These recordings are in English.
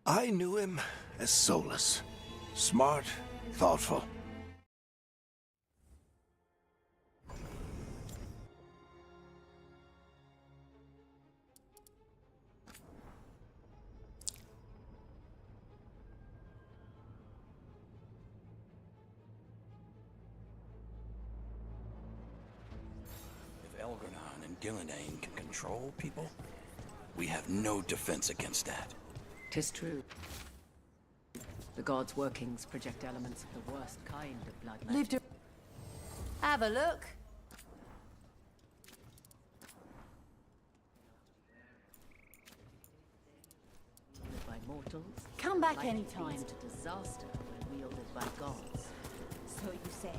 I knew him as Solus. Smart, thoughtful. If Elgornon and Gillenane can control people, we have no defense against that. 'Tis true. The gods' workings project elements of the worst kind of blood magic. Have a look. Wielded by mortals. Come back lightning anytime. leads to disaster when wielded by gods. So you say.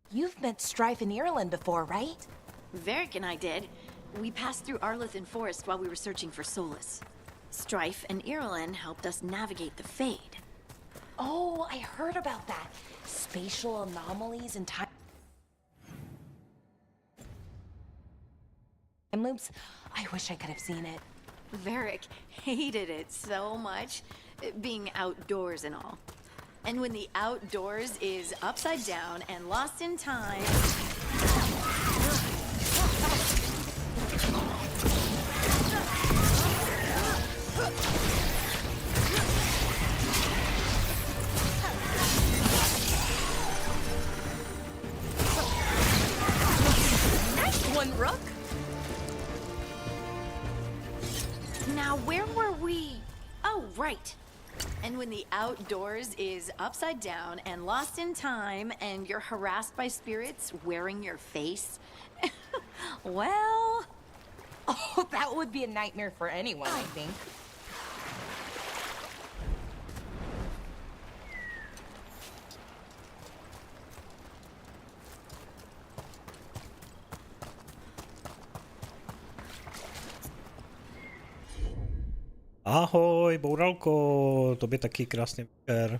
You've met Strife in Ireland before, right? Varric and I did. We passed through Arlithan Forest while we were searching for Solus. Strife and Irulan helped us navigate the Fade. Oh, I heard about that. Spatial anomalies and time loops. I wish I could have seen it. Varric hated it so much, being outdoors and all. And when the outdoors is upside down and lost in time... Nice one, Rook! Now, where were we? Oh, right. And when the outdoors is upside down and lost in time and you're harassed by spirits wearing your face, well... Oh, that would be a nightmare for anyone, I think. Ahoj, Bouralko, tobě taky krásný večer.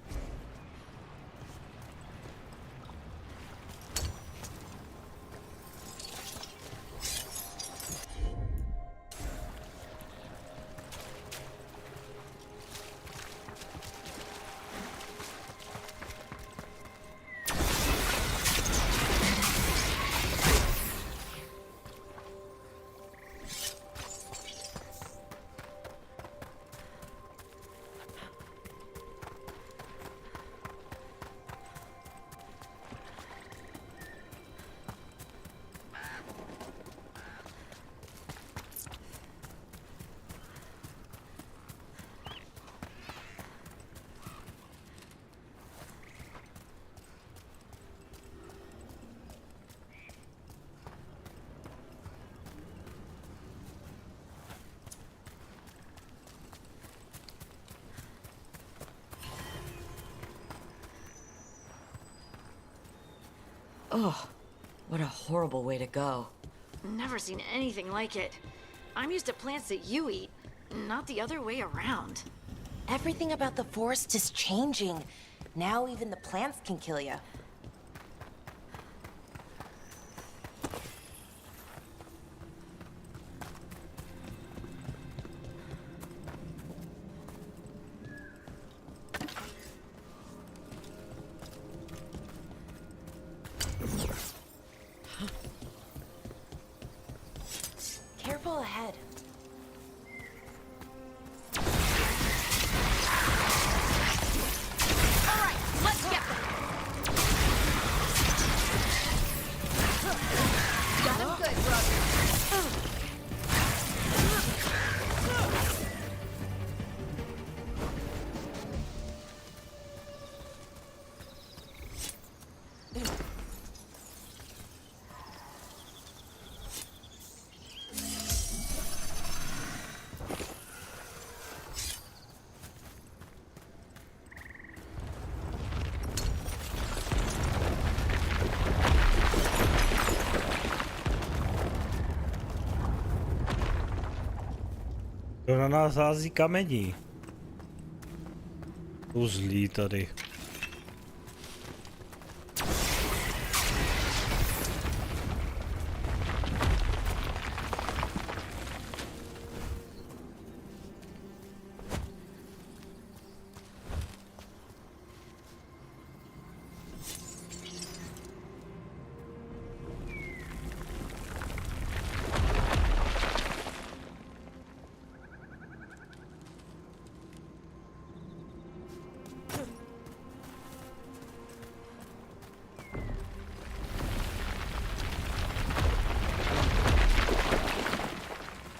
Ugh, what a horrible way to go. Never seen anything like it. I'm used to plants that you eat, not the other way around. Everything about the forest is changing. Now even the plants can kill you. Careful ahead. All right, let's get them. Kdo na nás hází kamení? Uzlí tady.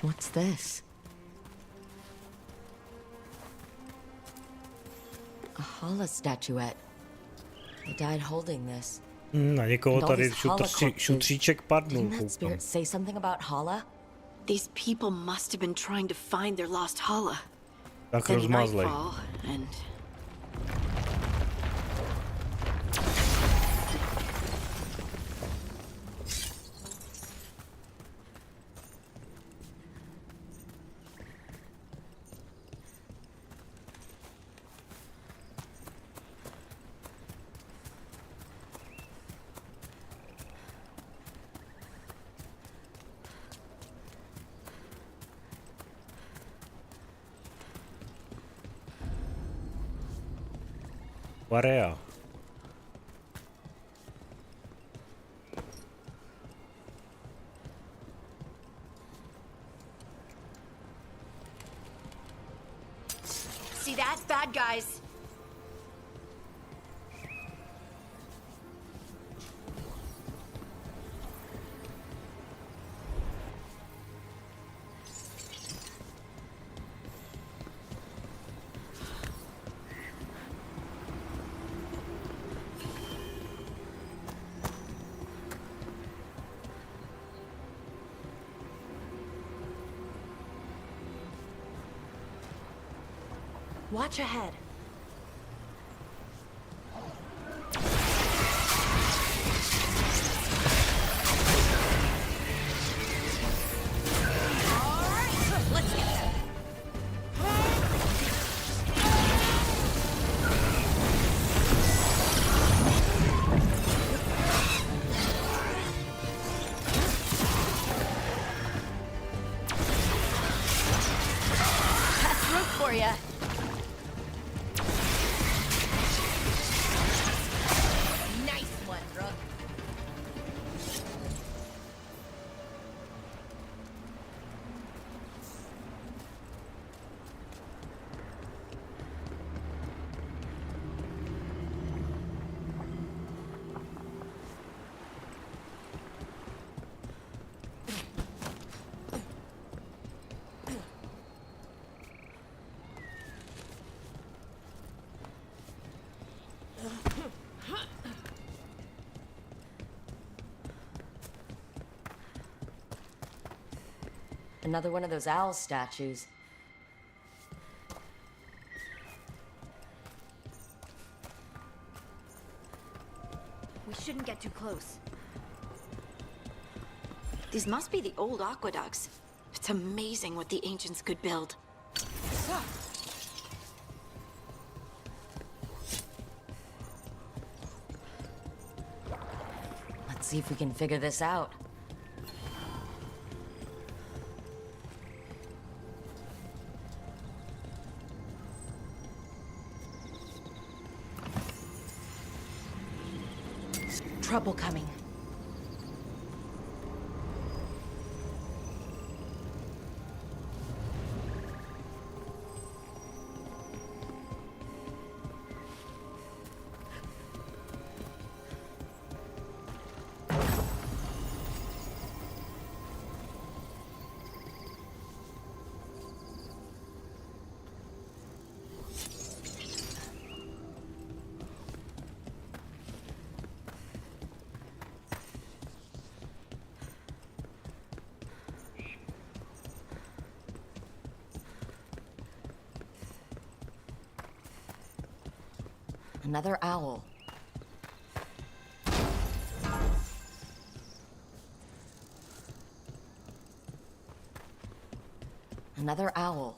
What's this? A Hala statuette. They died holding this. Na někoho And all tady these Hala corpses. šutříček padnul, Didn't that koukám. spirit say something about Hala? These people must have been trying to find their lost Hala. Tak Then rozmázlej. nightfall, and Varea. see that? Bad guys. Watch ahead. That's root for ya. Nice one, Rook. Another one of those owl statues. We shouldn't get too close. These must be the old aqueducts. It's amazing what the ancients could build. Let's see if we can figure this out. Trouble coming. Another owl. Another owl.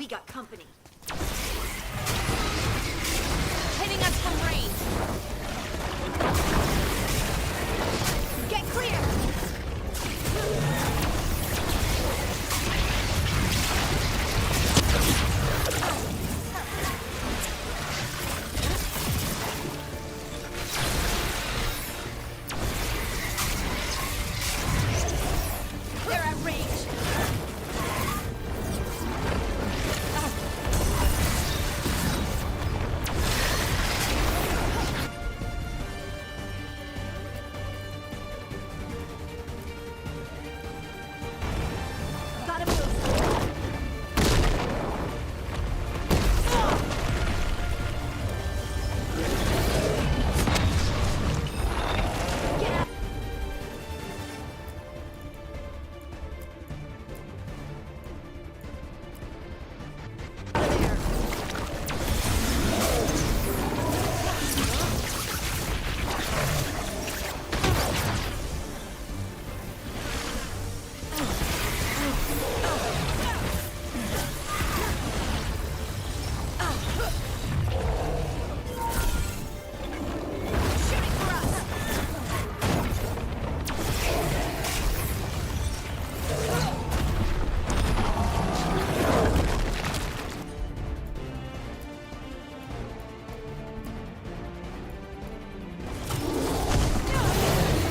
we got company. Hitting us from range. Get clear! They're at range. Gotta move.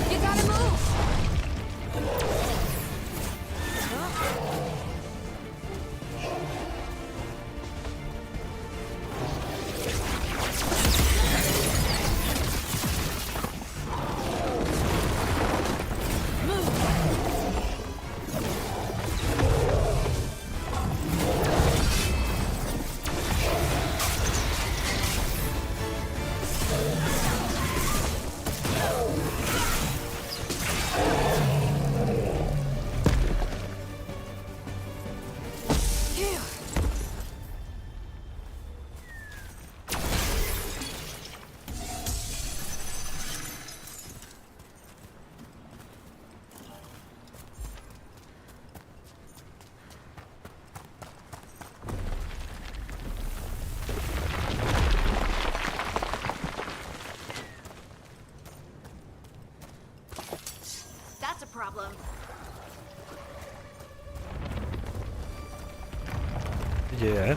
You gotta move. That's a problem. Děje.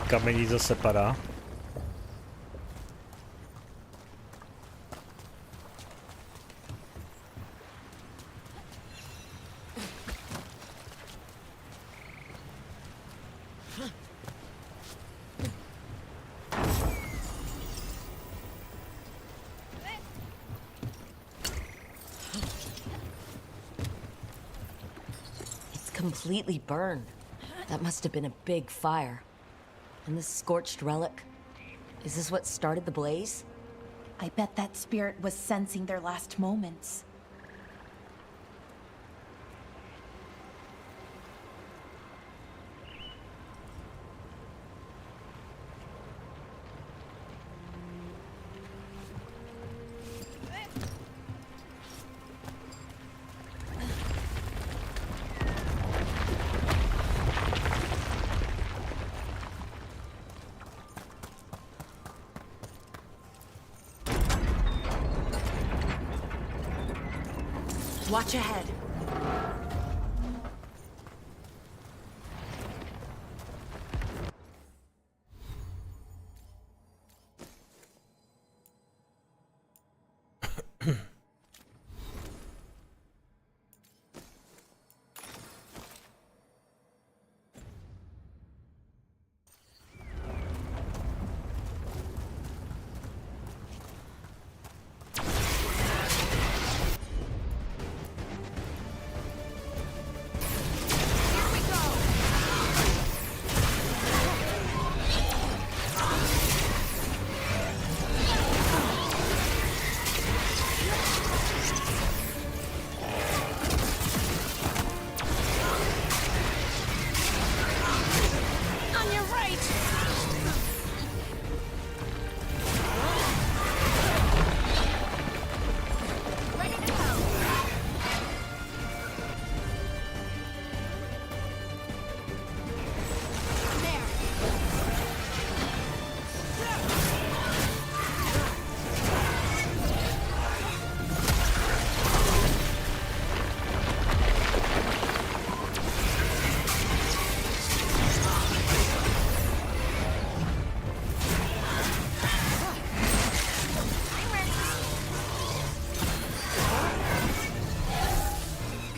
Kamení zase padá. It's completely burned. That must have been a big fire. And this scorched relic? Is this what started the blaze? I bet that spirit was sensing their last moments. Watch ahead.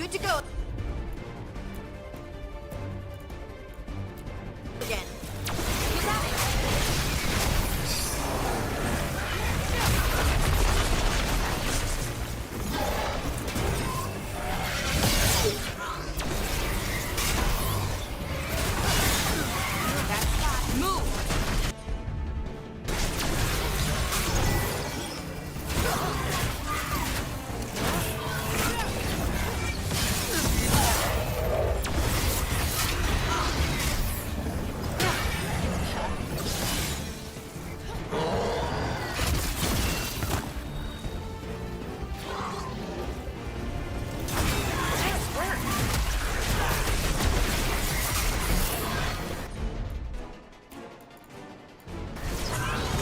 Good to go. Again. You got it.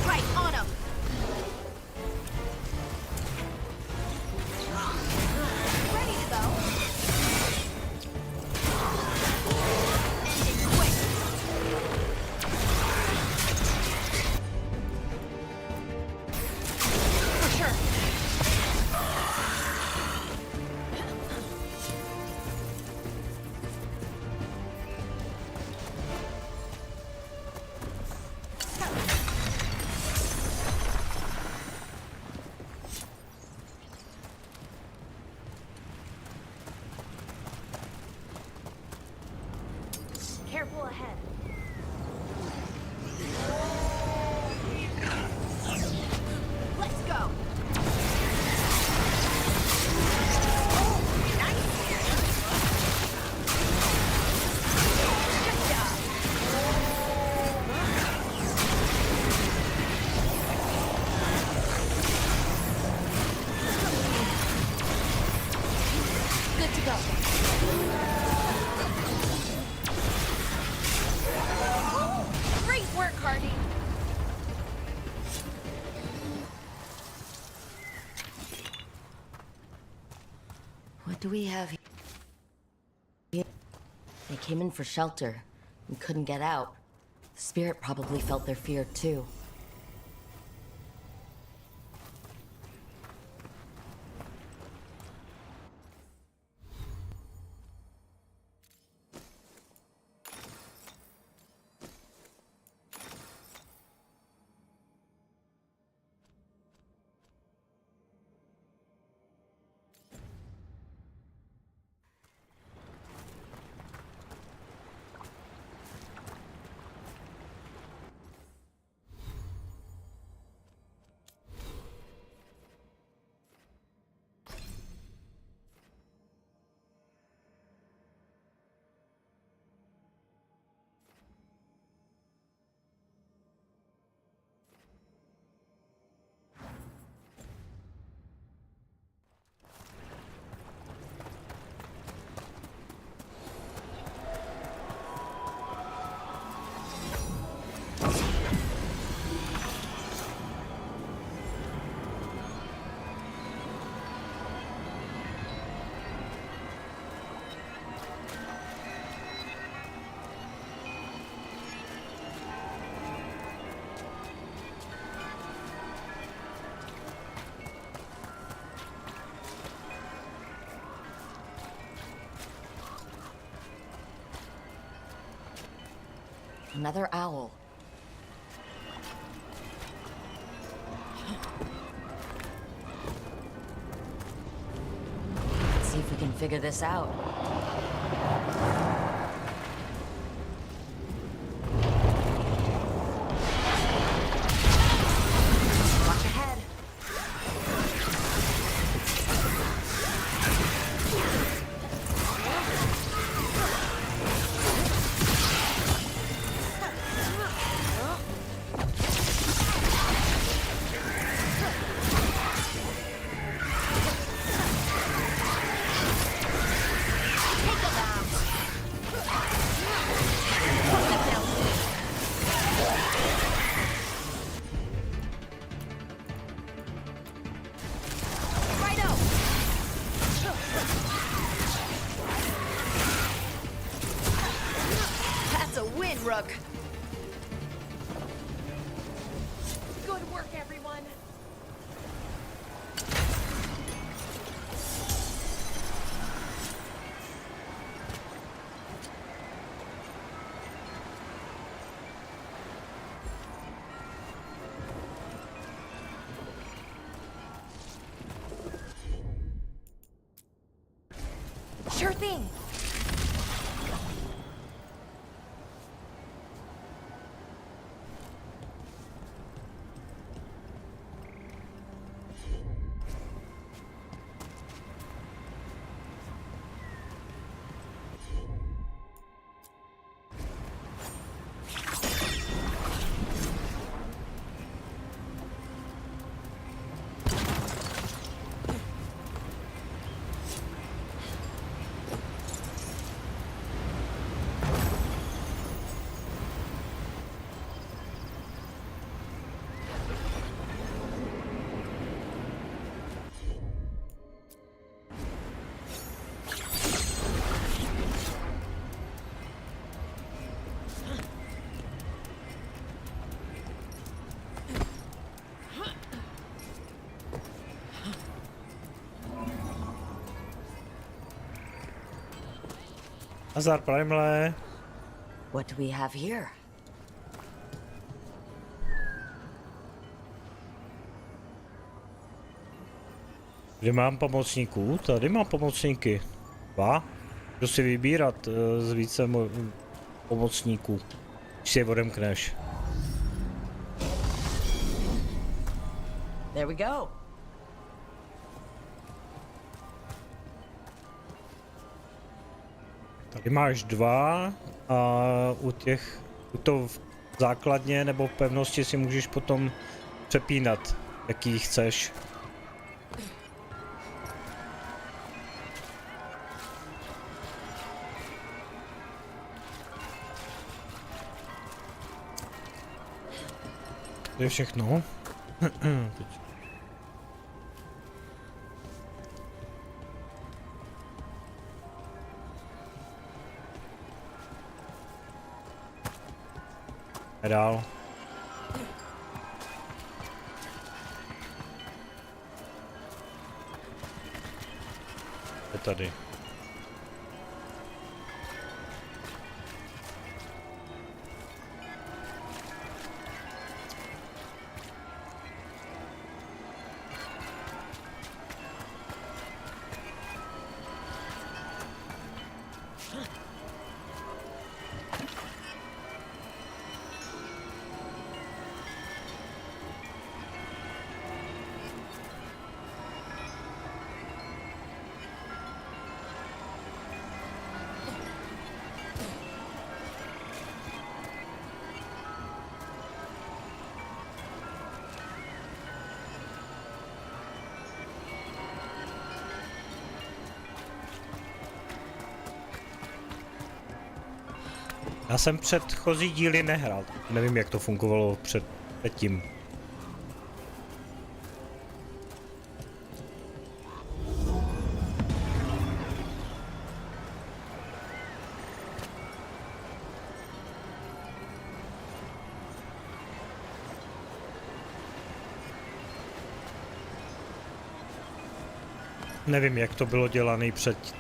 Right, on him. Ready to go. End it quick. For sure. Careful ahead. Let's go. Good job. Good to go. Great work, Hardy. What do we have here? They came in for shelter and couldn't get out. The spirit probably felt their fear too. Another owl. Let's see if we can figure this out. Watch ahead. Rook. Good work, everyone. Sure thing. Nazdar, Primele. What do we have here? Kde mám pomocníků? Tady mám pomocníky. 2. Můžu si vybírat z více pomocníků, když si je odemkneš. There we go. Tady máš 2 a u to v základně nebo v pevnosti si můžeš potom přepínat, jaký chceš. To je všechno. Dál. Je tady. Já jsem předchozí díly nehrál, nevím, jak to fungovalo předtím. Nevím, jak to bylo dělané před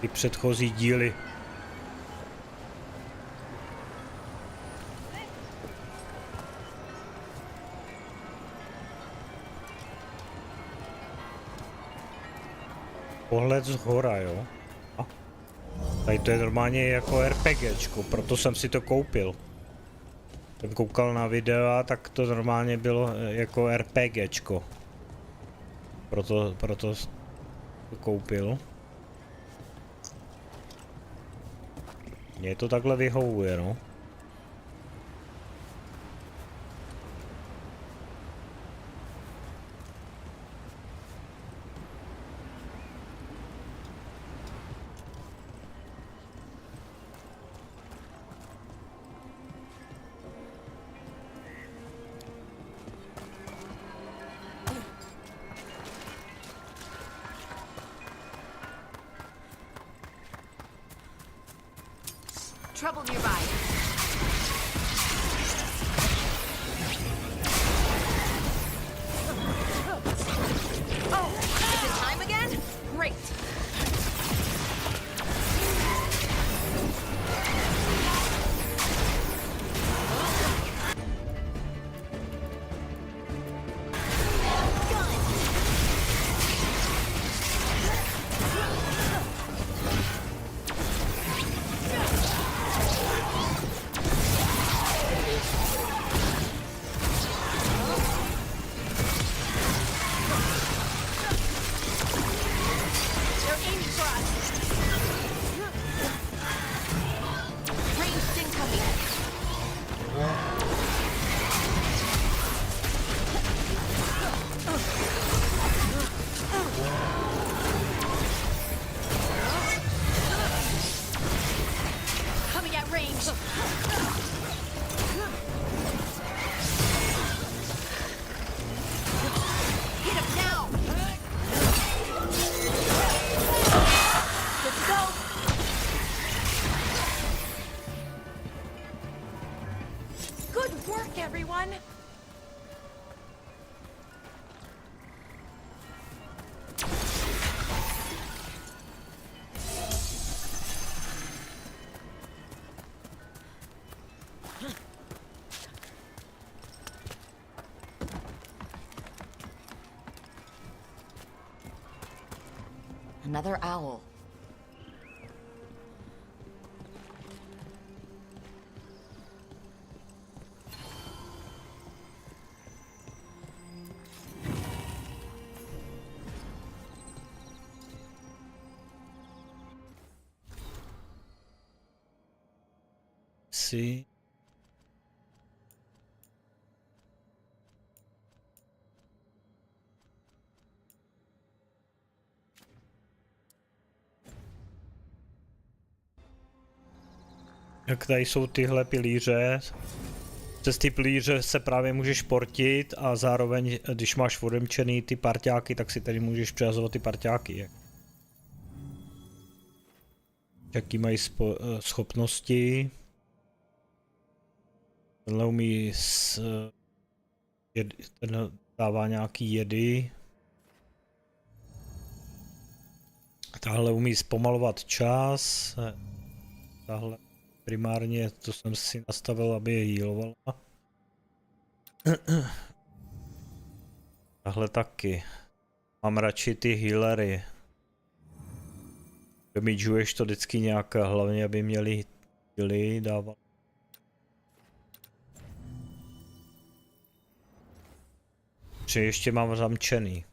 ty předchozí díly. Pohled z hora, jo? A tady to je normálně jako RPGčko, proto jsem si to koupil. Jsem koukal na videa, tak to normálně bylo jako RPGčko. Proto to koupil. Mně to takhle vyhovuje, no. Trouble nearby. Oh, is it time again? Great. Good to go. Good work, everyone! Another owl. Si. Jak tady jsou tyhle pilíře, přes ty pilíře se právě můžeš portit a zároveň, když máš odemčený ty parťáky, tak si tady můžeš přehazovat ty parťáky. Jaký mají schopnosti. Tenhle umí ten dává nějaký jedy. Tahle umí zpomalovat čas. Tahle primárně to jsem si nastavil, aby je healovala. Tahle taky. Mám radši ty healery. Damaguješ to vždycky nějak, hlavně aby měli healy, dával. Že ještě mám zamčený.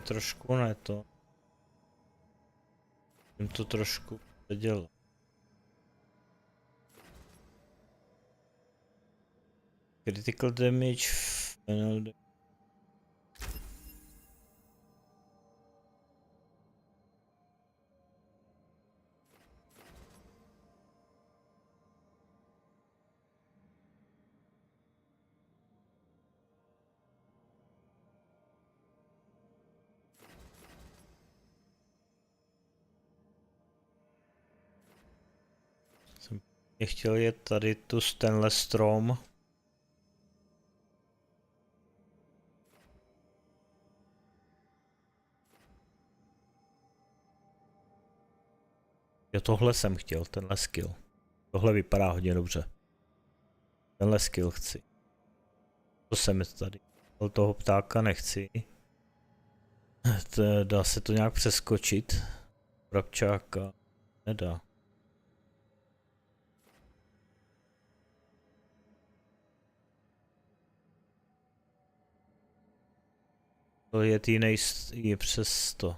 Trošku ne to. Jím to trošku dělat. Critical damage, final damage. Jsem chtěl jet tady tu stainless strom. Jo, tohle jsem chtěl, tenhle skill. Tohle vypadá hodně dobře. Tenhle skill chci. To jsem tady. Toho ptáka nechci. Dá se to nějak přeskočit? Vrabčáka nedá. To je je přes to.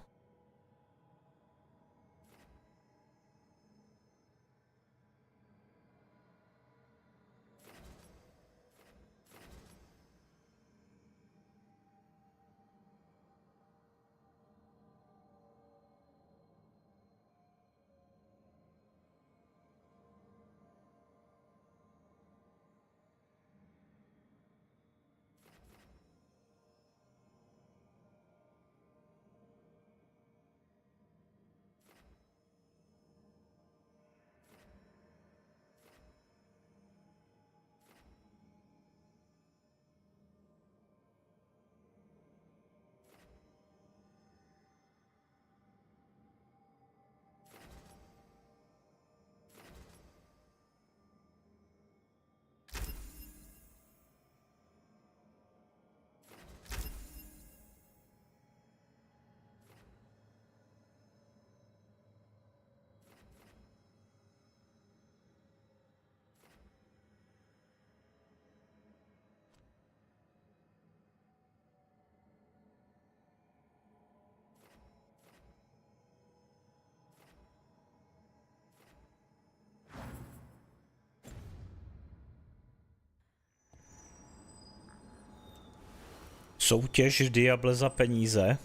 Soutěž Diable za peníze.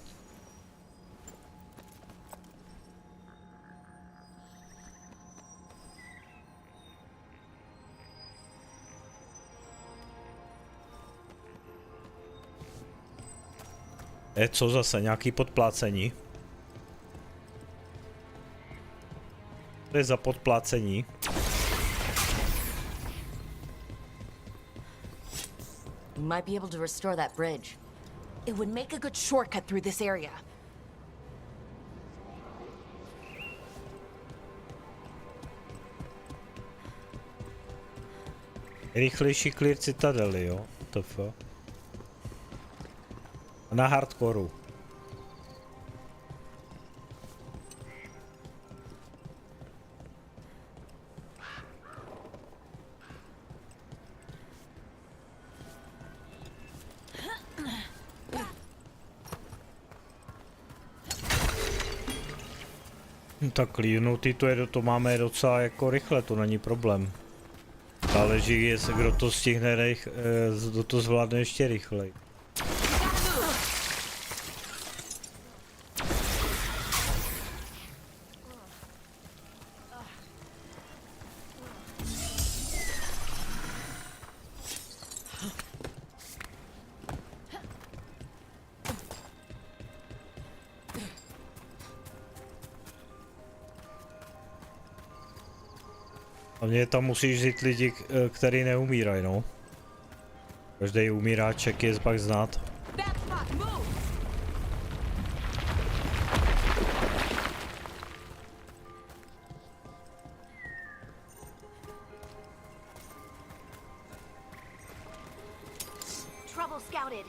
Co zase? Nějaký podplácení? To je za podplácení. We might be able to restore that bridge. It would make a good shortcut through this area. Rychlejší clear citadely, jo? TF. Na hardcoreu. Tak clearnutý to máme docela jako rychle, to není problém. Záleží, jestli kdo to stihne kdo to zvládne ještě rychleji. Hlavně tam musíš vzít lidi, kteří neumírají, no. Každý umíráček je pak znát. Trouble scouted.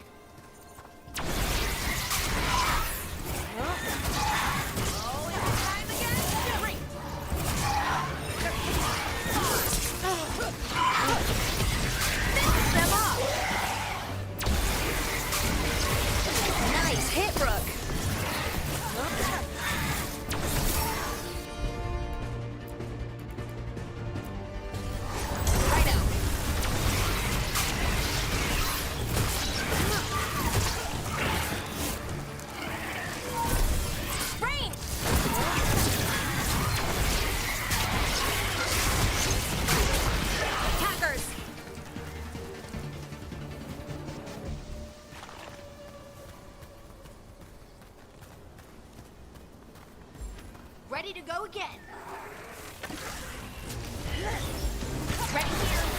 Nice hit, Brooke. Righto. Range. Attackers. Ready to go again. Ready here.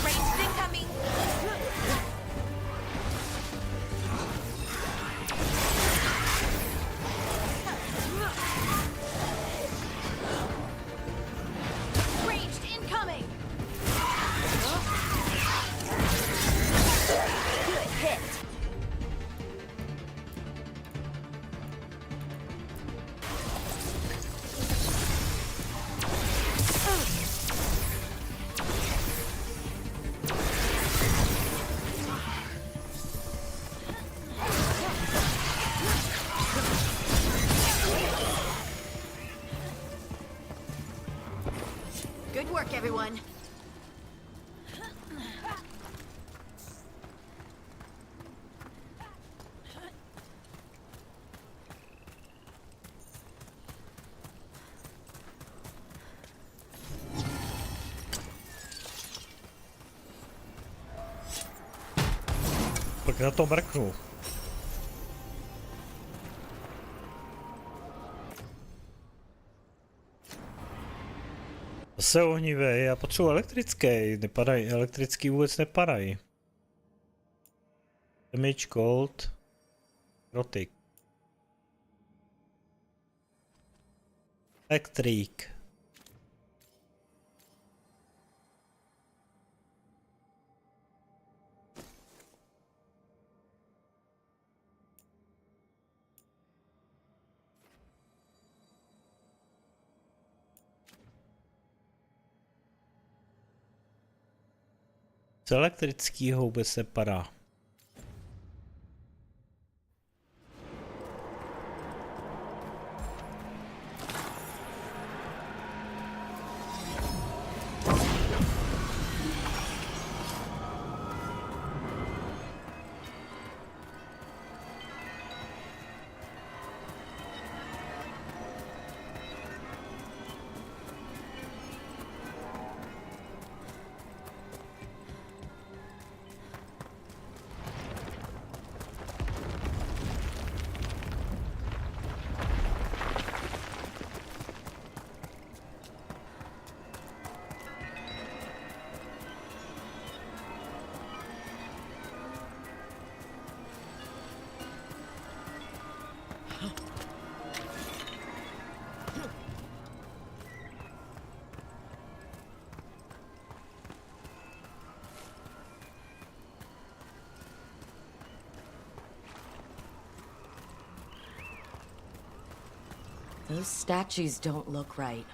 Ranged incoming. Ranged incoming. Good hit. Good work, everyone. Pak na to mrknu. Zase ohnivé, já potřebuji elektrické, elektrický vůbec nepadají. Damage cold. Rotik. Elektrik. Z elektrického vůbec nepadá. Those statues don't look right.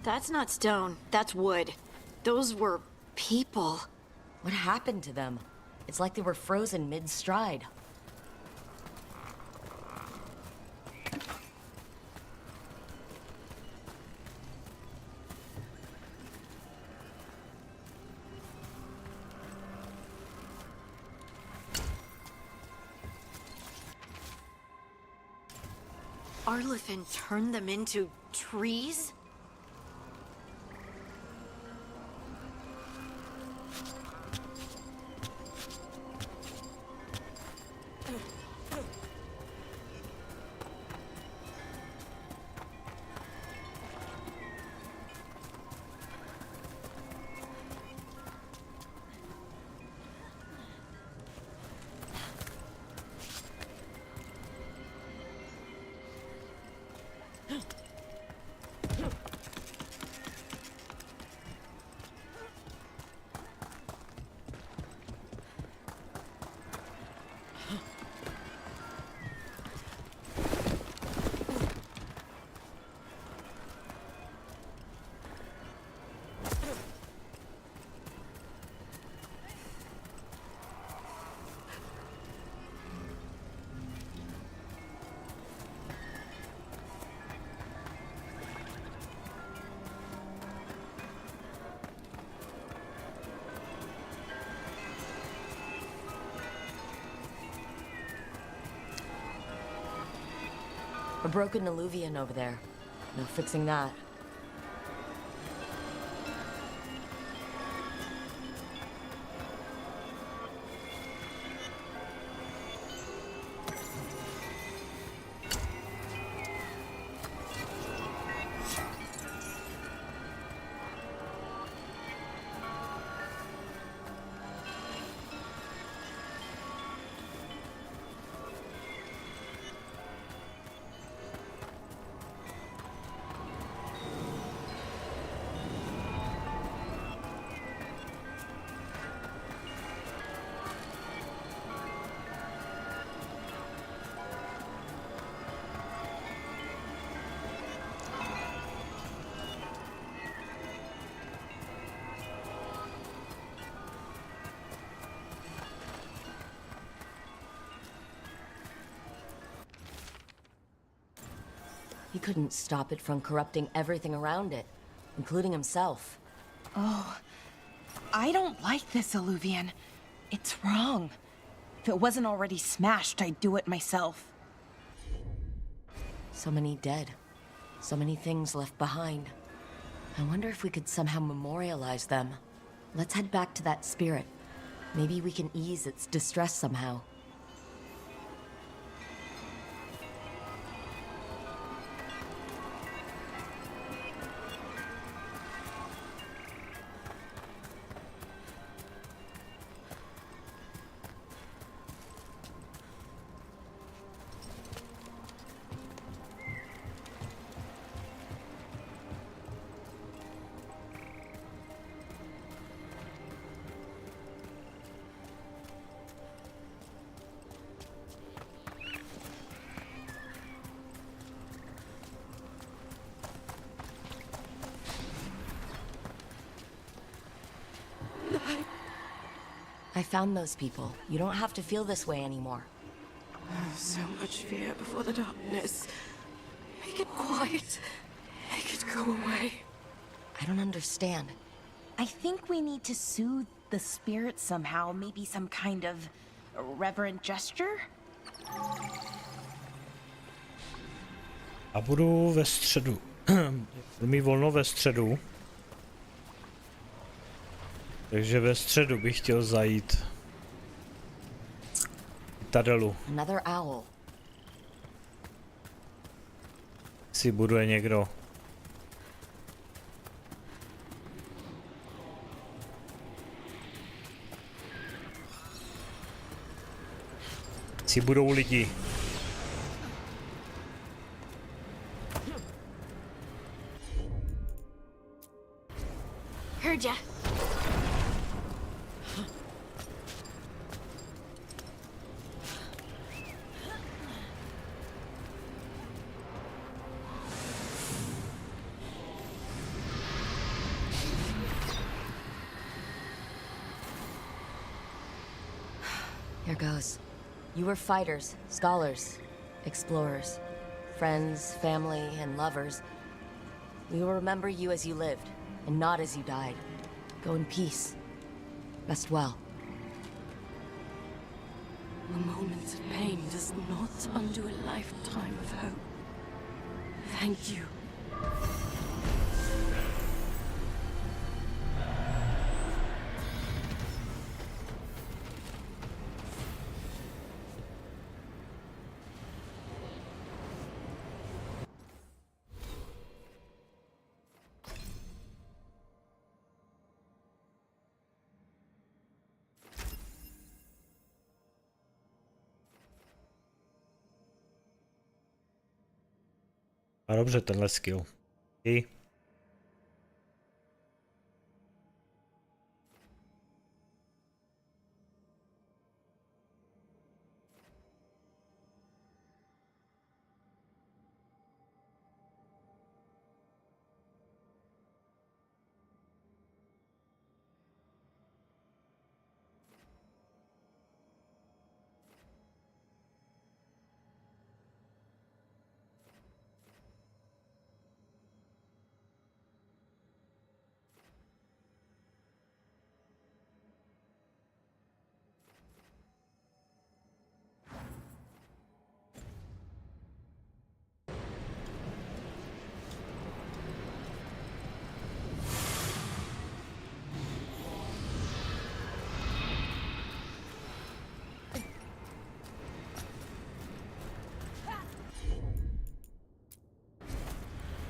That's not stone. That's wood. Those were people. What happened to them? It's like they were frozen mid-stride. Arlithin turned them into trees? A broken Illuvian over there. No fixing that. He couldn't stop it from corrupting everything around it, including himself. Oh, I don't like this, Illuvian. It's wrong. If it wasn't already smashed, I'd do it myself. So many dead. So many things left behind. I wonder if we could somehow memorialize them. Let's head back to that spirit. Maybe we can ease its distress somehow. I found those people. You don't have to feel this way anymore. So much fear before the darkness. Make it quiet. Make it go away. I don't understand. I think we need to soothe the spirit somehow. Maybe some kind of reverent gesture? A budu ve středu. Budu mít volno ve středu. Takže ve středu bych chtěl zajít. Tadelu. Another owl. Si buduje někdo. Si budou lidi. Heard ya. Here goes. You were fighters, scholars, explorers, friends, family, and lovers. We will remember you as you lived, and not as you died. Go in peace. Rest well. A moment of pain does not undo a lifetime of hope. Thank you. A dobře, tenhle skill. I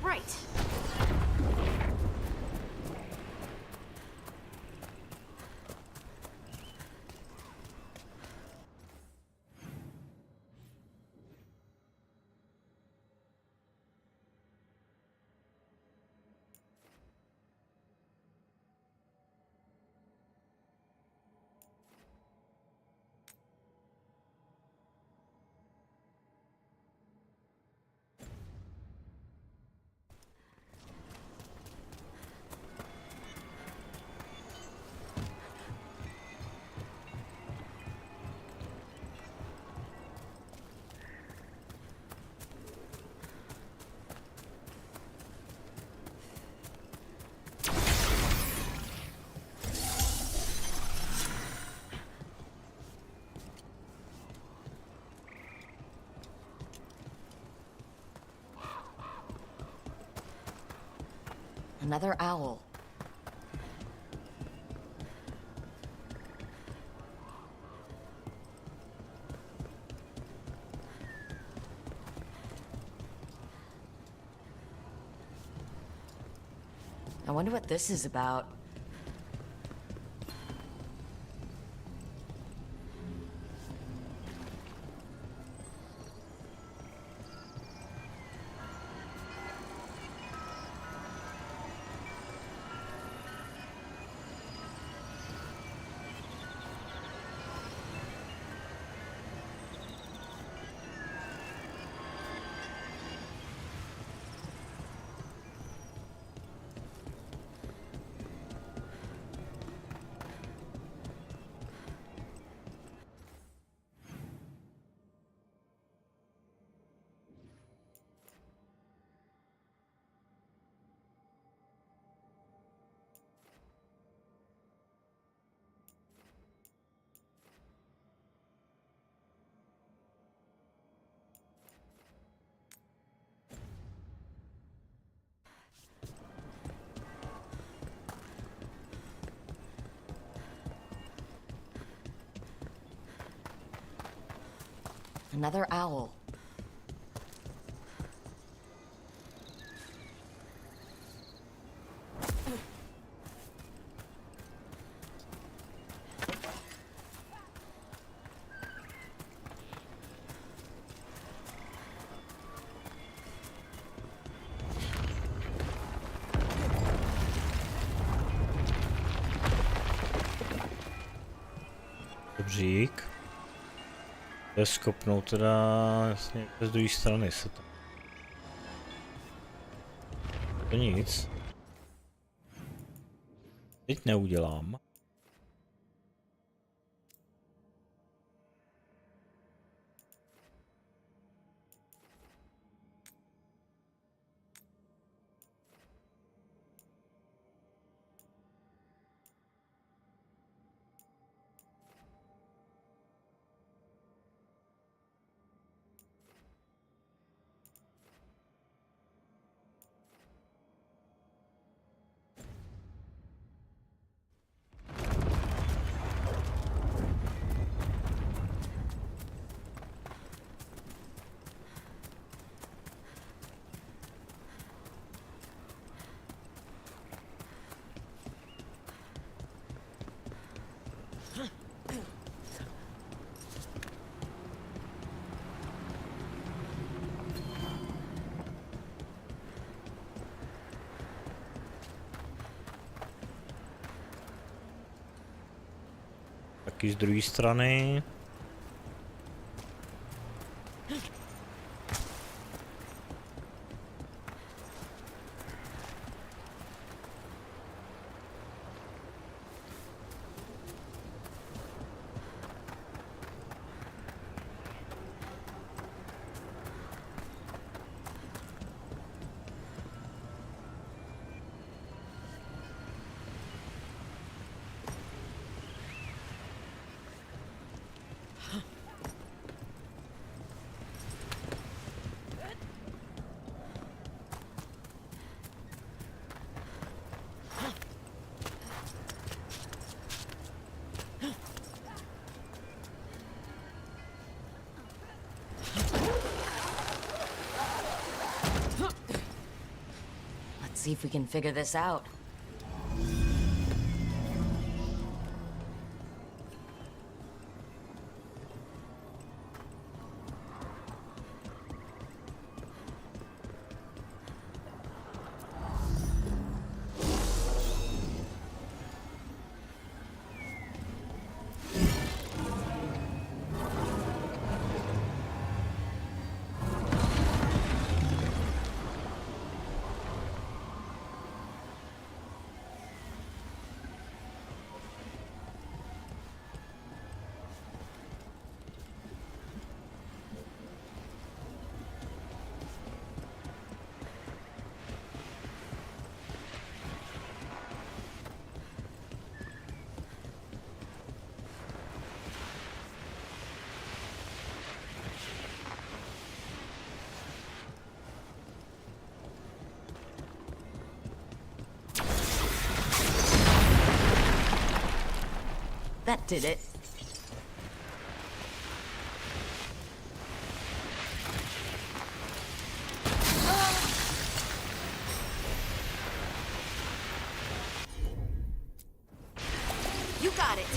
Right. Another owl. I wonder what this is about. Another owl. Dobřík. To je skopnout teda jasně z druhé strany se to. To nic. Teď neudělám. Taky z druhé strany. Let's see if we can figure this out. That did it. You got it.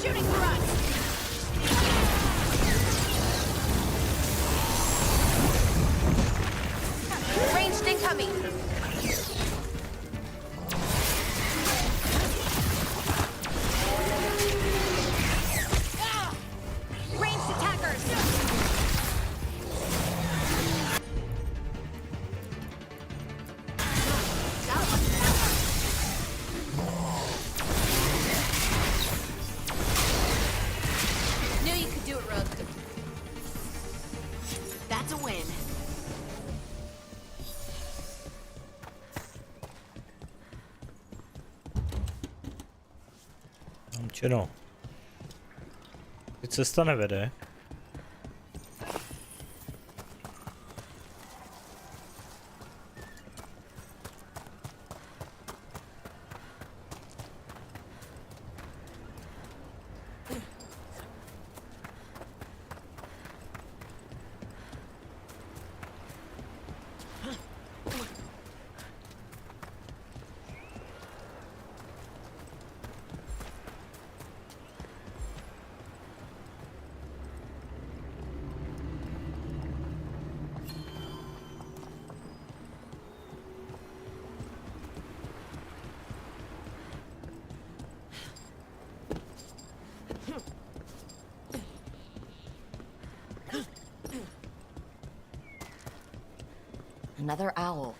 Shooting for us! Ranged incoming! Ranged attackers! Knew you could do it, Rogue. That's a win. Čeno. Teď cesta nevede. Another owl.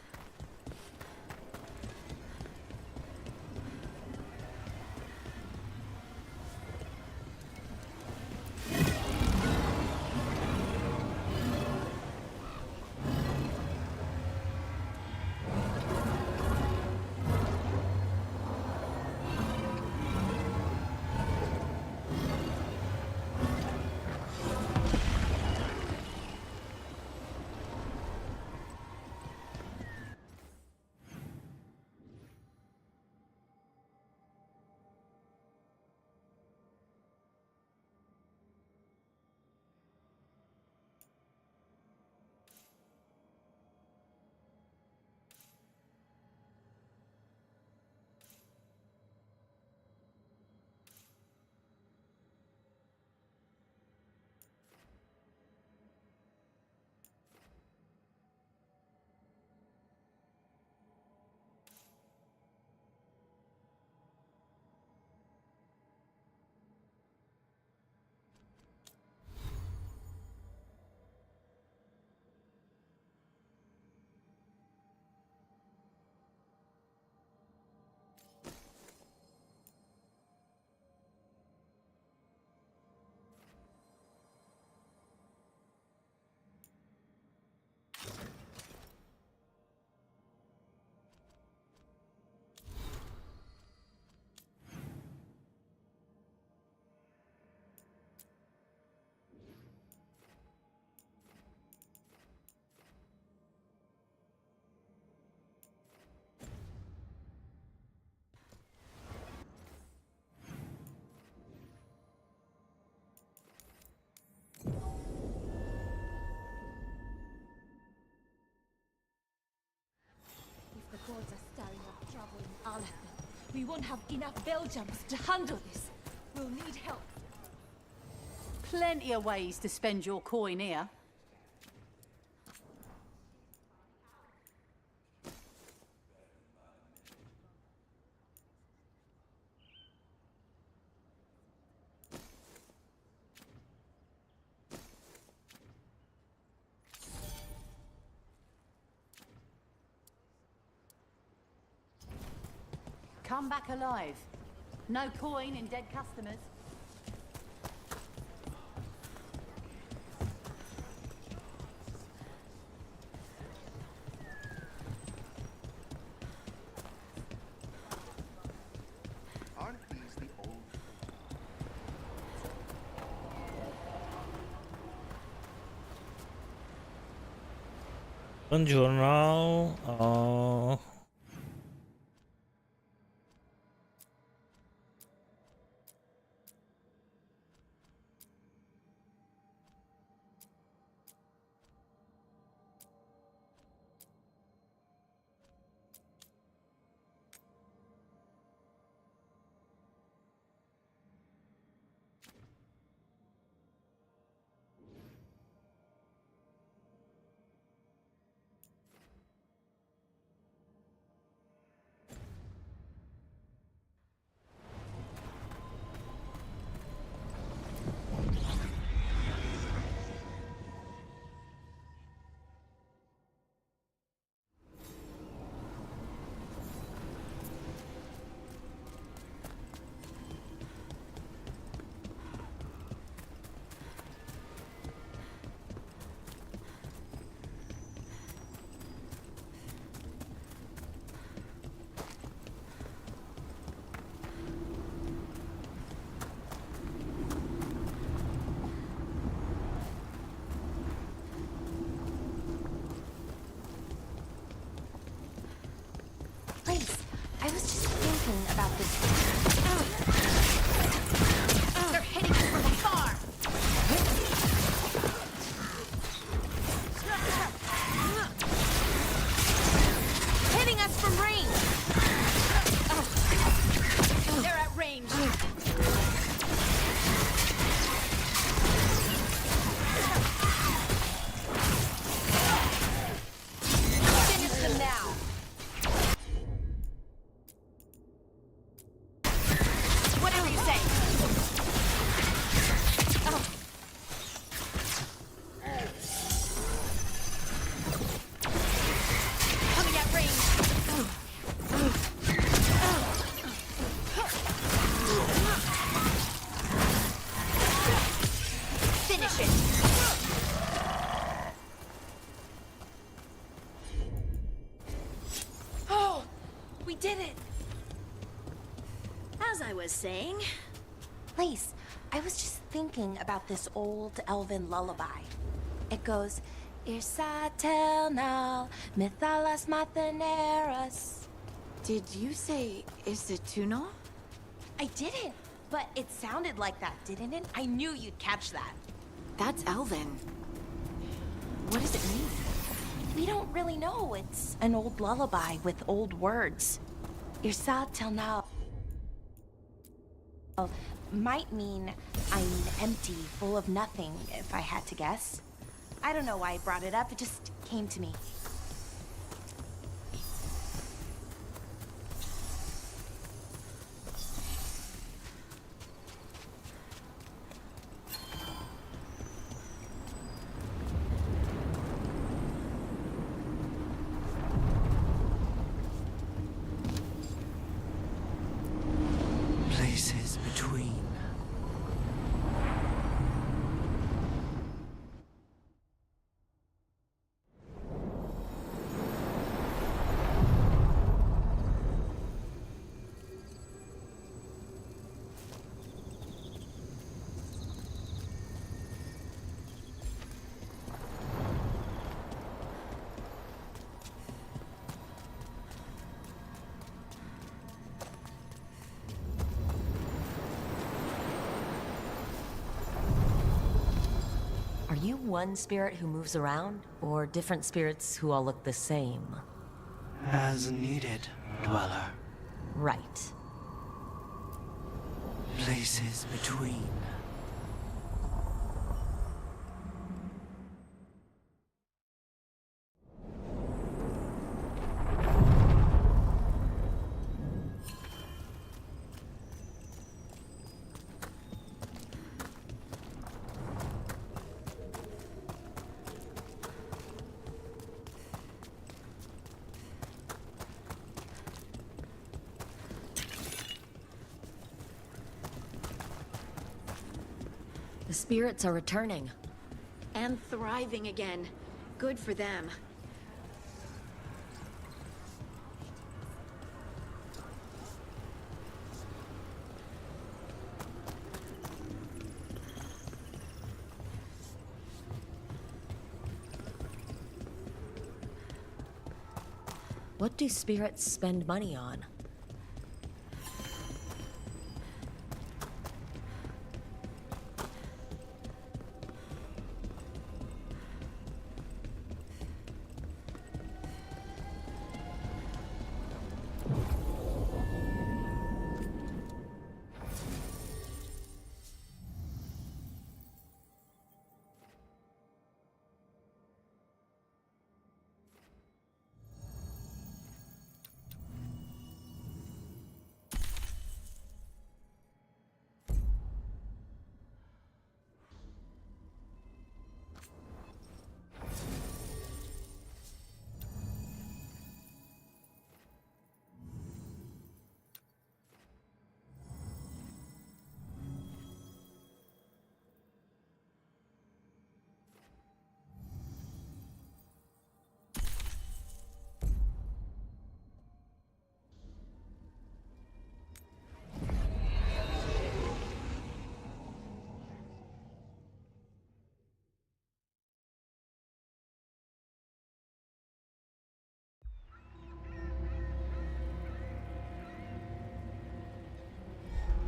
We won't have enough bell jumps to handle this. We'll need help. Plenty of ways to spend your coin here. Come back alive. No coin in dead customers. Aren't these the old... Buongiorno. Please, I was just thinking about this. They're hitting us from afar. Hitting us from range. They're at range. Finish them now. Whatever you say. Coming at range. Finish it. Oh, we did it. As I was saying, Lace, I was just thinking about this old elven lullaby. It goes, Irsa telnal, mithalas matheneras. Did you say Isatuno? I didn't, but it sounded like that, didn't it? I knew you'd catch that. That's Elven. What does it mean? We don't really know. It's an old lullaby with old words. Irsa telnal might mean I'm empty, full of nothing, if I had to guess. I don't know why I brought it up, it just came to me. Places between. Are you one spirit who moves around, or different spirits who all look the same? As needed, Dweller. Right. spaces between. The spirits are returning. And thriving again. Good for them. What do spirits spend money on?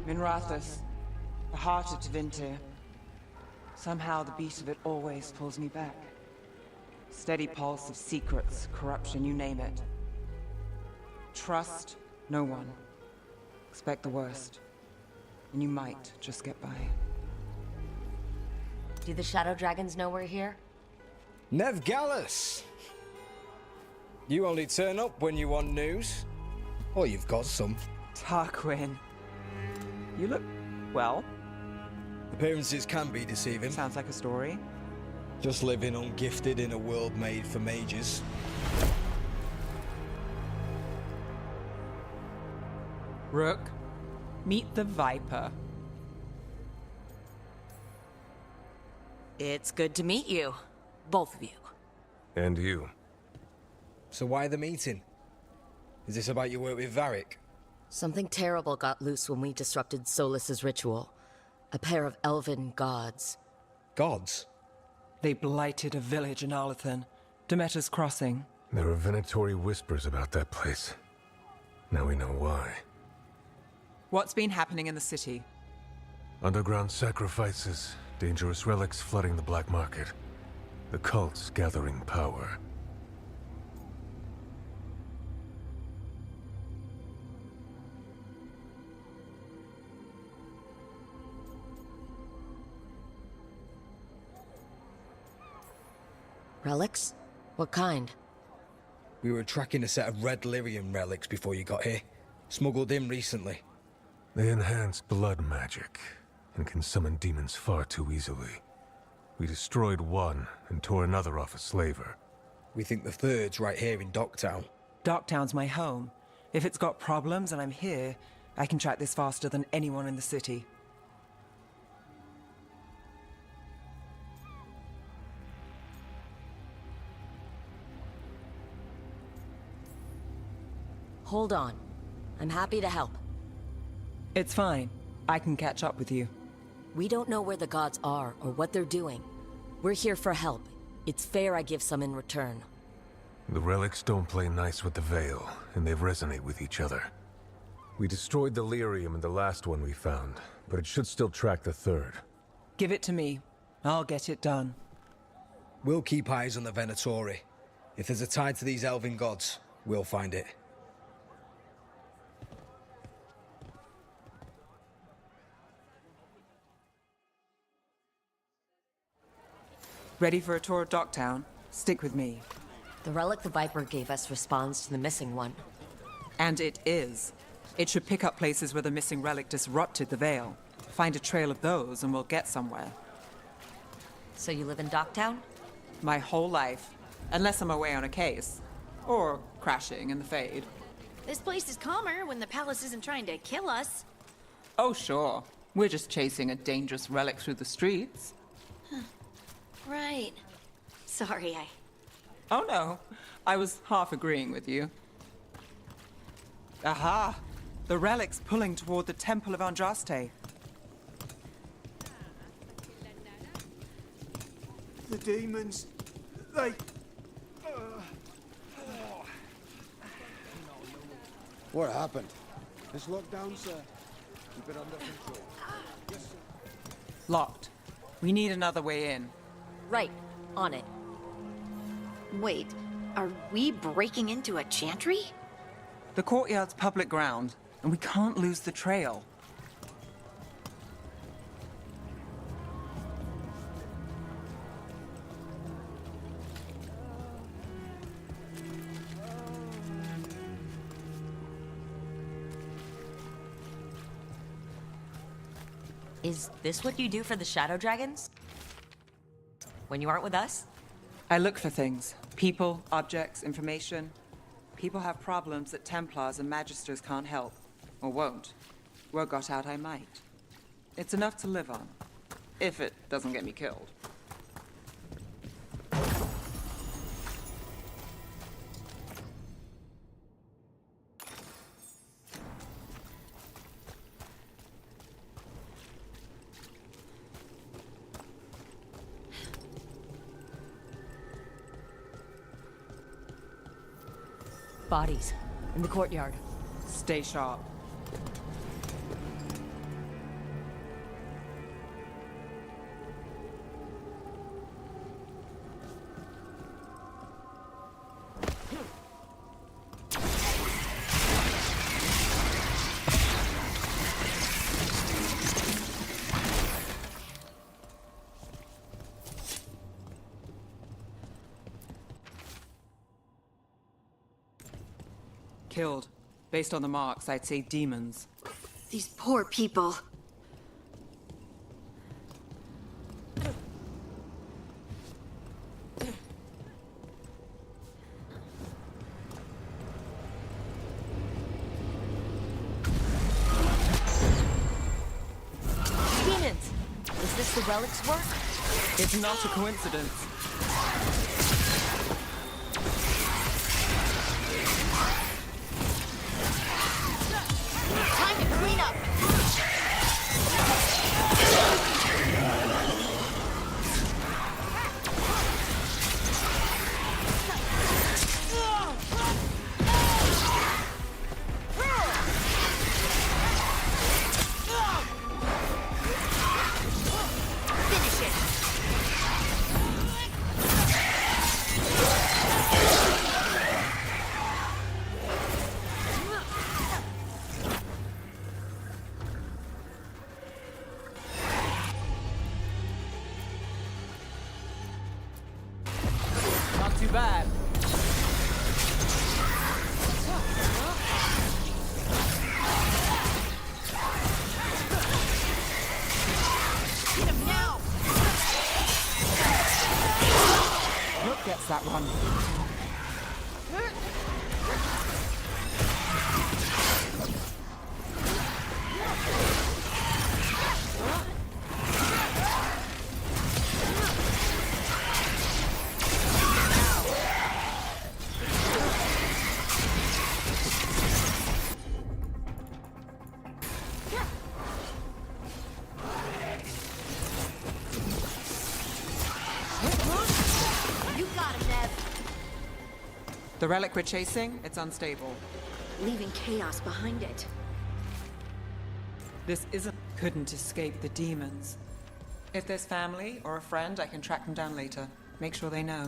Minrathous, the heart of Tevinter. Somehow the beat of it always pulls me back. Steady pulse of secrets, corruption, you name it. Trust no one. Expect the worst. And you might just get by. Do the Shadow Dragons know we're here? Nev Gallus! You only turn up when you want news. Or you've got some. Tarquin. You look... well. Appearances can be deceiving. Sounds like a story. Just living ungifted in a world made for mages. Rook, meet the Viper. It's good to meet you. Both of you. And you. So why the meeting? Is this about your work with Varric? Something terrible got loose when we disrupted Solus's ritual. A pair of elven gods. Gods? They blighted a village in Arlathan. Demeter's Crossing. There are Venatori whispers about that place. Now we know why. What's been happening in the city? Underground sacrifices, dangerous relics flooding the black market. The cults gathering power. Relics? What kind? We were tracking a set of red lyrium relics before you got here. Smuggled in recently. They enhance blood magic and can summon demons far too easily. We destroyed one and tore another off a slaver. We think the third's right here in Docktown. Docktown's my home. If it's got problems and I'm here, I can track this faster than anyone in the city. Hold on. I'm happy to help. It's fine. I can catch up with you. We don't know where the gods are or what they're doing. We're here for help. It's fair I give some in return. The relics don't play nice with the Veil, and they resonate with each other. We destroyed the lyrium in the last one we found, but it should still track the third. Give it to me. I'll get it done. We'll keep eyes on the Venatori. If there's a tie to these elven gods, we'll find it. Ready for a tour of Docktown? Stick with me. The relic the Viper gave us responds to the missing one. And it is. It should pick up places where the missing relic disrupted the Veil. Find a trail of those and we'll get somewhere. So you live in Docktown? My whole life. Unless I'm away on a case. Or crashing in the Fade. This place is calmer when the palace isn't trying to kill us. Oh, sure. We're just chasing a dangerous relic through the streets. Right. Sorry, Oh no, I was half agreeing with you. Aha! The relic's pulling toward the Temple of Andraste. The demons, they... What happened? It's locked down, sir. Keep it under control. Yes, sir. Locked. We need another way in. Right. On it. Wait, are we breaking into a chantry? The courtyard's public ground, and we can't lose the trail. Is this what you do for the Shadow Dragons? When you aren't with us? I look for things. People, objects, information. People have problems that Templars and Magisters can't help. Or won't. Word got out I might. It's enough to live on. If it doesn't get me killed. Bodies. In the courtyard. Stay sharp. Killed. Based on the marks, I'd say demons. These poor people. Demons! Is this the relic's work? It's not a coincidence. Time to clean up! Finish it! Not too bad. Get him now! Rook gets that one. You got him, Nev. The relic we're chasing, it's unstable. Leaving chaos behind it. This couldn't escape the demons. If there's family or a friend, I can track them down later. Make sure they know.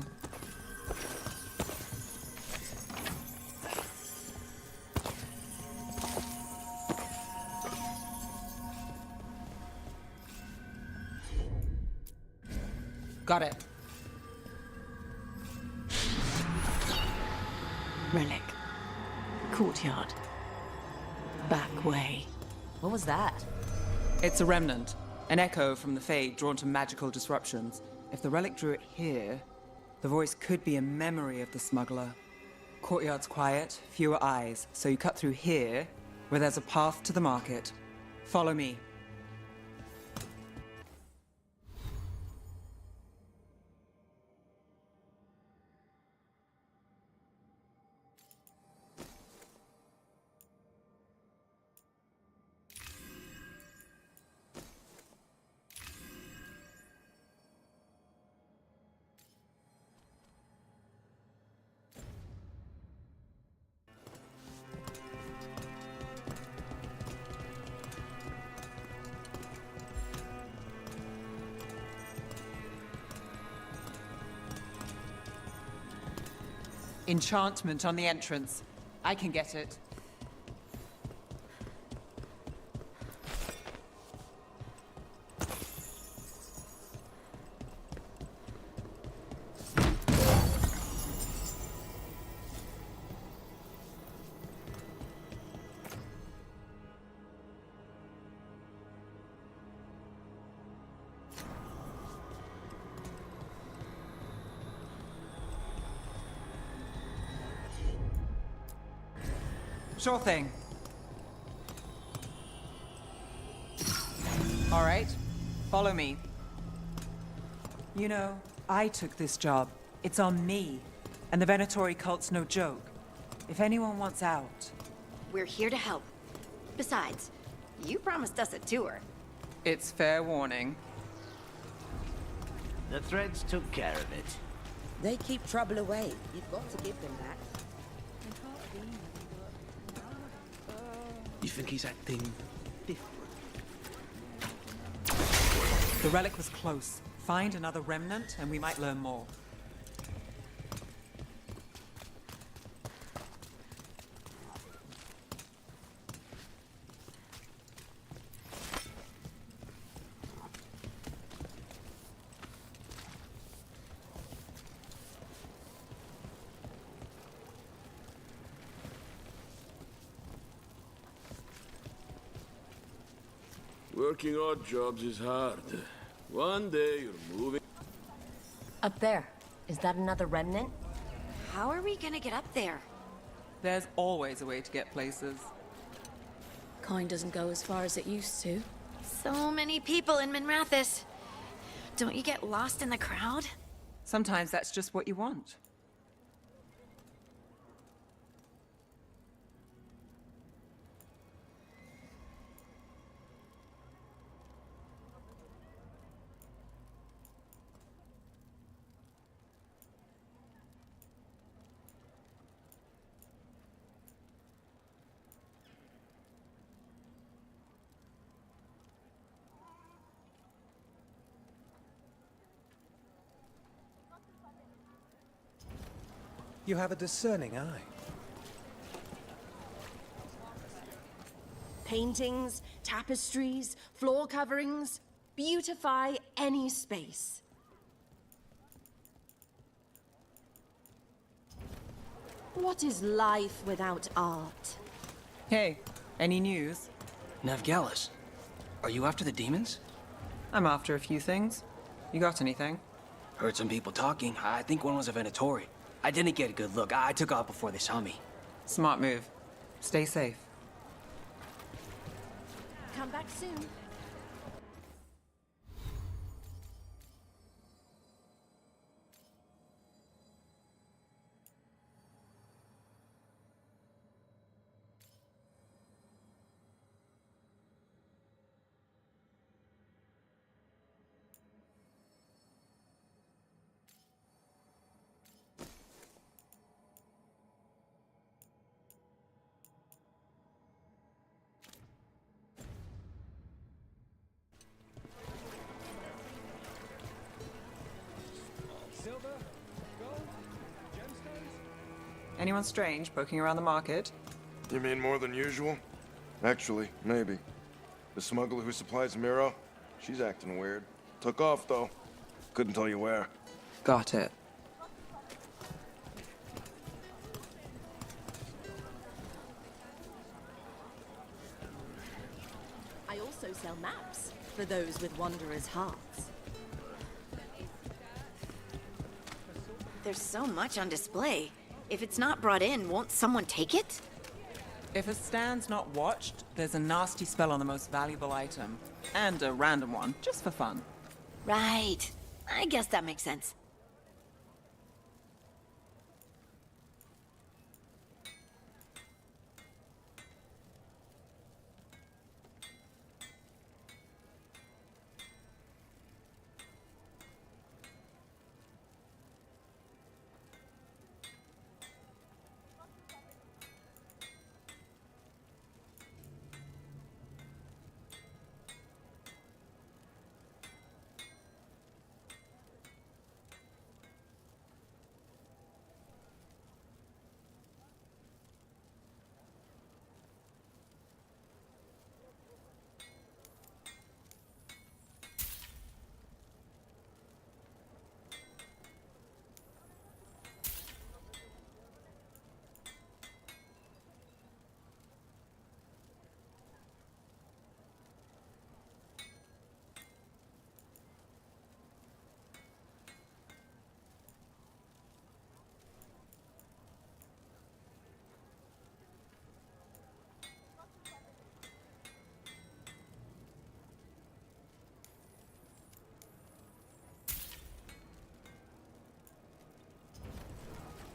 Got it. Relic. Courtyard. Back way. What was that? It's a remnant. An echo from the Fade drawn to magical disruptions. If the relic drew it here, the voice could be a memory of the smuggler. Courtyard's quiet, fewer eyes, so you cut through here, where there's a path to the market. Follow me. Enchantment on the entrance. I can get it. Sure thing. All right, follow me. You know, I took this job. It's on me. And the Venatori cult's no joke. If anyone wants out... We're here to help. Besides, you promised us a tour. It's fair warning. The threads took care of it. They keep trouble away. You've got to give them that. You think he's acting different? The relic was close. Find another remnant and we might learn more. Working odd jobs is hard. One day you're moving... Up there. Is that another remnant? How are we gonna get up there? There's always a way to get places. Kind doesn't go as far as it used to. So many people in Minrathous. Don't you get lost in the crowd? Sometimes that's just what you want. You have a discerning eye. Paintings, tapestries, floor coverings, beautify any space. What is life without art? Hey, any news? Navgalis, are you after the demons? I'm after a few things. You got anything? Heard some people talking. I think one was a Venatori. I didn't get a good look. I took off before they saw me. Smart move. Stay safe. Come back soon. Anyone strange poking around the market? You mean more than usual? Actually, maybe. The smuggler who supplies Miro, she's acting weird. Took off, though. Couldn't tell you where. Got it. Perhaps for those with wanderers' hearts. There's so much on display. If it's not brought in, won't someone take it? If a stand's not watched, there's a nasty spell on the most valuable item. And a random one, just for fun. Right. I guess that makes sense.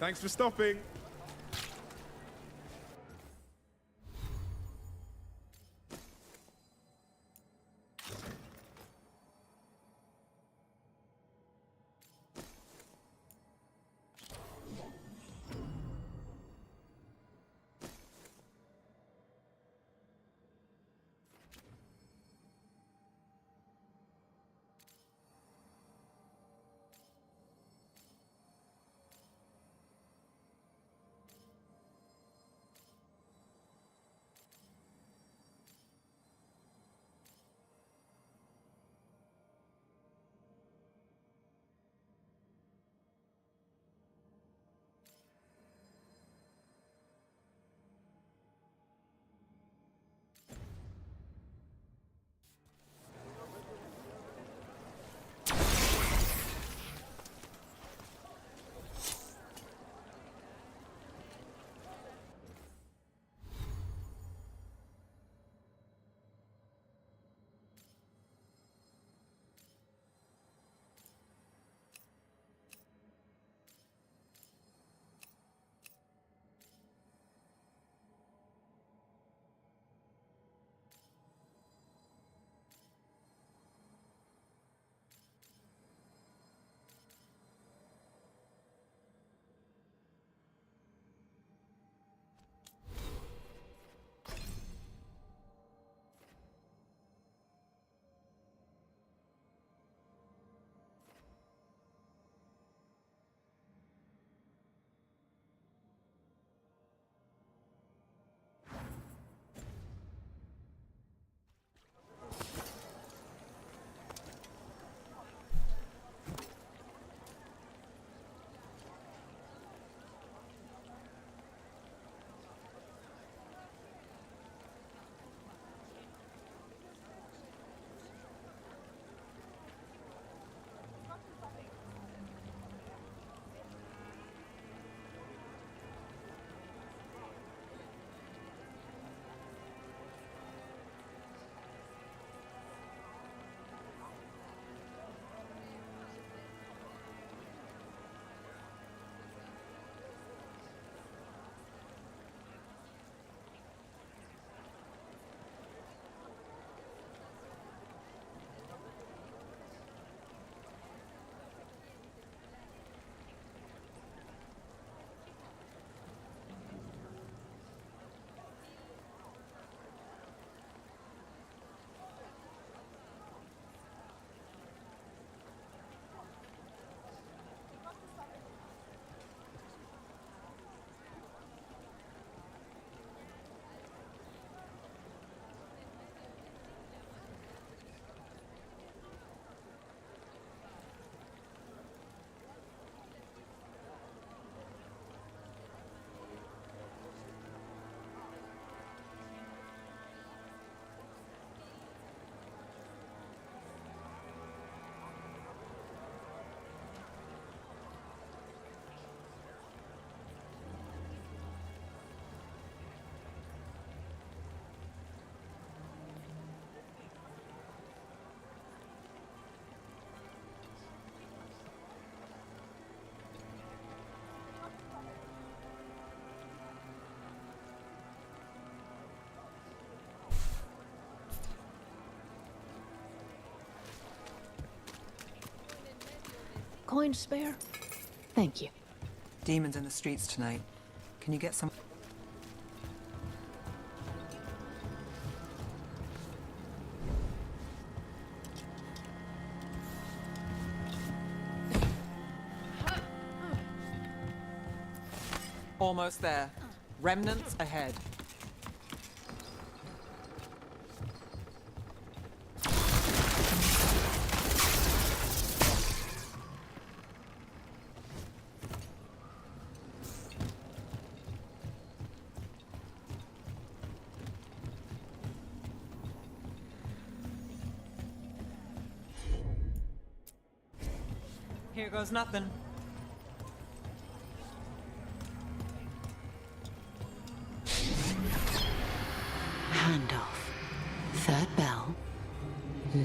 Thanks for stopping. coin to spare? Thank you. Demons in the streets tonight. Can you get some? Almost there. Remnants ahead. Here goes nothing. Handoff. Third bell.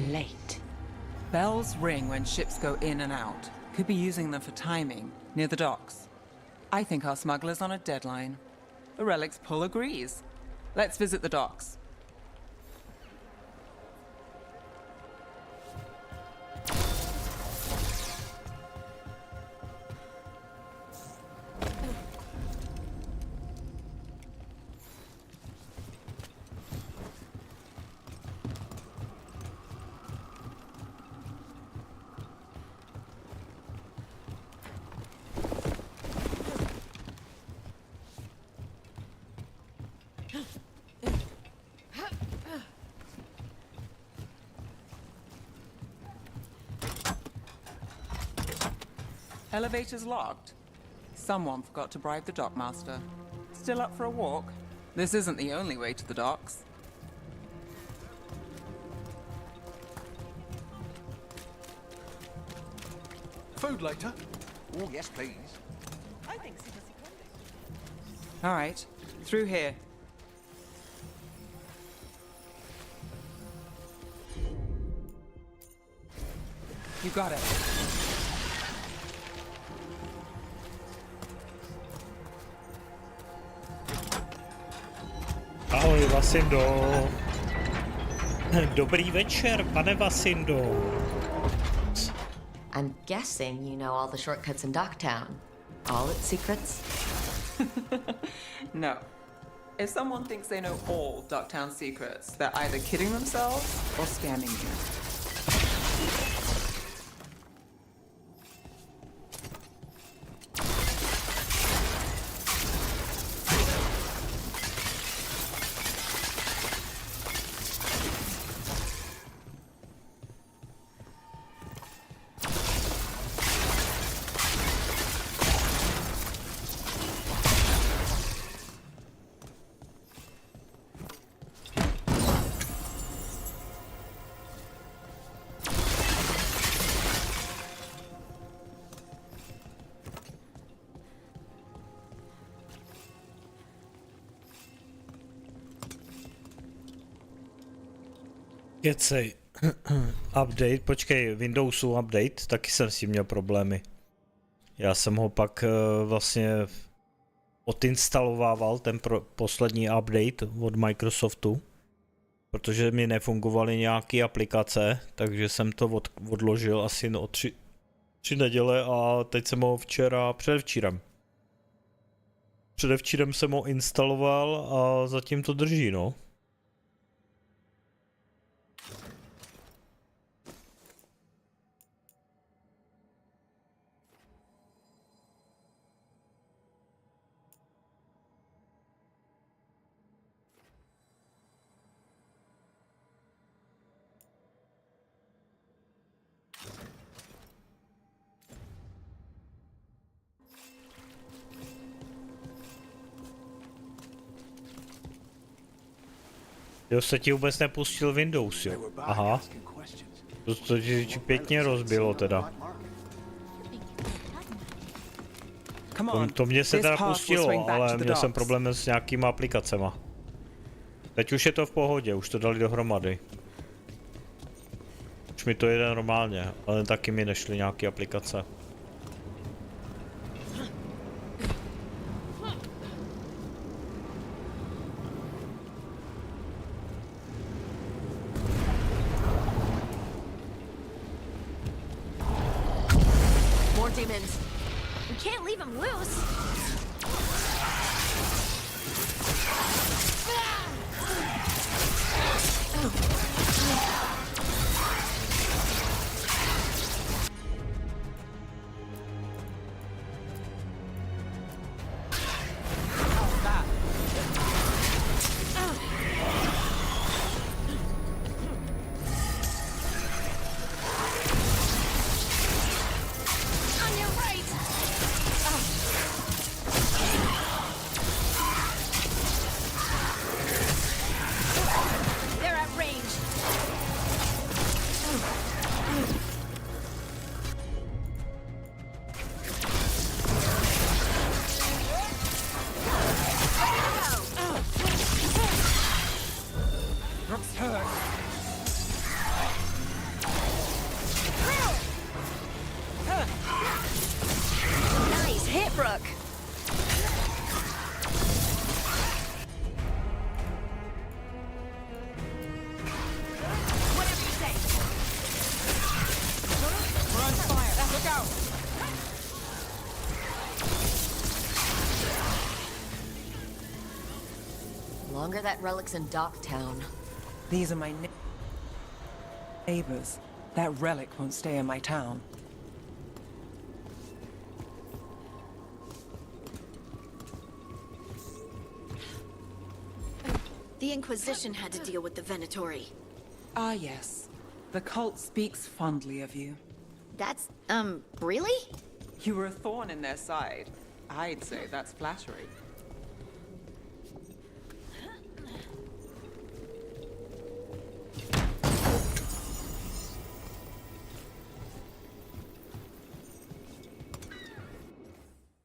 Late. Bells ring when ships go in and out. Could be using them for timing, near the docks. I think our smuggler's on a deadline. The Relic's pull agrees. Let's visit the docks. Elevator's locked. Someone forgot to bribe the dockmaster. Still up for a walk? This isn't the only way to the docks. Food later? Oh, yes, please. I think so. All right, through here. You got it. Ahoj, Vasindo. Dobrý večer, pane Vasindo. I'm guessing you know all the shortcuts in Docktown. All its secrets? No. If someone thinks they know all Docktown secrets, they're either kidding themselves or scamming you. Kecej. Update, počkej, Windowsu update, taky jsem s tím měl problémy. Já jsem ho pak vlastně odinstalovával, ten poslední update od Microsoftu, protože mi nefungovaly nějaké aplikace, takže jsem to odložil asi o 3 neděle a teď jsem ho předevčírem jsem ho instaloval a zatím to drží, no. Jo, se ti vůbec nepustil Windows, jo? Aha. To ti pěkně rozbilo teda. To mě se teda pustilo, ale měl jsem problém s nějakýma aplikacema. Teď už je to v pohodě, už to dali dohromady. Už mi to jede normálně, ale taky mi nešly nějaké aplikace. demons. We can't leave him loose. Nice hit, Brooke. Whatever you say. We're on fire. Look out! Longer that relic's in Docktown. These are my neighbors. That relic won't stay in my town. The Inquisition had to deal with the Venatori. Ah, yes. The cult speaks fondly of you. That's, really? You were a thorn in their side. I'd say that's flattery.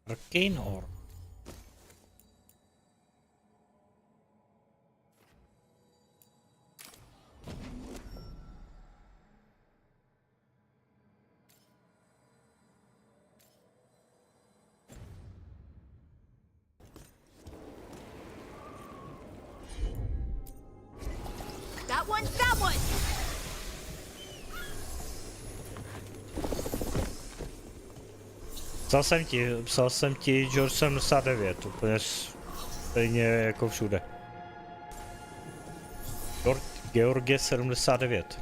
Arcane Orb. That one, that one! Psal jsem ti George 79, úplně stejně jako všude. George 79.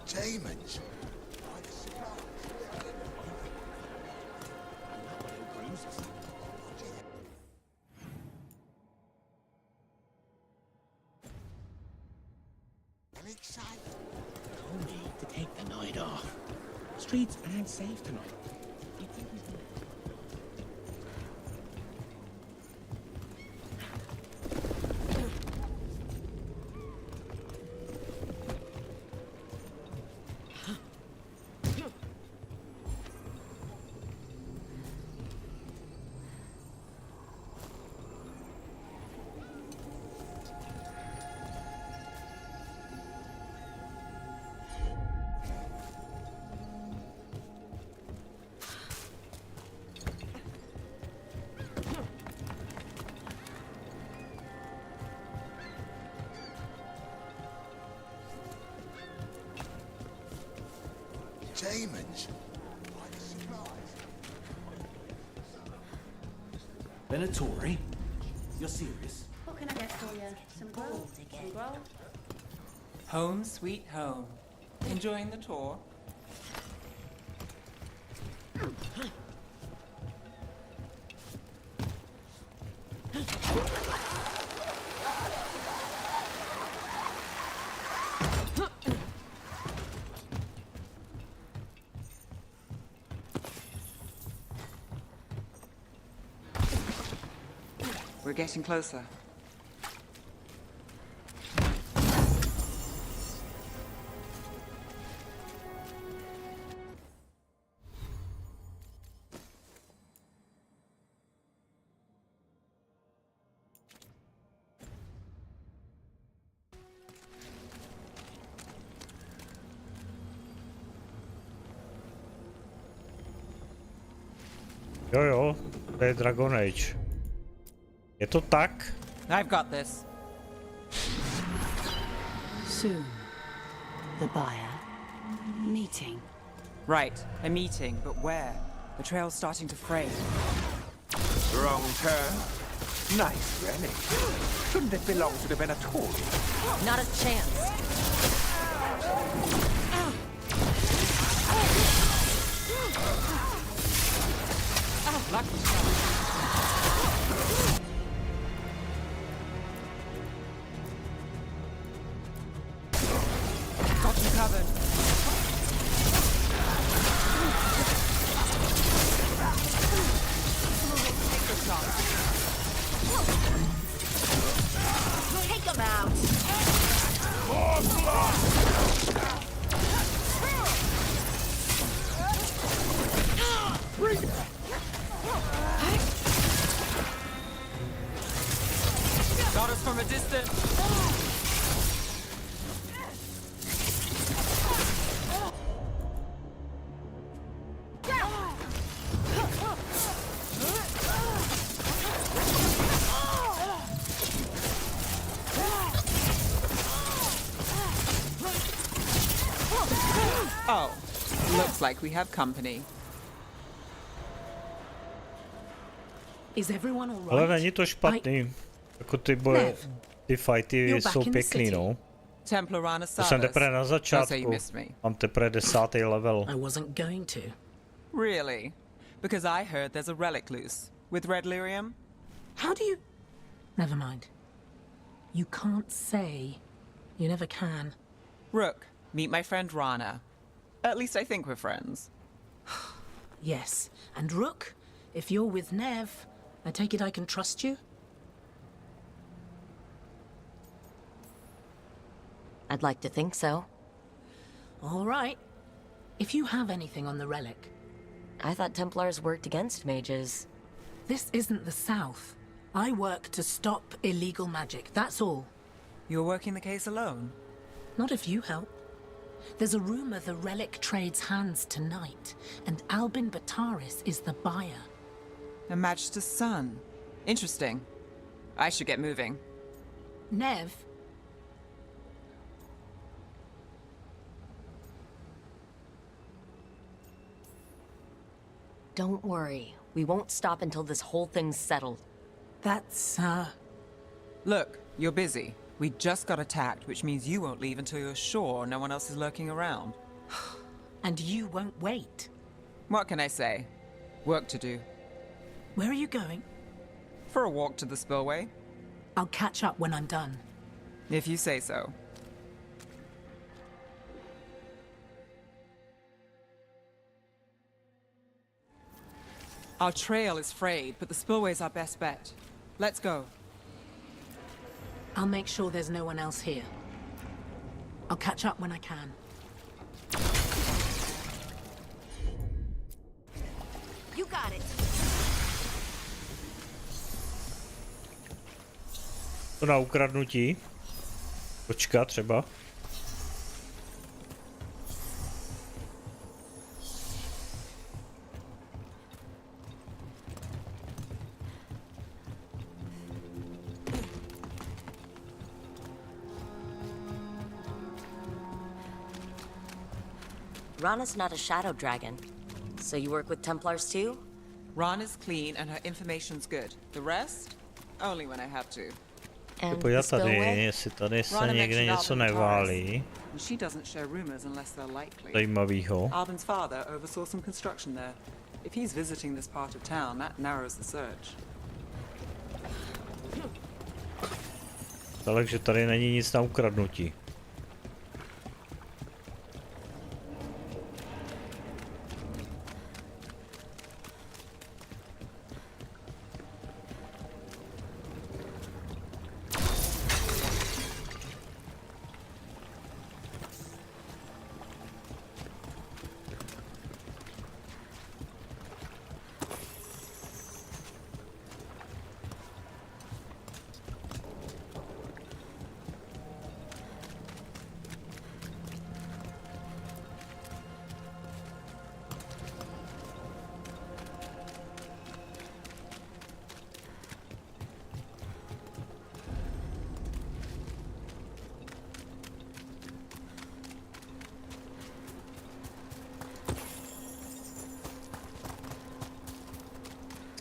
Demons. No need to take the night off. Streets aren't safe tonight. Demons. Venatori? You're serious? What can I get for you? Some gold again. Some gold? Home sweet home. Enjoying the tour? We're getting closer. Jo, to je Dragon Age. Je to tak? I've got this. soon. The buyer. Meeting. Right, a meeting, but where? The trail's starting to fray. Wrong turn. Nice relic. Shouldn't it belong to the Venatori? Not a chance. Lucky shot. Got you covered. Take him out. Got us from a distance. Oh, looks like we have company. Is everyone all Ale right? není to špatný. Jako ty boje, ty fighty jsou pěkný, no. Templar Rana To jsem Salas. teprve na Don't say you začátku. missed me. Mám teprve 10. level. I wasn't going to. Really? Because I heard there's a relic loose. With red lyrium? How do you... Never mind. You can't say. You never can. Rook, meet my friend Rana. At least I think we're friends. Yes. And Rook, if you're with Nev, I take it I can trust you? I'd like to think so. All right. If you have anything on the relic. I thought Templars worked against mages. This isn't the South. I work to stop illegal magic, that's all. You're working the case alone? Not if you help. There's a rumor the relic trades hands tonight, and Albin Bataris is the buyer. A Magister's son. Interesting. I should get moving. Nev? Don't worry. We won't stop until this whole thing's settled. That's, Look, you're busy. We just got attacked, which means you won't leave until you're sure no one else is lurking around. And you won't wait. What can I say? Work to do. Where are you going? For a walk to the spillway. I'll catch up when I'm done. If you say so. Our trail is frayed, but the spillway's our best bet. Let's go. I'll make sure there's no one else here. I'll catch up when I can. You got it. To na ukradnutí. Počkat třeba. Rana's not a shadow dragon. So you work with Templars too? Rana's clean and her information's good. The rest? Only when I have to. Podívat tady, jestli tady se někde něco neválí. She doesn't share rumors unless they're likely. Zajímavýho. Albin's father oversaw some construction there. If he's visiting this part of town, that narrows the search. Takže tady není nic na ukradnutí.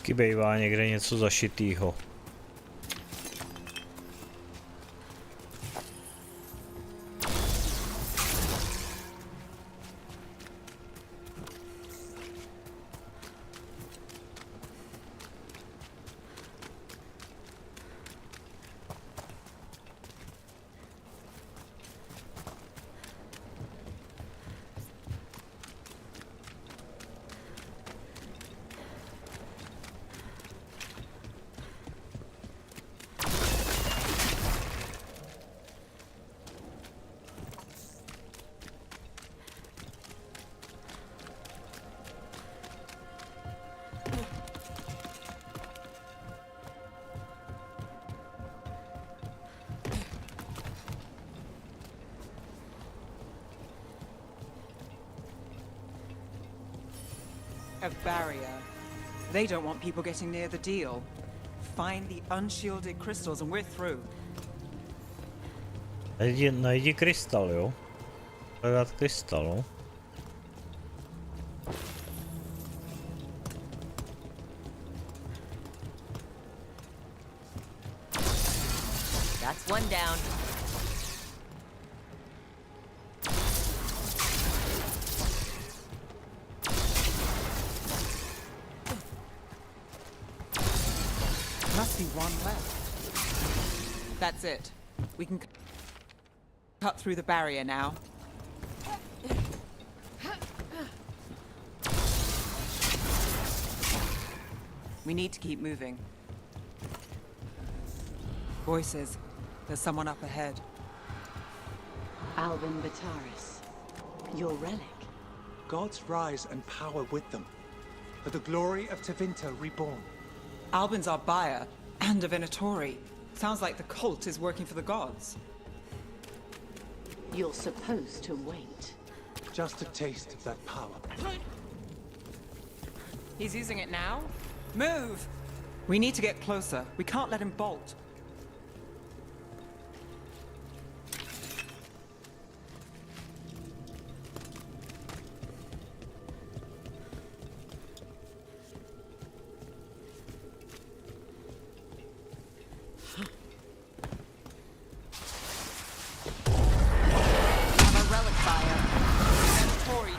Vždycky bývá někde něco zašitýho. A barrier. They don't want people getting near the deal. Find the unshielded crystals and we're through. Najdi krystal, jo? Hledat krystal, no? That's one down. Must be one left. That's it. We can cut through the barrier now. We need to keep moving. Voices. There's someone up ahead. Albin Bataris, your relic. Gods rise and power with them. For the glory of Tevinter reborn. Albin's our buyer, and a Venatori. Sounds like the cult is working for the gods. You're supposed to wait. Just a taste of that power. He's using it now? Move! We need to get closer. We can't let him bolt.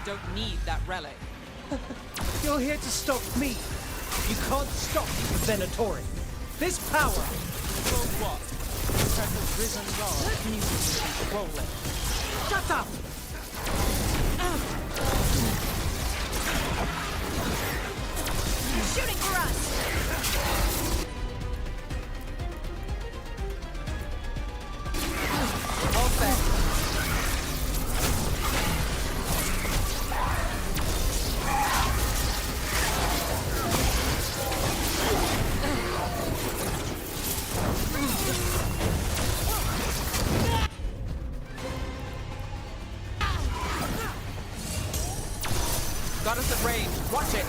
Don't need that relic. You're here to stop me. You can't stop Venatori. This power. So what? Because the risen god needs to control it. Shut up! You're shooting for us! All set. Got us at range. Watch it.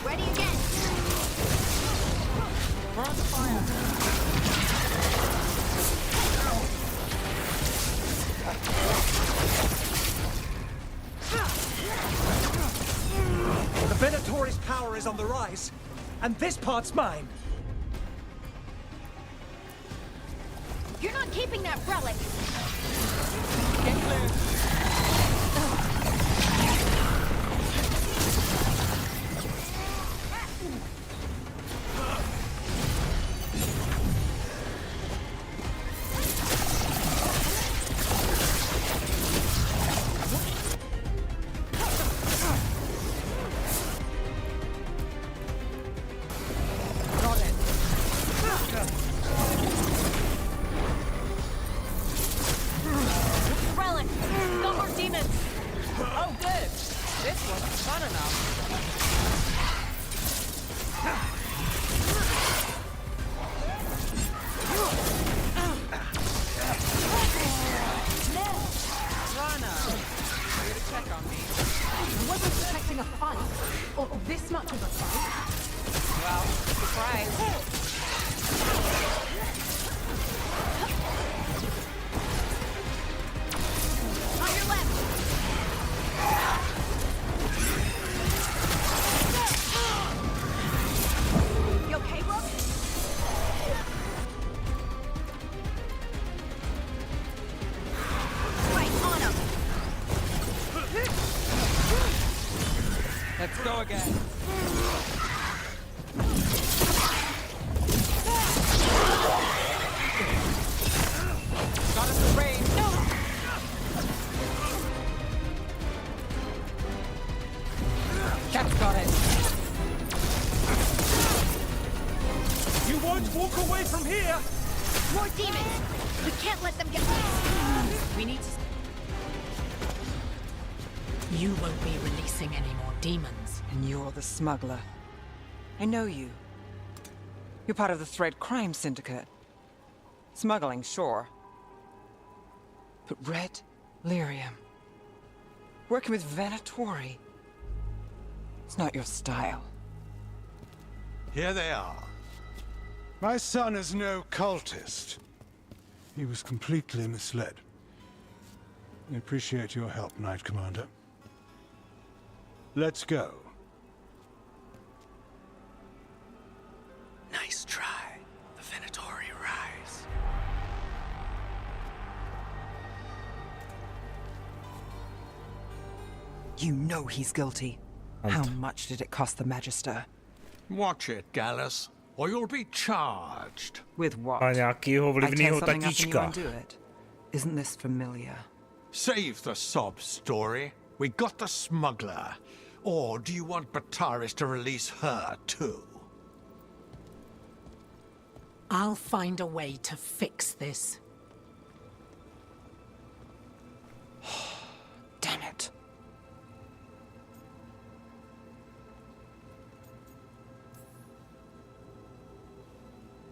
Ready again. We're on fire. The Venatori's power is on the rise, and this part's mine. You're not keeping that relic. Get clear. Let's go again. Got us the range. That's got it. You won't walk away from here! More demons! We can't let them get... We need to... You won't be releasing any more demons. And you're the smuggler. I know you. You're part of the Thread Crime Syndicate. Smuggling, sure. But Red Lyrium. Working with Venatori. It's not your style. Here they are. My son is no cultist. He was completely misled. I appreciate your help, Knight Commander. Let's go. Nice try. The Venatori rise. You know he's guilty. How much did it cost the Magister? Watch it, Gallus, or you'll be charged. With what? A nějakýho vlivného I tie something up and you tatíčka. undo it. Isn't this familiar? Save the sob story. We got the smuggler. Or do you want Bataris to release her, too? I'll find a way to fix this. Damn it.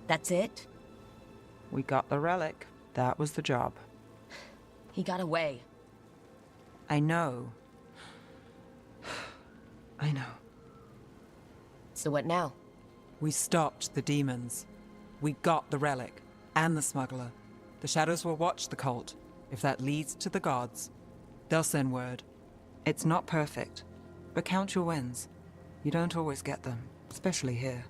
That's it? We got the relic. That was the job. He got away. I know. I know. So what now? We stopped the demons. We got the relic. And the smuggler. The Shadows will watch the cult. If that leads to the gods, they'll send word. It's not perfect, but count your wins. You don't always get them, especially here.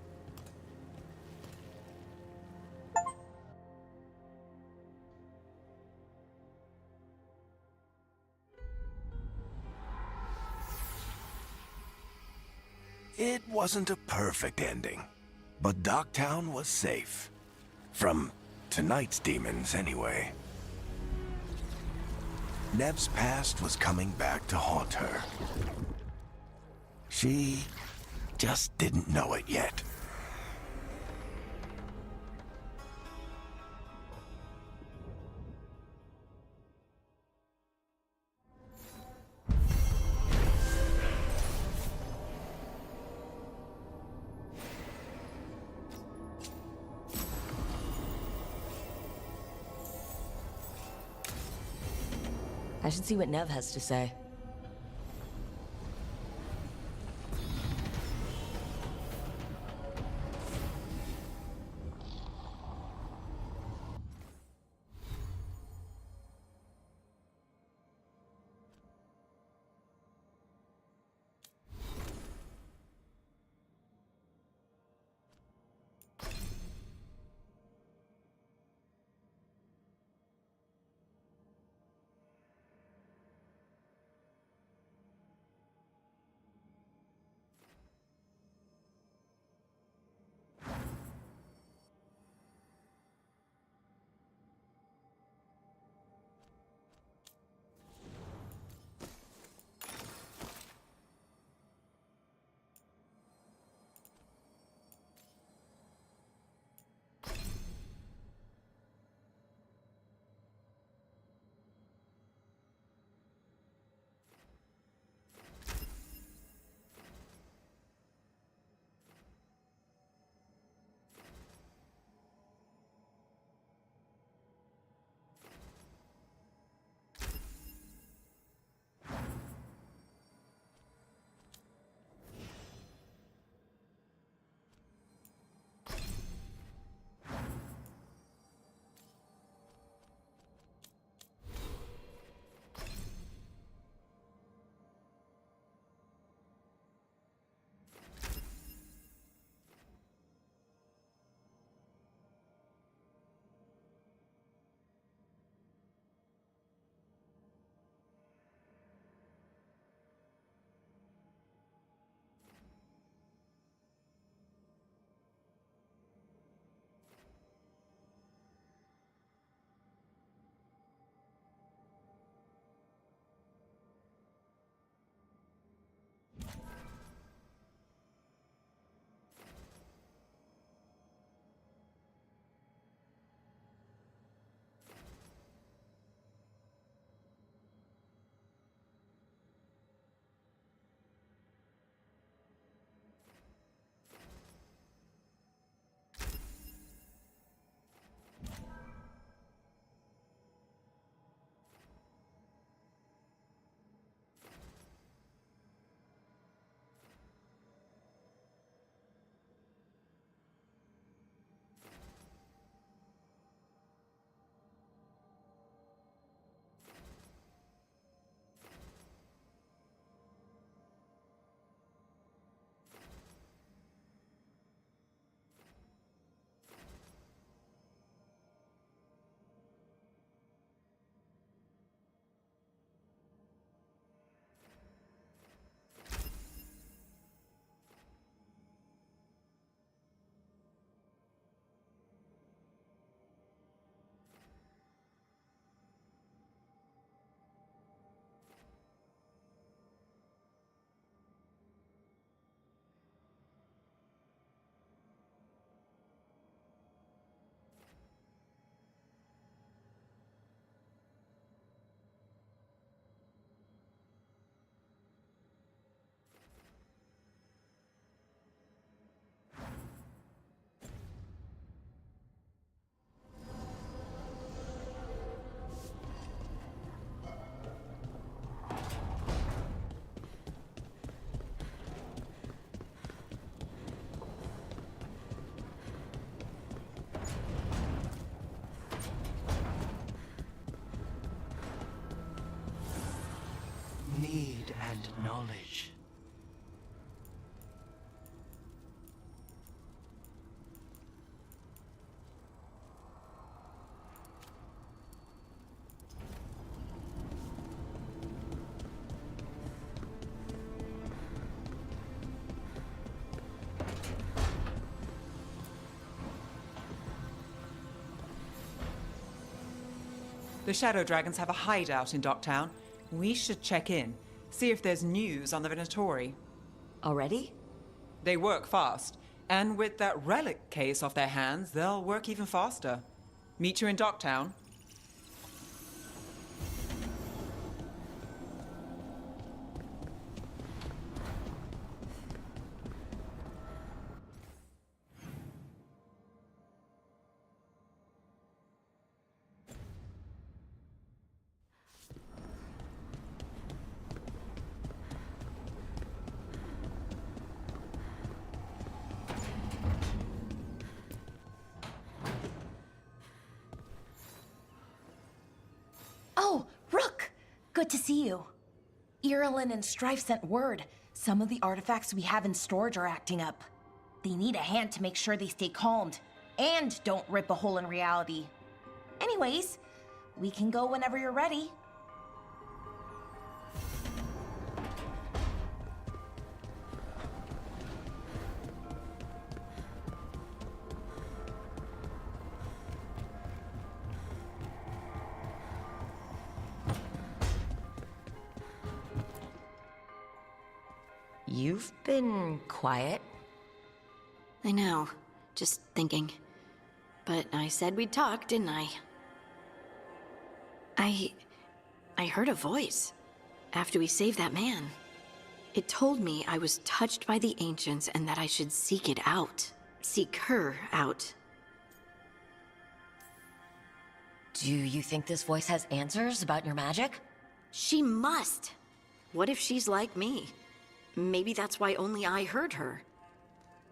It wasn't a perfect ending, but Docktown was safe. From tonight's demons, anyway. Nev's past was coming back to haunt her. She just didn't know it yet. I should see what Nev has to say. and knowledge. The Shadow Dragons have a hideout in Docktown. We should check in, see if there's news on the Venatori. Already? They work fast, and with that relic case off their hands, they'll work even faster. Meet you in Docktown. Oh, Rook! Good to see you. Irulan and Strife sent word. Some of the artifacts we have in storage are acting up. They need a hand to make sure they stay calmed, and don't rip a hole in reality. Anyways, we can go whenever you're ready. You've been quiet. I know. Just thinking. But I said we'd talk, didn't I? I heard a voice after we saved that man. It told me I was touched by the Ancients and that I should seek it out. Seek her out. Do you think this voice has answers about your magic? She must. What if she's like me? Maybe that's why only I heard her.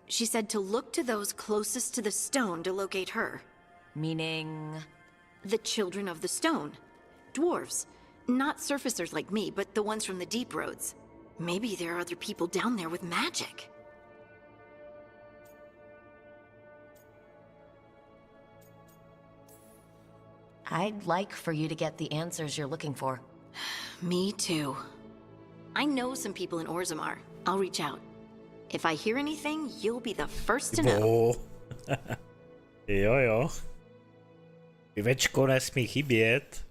She said to look to those closest to the stone to locate her. Meaning? The children of the stone. Dwarves. Not surfacers like me, but the ones from the deep roads. Maybe there are other people down there with magic. I'd like for you to get the answers you're looking for. Me too. I know some people in Orzammar. I'll reach out. If I hear anything, you'll be the first to know. Jo. Pivečko nesmí chybět.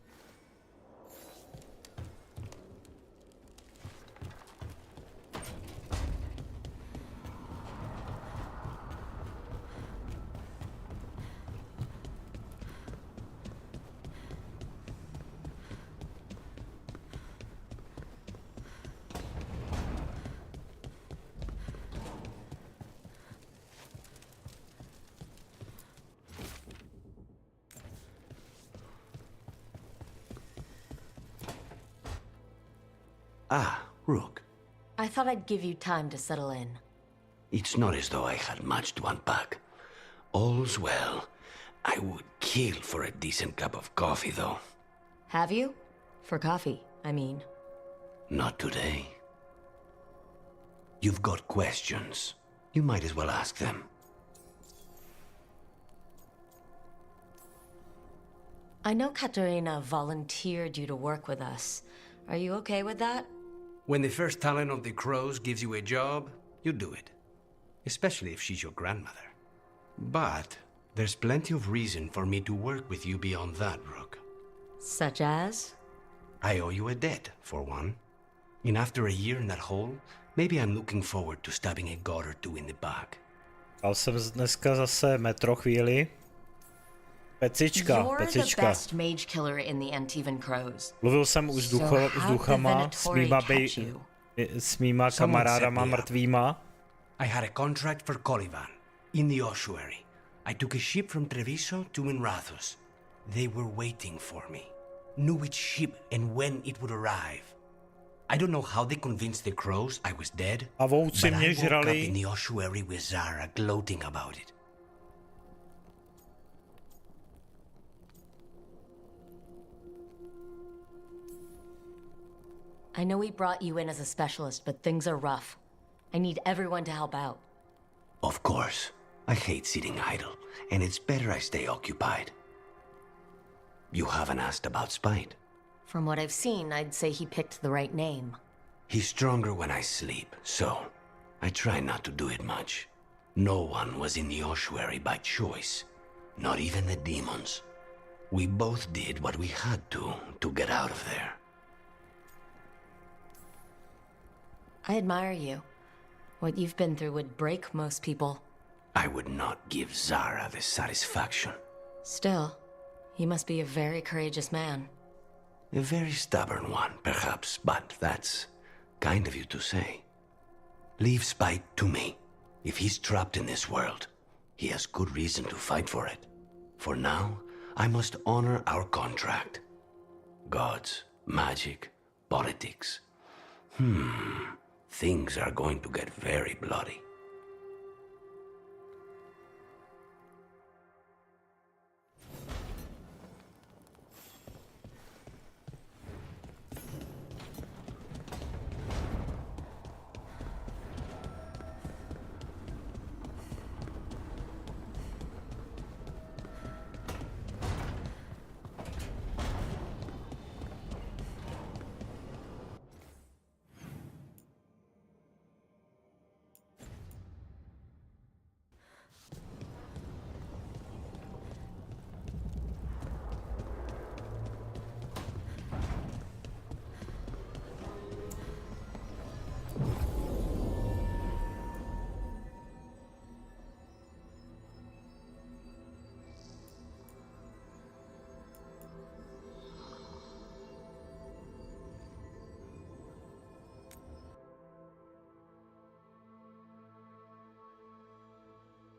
Ah, Rook. I thought I'd give you time to settle in. It's not as though I had much to unpack. All's well. I would kill for a decent cup of coffee, though. Have you? For coffee, I mean. Not today. You've got questions. You might as well ask them. I know Katerina volunteered you to work with us. Are you okay with that? When the first talent of the Crows gives you a job, you do it. Especially if she's your grandmother. But there's plenty of reason for me to work with you beyond that, Rook. Such as? I owe you a debt, for one. And after a year in that hole, maybe I'm looking forward to stabbing a god or two in the back. Dal jsem dneska zase metro chvíli. You're the Pecička. best mage killer in the Antivan Crows. Mluvil jsem už s duchama, s mýma kamarádama mrtvýma. I had a contract for Colivan, in the ossuary. I took a ship from Treviso to Minrathos. They were waiting for me. Knew which ship and when it would arrive. I don't know how they convinced the Crows I was dead, A vouci but I mě woke up žrali. in the ossuary with Zara gloating about it. I know we brought you in as a specialist, but things are rough. I need everyone to help out. Of course. I hate sitting idle, and it's better I stay occupied. You haven't asked about Spite. From what I've seen, I'd say he picked the right name. He's stronger when I sleep, so I try not to do it much. No one was in the ossuary by choice, not even the demons. We both did what we had to get out of there. I admire you. What you've been through would break most people. I would not give Zara the satisfaction. Still, you must be a very courageous man. A very stubborn one, perhaps, but that's kind of you to say. Leave Spite to me. If he's trapped in this world, he has good reason to fight for it. For now, I must honor our contract. Gods, magic, politics. Things are going to get very bloody.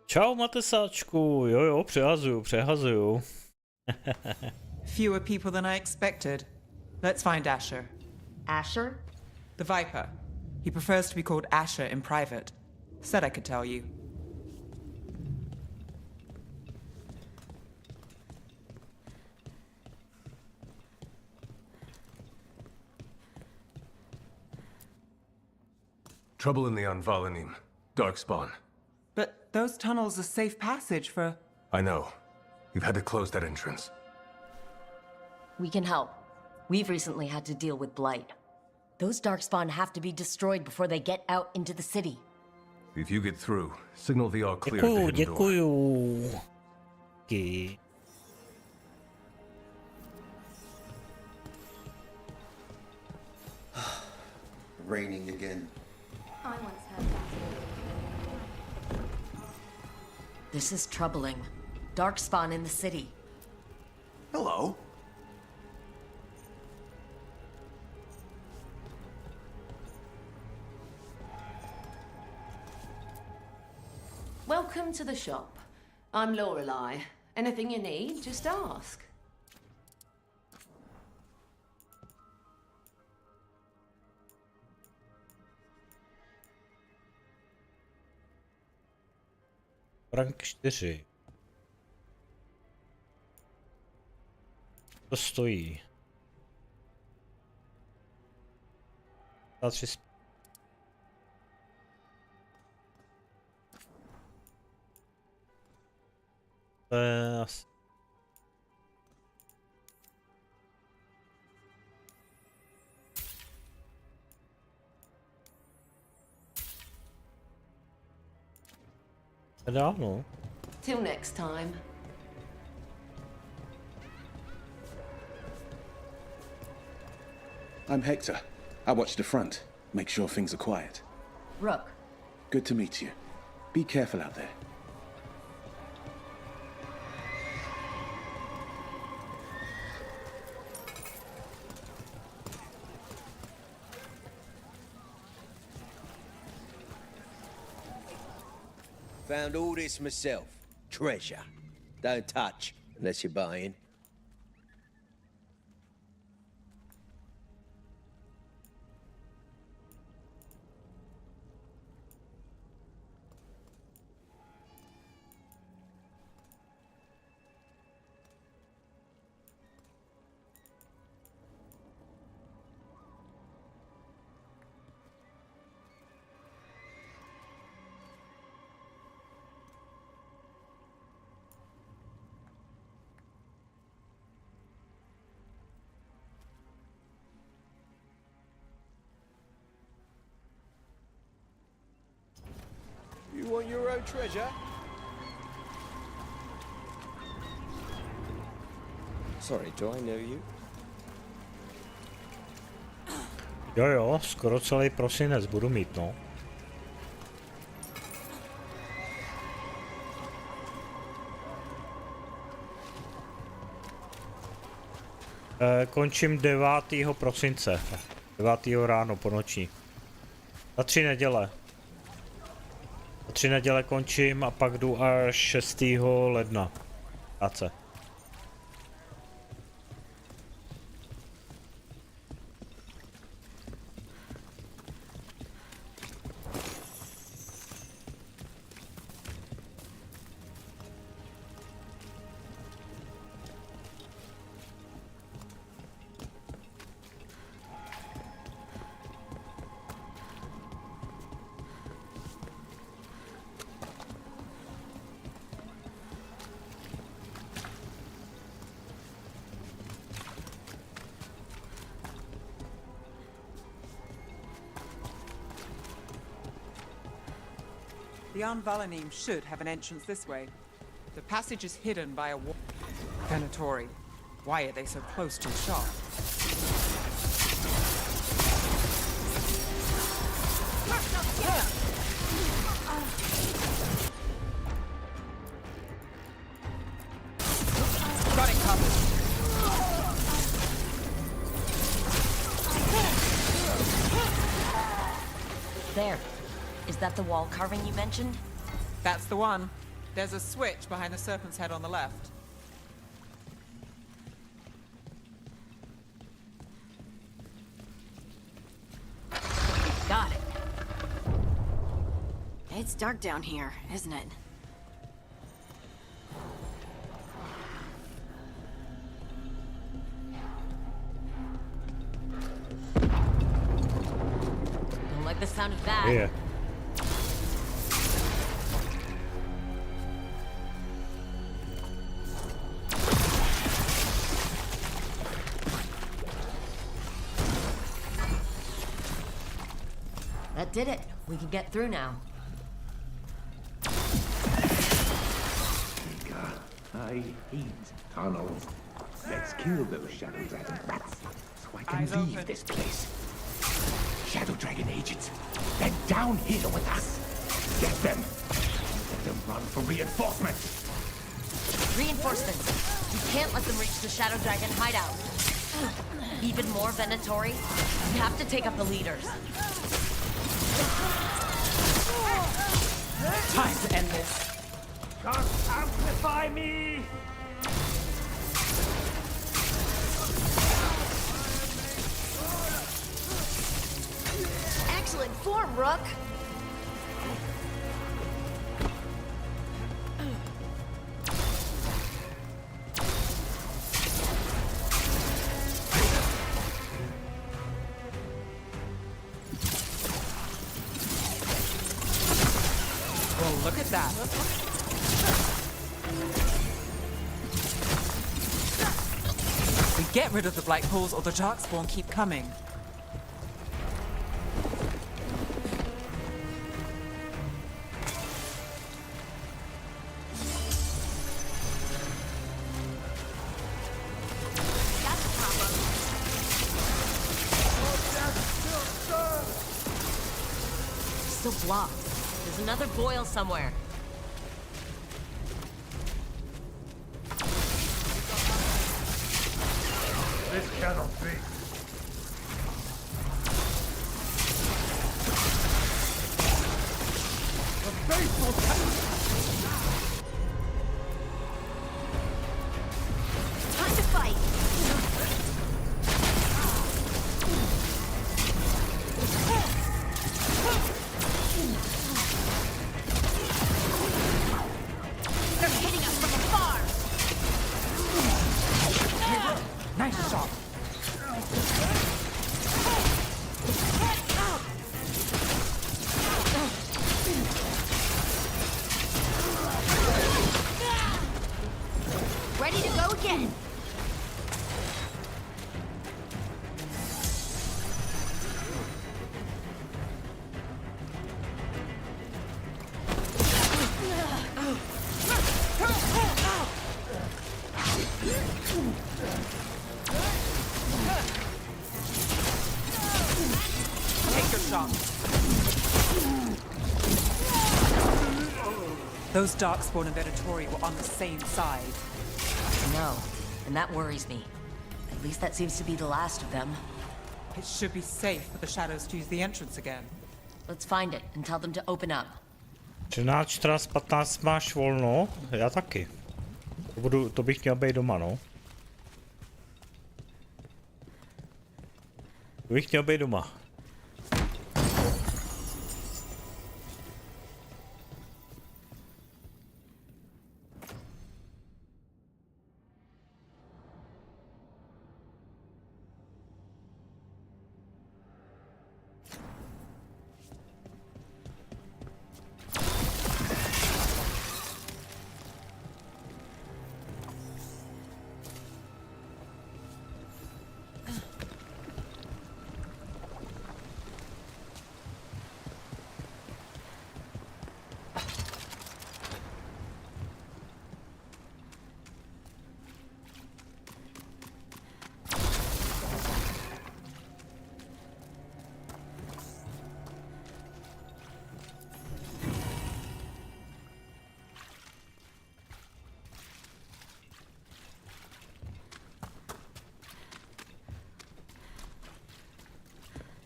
Čau, matesáčku. Jo, přehazuju. Fewer people than I expected. Let's find Asher. Asher? The Viper. He prefers to be called Asher in private. Said I could tell you. Trouble in the Anvalanim. Darkspawn. But those tunnels are safe passage for... I know. You've had to close that entrance. We can help. We've recently had to deal with Blight. Those Darkspawn have to be destroyed before they get out into the city. If you get through, signal the all clear at the hidden door. Děkuju. Okay. Raining again. I once heard that. This is troubling. Darkspawn in the city. Hello. Welcome to the shop. I'm Lorelei. Anything you need, just ask. Rank 4. To stojí. 3. To je asi... Dávno. Till next time. I'm Hector. I watch the front. Make sure things are quiet. Rook. Good to meet you. Be careful out there. Found all this myself. Treasure. Don't touch unless you're buying. You want your own treasure? Sorry, do I know you? Jo, skoro celý prosinec budu mít, no. Končím 9. prosince. 9. ráno po noční. Za 3 neděle. Za 3 neděle končím a pak jdu až 6. ledna. Práce. The Anvalanim should have an entrance this way. The passage is hidden by a wall. Venatori. Why are they so close to a shop? Got it covered. There. Is that the wall carving you mentioned? That's the one. There's a switch behind the serpent's head on the left. Got it. It's dark down here, isn't it? Don't like the sound of that. Yeah. That did it. We can get through now. I hate tunnels. Let's kill those Shadow Dragon rats so I can leave this place. Shadow Dragon agents, they're down here with us. Get them. Let them run for reinforcements. Reinforcements. You can't let them reach the Shadow Dragon hideout. Even more Venatori. You have to take up the leaders. Time to end this. God, amplify me! Excellent form, Rook. Well, look at that. We get rid of the black pools or the darkspawn keep coming. Still blocked. There's another boil somewhere. This cannot be. The faithful Time to fight. They're hitting us from afar. Nice shot. Those Darkspawn and Venatori were on the same side. No, and that worries me. At least that seems to be the last of them. It should be safe for the Shadows to use the entrance again. Let's find it and tell them to open up. 13, 14, 15 máš volno, já taky. To bych měl být doma, no. To bych měl být doma.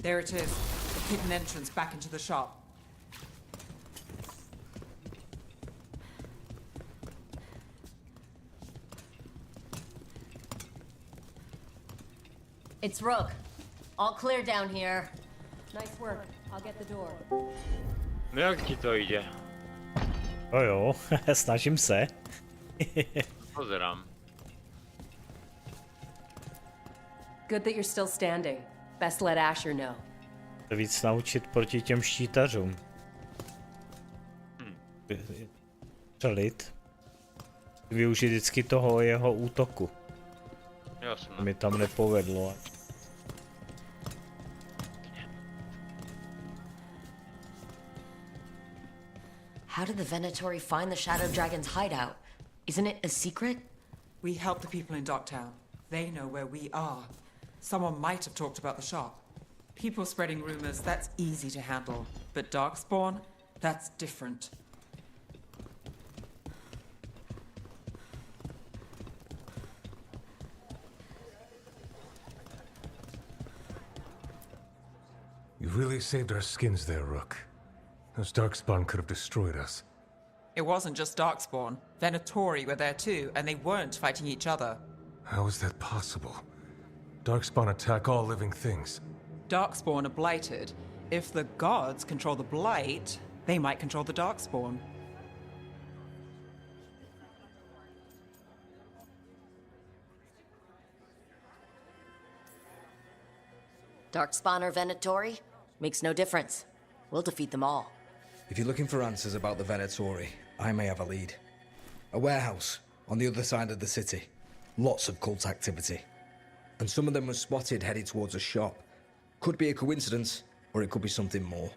There it is, the hidden entrance back into the shop. It's Rook. All clear down here. Nice work. I'll get the door. No jak ti to jde? Jo, snažím se. Pozerám. Good that you're still standing. Best let Asher know. Víc naučit proti těm štítařům. Střelit. Využít vždycky toho jeho útoku. Jasně. To mi tam nepovedlo. How did the Venatori find the Shadow Dragon's hideout? Isn't it a secret? We help the people in Docktown. They know where we are. Someone might have talked about the shop. People spreading rumors, that's easy to handle. But Darkspawn, that's different. You really saved our skins there, Rook. Those Darkspawn could have destroyed us. It wasn't just Darkspawn. Venatori were there too, and they weren't fighting each other. How is that possible? Darkspawn attack all living things. Darkspawn are blighted. If the gods control the blight, they might control the Darkspawn. Darkspawn or Venatori? Makes no difference. We'll defeat them all. If you're looking for answers about the Venatori, I may have a lead. A warehouse on the other side of the city. Lots of cult activity. And some of them were spotted headed towards a shop. Could be a coincidence, or it could be something more.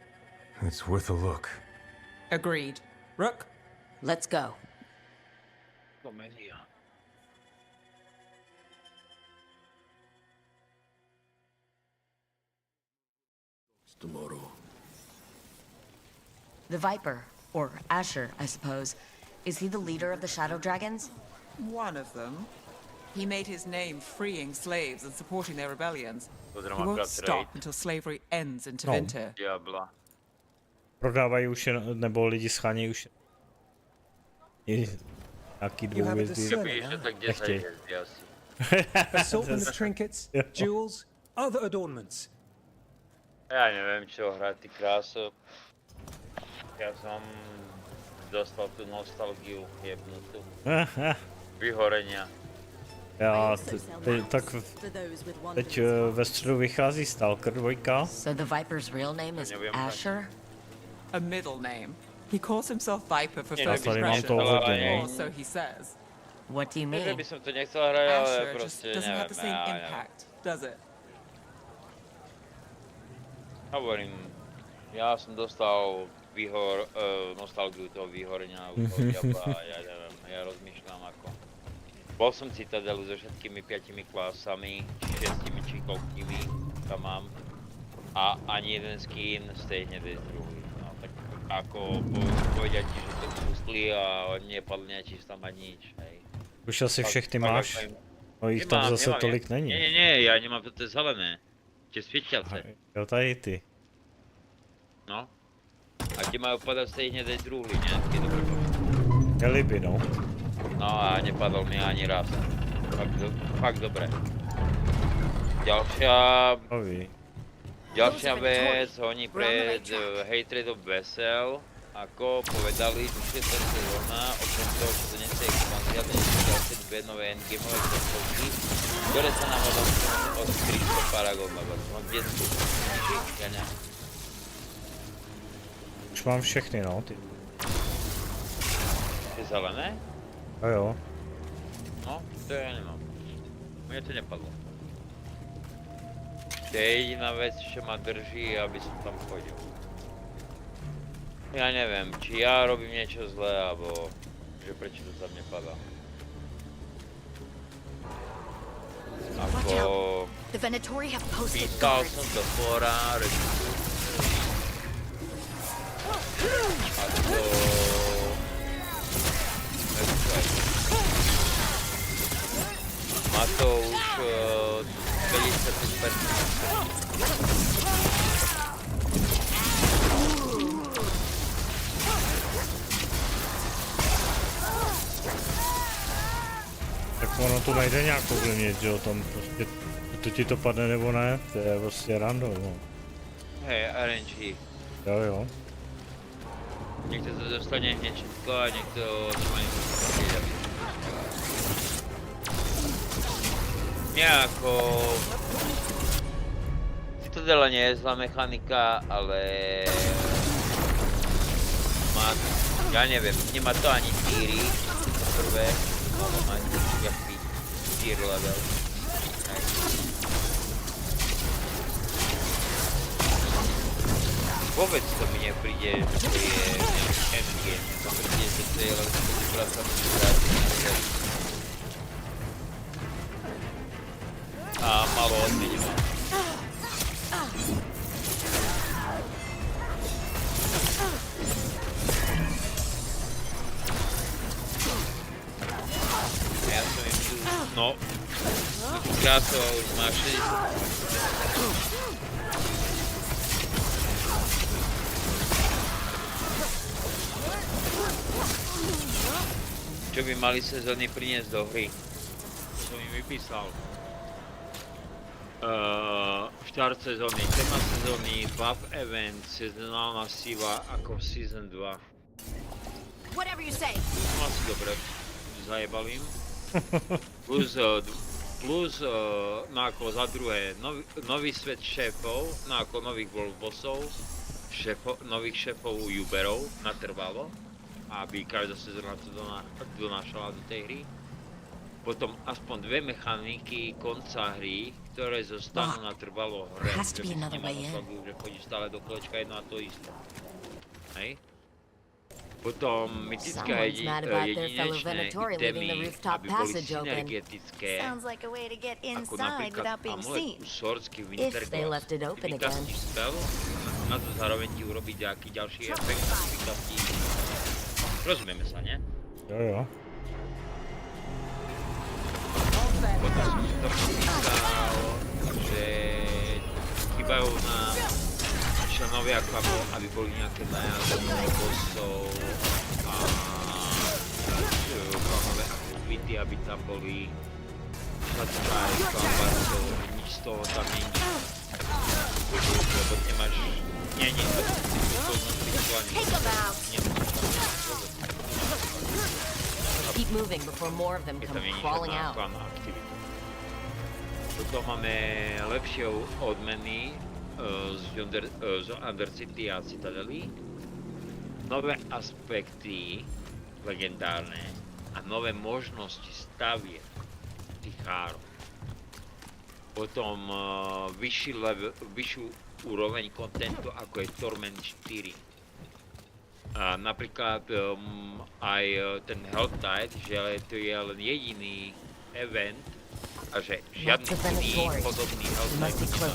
It's worth a look. Agreed. Rook? Let's go. Tomorrow. The Viper, or Asher, I suppose. Is he the leader of the Shadow Dragons? One of them. He made his name freeing slaves and supporting their rebellions. He won't stop until slavery ends in Tevinter. Diabla. Prodávají už, nebo lidi schánějí už nějaký dvouhvězdy. Nechtějí. Assortment of trinkets, jewels, other adornments. Já nevím, čeho hrát ty kráso. Já jsem dostal tu nostalgiu jebnutou. Vyhorenia. Já teď ve středu vychází Stalker 2. So the Viper's real name is Asher? A middle name. He calls himself Viper for Já first tady mám to impression, hodně, or no. so he says. What do you mean? Bych to nechtěl hrát, ale Asher just prostě doesn't have the nevím, same impact, does it? Hovorím, já jsem dostal nostalgiu toho vyhorenia, já nevím, já rozmýšľam ako. Bol som Citadelu so všetkými 5 klasami, 6 či koľkými tam mám a ani jeden skin z tej hnedej z druhý, no tak ako povedia ti, že to pustli a nepadne ti tam ani nič, hej. Už asi všechny máš? No jich tam zase tolik není. Nie, ja nemám to zelené. Tie svietiace. Jo, tady ty. No. A ti majú padať z tej hnedej druhly, ne? Eliby, no. No a nepadol mi ani raz. Fakt dobre. Ďalšia vec, oni pred Hatred of Vessel ako povedali, že je to sezóna, okrem toho, čo to nesie expanzia, to nesie ďalšie dve nové endgameové časovky, ktoré sa nám od Christo Paragon, lebo som detskú ja ne. Už mám všechny, no, ty. Ty zelené? A jo. No, to ja nemám. Mne to nepadlo. To je jediná vec, čo ma drží, aby som tam chodil. Ja neviem, či ja robím niečo zlé, alebo že prečo to tam nepadá. Ako... Pýtal som do fóra, ako... Má to už 55%. Tak ono to nejde nějak ovlivnit, že jo, tam prostě, to ti to padne nebo ne, to je prostě random, no. Hej, RNG. Jo. Niekto to dostane hneď všetko a niekto to má niekto. Nejako... Citadela nie je zlá mechanika, ale... Má... Ja neviem, nemá to ani týry, prvé. Malo mať jaký tier level. Vôbec to mi nepríde, že to je endgame. To príde, že to je len spolupráca medzi hráčmi a malo odmeňovať. Ja som im tu... No... Krásov už má 60. Čo by mali sezóny priniesť do hry. Som im vypísal. Štart sezóny, téma sezóny, buff event, sezónálna sila ako v Season 2. Whatever you say. No asi dobre, zajebal im. Plus, no ako za druhé, nový svet šéfov, no ako nových world bossov, nových šéfov Uberov natrvalo. Aby každá sezóna to donášala do tej hry. Potom aspoň dve mechaniky konca hry, ktoré zostanú natrvalo hre. Že si nemá dosadu, že chodíš stále do kolečka jedno a to isté. Hej? Potom mytická jedinečné itemy, aby boli synergetické, ako napríklad amulet u Swordsky Winterglass. Ty vykastíš spell, na to zároveň ti urobí nejaký ďalší efekt, a vykastíš. Rozumieme sa, nie? Jo. Potom som si to pýtal, že chýbajú na členovia klabu, aby boli nejaké najazdy bossov a klanové aktivity, aby tam boli šatkaj, klambarcov, nič z toho tam není. Lebo nemáš... Nie, Keep moving before more of them come crawling out. Potom máme lepšie odmeny z Undercity a Citadely, nové aspekty legendárne a nové možnosti stavieb tých chárov. Potom vyššiu úroveň kontentu, ako je Torment 4. A napríklad aj ten Helltide, že to je len jediný event a že žiadny iný podobný Helltide nemá.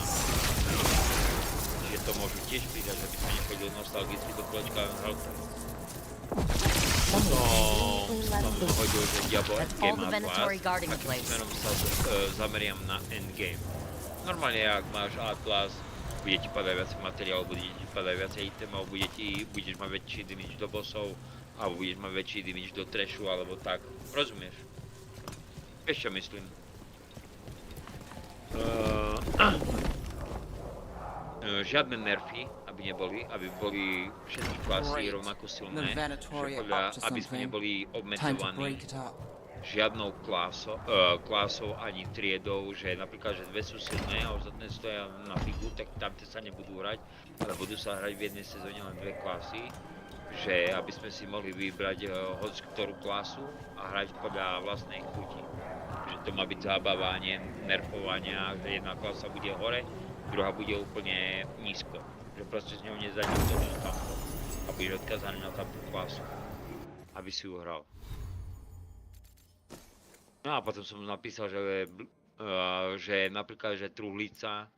Že to to môžu tiež pridať, aby sa nechodil nostalgicky do kolečka len hral. Som hodil, že Diablo Endgame má Atlas, akým smerom sa zameriam na Endgame. Normálne, ak máš Atlas, bude ti padať viac materiálov, bude ti padať viac itemov, budeš mať väčší damage do bossov, alebo budeš mať väčší damage do trashu, alebo tak. Rozumieš? Vieš čo myslím? Žiadne nerfy, aby boli všetky klasy rovnako silné, aby sme neboli obmedzovaní žiadnou klásou ani triedou, že napríklad, že dve sú silné a ostatné stoja na figu, tak tamte sa nebudú hrať, ale budú sa hrať v jednej sezóne len dve klasy, že aby sme si mohli vybrať hoď ktorú klasu a hrať podľa vlastnej chuti. Že to má byť zábava, nie nerfovania, že jedna klasa bude hore, druhá bude úplne nízko. Že proste s ňou nezajdeš do tamto a budeš odkazaný na tamtú klasu, aby si ju hral. No a potom som napísal, že napríklad, že truhlica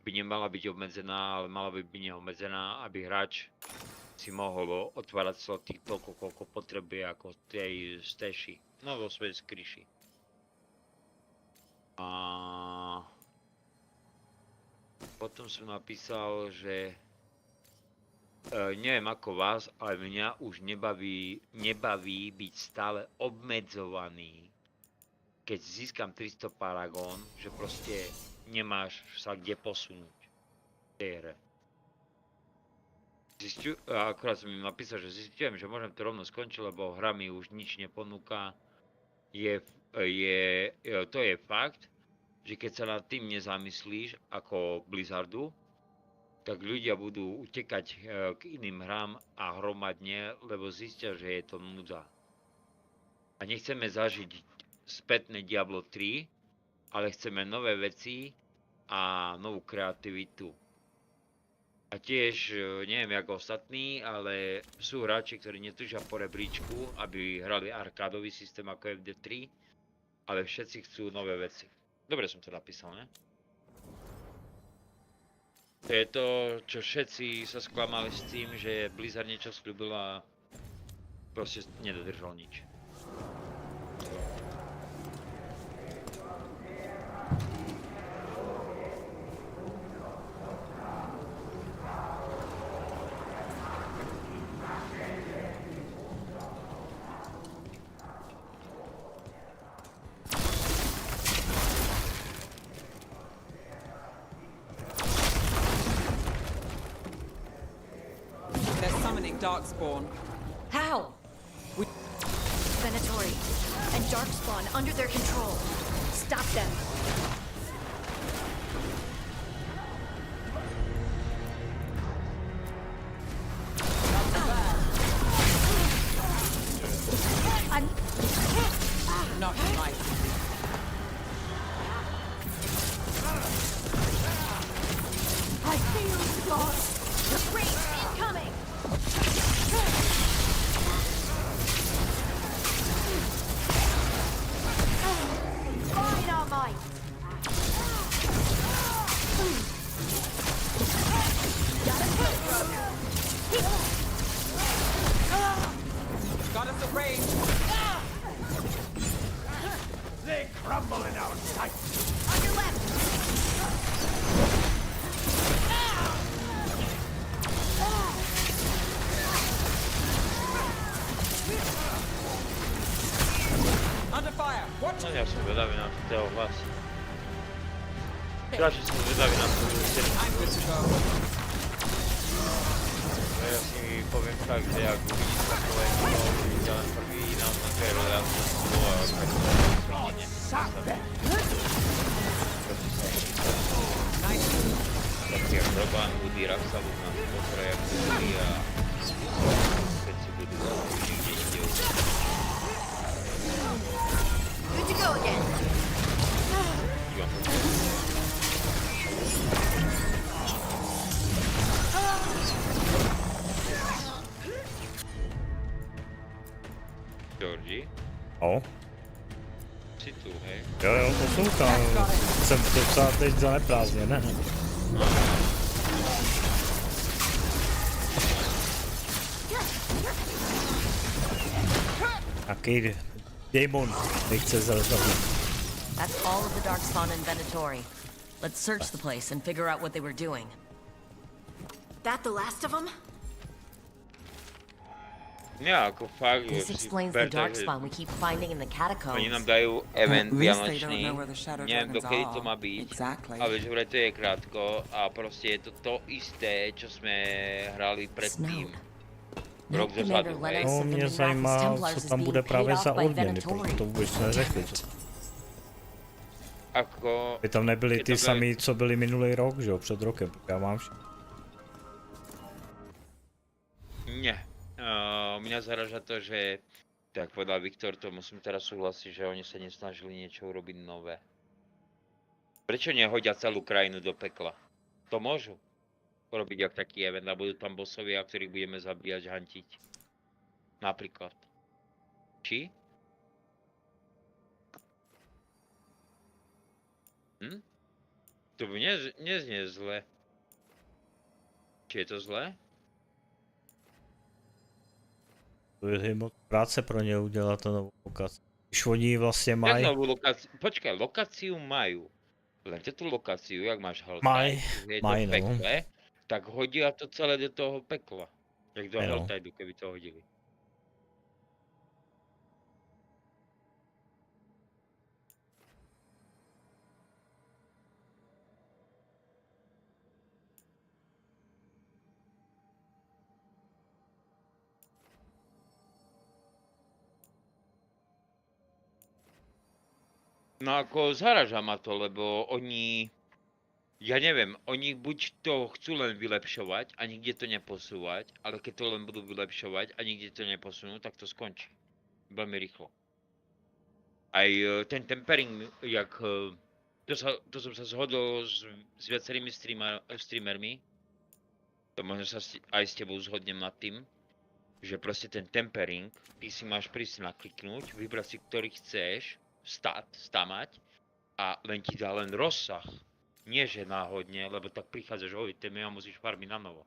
by nemala byť obmedzená, ale mala by byť neobmedzená, aby hráč si mohol otvárať sloty toľko, koľko potrebuje, ako tej steši, no vo svojej skryši. A potom som napísal, že neviem ako vás, ale mňa už nebaví byť stále obmedzovaný. Keď získam 300 Paragon, že proste nemáš sa kde posunúť v tej hre. Akorát som im napísal, že zistujem, že môžem to rovno skončiť, lebo hra mi už nič neponúka. To je fakt, že keď sa nad tým nezamyslíš ako Blizzardu, tak ľudia budú utekať k iným hrám a hromadne, lebo zistia, že je to núdza. A nechceme zažiť spätné Diablo 3, ale chceme nové veci a novú kreativitu. A tiež, neviem jak ostatní, ale sú hráči, ktorí netúžia po rebríčku, aby hrali arkádový systém ako FD3, ale všetci chcú nové veci. Dobre som to napísal, ne? To je to, čo všetci sa sklamali s tým, že Blizzard niečo sľúbil a proste nedodržal nič. Darkspawn. How? Venatori and Darkspawn under their control. Stop them. Not tonight. I feel God. The race incoming. Dynamite! Got us a range. They crumble in our sight. On your left. Under fire. What? No ja som vedavý na toho hlas. Radšej som vedavý na toho hlas. Ja si poviem tak, že ak uvidíš takové uvidíte len prvý náznak trailer, ja som to bolo a tak to je taký jak problém budí Raksalu na projektu a keď si budú niekde ide. Good to go again. Georgie? O? Si tu, hej? Jo, poslouchám. Jsem to psal teď zaneprázdně, ne? Jaký démon nechce zabít. That's all of the Darkspawn in Venatori. Let's search the place and figure out what they were doing. That the last of them? Ne, jako fakt, This explains the Darkspawn we keep finding in the catacombs. Oni nám dají event At least they don't vianočný, know where the Shadow neviem Dragons dokedy to are. má byť, Exactly. ale že vraj to je krátko a proste je to to isté, čo sme hrali predtým. Rok dozadu, hej. No, mě zajímá, co tam bude právě za odměny, protože to vůbec neřekli. Ako... By tam nebyli ty samý, co byli minulý rok, že jo, před rokem, já mám všechno. Nie. Mňa zaraža to, že, tak povedal Viktor, to musím teraz súhlasiť, že oni sa nesnažili niečo urobiť nové. Prečo nehodia celú krajinu do pekla? To môžu urobiť jak taký event a budú tam bossovia, ktorých budeme zabíjať, hantiť. Napríklad. Či? To by neznie zle. Či je to zlé? To je moc práce pro ně udělat to novou lokaci. Když oni vlastně mají... Počkaj, lokáciu majú. Len tú lokáciu, jak máš Mají, Helltide, je to pekle, tak hodia to celé do toho pekla. Jak do Helltideu, keby to hodili. No ako zaraža ma to, lebo oni, ja neviem, oni buď to chcú len vylepšovať a nikde to neposúvať, ale keď to len budú vylepšovať a nikde to neposunú, tak to skončí. Veľmi rýchlo. Aj ten tempering, jak, to som sa zhodol s viacerými streamermi, to možno sa aj s tebou zhodnem nad tým, že proste ten tempering, ty si máš prísť nakliknúť, vybrať si, ktorý chceš, stamať a len ti dá len rozsah. Nie že náhodne, lebo tak prichádzaš o itemy a musíš farmiť na novo.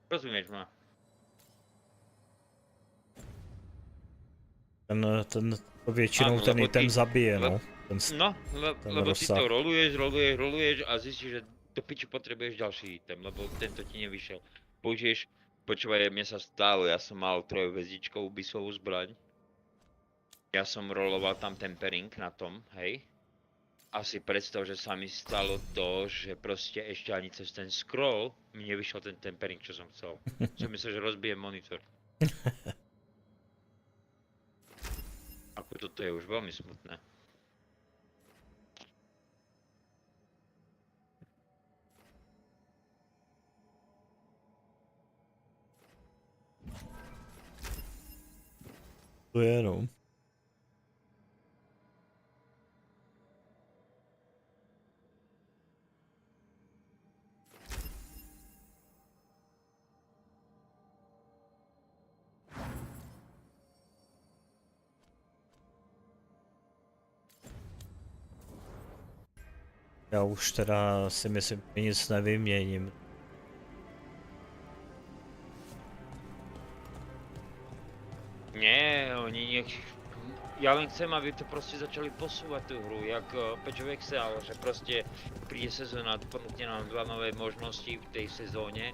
Rozumieš ma? Ten většinou ten item zabije, no. Lebo ty to roluješ a zistíš, že do piču potrebuješ ďalší item, lebo tento ti nevyšiel. Použiješ. Počúvaj, mne sa stalo, ja som mal trojhviezdičkovú bisovú zbraň. Ja som roloval tam tempering na tom, hej. A si predstav, že sa mi stalo to, že proste ešte ani cez ten scroll mi nevyšiel ten tempering, čo som chcel. Som myslel, že rozbijem monitor. Ako toto je už veľmi smutné. To je no. Já už teda si myslím, že nic nevyměním. Nie, oni nech... Ja len chcem, aby to proste začali posúvať tú hru, jak Patch of Exile, že proste príde sezóna, ponúkne nám 2 nové možnosti v tej sezóne,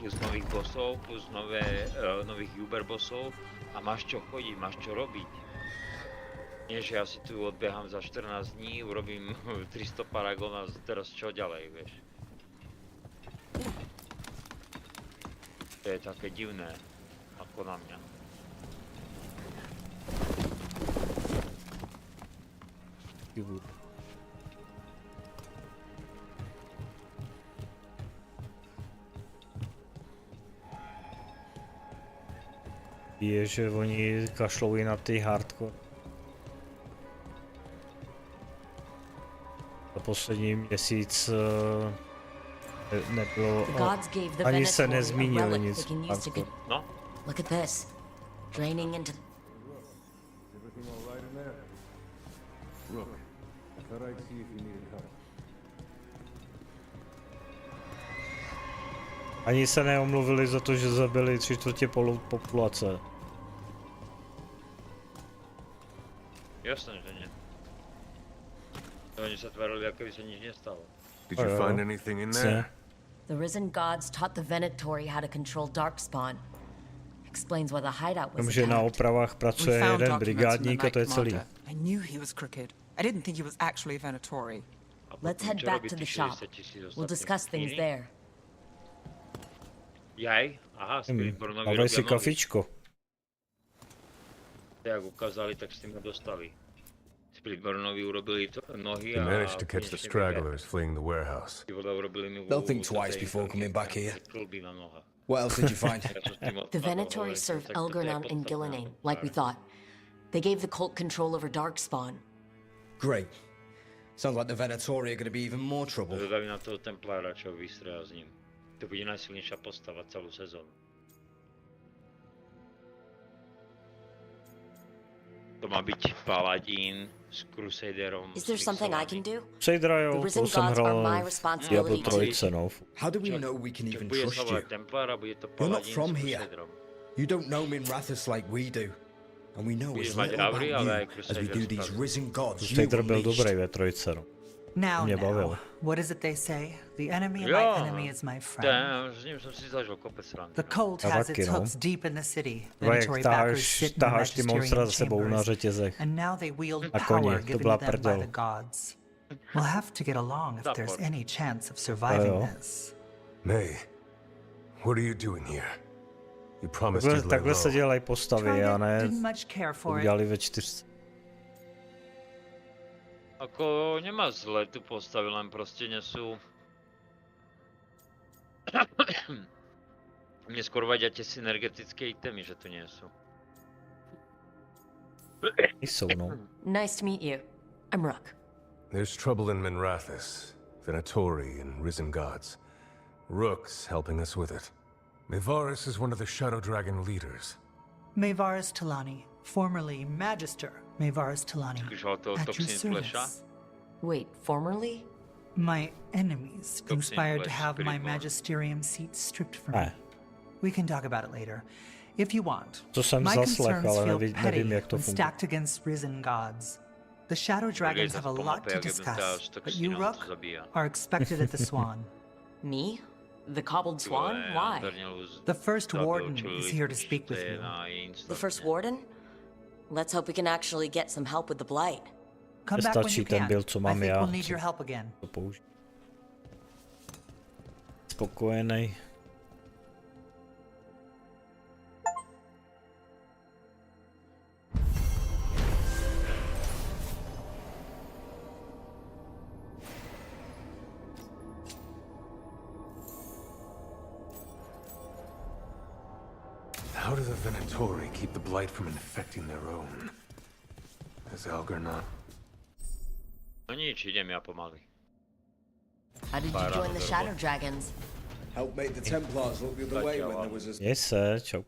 plus nových bossov, plus nových Uber bossov a máš čo chodiť, máš čo robiť. Nie, že ja si tu odbehám za 14 dní, urobím 300 Paragon a teraz čo ďalej, vieš. To je také divné, ako na mňa. Je, že oni kašlou i na ty hardcore. Za poslední měsíc nebylo, ani se nezmínilo nic. No. Look at this. Draining into... Everything all right in there? Rook, I thought I'd see if you needed help. Ani se neomluvili za to, že zabili 3/4 populace. Jasné, že nie. Oni sa tvarili, ako by sa nič nestalo. Did you find anything in there? The Risen Gods taught the Venatori how to control Darkspawn. Explains why the hideout was Že na attacked. opravách pracuje jeden brigádník a to je celý. I knew he was crooked. I didn't think he was actually a Venatori. Let's head back to the shop. We'll discuss things there. Jaj? Aha, Spiritbornovi Dávaj robia si nohy. kafičko. Jak ukázali, tak s tým ho dostali. Spiritbornovi urobili nohy You a... managed to catch the stragglers fleeing the warehouse. They'll think twice before coming back here. What else did you find? The Venatori served Elgernon and Gillinane, like we thought. They gave the cult control over Darkspawn. Great. Sounds like the Venatori are going to be even more trouble. Dodali na toho Templára, čo vystreľa s ním. To bude najsilnejšia postava celú sezónu. To má byť Paladín s Crusaderom. Is there something I can do? Crusadera, jo, The Risen to jsem Gods are hrál my Diablo responsibility too. 3, no. How do we know we can even Bude trust sa you? volať Templára, bude to You're not Paladín from s here. Crusaderom. You don't know Minrathous like we do. And we know Budeš as mať little about Auri, you ale aj as we Crusader do these spravil. risen gods you Crusader byl unleashed. dobrý ve trojce, no. Now, Mě bavil. now, what is it they say? The enemy of Jo. my enemy is my friend. S ním jsem si zažil kopec srandy. The cult Já has taky, its no. hooks deep in the city. Dva, jak Venatori backers taháš, sit in the taháš ty monstra za sebou na chambers, řetězech. and now they wield A koně, power to given byla to them by prdel. the gods. We'll have to get along if there's Support. any chance of surviving jo. this. May, what are you doing here? You promised you'd lay Takhle se low. dělají postavy, Tried a it, ne didn't much care for it. udělali ve 4. Ako nemá zle tu postavy, len proste nesú... Mne skôr vadia tie synergetické itemy, že tu nie sú. Jsou, no. Nice to meet you. I'm Rook. There's trouble in Minrathous, Venatori, and Risen Gods. Rook's helping us with it. Mevaris is one of the Shadow Dragon leaders. Mevaris Talani, formerly Magister Mevaris Talani, Skúšal to at your Toxin Flasha? service. Wait, formerly? My enemies conspired to Flash, have my Spiritborn. magisterium seat stripped from Ne. me. We can talk about it later. If you want. To jsem My zaslech, concerns ale feel nevím, petty jak to when funguje. stacked against risen gods. The Shadow Dragons have a lot to discuss, but you, Rook, are expected at the Swan. Me? The cobbled swan? Why? The first warden is here to speak with you. The first warden? Let's hope we can actually get some help with the blight. Come back when you Nestačí ten can. build, co I mám think já. we'll need your help again. To použít. Spokojený. How do the Venatori keep the Blight from infecting their own? Is Algernon? No nič, idem ja pomaly. How did you join the Shadow Dragons? Help make the Templars look the other way when there was a... Měj se, čau.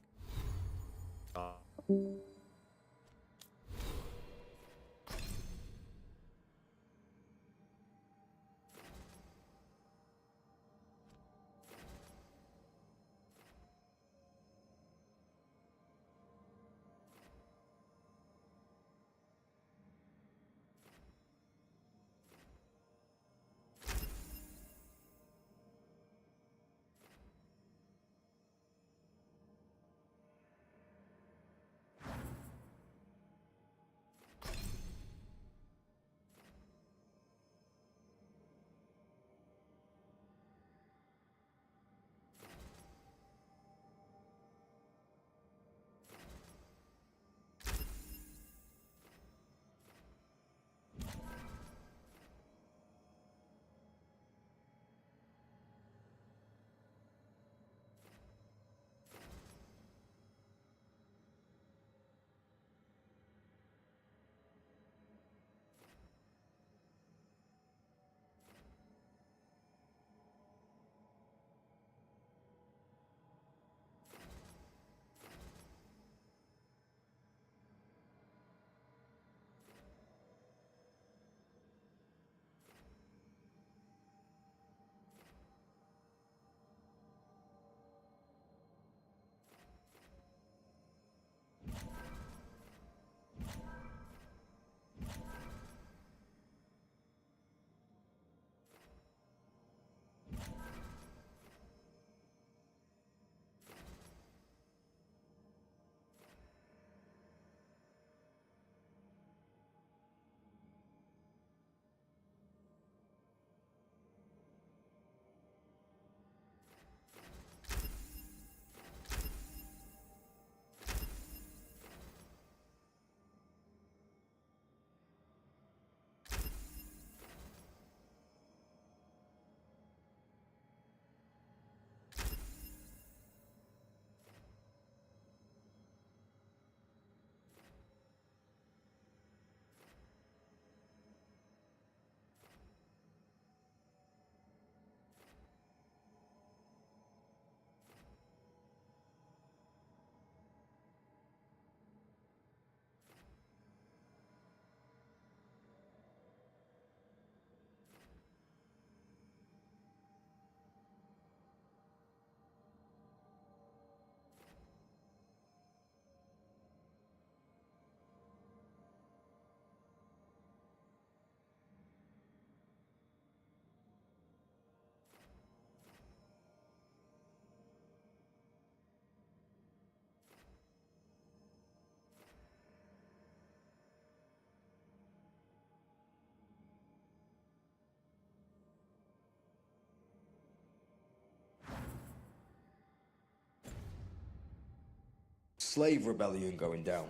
slave rebellion going down.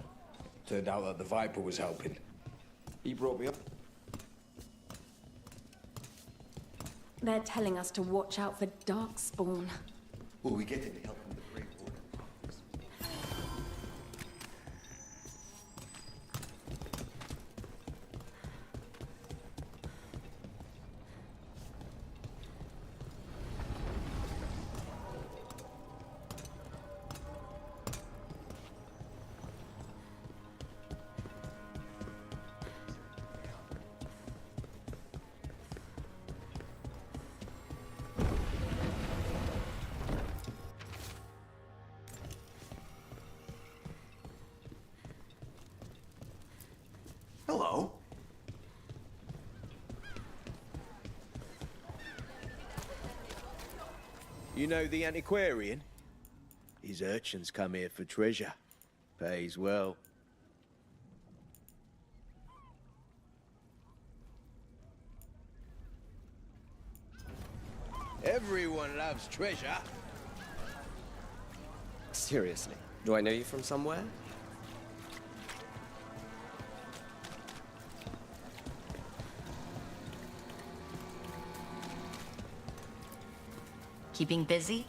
Turned out that the Viper was helping. He brought me up. They're telling us to watch out for Darkspawn. Will we get any help from the Grey Order? Hello. You know the antiquarian? His urchins come here for treasure. Pays well. Everyone loves treasure. Seriously, do I know you from somewhere? Keeping busy?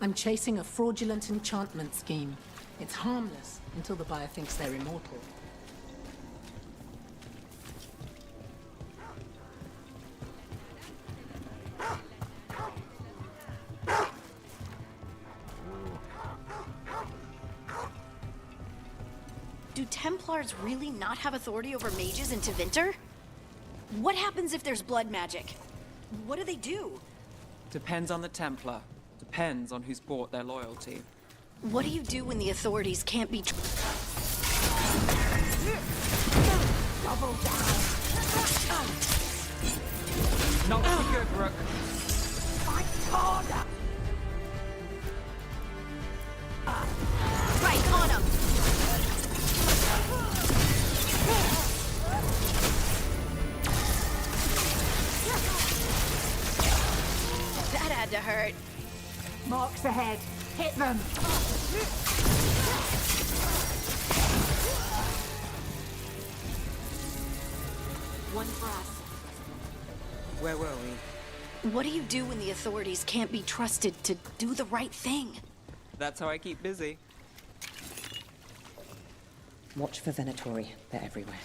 I'm chasing a fraudulent enchantment scheme. It's harmless until the buyer thinks they're immortal. Do Templars really not have authority over mages in Tevinter? What happens if there's blood magic? What do they do? Depends on the Templar. Depends on who's bought their loyalty. What do you do when the authorities can't be Double down. Not so good, Rook. Fight harder. Right, on him! That had to hurt. Marks ahead. Hit them. One for us. Where were we? What do you do when the authorities can't be trusted to do the right thing? That's how I keep busy. Watch for Venatori. They're everywhere.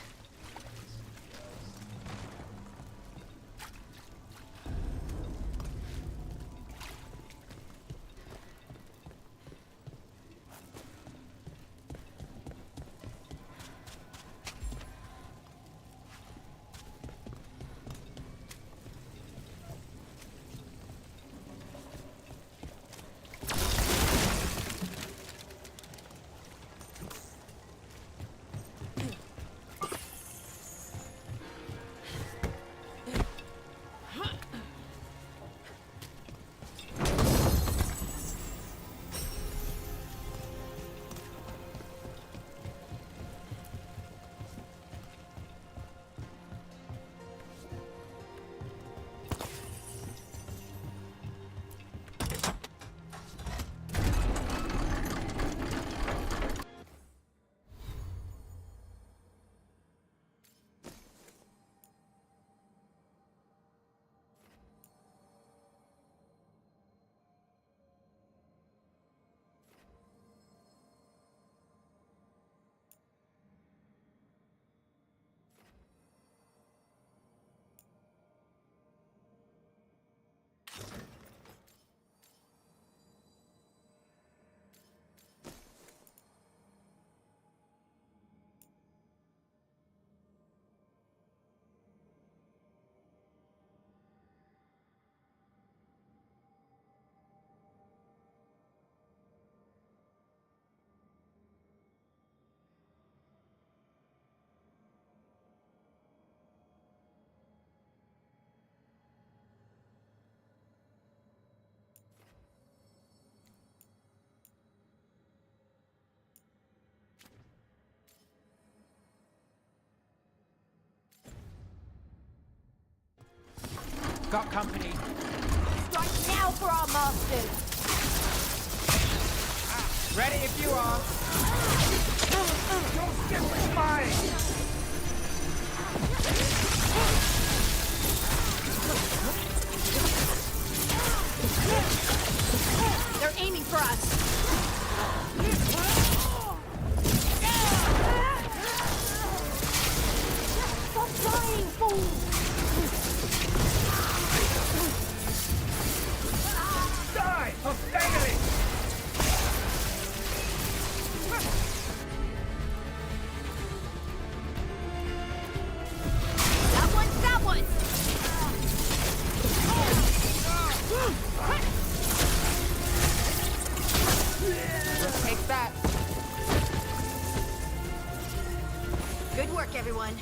Got company. Strike now for our masters. Ready if you are. They're aiming for us. Stop flying, fool! Die of agony! That one, that one! Take that. Good work, everyone.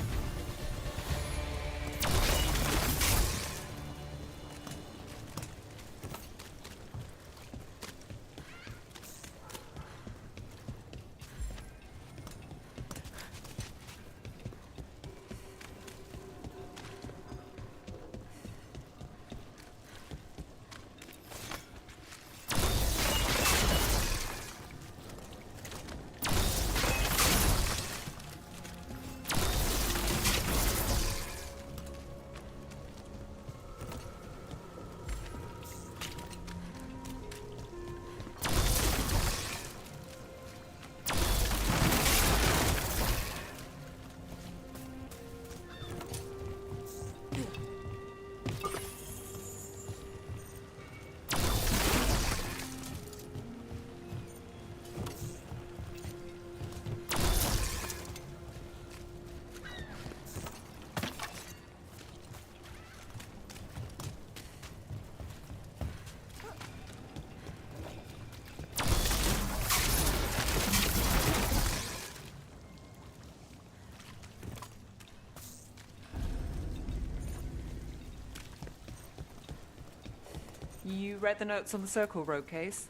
You read the notes on the Circle Road case?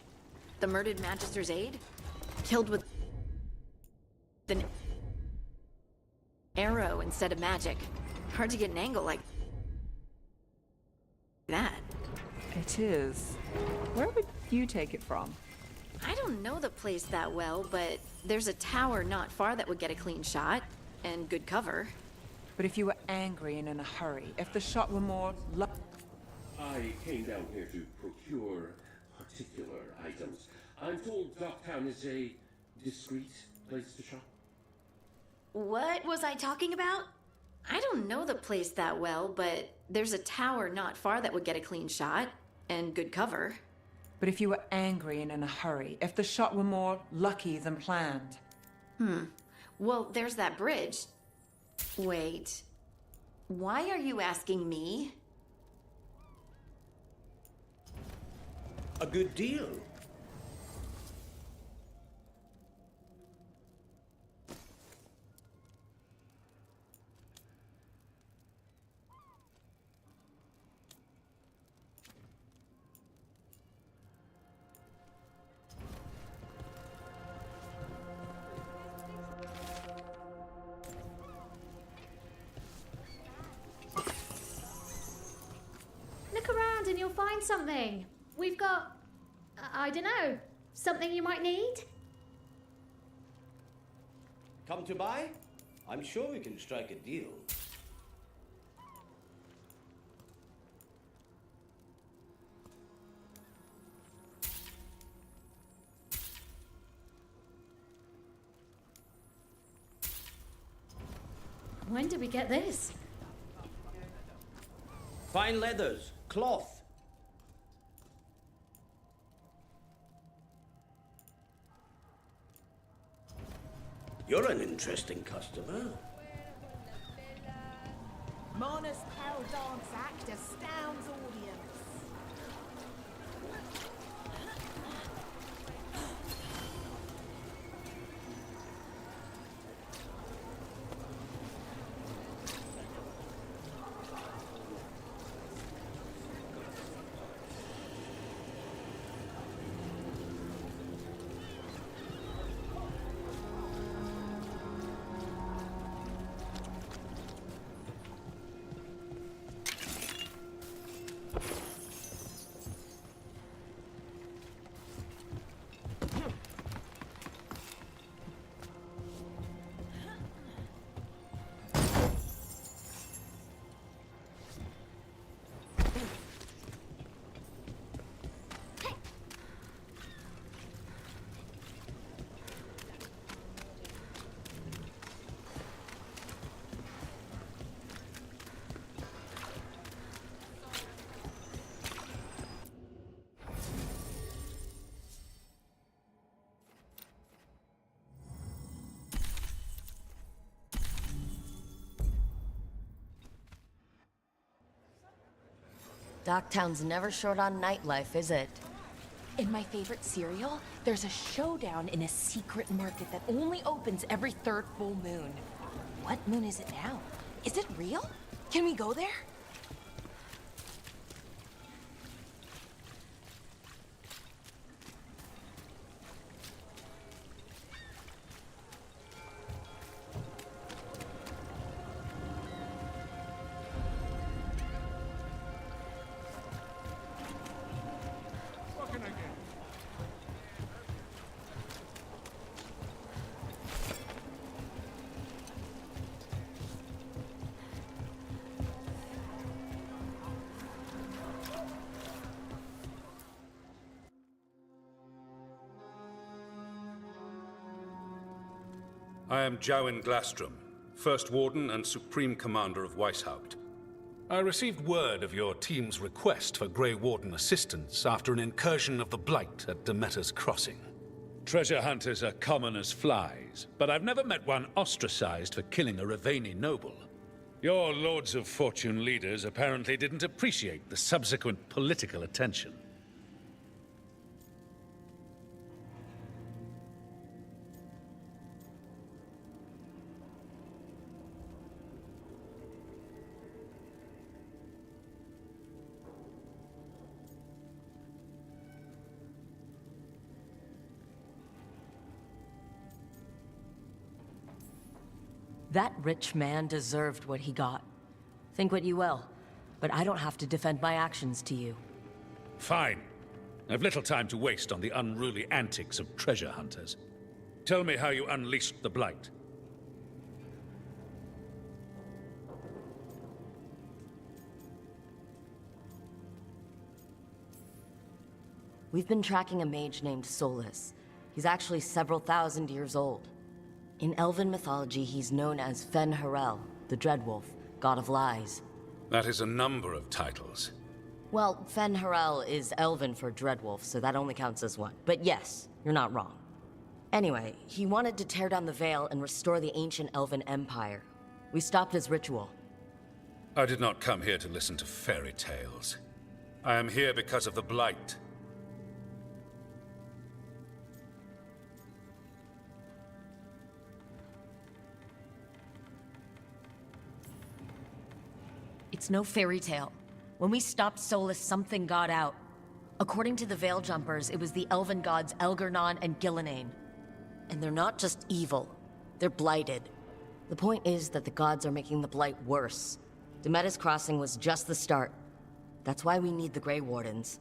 The murdered Magister's aide? Killed with an arrow instead of magic. Hard to get an angle like that. It is. Where would you take it from? I don't know the place that well, but there's a tower not far that would get a clean shot and good cover. But if you were angry and in a hurry, if the shot were more I came down here to procure particular items. I'm told Docktown is a discreet place to shop. What was I talking about? I don't know the place that well, but there's a tower not far that would get a clean shot and good cover. But if you were angry and in a hurry, if the shot were more lucky than planned. Well, there's that bridge. Wait. Why are you asking me? A good deal. Look around and you'll find something. We've got, I don't know, something you might need? Come to buy? I'm sure we can strike a deal. When did we get this? Fine leathers, cloth. You're an interesting customer. Mona's Hell Dance Act astounds audience. Docktown's never short on nightlife, is it? In my favorite cereal, there's a showdown in a secret market that only opens every third full moon. What moon is it now? Is it real? Can we go there? I am Jowin Glastrom, First Warden and Supreme Commander of Weishaupt. I received word of your team's request for Grey Warden assistance after an incursion of the Blight at Demeter's Crossing. Treasure hunters are common as flies, but I've never met one ostracized for killing a Raveni noble. Your Lords of Fortune leaders apparently didn't appreciate the subsequent political attention. That rich man deserved what he got. Think what you will, but I don't have to defend my actions to you. Fine. I've little time to waste on the unruly antics of treasure hunters. Tell me how you unleashed the Blight. We've been tracking a mage named Solus. He's actually several thousand years old. In Elven mythology, he's known as Fen-Harel, the Dreadwolf, god of lies. That is a number of titles. Well, Fen-Harel is Elven for Dreadwolf, so that only counts as one. But yes, you're not wrong. Anyway, he wanted to tear down the Veil and restore the ancient Elven Empire. We stopped his ritual. I did not come here to listen to fairy tales. I am here because of the Blight. It's no fairy tale. When we stopped Solus, something got out. According to the Veil Jumpers, it was the elven gods Elgernon and Gillenane. And they're not just evil, they're blighted. The point is that the gods are making the Blight worse. Demeter's Crossing was just the start. That's why we need the Grey Wardens.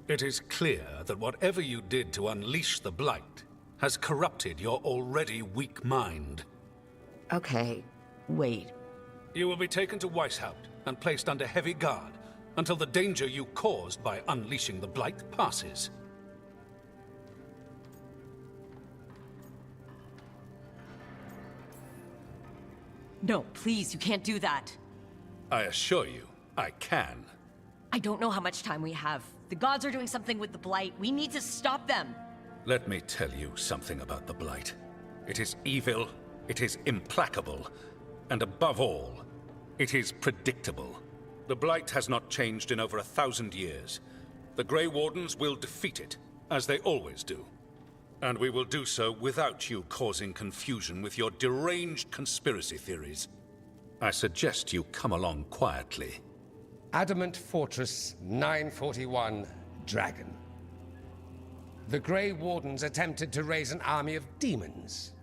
It is clear that whatever you did to unleash the Blight has corrupted your already weak mind. Okay, wait. You will be taken to Weishaupt and placed under heavy guard until the danger you caused by unleashing the Blight passes. No, please, you can't do that. I assure you, I can. I don't know how much time we have. The gods are doing something with the Blight. We need to stop them. Let me tell you something about the Blight. It is evil, it is implacable, and above all, it is predictable. The Blight has not changed in over 1,000 years. The Grey Wardens will defeat it, as they always do. And we will do so without you causing confusion with your deranged conspiracy theories. I suggest you come along quietly. Adamant Fortress 941, Dragon. The Grey Wardens attempted to raise an army of demons.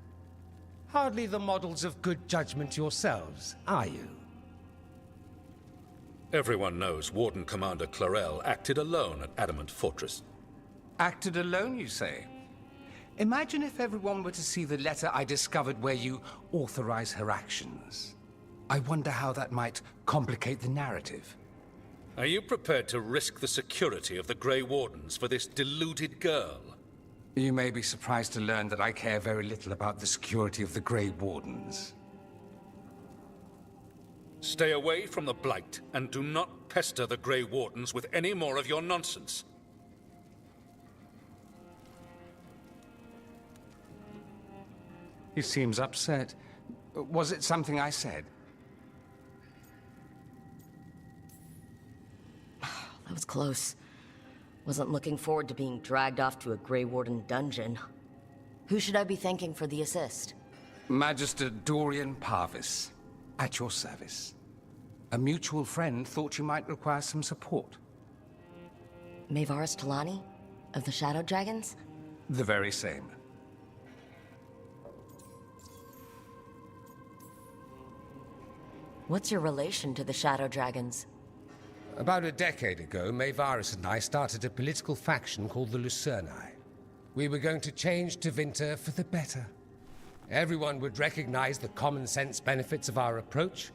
Hardly the models of good judgment yourselves, are you? Everyone knows Warden Commander Clarel acted alone at Adamant Fortress. Acted alone, you say? Imagine if everyone were to see the letter I discovered where you authorize her actions. I wonder how that might complicate the narrative. Are you prepared to risk the security of the Grey Wardens for this deluded girl? You may be surprised to learn that I care very little about the security of the Grey Wardens. Stay away from the Blight, and do not pester the Grey Wardens with any more of your nonsense. He seems upset. Was it something I said? close. Wasn't looking forward to being dragged off to a Grey Warden dungeon. Who should I be thanking for the assist? Magister Dorian Parvis, at your service. A mutual friend thought you might require some support. Maevaris Talani? Of the Shadow Dragons? The very same. What's your relation to the Shadow Dragons? About a decade ago, Maevaris and I started a political faction called the Lucerni. We were going to change Tevinter for the better. Everyone would recognize the common sense benefits of our approach,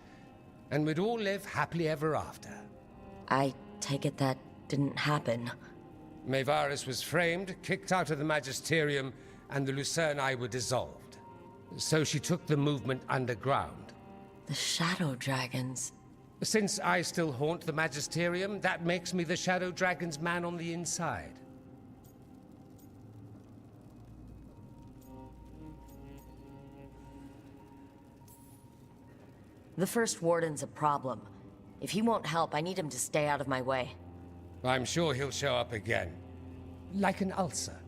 and we'd all live happily ever after. I take it that didn't happen. Maevaris was framed, kicked out of the Magisterium, and the Lucerni were dissolved. So she took the movement underground. The Shadow Dragons. Since I still haunt the Magisterium, that makes me the Shadow Dragon's man on the inside. The First Warden's a problem. If he won't help, I need him to stay out of my way. I'm sure he'll show up again. Like an ulcer.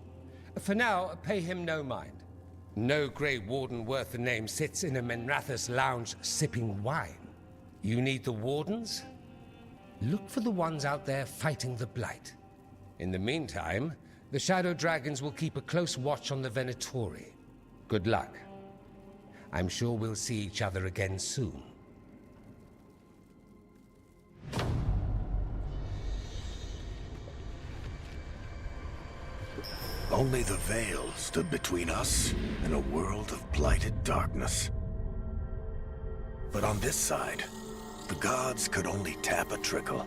For now, pay him no mind. No Grey Warden worth the name sits in a Minrathous lounge sipping wine. You need the Wardens? Look for the ones out there fighting the Blight. In the meantime, the Shadow Dragons will keep a close watch on the Venatori. Good luck. I'm sure we'll see each other again soon. Only the veil stood between us and a world of blighted darkness. But on this side, the gods could only tap a trickle.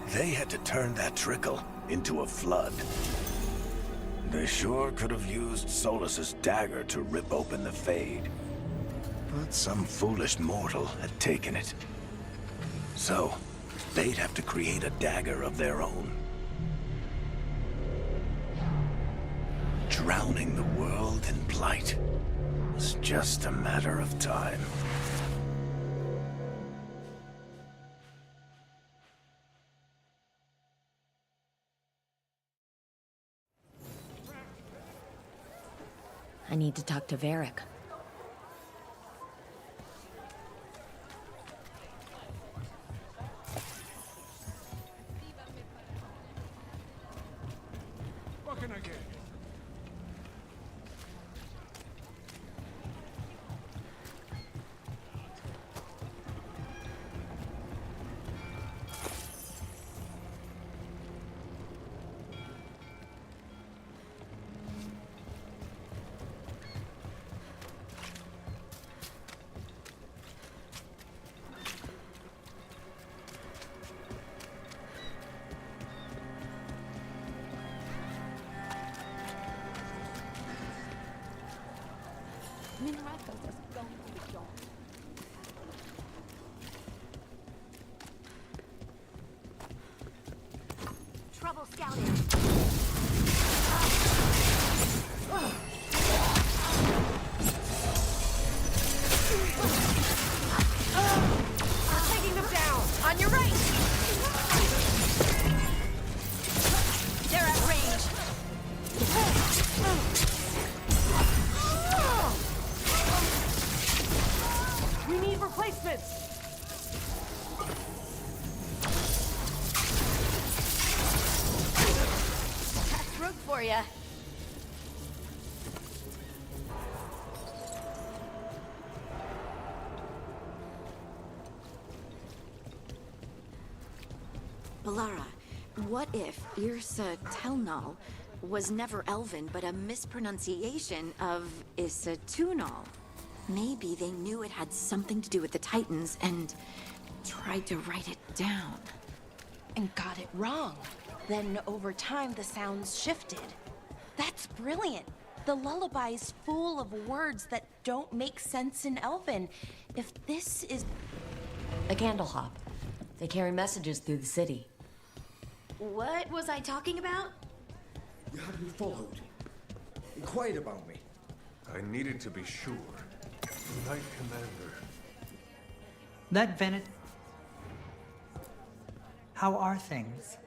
They had to turn that trickle into a flood. They sure could have used Solus's dagger to rip open the Fade. But some foolish mortal had taken it. So, they'd have to create a dagger of their own. Drowning the world in blight was just a matter of time. I need to talk to Varric. What can I get? Trouble scouting. We're taking them down! On your right! They're at range. We need replacements! That's rogue for ya. Balara, what if Irsa Telnal was never Elven, but a mispronunciation of Isatunal? Maybe they knew it had something to do with the Titans and tried to write it down. And got it wrong. Then over time the sounds shifted. That's brilliant. The lullaby's full of words that don't make sense in Elven. If this is... A candle hop. They carry messages through the city. What was I talking about? You had me followed. Inquired about me. I needed to be sure. Knight Commander. That Venet... How are things?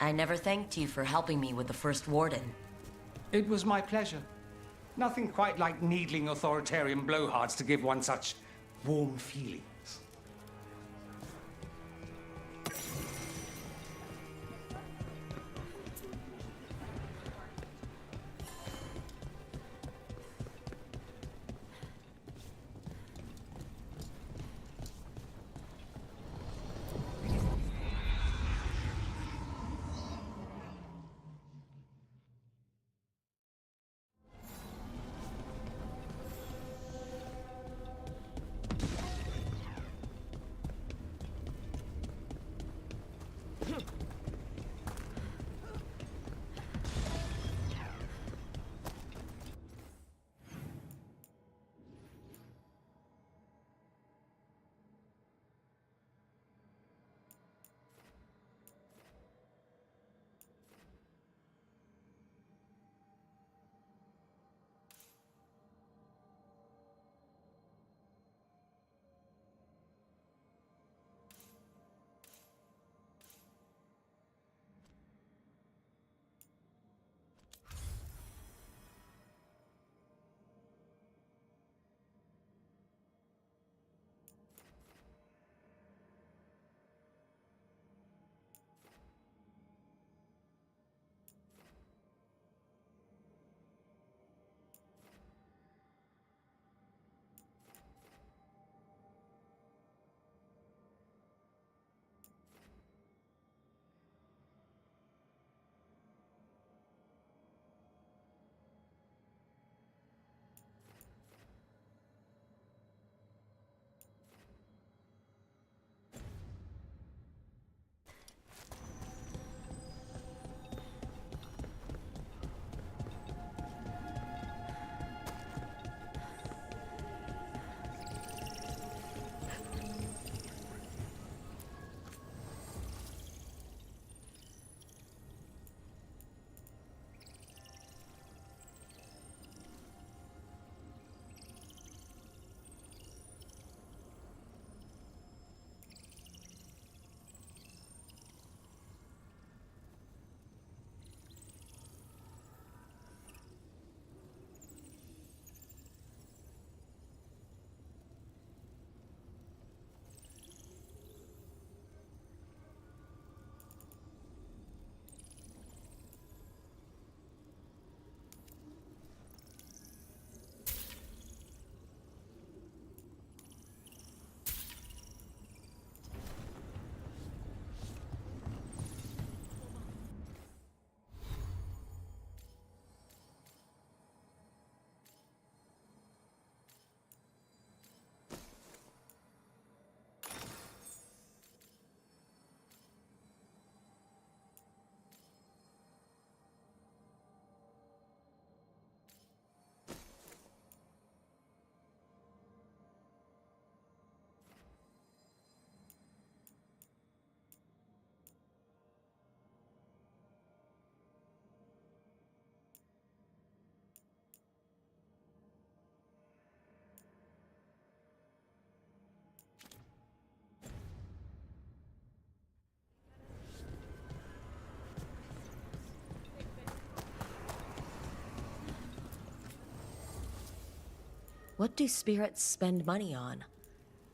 I never thanked you for helping me with the First Warden. It was my pleasure. Nothing quite like needling authoritarian blowhards to give one such warm feelings. What do spirits spend money on?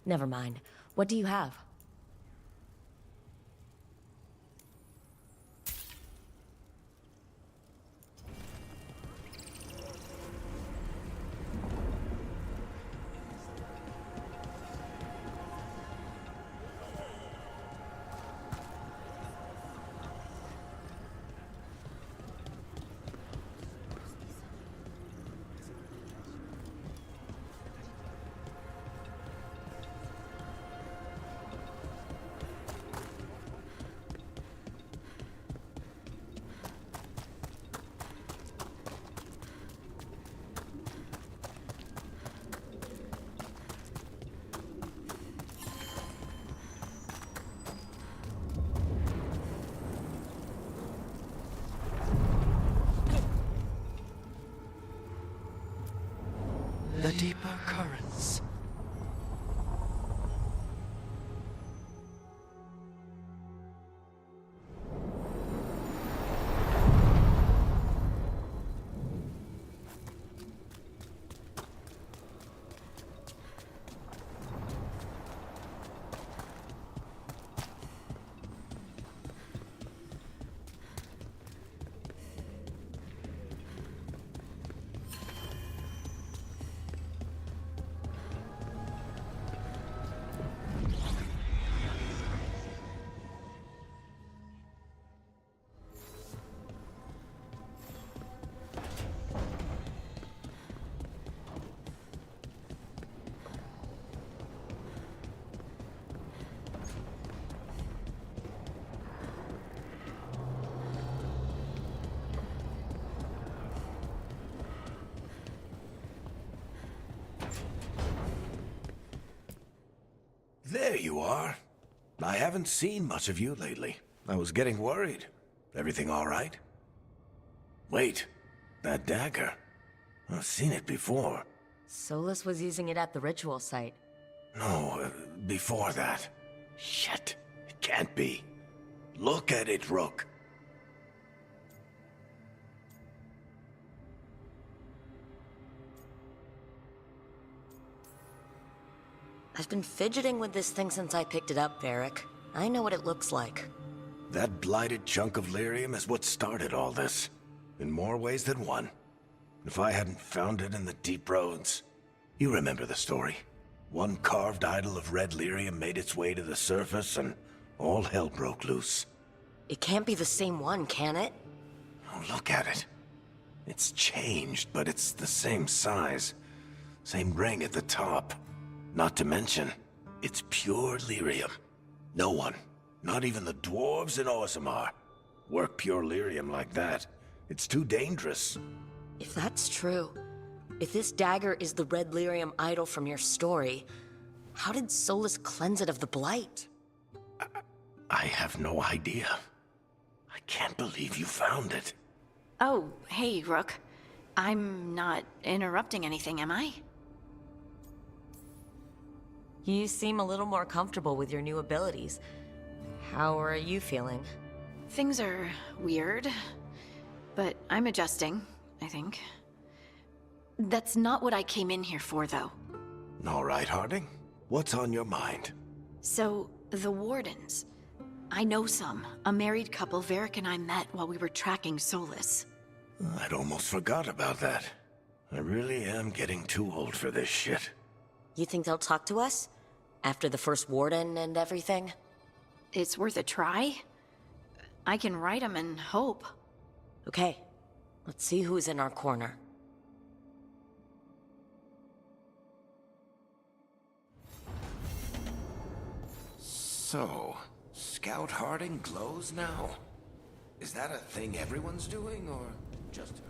Never mind. What do you have? the deeper currents. There you are. I haven't seen much of you lately. I was getting worried. Everything all right? Wait, that dagger. I've seen it before. Solus was using it at the ritual site. No, before that. Shit, it can't be. Look at it, Rook. I've been fidgeting with this thing since I picked it up, Varric. I know what it looks like. That blighted chunk of lyrium is what started all this. In more ways than one. If I hadn't found it in the deep roads. You remember the story. One carved idol of red lyrium made its way to the surface and all hell broke loose. It can't be the same one, can it? Oh, look at it. It's changed, but it's the same size. Same ring at the top. Not to mention, it's pure lyrium. No one, not even the dwarves in Orzammar, work pure lyrium like that. It's too dangerous. If that's true, if this dagger is the red lyrium idol from your story, how did Solus cleanse it of the blight? I have no idea. I can't believe you found it. Oh, hey, Rook. I'm not interrupting anything, am I? You seem a little more comfortable with your new abilities. How are you feeling? Things are weird, but I'm adjusting, I think. That's not what I came in here for, though. All right, Harding. What's on your mind? So, the Wardens. I know some. A married couple Varric and I met while we were tracking Solus. I'd almost forgot about that. I really am getting too old for this shit. You think they'll talk to us? After the first Warden and everything? It's worth a try. I can write them and hope. Okay, let's see who's in our corner. So, Scout Harding glows now? Is that a thing everyone's doing, or just her?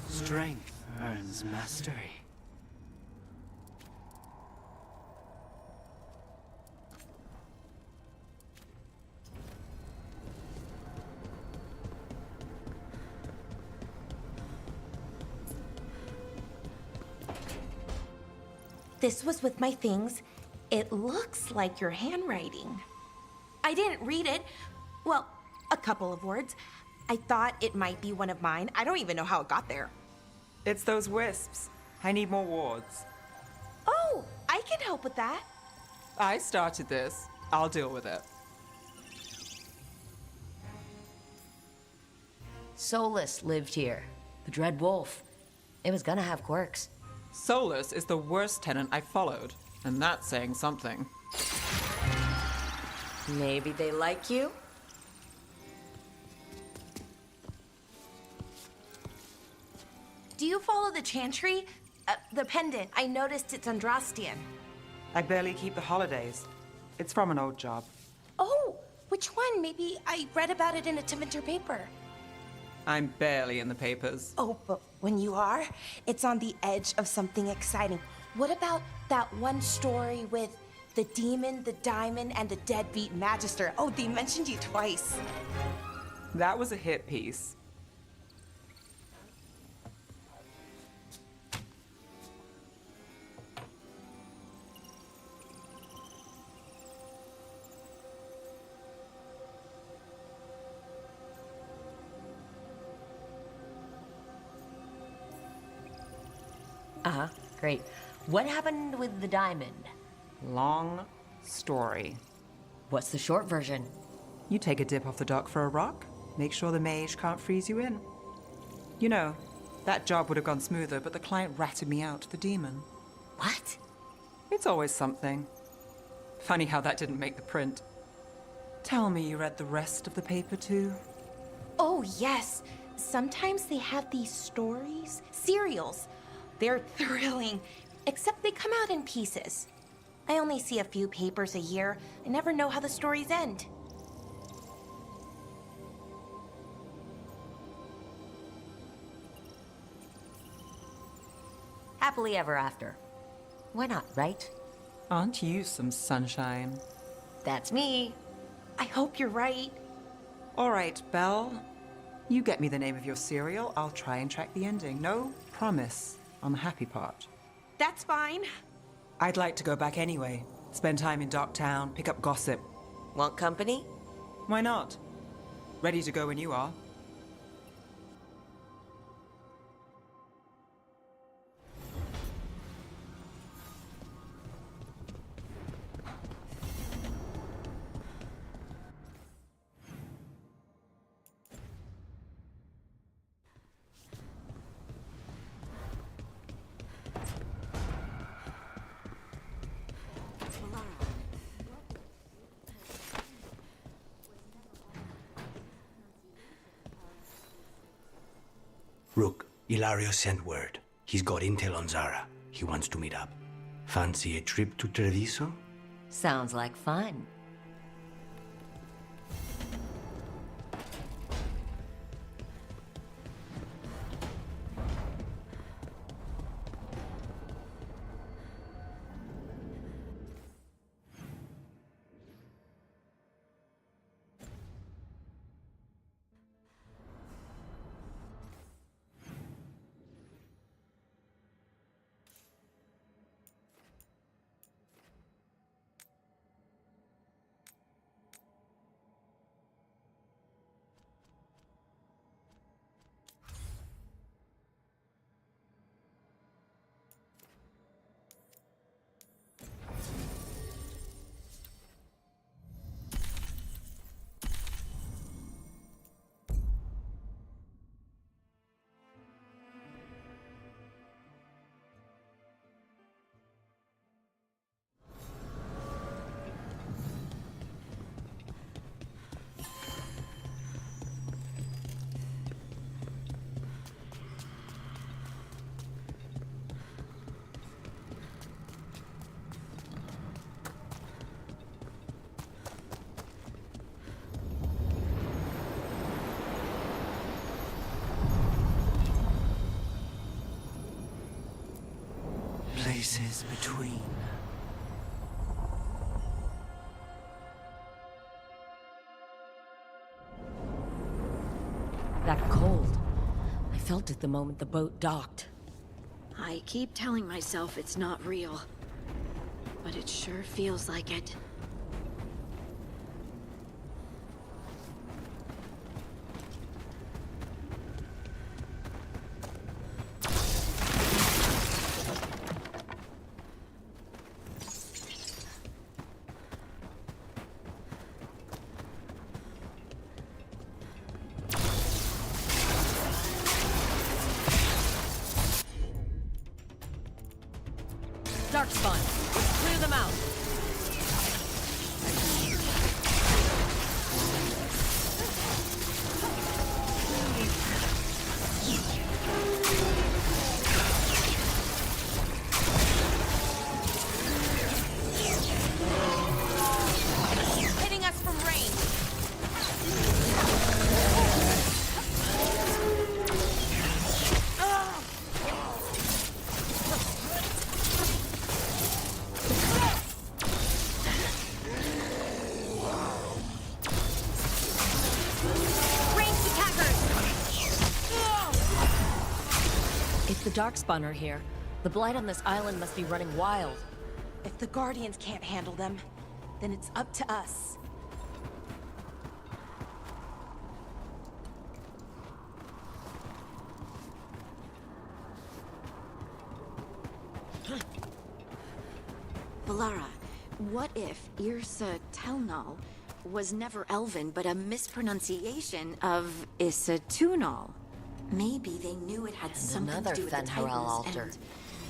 Strength earns mastery. This was with my things. It looks like your handwriting. I didn't read it. Well, a couple of words. I thought it might be one of mine. I don't even know how it got there. It's those wisps. I need more wards. Oh, I can help with that. I started this. I'll deal with it. Solus lived here. The Dread Wolf. It was gonna have quirks. Solus is the worst tenant I followed, and that's saying something. Maybe they like you? Do you follow the Chantry? The pendant. I noticed it's Andrastian. I barely keep the holidays. It's from an old job. Oh, which Which one? Maybe I read about it in a Tevinter paper. I'm barely in the papers. Oh, but when you are, it's on the edge of something exciting. What about that one story with the demon, the diamond, and the deadbeat magister? Oh, they mentioned you twice. That was a hit piece. Uh-huh, great. What happened with the diamond? Long story. What's the short version? You take a dip off the dock for a rock, make sure the mage can't freeze you in. You know, that job would have gone smoother, but the client ratted me out to the demon. What? It's always something. Funny how that didn't make the print. Tell me you read the rest of the paper too? Oh, yes. Sometimes they have these stories, serials. They're thrilling, except they come out in pieces. I only see a few papers a year. I never know how the stories end. Happily ever after. Why not, right? Aren't you some sunshine? That's me. I hope you're right. All right, Belle. You get me the name of your cereal, I'll try and track the ending. No promise on the happy part. That's fine. I'd like to go back anyway. Spend time in Docktown, pick up gossip. Want company? Why not? Ready to go when you are. Rook, Ilario sent word. He's got intel on Zara. He wants to meet up. Fancy a trip to Treviso? Sounds like fun. Places between. That cold. I felt it the moment the boat docked. I keep telling myself it's not real, but it sure feels like it. Darkspawn, let's clear them out. Hitting us from range. the Darkspawn are here, the Blight on this island must be running wild. If the Guardians can't handle them, then it's up to us. Valara, what if Yrsa Telnal was never Elven, but a mispronunciation of Issa Tunal? Maybe they knew it had something another to do with the Fen'Harel Titans altar.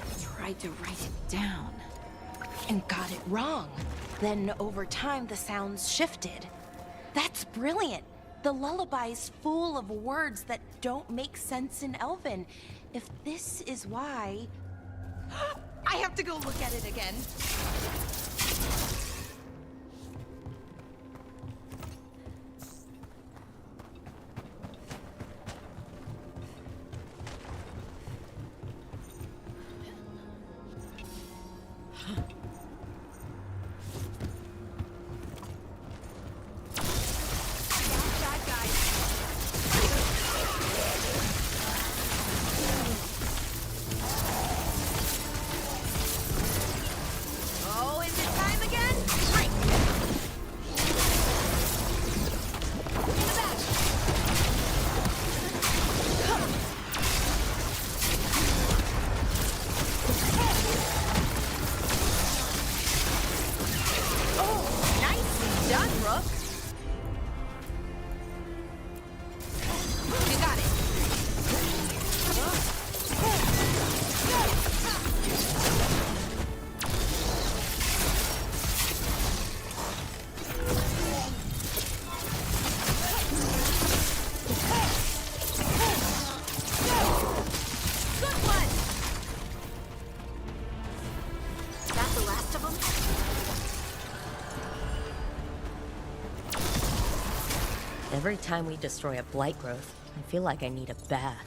and tried to write it down. And got it wrong. Then over time, the sounds shifted. That's brilliant. The lullaby's full of words that don't make sense in Elven. If this is why... I have to go look at it again. Oh, is it time again? Right. In the back. Oh, nicely done, Rook. You got it. Good one! Is that the last of them? Every time we destroy a blight growth, I feel like I need a bath.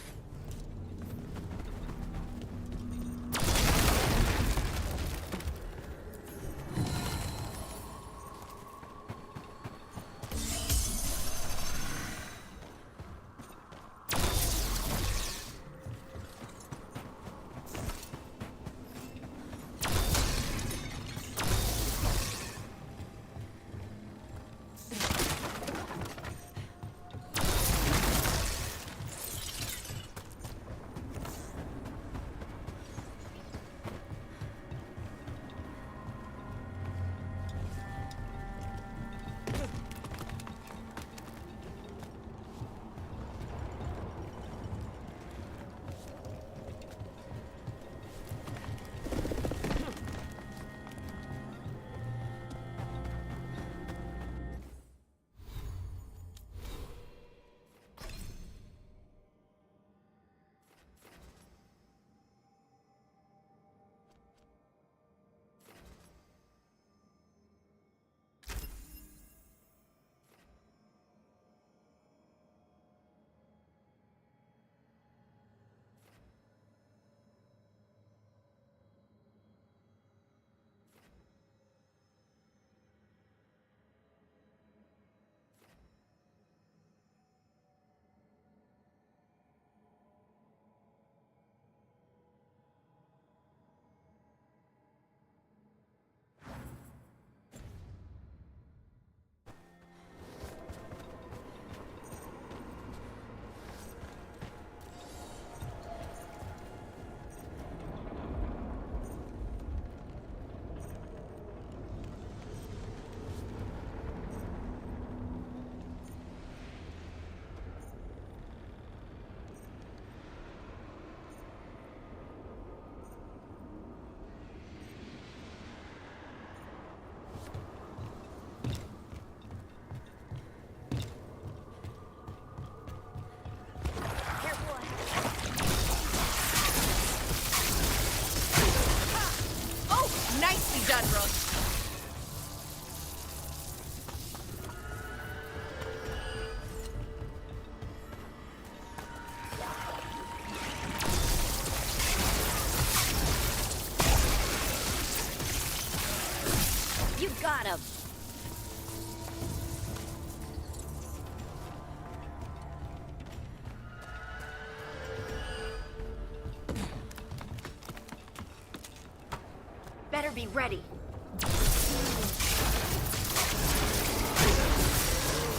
be ready.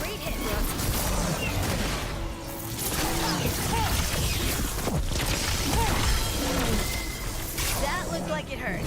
Great hit, Rook. That looked like it hurt.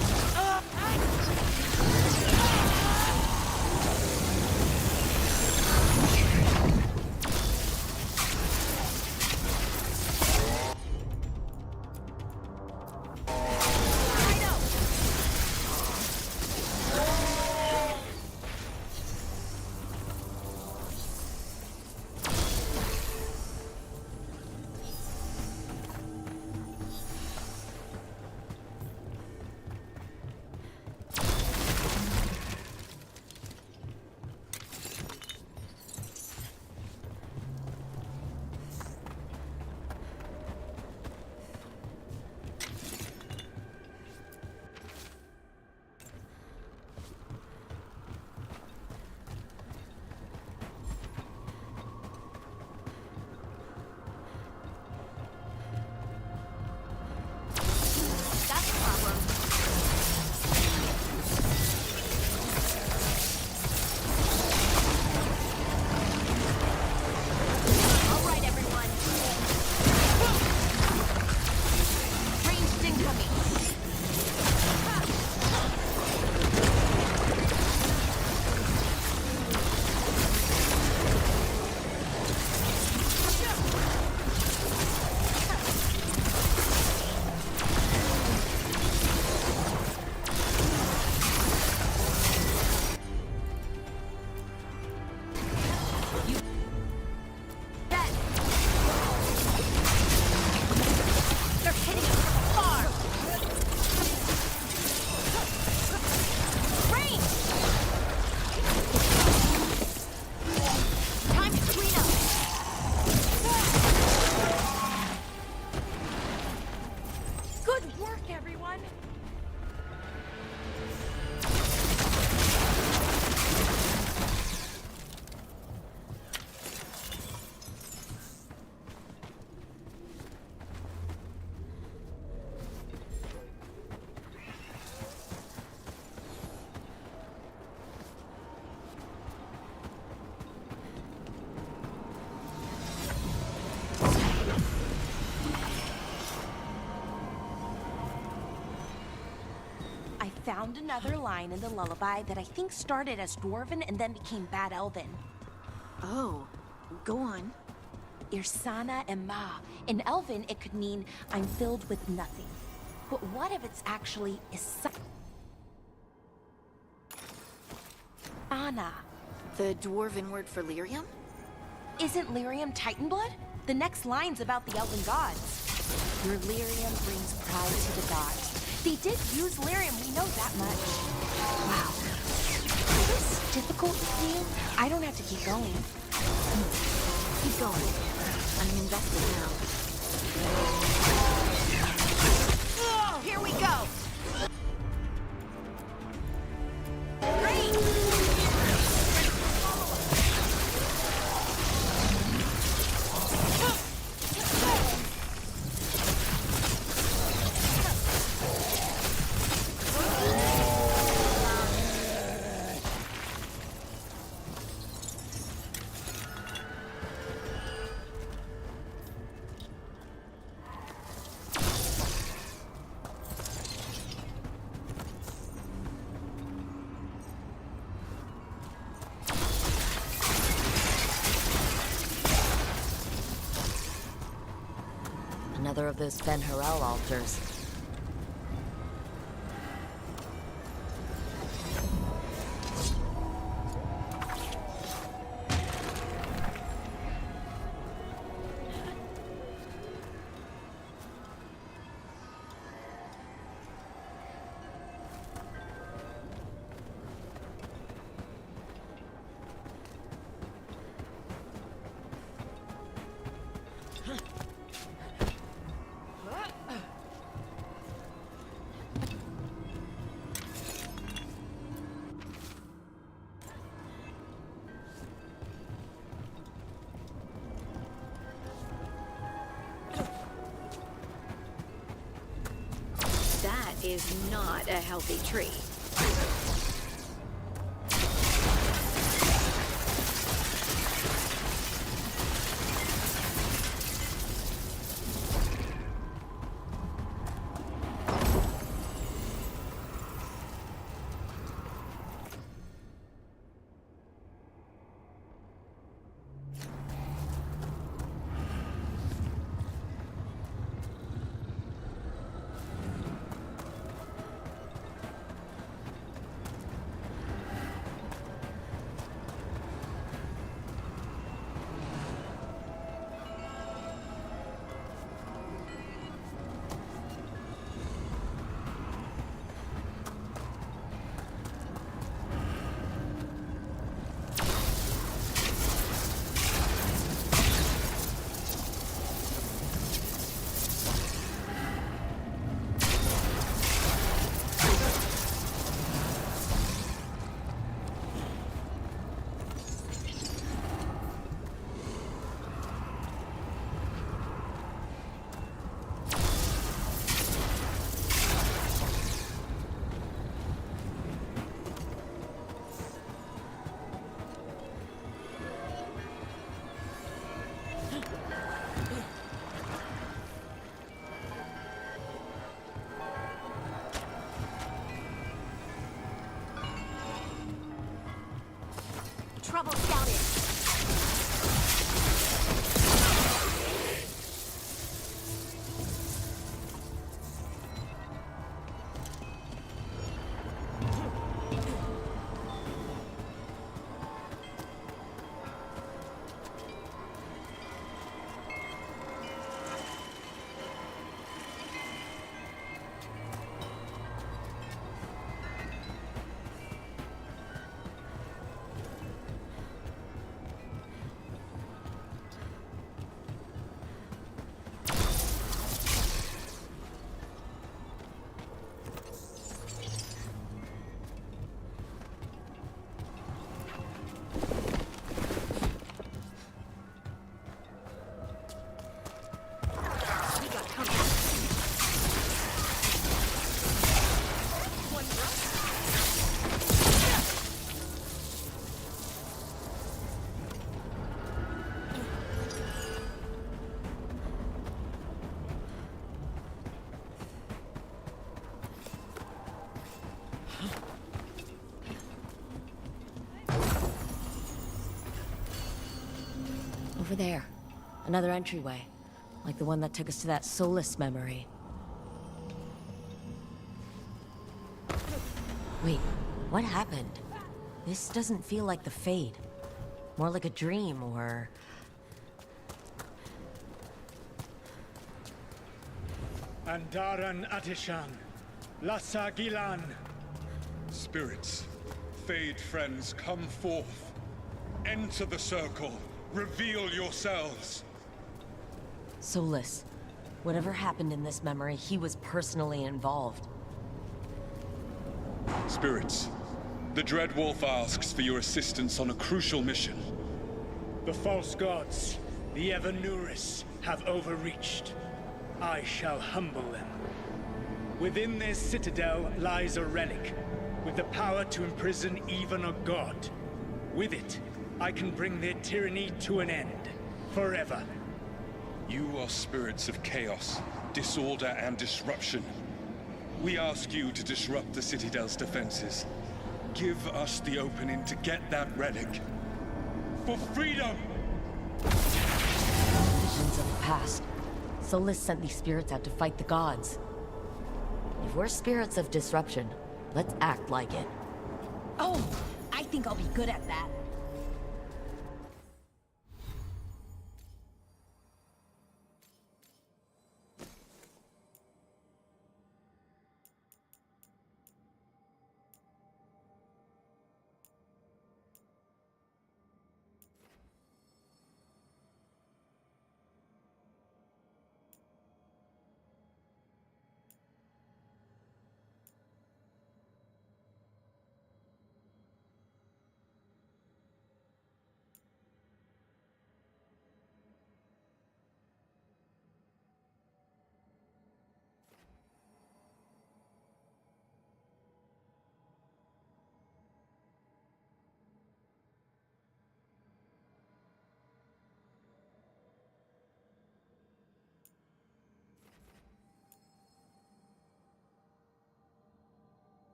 Found another line in the lullaby that I think started as Dwarven and then became Bad Elven. Oh, go on. Irsana Emma. In Elven, it could mean I'm filled with nothing. But what if it's actually Isana? The Dwarven word for lyrium? Isn't lyrium Titan blood? The next line's about the Elven gods. Your lyrium brings pride to the gods. They did use lyrium, we know that much. Wow. Is this difficult for you? I don't have to keep going. Keep going. I'm invested now. Here we go! Another of those Ben Harel altars. That is not a healthy tree. Over there. Another entryway. Like the one that took us to that Solus memory. Wait, what happened? This doesn't feel like the Fade. More like a dream, or... Andaran Atishan, Lassa Gilan. Spirits, Fade friends, come forth. Enter the circle. Reveal yourselves. Solus. Whatever happened in this memory, he was personally involved. Spirits, the Dread Wolf asks for your assistance on a crucial mission. The false gods, the Evanuris, have overreached. I shall humble them. Within their citadel lies a relic, with the power to imprison even a god. With it, I can bring their tyranny to an end, forever. You are spirits of chaos, disorder, and disruption. We ask you to disrupt the Citadel's defenses. Give us the opening to get that relic. For freedom! Visions of the past. Solus sent these spirits out to fight the gods. If we're spirits of disruption, let's act like it. Oh, I think I'll be good at that.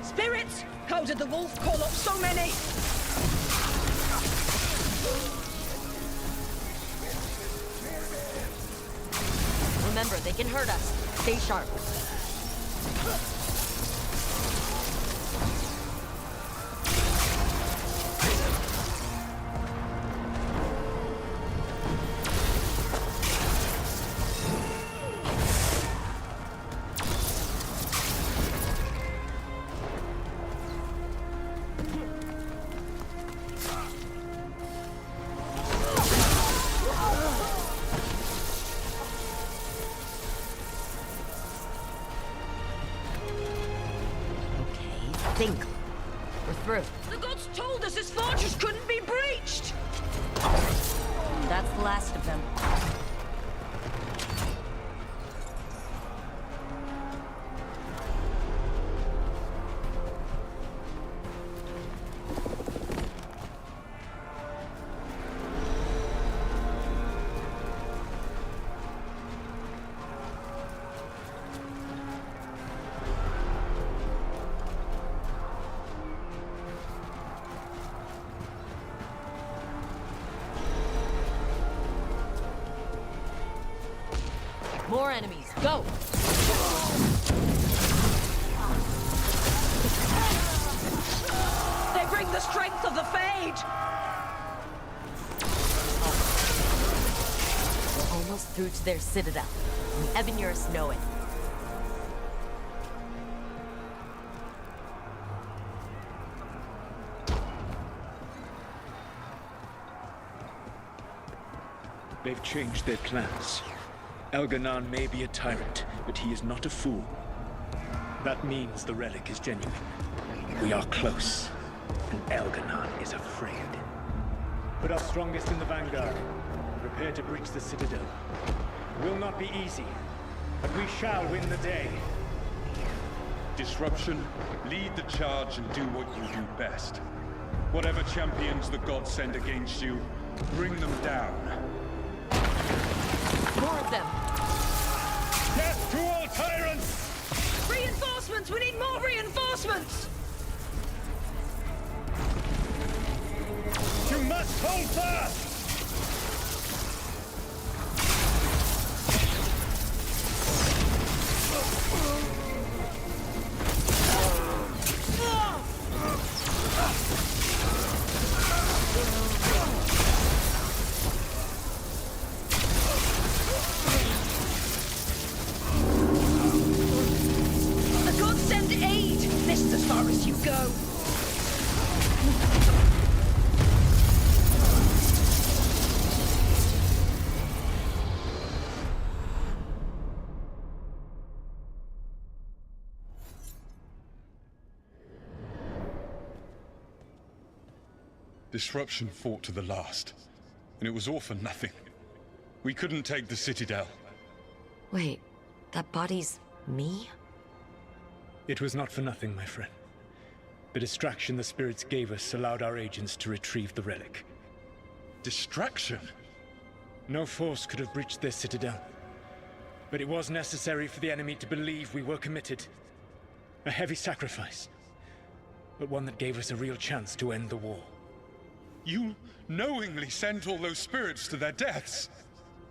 Spirits! How did the wolf call up so many? Remember, they can hurt us. Stay sharp. Think. We're through. The gods told us this fortress couldn't be breached! That's the last of them. More enemies. Go! They bring the strength of the Fade! We're almost through to their citadel. And the Evanuris know it. They've changed their plans. Elganon may be a tyrant, but he is not a fool. That means the relic is genuine. We are close, and Elganon is afraid. Put our strongest in the vanguard. Prepare to breach the Citadel. It will not be easy, but we shall win the day. Disruption, lead the charge and do what you do best. Whatever champions the gods send against you, bring them down. More of them! Death to all tyrants! Reinforcements! We need more reinforcements! You must hold fast! The gods send aid! This is as far as you go! Disruption fought to the last, and it was all for nothing. We couldn't take the Citadel. Wait, that body's me? It was not for nothing, my friend. The distraction the spirits gave us allowed our agents to retrieve the relic. Distraction? No force could have breached this Citadel. But it was necessary for the enemy to believe we were committed. A heavy sacrifice, but one that gave us a real chance to end the war. You knowingly sent all those spirits to their deaths.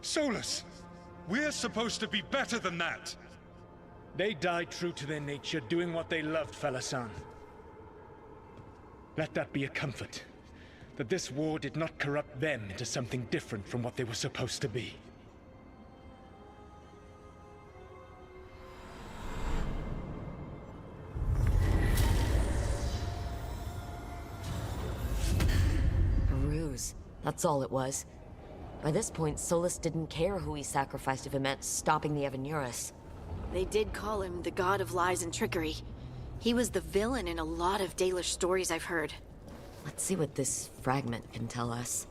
Solus, we're supposed to be better than that. They died true to their nature, doing what they loved, Falasan. Let that be a comfort, that this war did not corrupt them into something different from what they were supposed to be. A ruse. That's all it was. By this point, Solus didn't care who he sacrificed if it meant stopping the Evanurus. They did call him the god of lies and trickery. He was the villain in a lot of Dalish stories I've heard. Let's see what this fragment can tell us.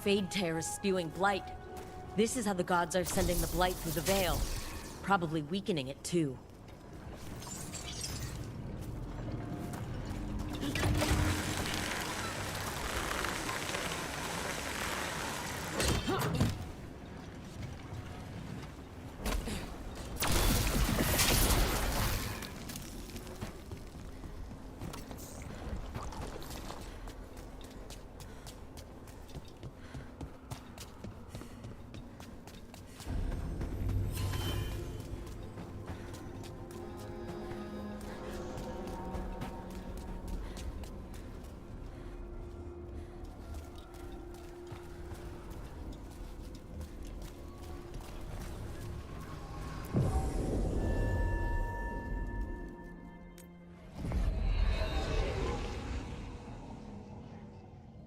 Fade Tear is spewing blight. This is how the gods are sending the blight through the veil. Probably weakening it too.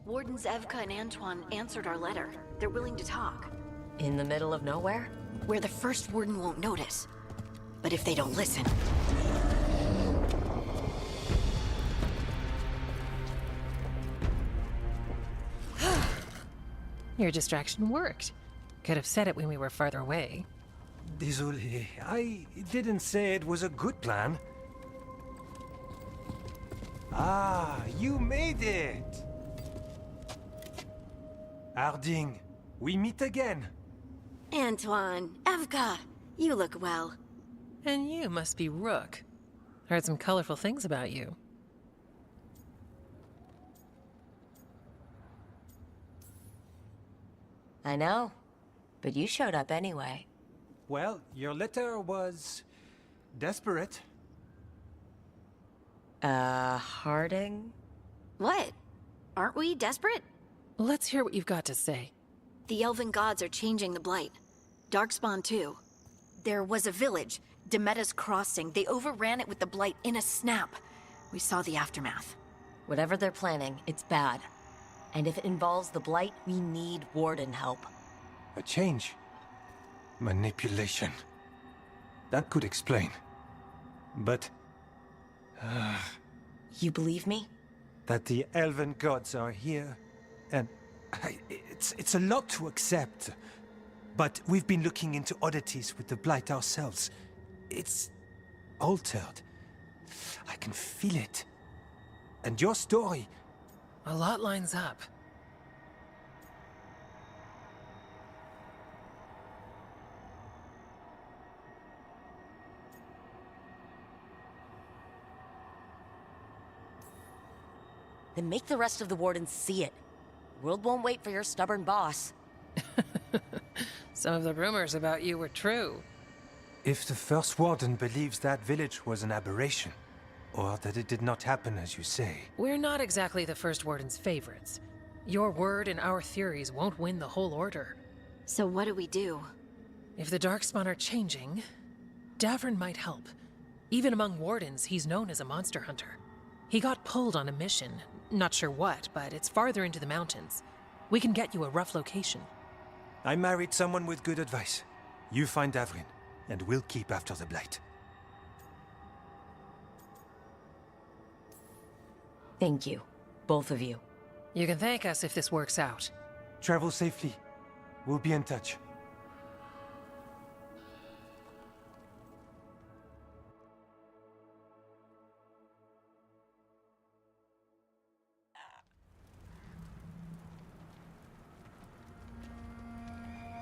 Wardens Evka and Antoine answered our letter. They're willing to talk. In the middle of nowhere? Where the first warden won't notice. But if they don't listen... Your distraction worked. Could have said it when we were farther away. Désolé, I didn't say it was a good plan. Ah, you made it! Harding, we meet again. Antoine, Evka, you look well. And you must be Rook. Heard some colorful things about you. I know, but you showed up anyway. Well, your letter was... desperate. Harding? What? Aren't we desperate? Let's hear what you've got to say. The Elven gods are changing the Blight. Darkspawn too. There was a village, Demetta's Crossing. They overran it with the Blight in a snap. We saw the aftermath. Whatever they're planning, it's bad. And if it involves the Blight, we need Warden help. A change. Manipulation. That could explain. But... You believe me? that the Elven gods are here, and it's a lot to accept. But we've been looking into oddities with the Blight ourselves. It's altered. I can feel it. And your story... A lot lines up. Then make the rest of the Wardens see it. World won't wait for your stubborn boss. Some of the rumors about you were true. If the First Warden believes that village was an aberration, or that it did not happen as you say... We're not exactly the First Warden's favorites. Your word and our theories won't win the whole order. So what do we do? If the Darkspawn are changing, Davrin might help. Even among Wardens, he's known as a monster hunter. He got pulled on a mission. Not sure what, but it's farther into the mountains. We can get you a rough location. I married someone with good advice. You find Davrin, and we'll keep after the Blight. Thank you, both of you. You can thank us if this works out. Travel safely. We'll be in touch.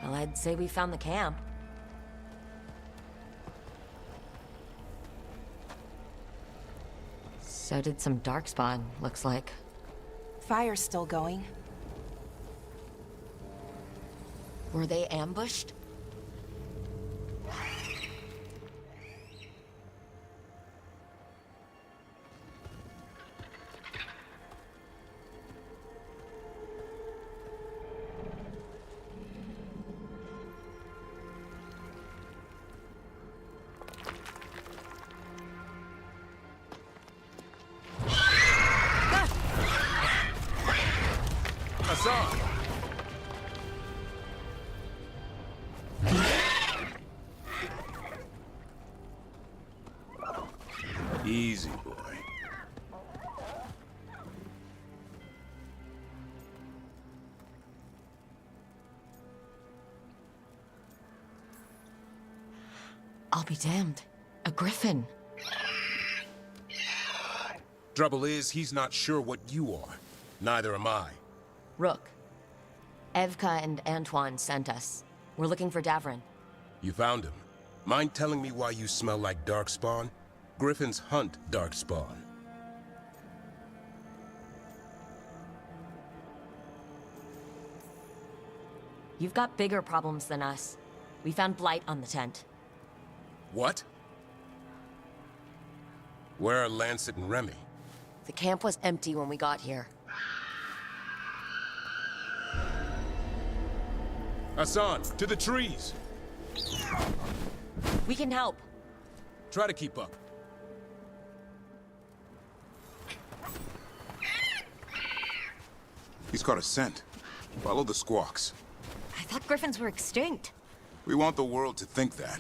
Well, I'd say we found the camp. So did some Darkspawn, looks like. Fire's still going. Were they ambushed? Easy, boy. I'll be damned. A griffin. Trouble is, he's not sure what you are. Neither am I. Rook. Evka and Antoine sent us. We're looking for Davrin. You found him. Mind telling me why you smell like Darkspawn? Griffins hunt Darkspawn. You've got bigger problems than us. We found blight on the tent. What? Where are Lancet and Remy? The camp was empty when we got here. Hassan, to the trees! We can help. Try to keep up. He's caught a scent. Follow the squawks. I thought griffins were extinct. We want the world to think that.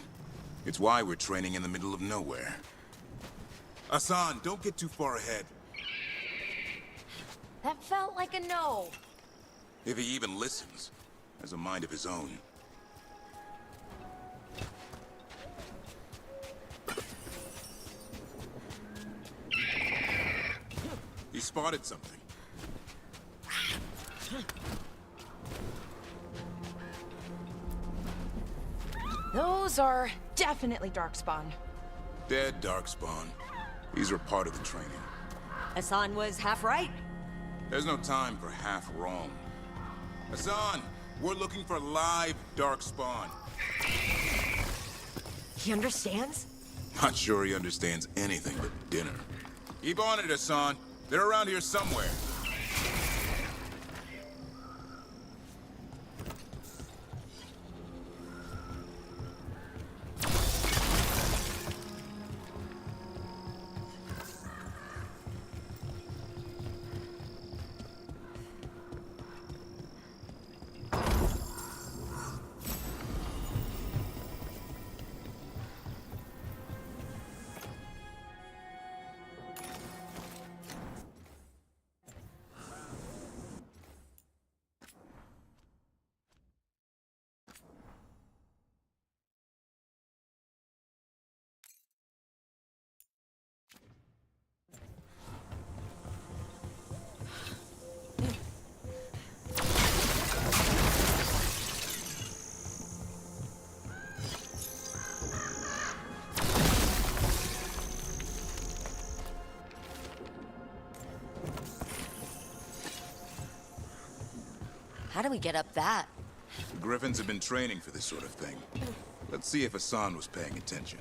It's why we're training in the middle of nowhere. Hassan, don't get too far ahead. That felt like a no. If he even listens, has a mind of his own. He spotted something. Those are definitely Darkspawn. Dead Darkspawn. These are part of the training. Hassan was half right. There's no time for half wrong. Hassan, we're looking for live Darkspawn. He understands? Not sure he understands anything but dinner. Keep on it, Hassan. They're around here somewhere. How do we get up that? The Griffins have been training for this sort of thing. Let's see if Hassan was paying attention.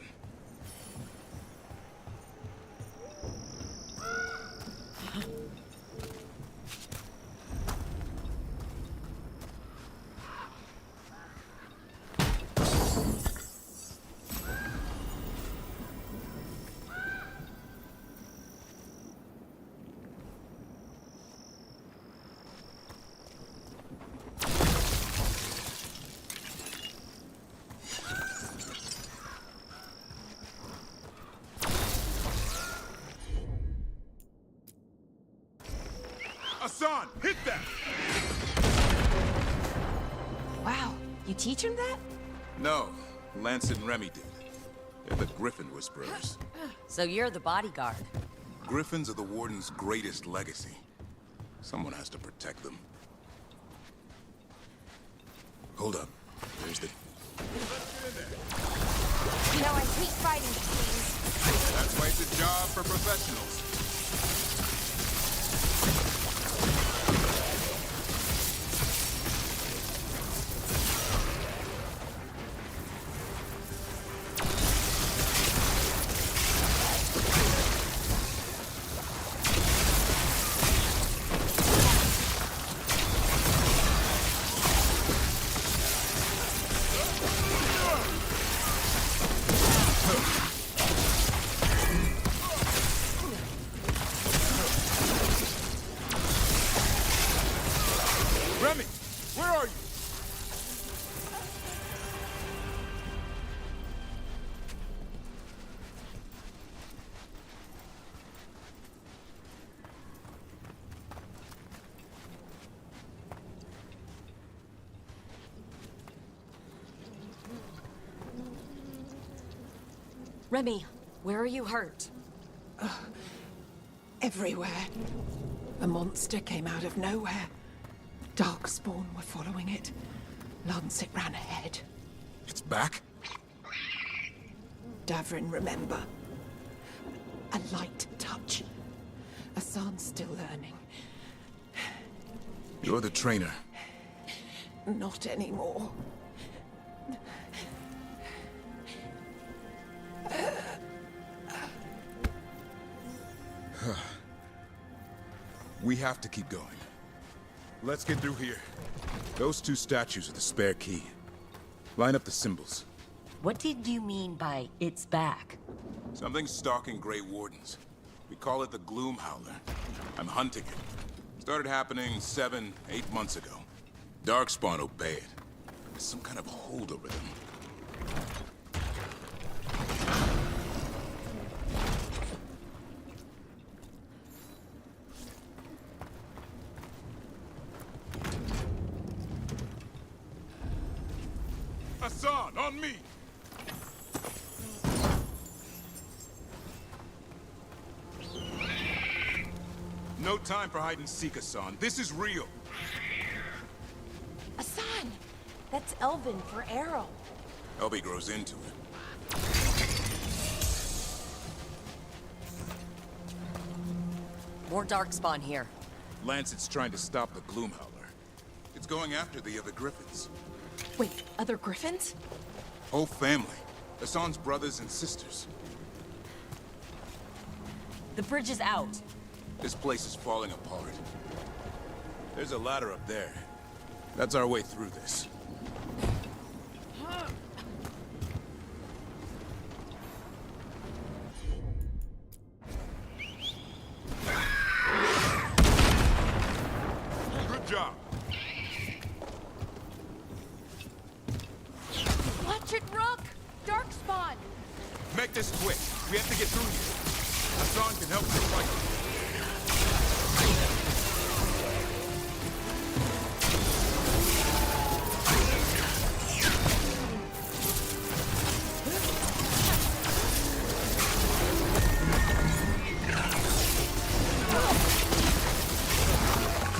Hassan, hit that! Wow, you teach him that? No, Lancet and Remy did. They're the Griffin Whisperers. So you're the bodyguard. Griffins are the Warden's greatest legacy. Someone has to protect them. Hold up. There's the... You know, I hate fighting things. That's why it's a job for professionals. Remy, where are you hurt? Everywhere. A monster came out of nowhere. Darkspawn were following it. Lancet ran ahead. It's back? Davrin, remember. A light touch. Asan's still learning. You're the trainer. Not anymore. We have to keep going. Let's get through here. Those two statues are the spare key. Line up the symbols. What did you mean by it's back? Something's stalking Grey Wardens. We call it the Gloom Howler. I'm hunting it. Started happening 7, 8 months ago. Darkspawn obey it. There's some kind of hold over them. Asan, on me! No time for hide and seek, Asan. This is real. Asan! That's Elven for arrow. Elby grows into it. More Darkspawn here. Lancet's trying to stop the Gloom Howler. It's going after the other Griffins. Wait, other Griffins? Whole family. Asan's brothers and sisters. The bridge is out. This place is falling apart. There's a ladder up there. That's our way through this. Good job. Watch it, Rook! Darkspawn! Make this quick. We have to get through here. Asan can help you fight.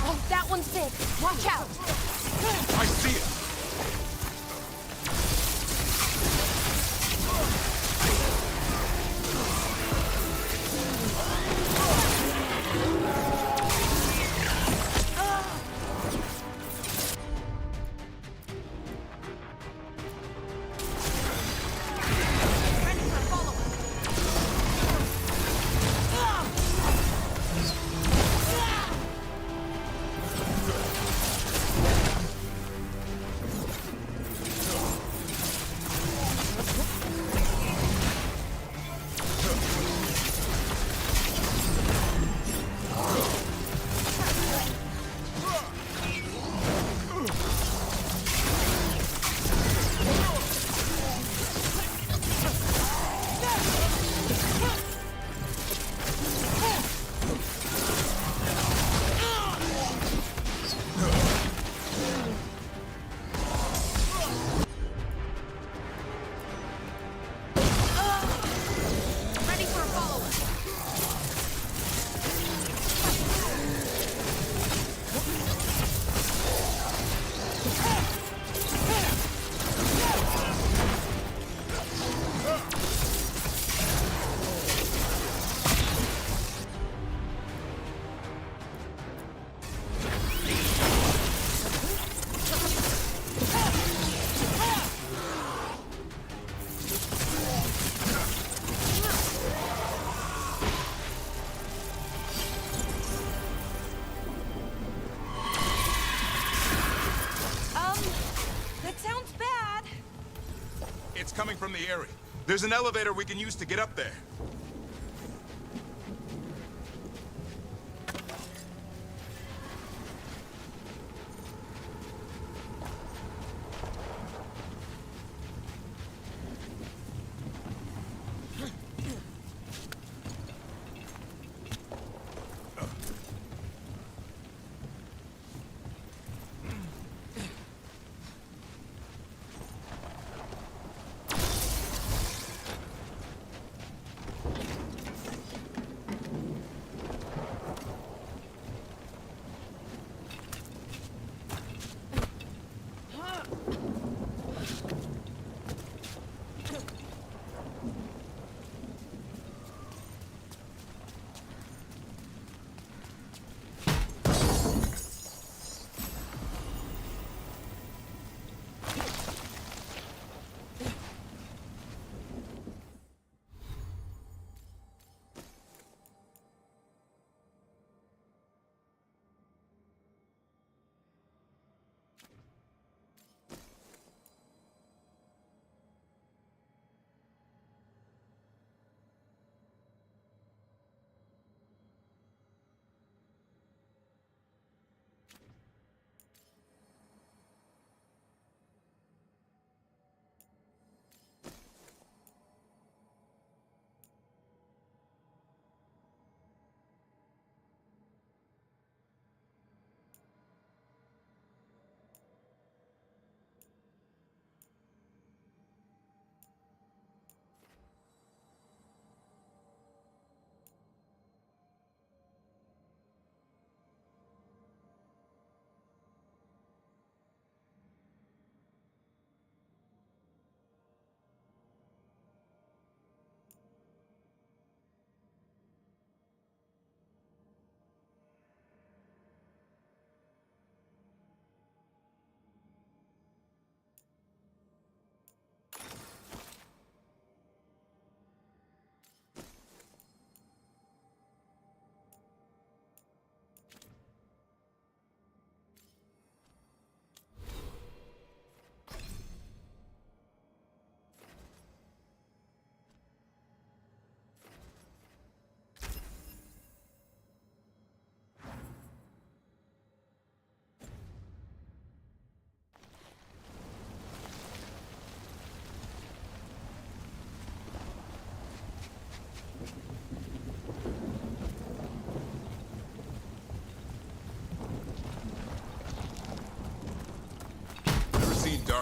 Oh, that one's big. Watch out! I see it. It's coming from the area. There's an elevator we can use to get up there.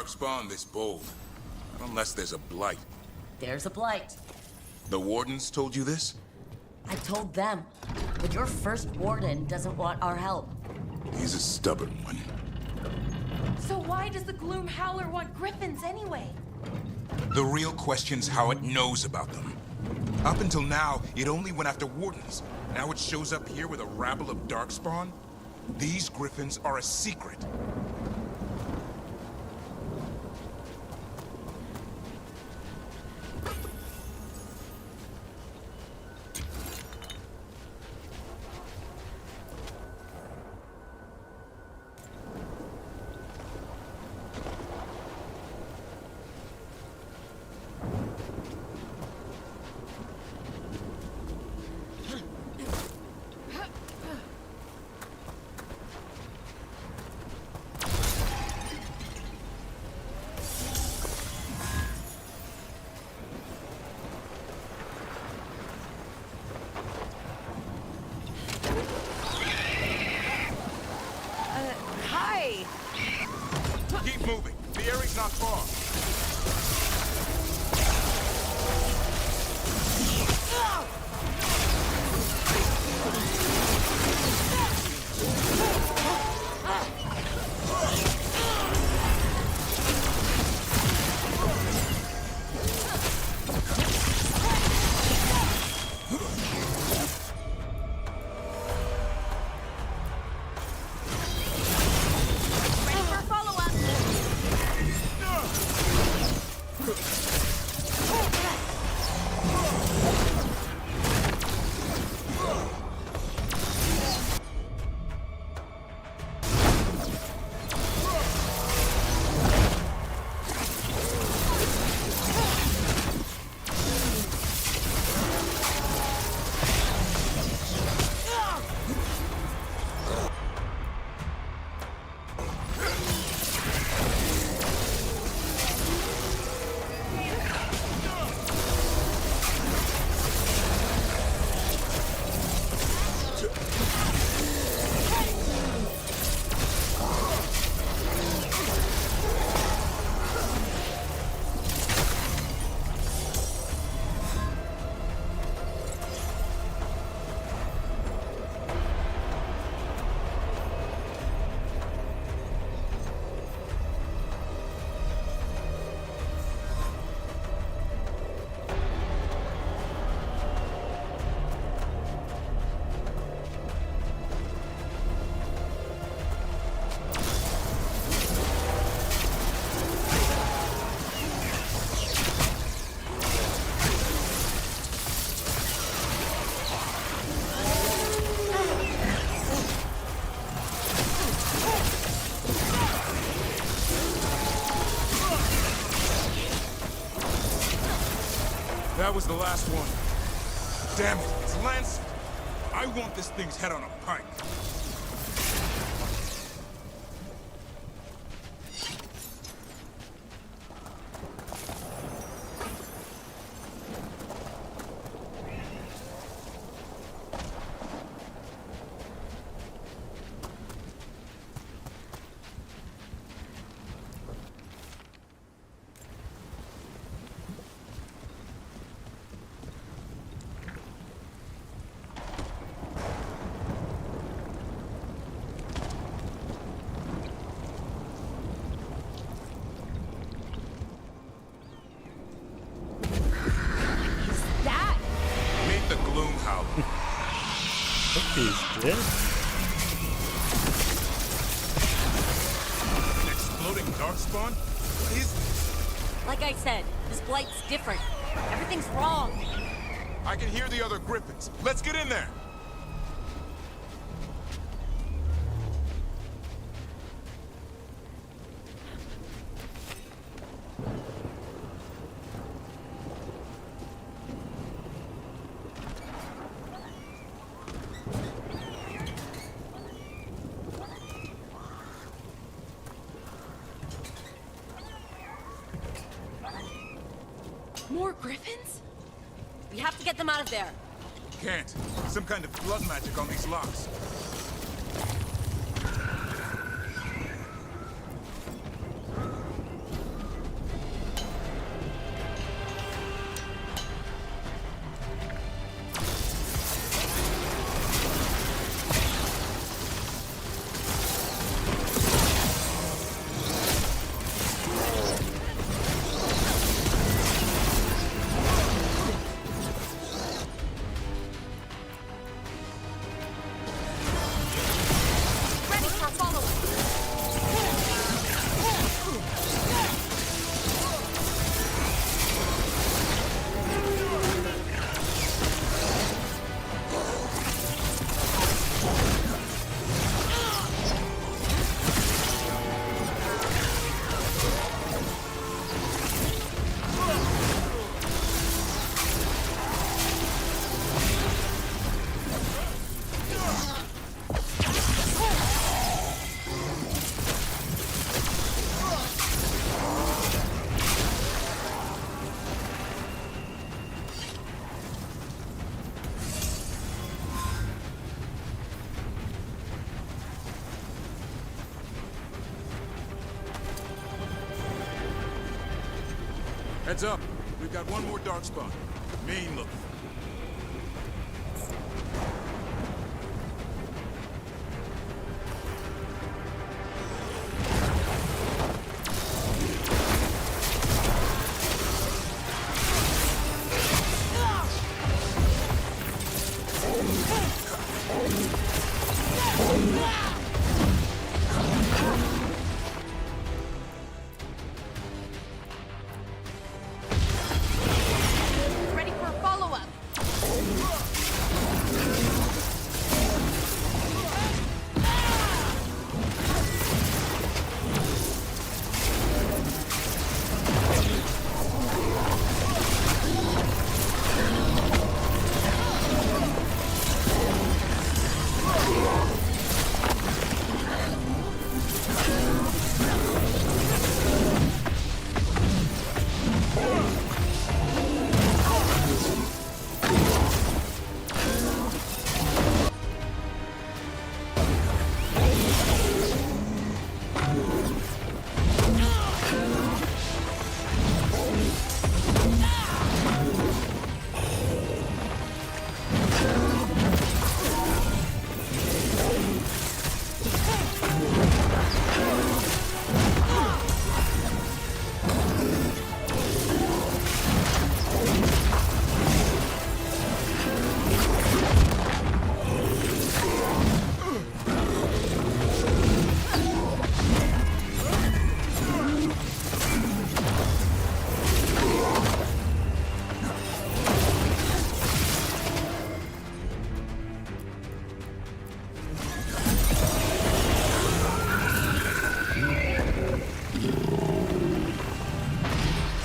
darkspawn this bold. Not unless there's a blight. There's a blight. The wardens told you this? I told them. But your first warden doesn't want our help. He's a stubborn one. So why does the Gloom Howler want griffins anyway? The real question's how it knows about them. Up until now, it only went after wardens. Now it shows up here with a rabble of darkspawn? These griffins are a secret. Hi! Keep moving. The area's not far. Ready for follow-up? That was the last one. Damn it, it's Lancet. I want this thing's head on a pike. Meet the Gloom Howler. What is this? An exploding darkspawn? What is this? Like I said, this blight's different. Everything's wrong. I can hear the other griffins. Let's get in there. More griffins? We have to get them out of there. Can't. Some kind of blood magic on these locks. Heads up. We've got one more darkspawn. Mean looking. Ready for a follow-up.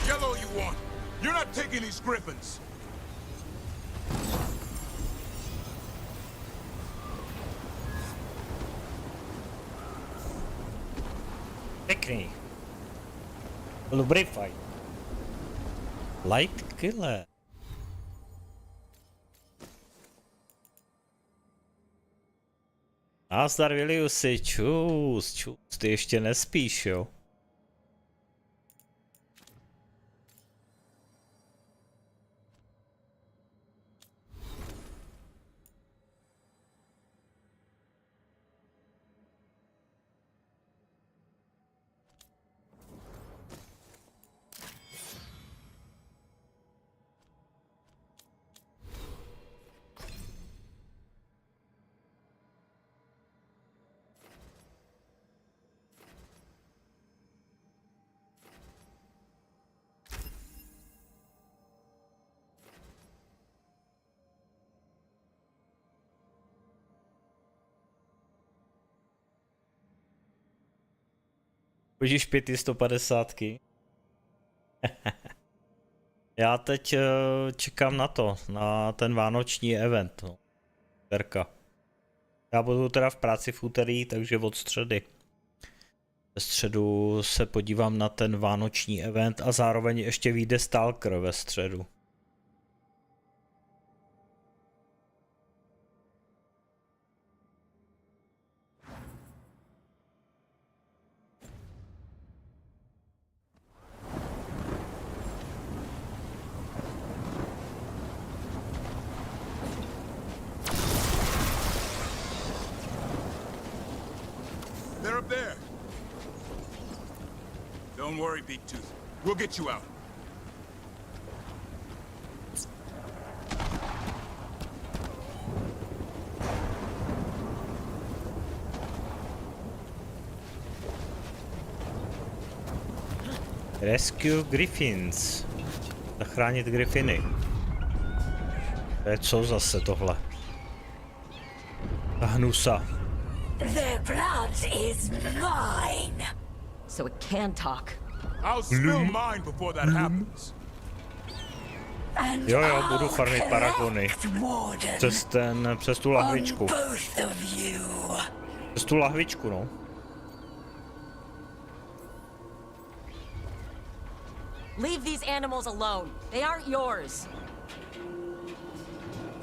Yellow you want. You're not taking these griffins. Pěkný. Byl dobrý fight. Light killer. Nazdar Viliusi, čus, ty ještě nespíš, jo? Chodíš 550. Já teď čekám na to, na ten vánoční event, no. Terka. Já budu teda v práci v úterý, takže od středy. Ve středu se podívám na ten vánoční event a zároveň ještě vyjde Stalker ve středu. They're up there. Don't worry, Beak Tooth. We'll get you out. Rescue Griffins. Zachránit Griffiny. To je co zase tohle? Ta hnusa. Their blood is mine. So it can talk. I'll spill mine before that happens. Jo, budu farmit paragony. Přes tu lahvičku. Přes tu lahvičku, no. Leave these animals alone. They aren't yours.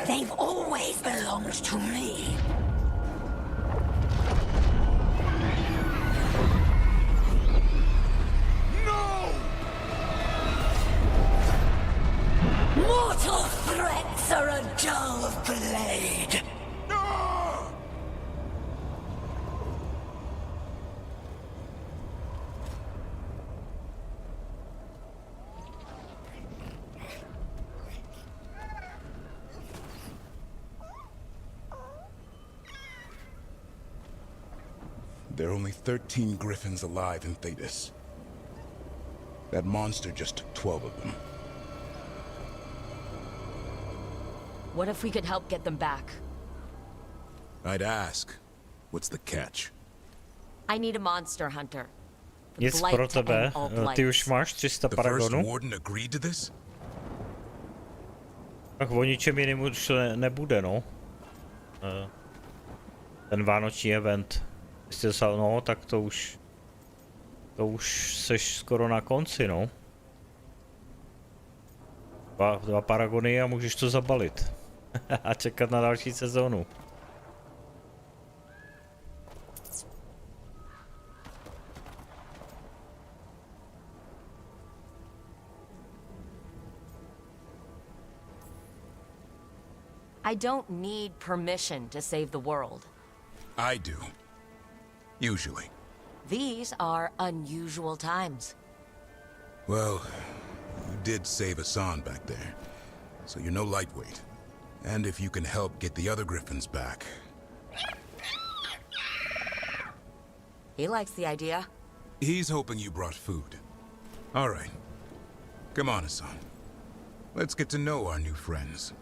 They've always belonged to me. Wits are a dull blade. There are only 13 Griffins alive in Thetis. That monster just took 12 of them. What if we could help get them back? I'd ask, what's the catch? I need a monster hunter. Nic pro tebe, ty už máš 300 paragonů. Warden agreed to this? Tak o ničem jiném už nebude, no. Ten vánoční event. No, tak to už seš skoro na konci, no. Dva paragony a můžeš to zabalit. A čekat na další sezónu. I don't need permission to save the world. I do. Usually. These are unusual times. Well, you did save Hassan back there, so you're no lightweight. And if you can help get the other Griffins back... He likes the idea. He's hoping you brought food. All right. Come on, Hassan. Let's get to know our new friends.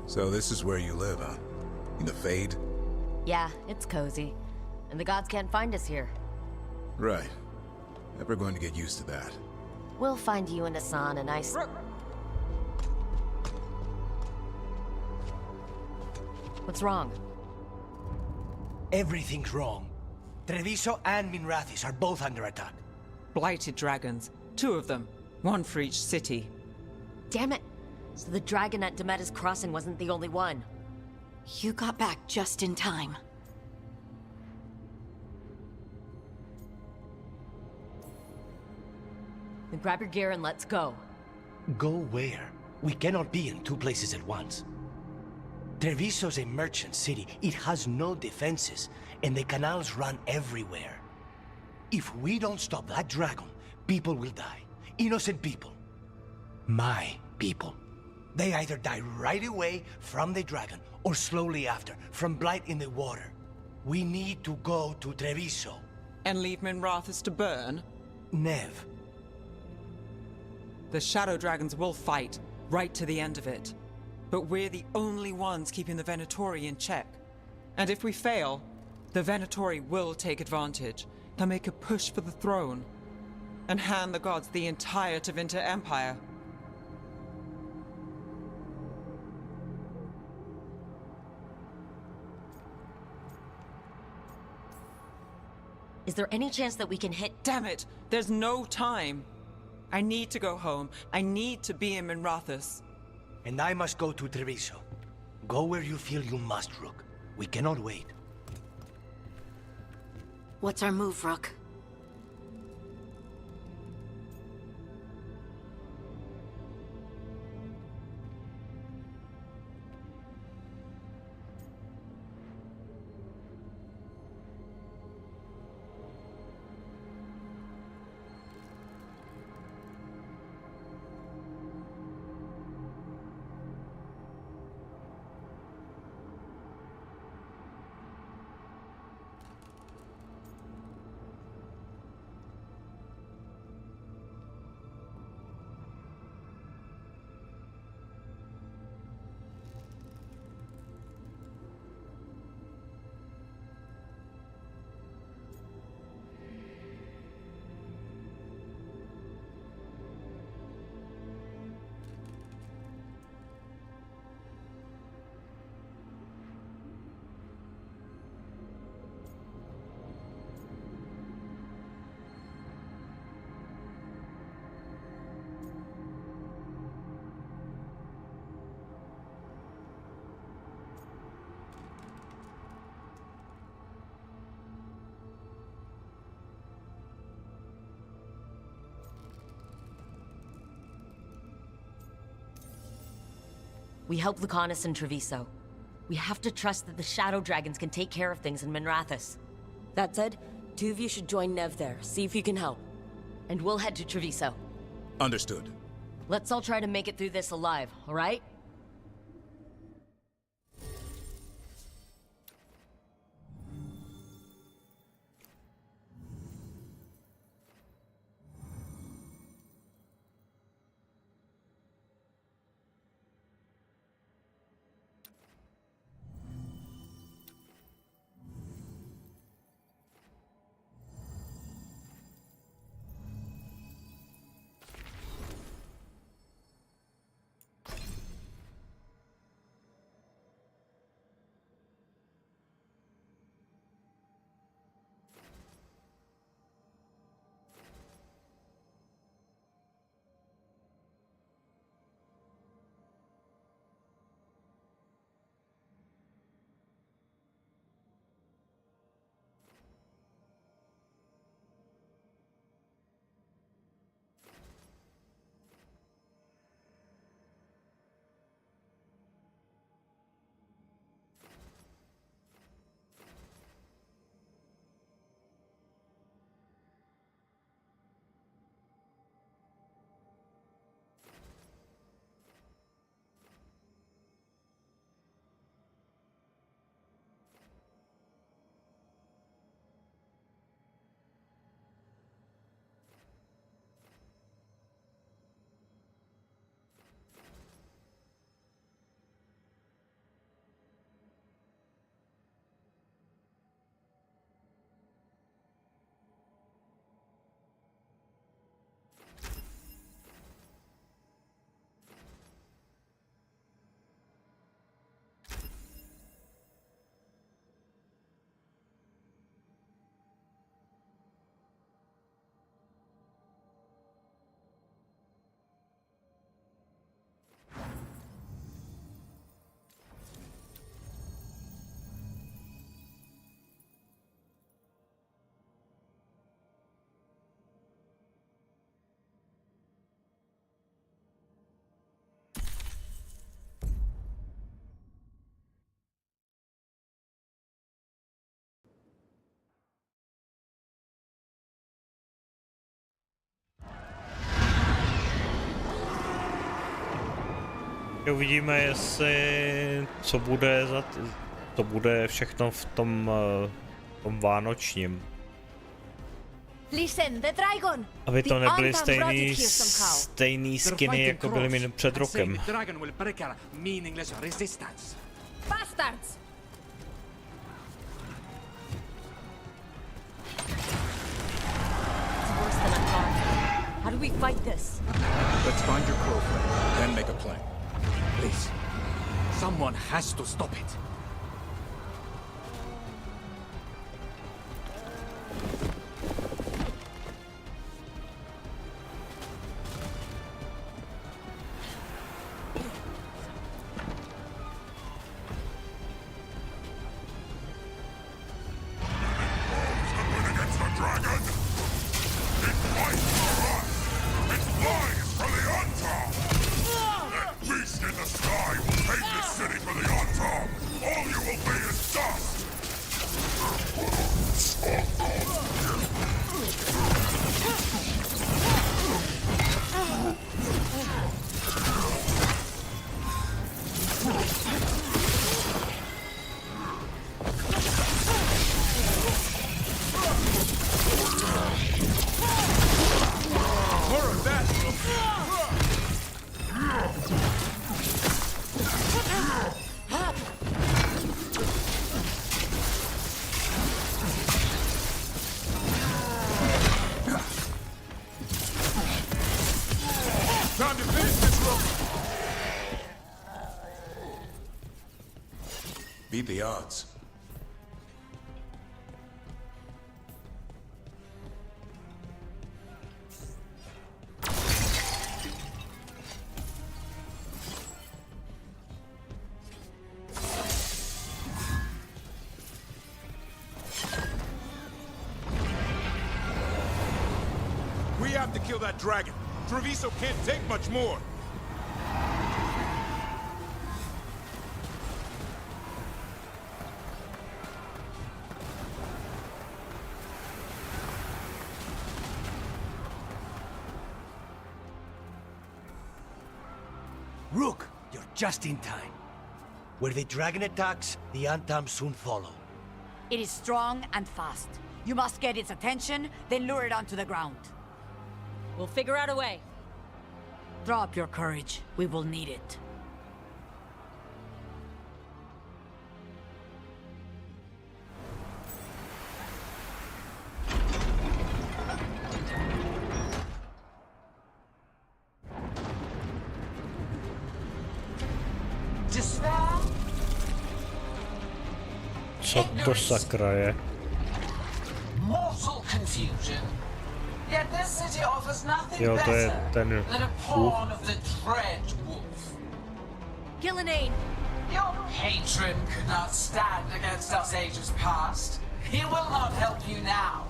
So this is where you live, huh? In the Fade? Yeah, it's cozy. And the gods can't find us here. Right. Never going to get used to that. We'll find you and Hassan a nice... What's wrong? Everything's wrong. Treviso and Minrathis are both under attack. Blighted dragons. 2 of them. 1 for each city. Damn it! So the dragon at Demeter's Crossing wasn't the only one. You got back just in time. Then grab your gear and let's go. Go where? We cannot be in 2 places at once. Treviso's a merchant city. It has no defenses, and the canals run everywhere. If we don't stop that dragon, people will die. Innocent people. My people. They either die right away from the dragon, or slowly after, from blight in the water. We need to go to Treviso. And leave Minrathis to burn? Nev. The Shadow Dragons will fight, right to the end of it. But we're the only ones keeping the Venatori in check. And if we fail, the Venatori will take advantage. They'll make a push for the throne, and hand the gods the entire Tevinter Empire. Is there any chance that we can hit... Damn it! There's no time! I need to go home. I need to be in Minrathis. And I must go to Treviso. Go where you feel you must, Rook. We cannot wait. What's our move, Rook? We help Lucanus and Treviso. We have to trust that the Shadow Dragons can take care of things in Minrathous. That said, 2 of you should join Nev there, see if you can help. And we'll head to Treviso. Understood. Let's all try to make it through this alive, alright? Uvidíme, jestli co bude všechno v tom vánočním. Listen, the dragon. Aby to The nebyly Anton brought it here stejný skiny, jako byly před rokem. Dragon will break our meaningless resistance. Bastards! It's worse than I thought. How do we fight this? Let's find your crow friend, then make a plan. Please. Someone has to stop it. Beat the odds. We have to kill that dragon. Treviso can't take much more. just in time. Where the dragon attacks, the Antam soon follow. It is strong and fast. You must get its attention, then lure it onto the ground. We'll figure out a way. Draw up your courage. We will need it. Co to sakra je? Mortal confusion. Yet this city offers nothing Jo, to je better ten than a pawn of the Dread Wolf. Gillenane! Your patron could not stand against us ages past. He will not help you now.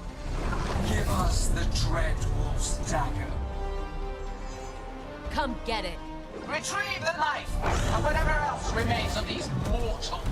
Give us the Dread Wolf's dagger. Come get it. Retrieve the knife and whatever else remains of these mortals.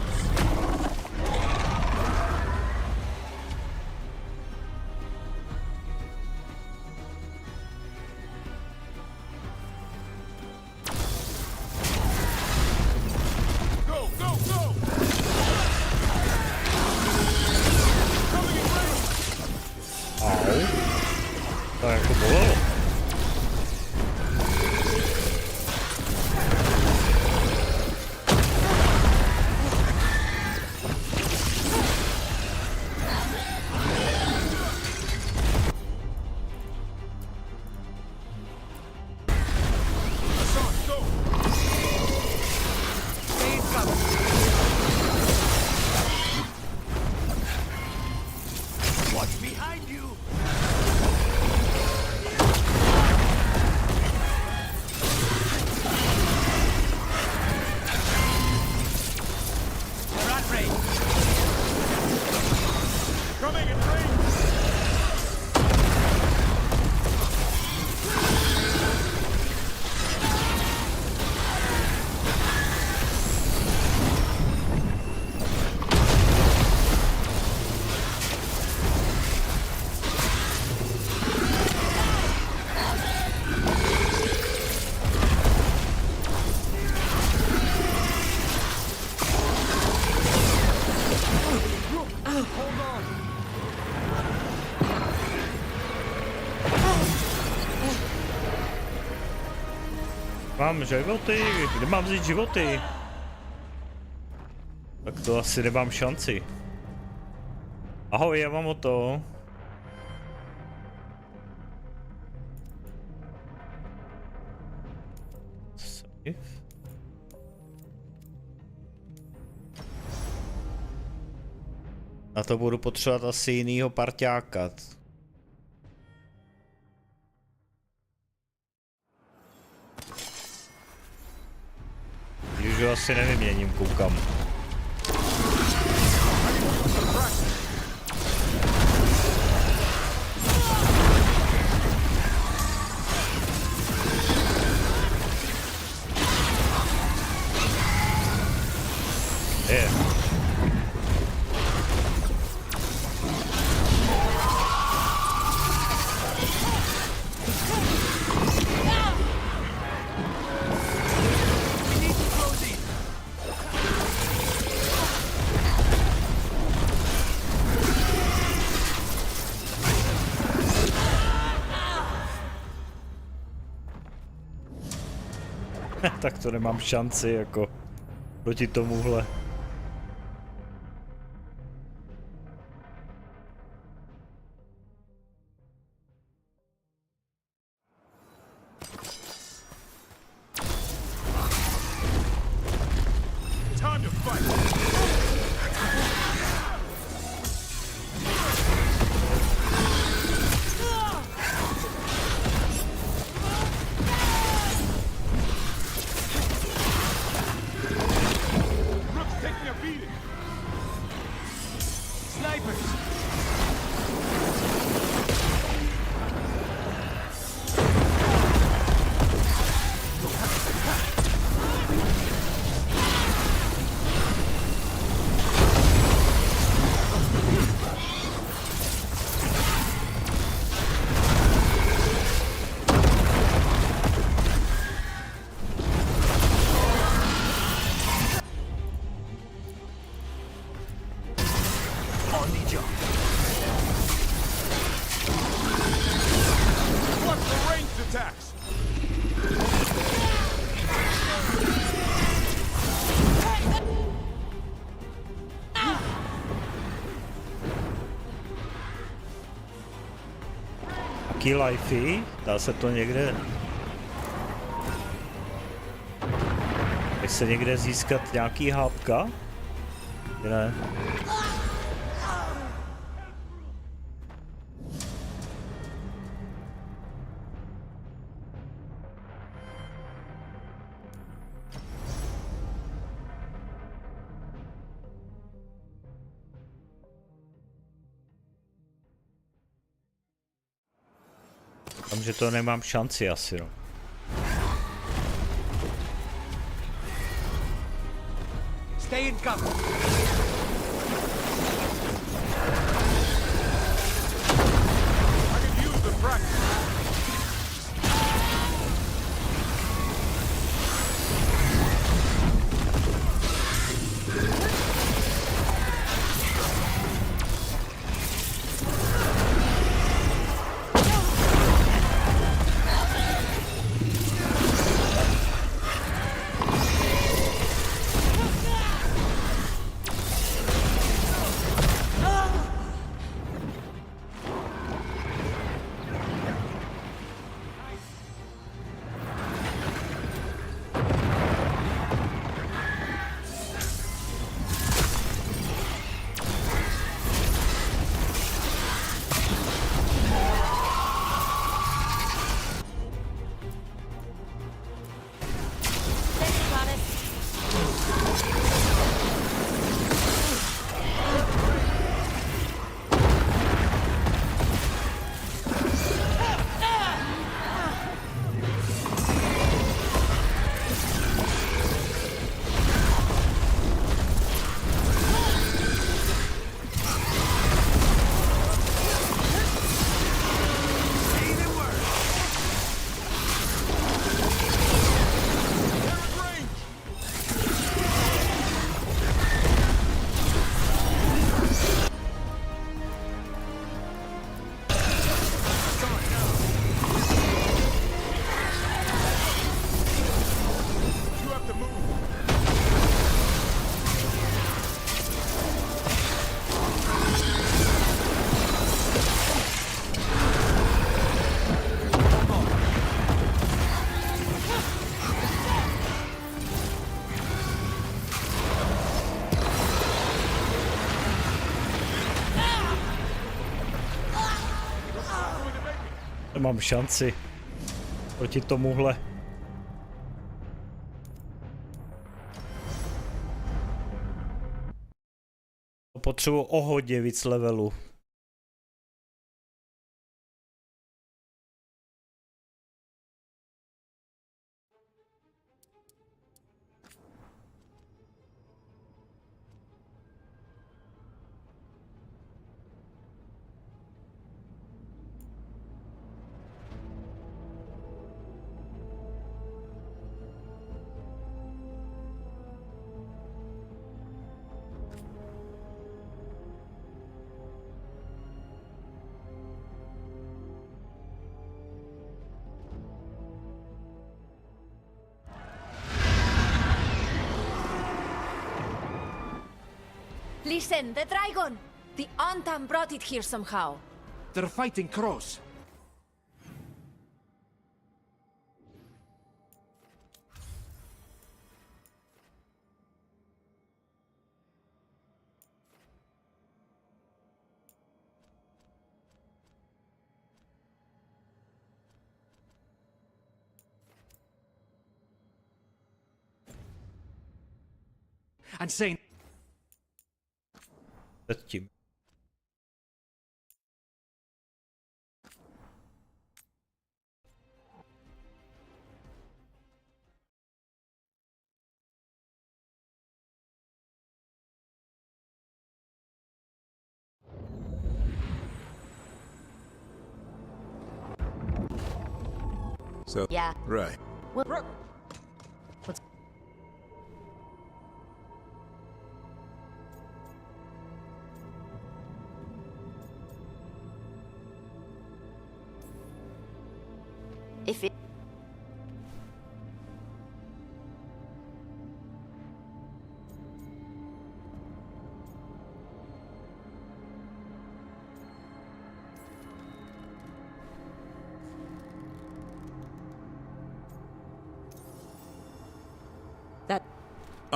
To jako bolelo. What's behind you? Rat race! Coming in range! Mám životy, kde mám vzít životy? Tak to asi nemám šanci. Ahoj, já mám o to. Save. Na to budu potřebovat asi jinýho parťáka. Už ho asi nevyměním, koukám. Je. Tak to nemám šanci jako proti tomuhle. Time to fight! nějaký lifey? Dá se to někde... Dá se někde získat nějaký hápka? Ne. Takže to nemám šanci asi, no. Stay in cover. I could use the practice. Nemám šanci proti tomuhle. Potřebuji o hodně víc levelů. Listen, the dragon! The Antam brought it here somehow. They're fighting crows. And saying Zatím. So, yeah. Right. Well, if it...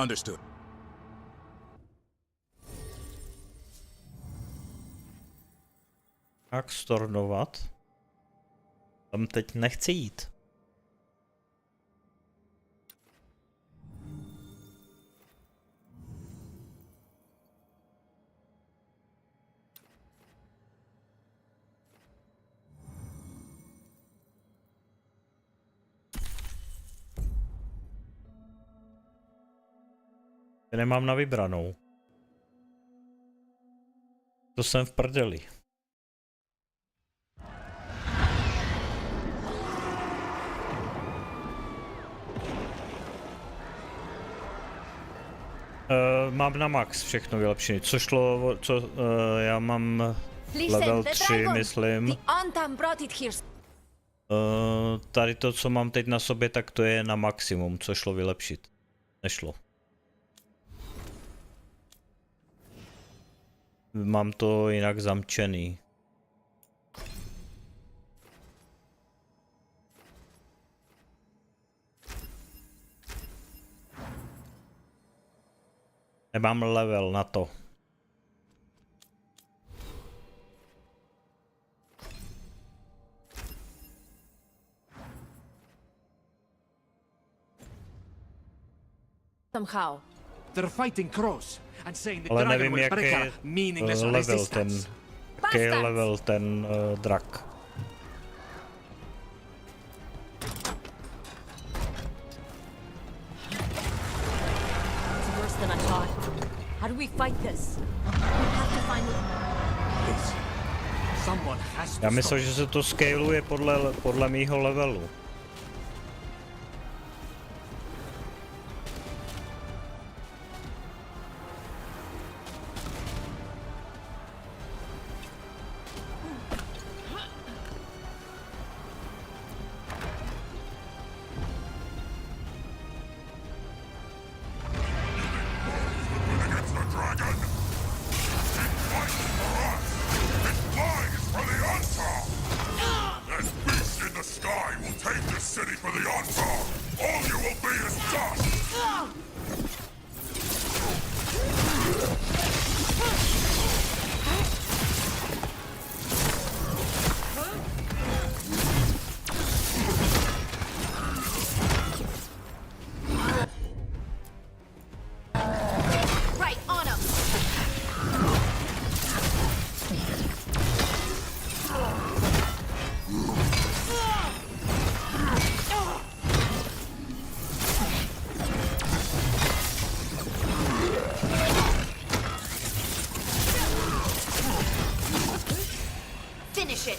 Understood. Jak stornovat? Tam teď nechci jít. Nemám na vybranou. To jsem v prdeli. Mám na max všechno vylepšené. Co šlo, já mám level 3, myslím. Tady to, co mám teď na sobě, tak to je na maximum, co šlo vylepšit. Nešlo. Mám to jinak zamčený. Nemám level na to. Somehow. They're fighting crows and saying the Ale dragon nevím, will jaký break je our meaningless level ten, resistance. jaký je level ten drak. It's worse than I thought. How do we fight this? We have to find Please. Someone has to Já myslel, stop. že se to scaluje podle mýho levelu. Right, on him! Finish it!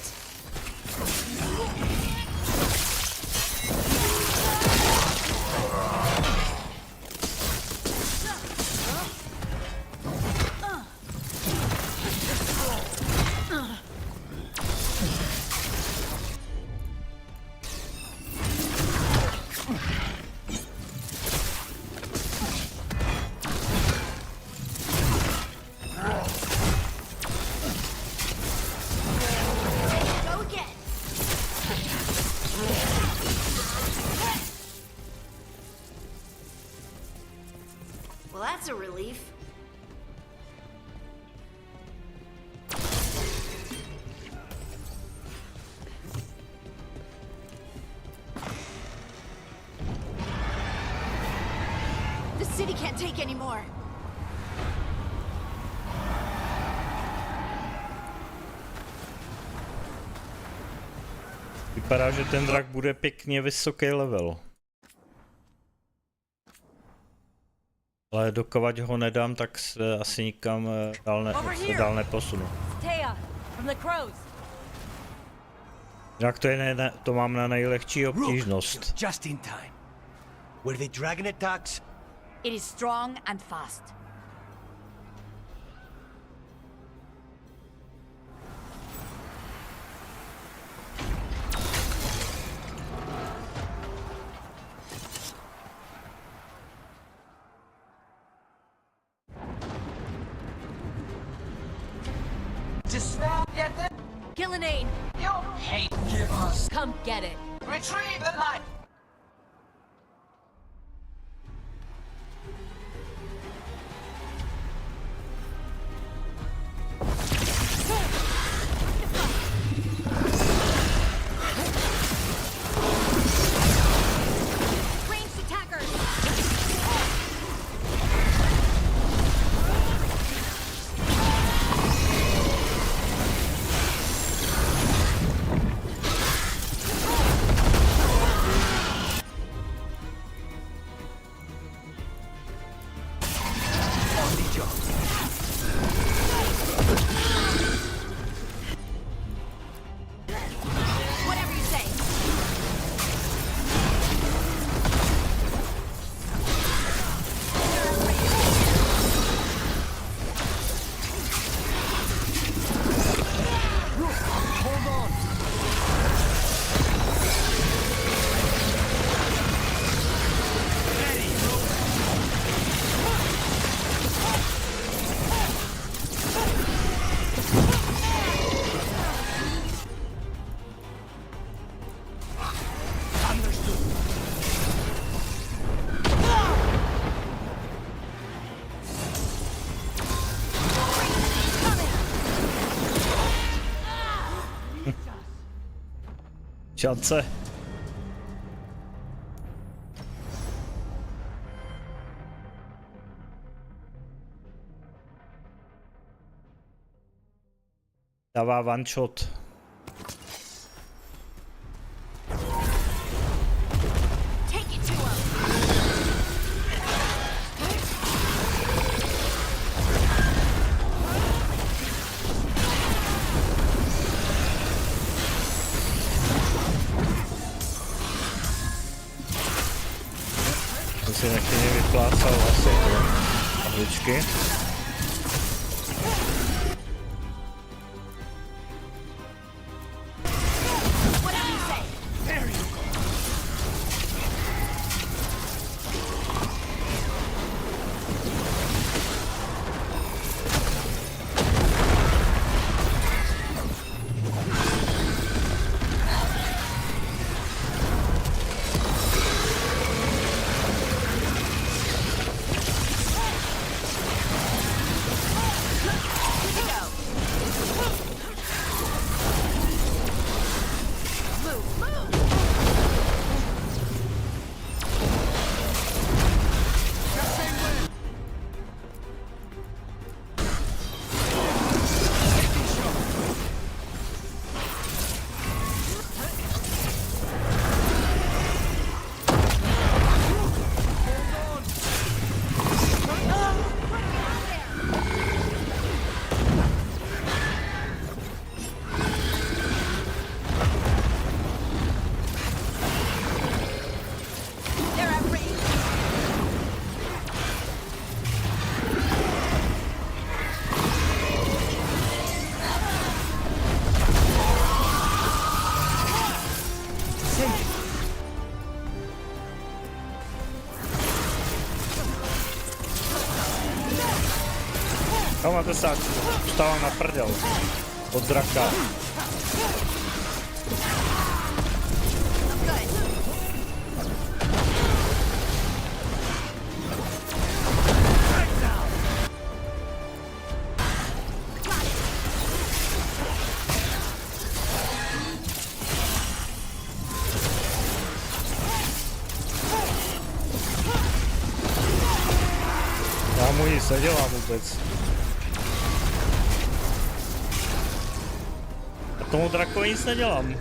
Go again! Well, that's a relief. The city can't take any more. Vypadá, že ten drak bude pěkně vysoký level. Ale dokovat ho nedám, tak se asi nikam dál neposunu. Thea, from the crows. Jak to mám na nejlehčí obtížnost. Just in time. Where the dragon attacks, It is strong and fast. Disrupt yet then? Killinane! You hate give us. Come get it! Retrieve the light! Šance. Dává one shot. To si nechtěně vyplácal asi ahličky. No máte se, vstávám na prdel od draka. Já mu nic nedělám vůbec. A tomu drakovi nic nedělám.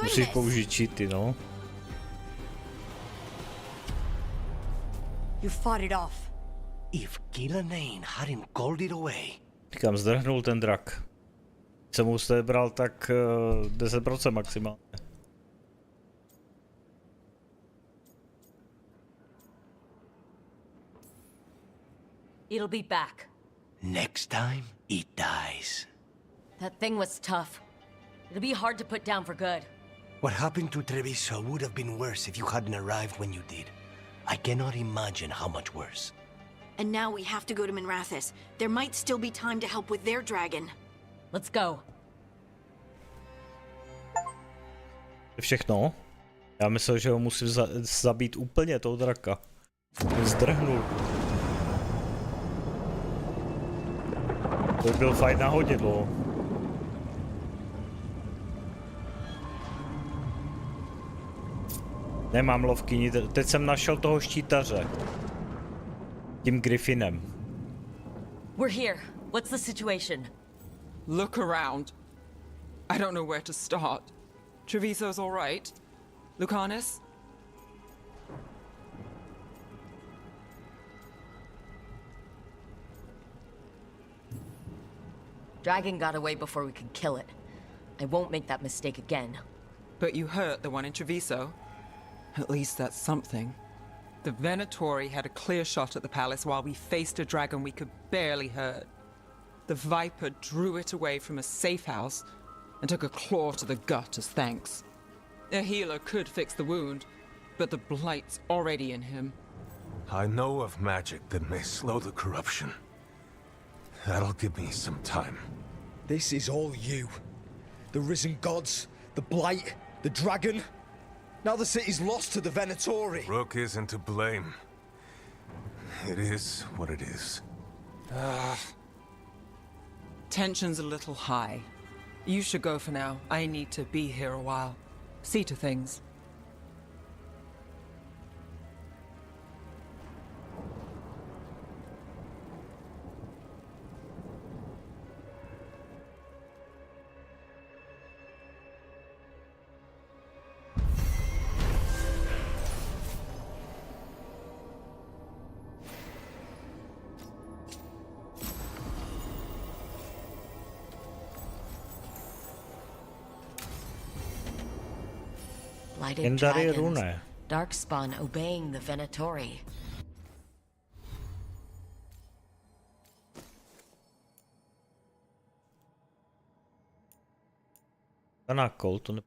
Musíš použít cheaty, no. You fought it off. If Gillanane hadn't called it away. Říkám, zdrhnul ten drak. Jsem mu z bral tak 10% maximálně. It'll be back. Next time, it dies. That thing was tough. It'll be hard to put down for good. What happened to Treviso would have been worse if you hadn't arrived when you did. I cannot imagine how much worse. And now we have to go to Minrathous. There might still be time to help with their dragon. Let's go. Všechno? Já myslel, že ho musím zabít úplně, toho draka. Zdrhnul. To by byl fajn nahodidlo. Nemám lovkyni, teď jsem našel toho štítaře. Tím Griffinem. We're here. What's the situation? Look around. I don't know where to start. Treviso's all right. Lucanus? Dragon got away before we could kill it. I won't make that mistake again. But you hurt the one in Treviso? At least that's something. The Venatori had a clear shot at the palace while we faced a dragon we could barely hurt. The Viper drew it away from a safe house and took a claw to the gut as thanks. A healer could fix the wound, but the Blight's already in him. I know of magic that may slow the corruption. That'll give me some time. This is all you. The risen gods, the blight, the dragon. Now the city's lost to the Venatori. Rook isn't to blame. It is what it is. Tension's a little high. You should go for now. I need to be here a while. See to things. Blighted Legendary dragons, rune. Darkspawn obeying the Venatori. Na Colt, ne...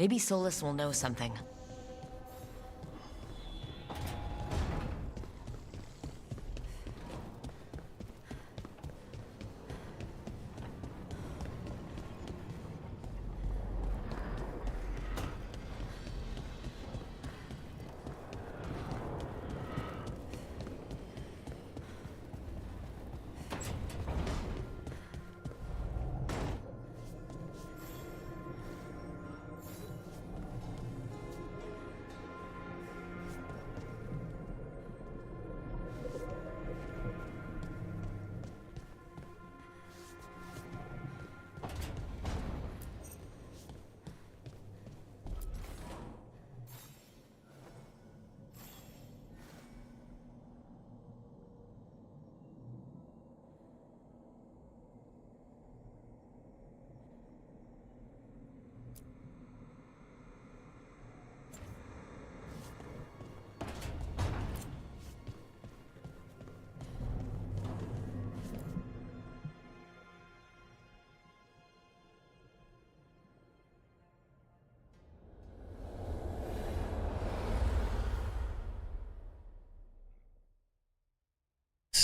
Maybe Solus will know something.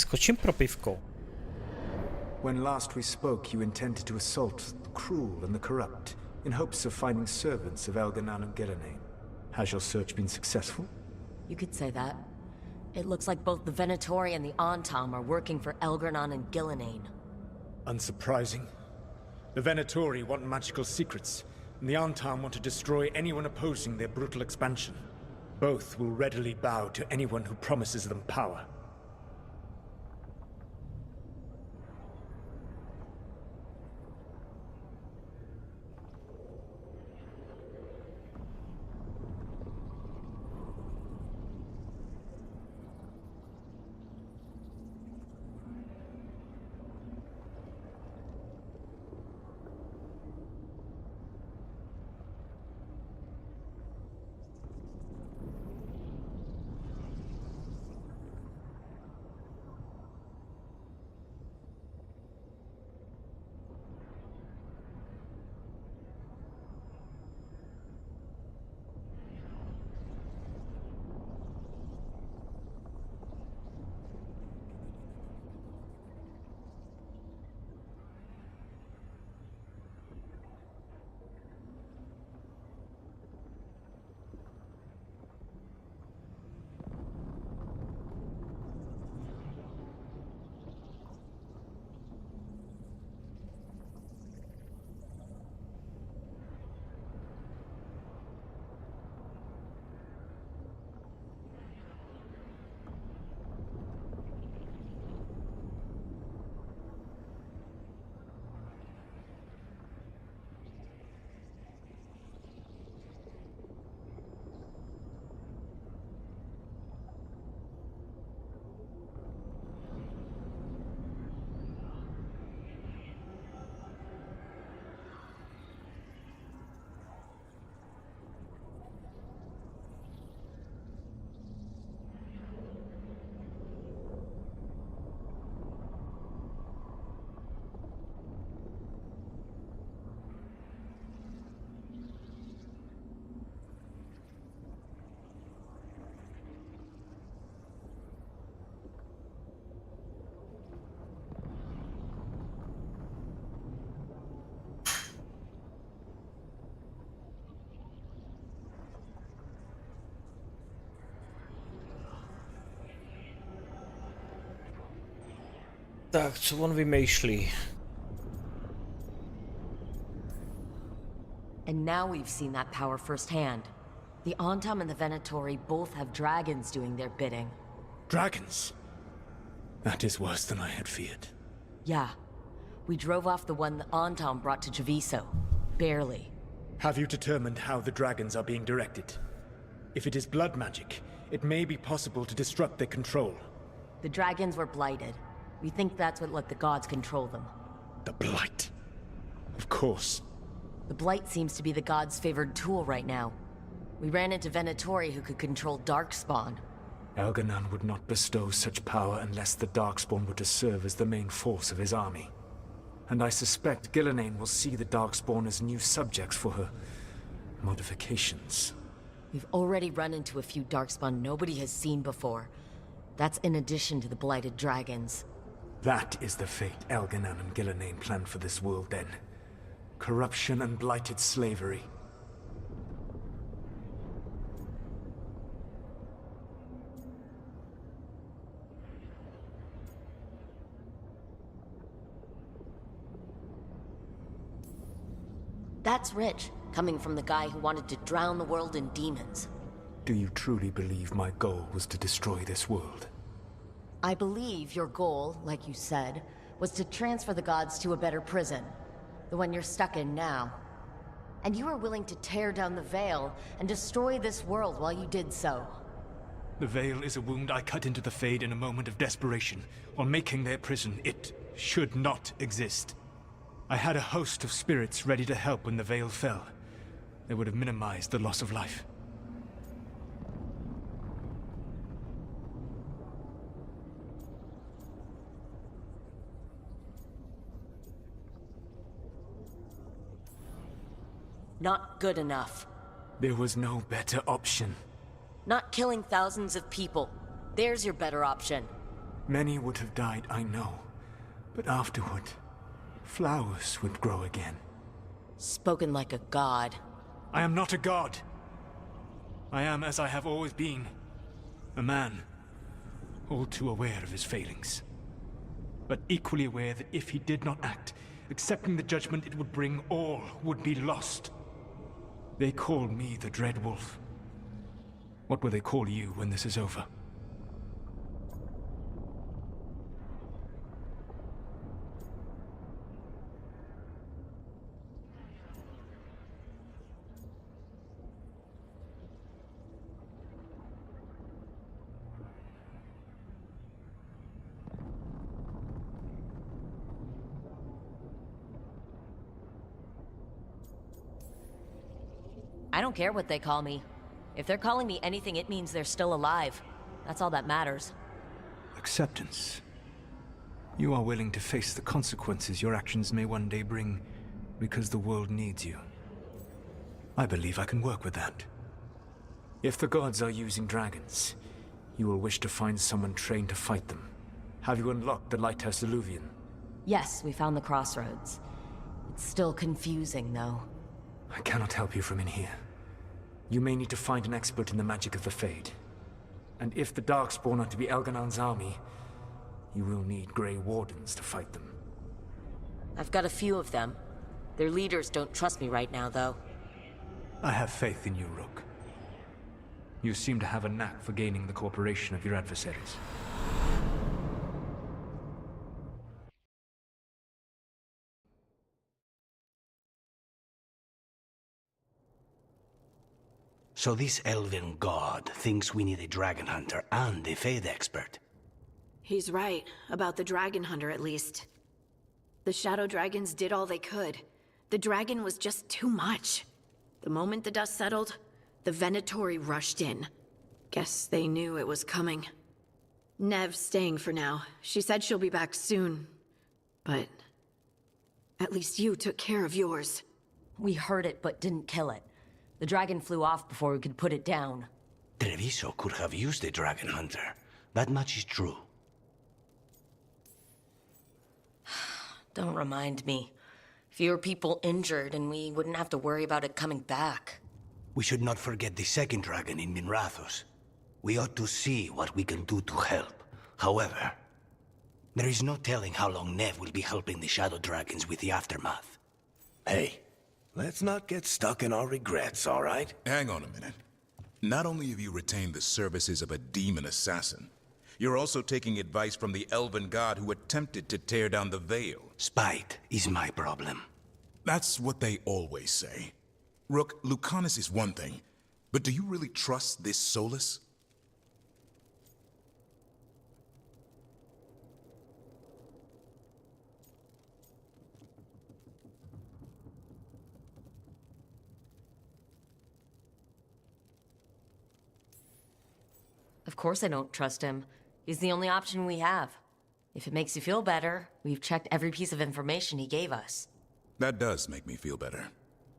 Skočím pro pivko. When last we spoke, you intended to assault the cruel and the corrupt, in hopes of finding servants of Elganan and Gillenane. Has your search been successful? You could say that. It looks like both the Venatori and the Antam are working for Elganan and Gillenane. Unsurprising. The Venatori want magical secrets, and the Antam want to destroy anyone opposing their brutal expansion. Both will readily bow to anyone who promises them power. Tak, co on vymýšlí? And now we've seen that power firsthand. The Antam and the Venatori both have dragons doing their bidding. Dragons? That is worse than I had feared. Yeah. We drove off the one the Antam brought to Javiso. Barely. Have you determined how the dragons are being directed? If it is blood magic, it may be possible to disrupt their control. The dragons were blighted. We think that's what let the gods control them. The Blight. Of course. The Blight seems to be the gods' favored tool right now. We ran into Venatori who could control Darkspawn. Elganan would not bestow such power unless the Darkspawn were to serve as the main force of his army. And I suspect Gillenane will see the Darkspawn as new subjects for her Modifications. We've already run into a few Darkspawn nobody has seen before. That's in addition to the Blighted Dragons. That is the fate Elganan and Gillenane planned for this world then. Corruption and blighted slavery. That's rich, coming from the guy who wanted to drown the world in demons. Do you truly believe my goal was to destroy this world? I believe your goal, like you said, was to transfer the gods to a better prison. The one you're stuck in now. And you were willing to tear down the Veil and destroy this world while you did so. The Veil is a wound I cut into the Fade in a moment of desperation, while making their prison. It should not exist. I had a host of spirits ready to help when the Veil fell. They would have minimized the loss of life. Not good enough. There was no better option. Not killing thousands of people. There's your better option. Many would have died, I know. But afterward, flowers would grow again. Spoken like a god. I am not a god. I am as I have always been. A man. All too aware of his failings. But equally aware that if he did not act, accepting the judgment it would bring, all would be lost. They call me the Dread Wolf. What will they call you when this is over? I don't care what they call me. If they're calling me anything, it means they're still alive. That's all that matters. Acceptance. You are willing to face the consequences your actions may one day bring because the world needs you. I believe I can work with that. If the gods are using dragons, you will wish to find someone trained to fight them. Have you unlocked the Lighthouse Illuvian? Yes, we found the crossroads. It's still confusing, though. I cannot help you from in here. You may need to find an expert in the magic of the Fade. And if the Darkspawn are to be Elganan's army, you will need Grey Wardens to fight them. I've got a few of them. Their leaders don't trust me right now, though. I have faith in you, Rook. You seem to have a knack for gaining the cooperation of your adversaries. So this elven god thinks we need a dragon hunter and a Fade expert. He's right, about the dragon hunter at least. The Shadow Dragons did all they could. The dragon was just too much. The moment the dust settled, the Venatori rushed in. Guess they knew it was coming. Nev's staying for now. She said she'll be back soon. But at least you took care of yours. We heard it, but didn't kill it. The dragon flew off before we could put it down. Treviso could have used a dragon hunter. That much is true. Don't remind me. Fewer people injured, and we wouldn't have to worry about it coming back. We should not forget the second dragon in Minrathous. We ought to see what we can do to help. However, there is no telling how long Nev will be helping the Shadow Dragons with the aftermath. Hey, let's not get stuck in our regrets, all right? Hang on a minute. Not only have you retained the services of a demon assassin, you're also taking advice from the elven god who attempted to tear down the Veil. Spite is my problem. That's what they always say. Rook, Lucanus is one thing, but do you really trust this Solas? Of course I don't trust him. He's the only option we have. If it makes you feel better, we've checked every piece of information he gave us. That does make me feel better.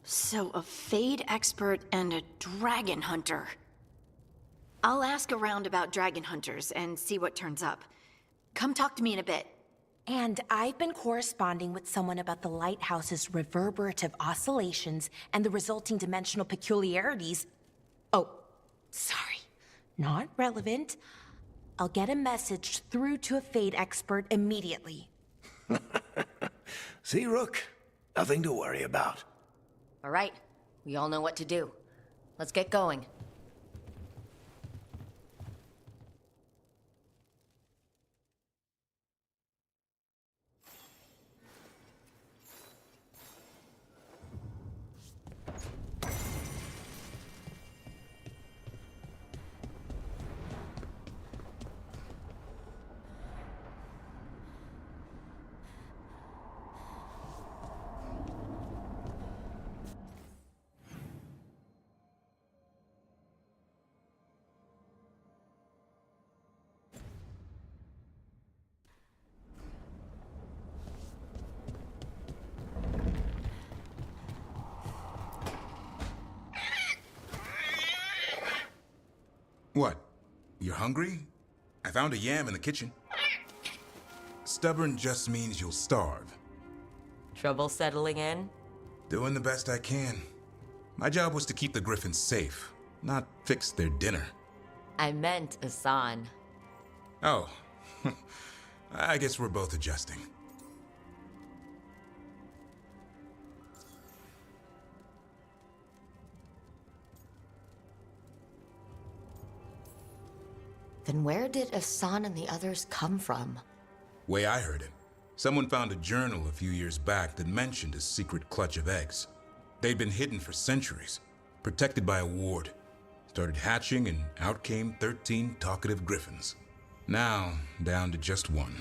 So a Fade expert and a dragon hunter. I'll ask around about dragon hunters and see what turns up. Come talk to me in a bit. And I've been corresponding with someone about the lighthouse's reverberative oscillations and the resulting dimensional peculiarities. Oh, sorry. Not relevant. I'll get a message through to a Fade expert immediately. See, Rook? Nothing to worry about. All right, we all know what to do. Let's get going. What? You're hungry? I found a yam in the kitchen. Stubborn just means you'll starve. Trouble settling in? Doing the best I can. My job was to keep the Griffins safe, not fix their dinner. I meant Asan. Oh. I guess we're both adjusting. Then where did Asan and the others come from? Way I heard it, someone found a journal a few years back that mentioned a secret clutch of eggs. They'd been hidden for centuries, protected by a ward. Started hatching and out came 13 talkative griffins. Now, down to just one.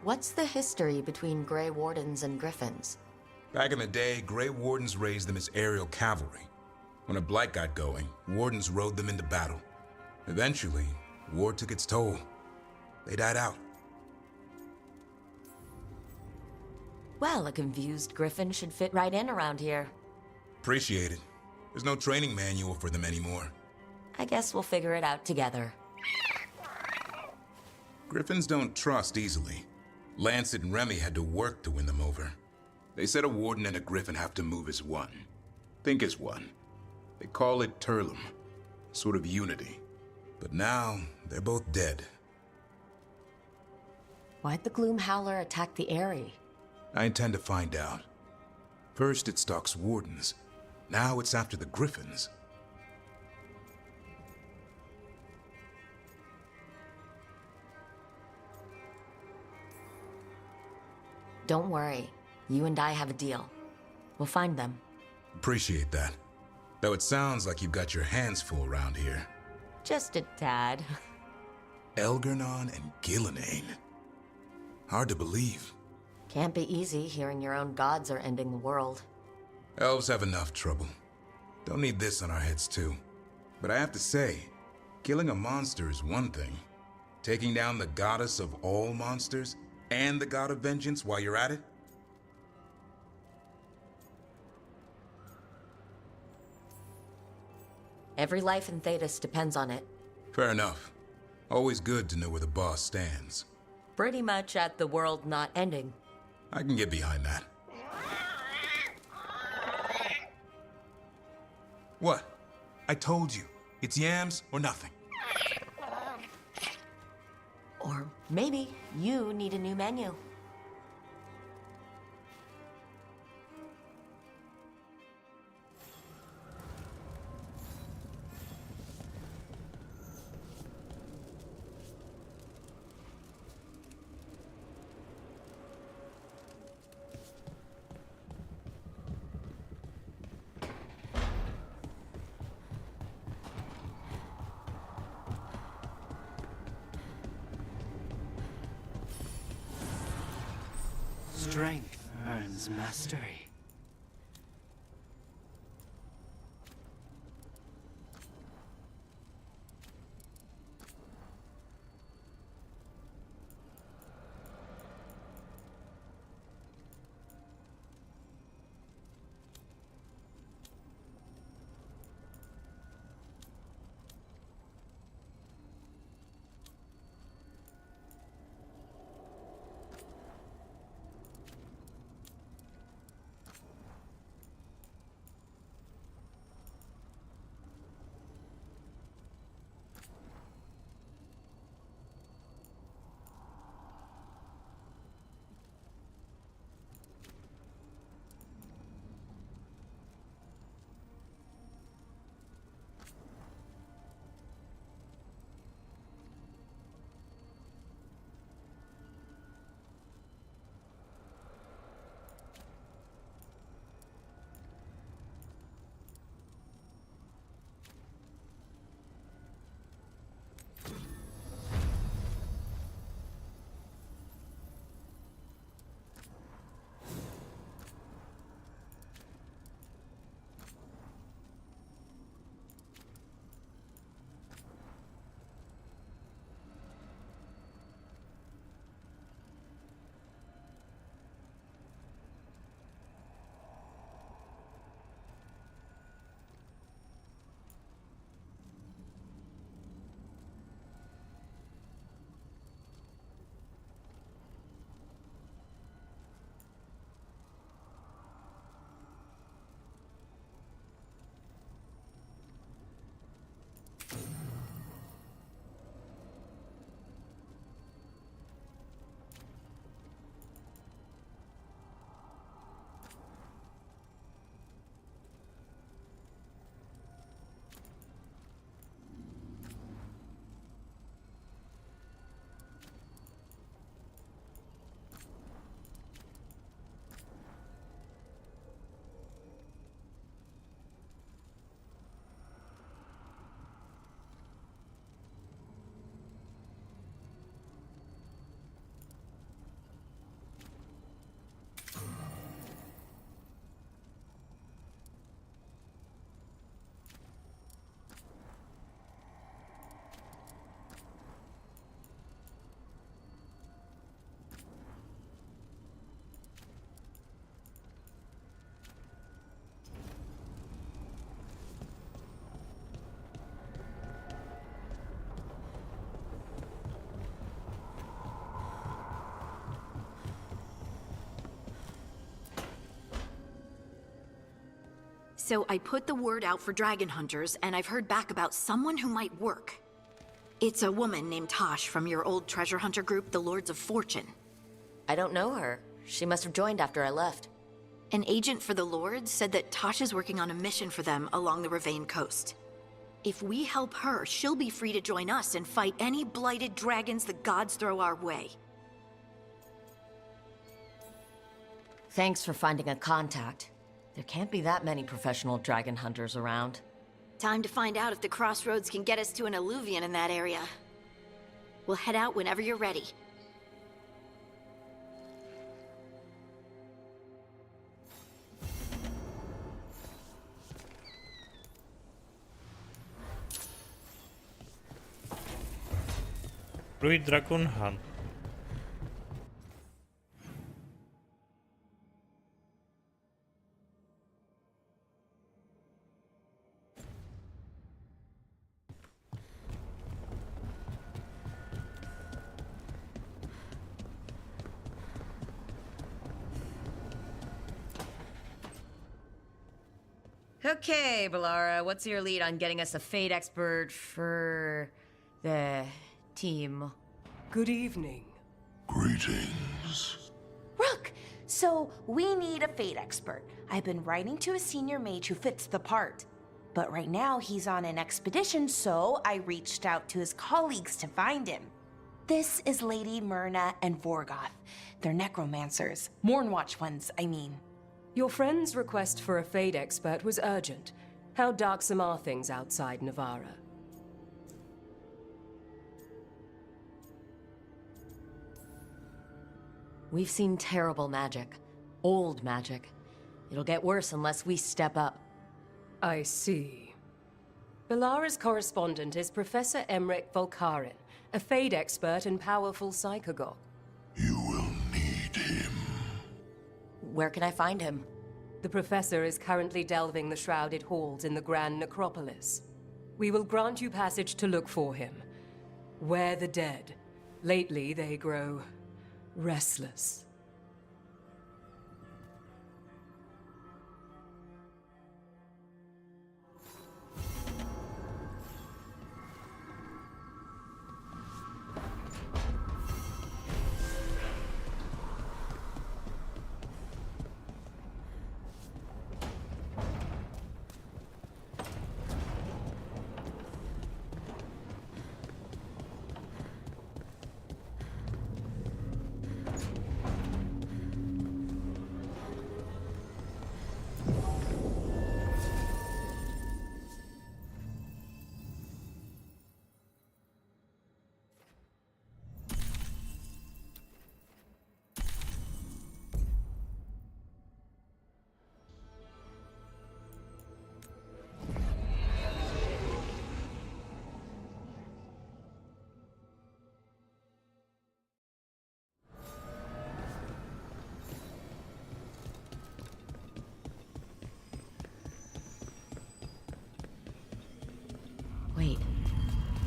What's the history between Grey Wardens and Griffins? Back in the day, Grey Wardens raised them as aerial cavalry. When a blight got going, Wardens rode them into battle. Eventually, war took its toll. They died out. Well, a confused Griffin should fit right in around here. Appreciate it. There's no training manual for them anymore. I guess we'll figure it out together. Griffins don't trust easily. Lancet and Remy had to work to win them over. They said a Warden and a Griffin have to move as one. Think as one. They call it Turlum, sort of unity. But now, they're both dead. Why'd the Gloom Howler attack the Eyrie? I intend to find out. First it stalks Wardens. Now it's after the Griffins. Don't worry. You and I have a deal. We'll find them. Appreciate that. Though it sounds like you've got your hands full around here. Just a tad. Elgernon and Gillenane. Hard to believe. Can't be easy hearing your own gods are ending the world. Elves have enough trouble. Don't need this on our heads too. But I have to say, killing a monster is one thing. Taking down the goddess of all monsters and the god of vengeance while you're at it? Every life in Thedas depends on it. Fair enough. Always good to know where the boss stands. Pretty much at the world not ending. I can get behind that. What? I told you. It's yams or nothing. Or maybe you need a new menu. Strength earns mastery. So I put the word out for dragon hunters, and I've heard back about someone who might work. It's a woman named Tosh from your old treasure hunter group, the Lords of Fortune. I don't know her. She must have joined after I left. An agent for the Lords said that Tosh is working on a mission for them along the Ravane coast. If we help her, she'll be free to join us and fight any blighted dragons the gods throw our way. Thanks for finding a contact. There can't be that many professional dragon hunters around. Time to find out if the crossroads can get us to an Alluvian in that area. We'll head out whenever you're ready. Druid Dragon Hunt. Okay, Balara, what's your lead on getting us a Fade expert for the team? Good evening. Greetings. Rook, so we need a Fade expert. I've been writing to a senior mage who fits the part. But right now he's on an expedition, so I reached out to his colleagues to find him. This is Lady Myrna and Vorgoth. They're necromancers. Mournwatch ones, I mean. Your friend's request for a Fade expert was urgent. How darksome are things outside Navarra? We've seen terrible magic. Old magic. It'll get worse unless we step up. I see. Balara's correspondent is Professor Emmerich Volkarin, a Fade expert and powerful psychagogue. Where can I find him? The Professor is currently delving the shrouded halls in the Grand Necropolis. We will grant you passage to look for him. Where the dead. Lately they grow restless. Wait,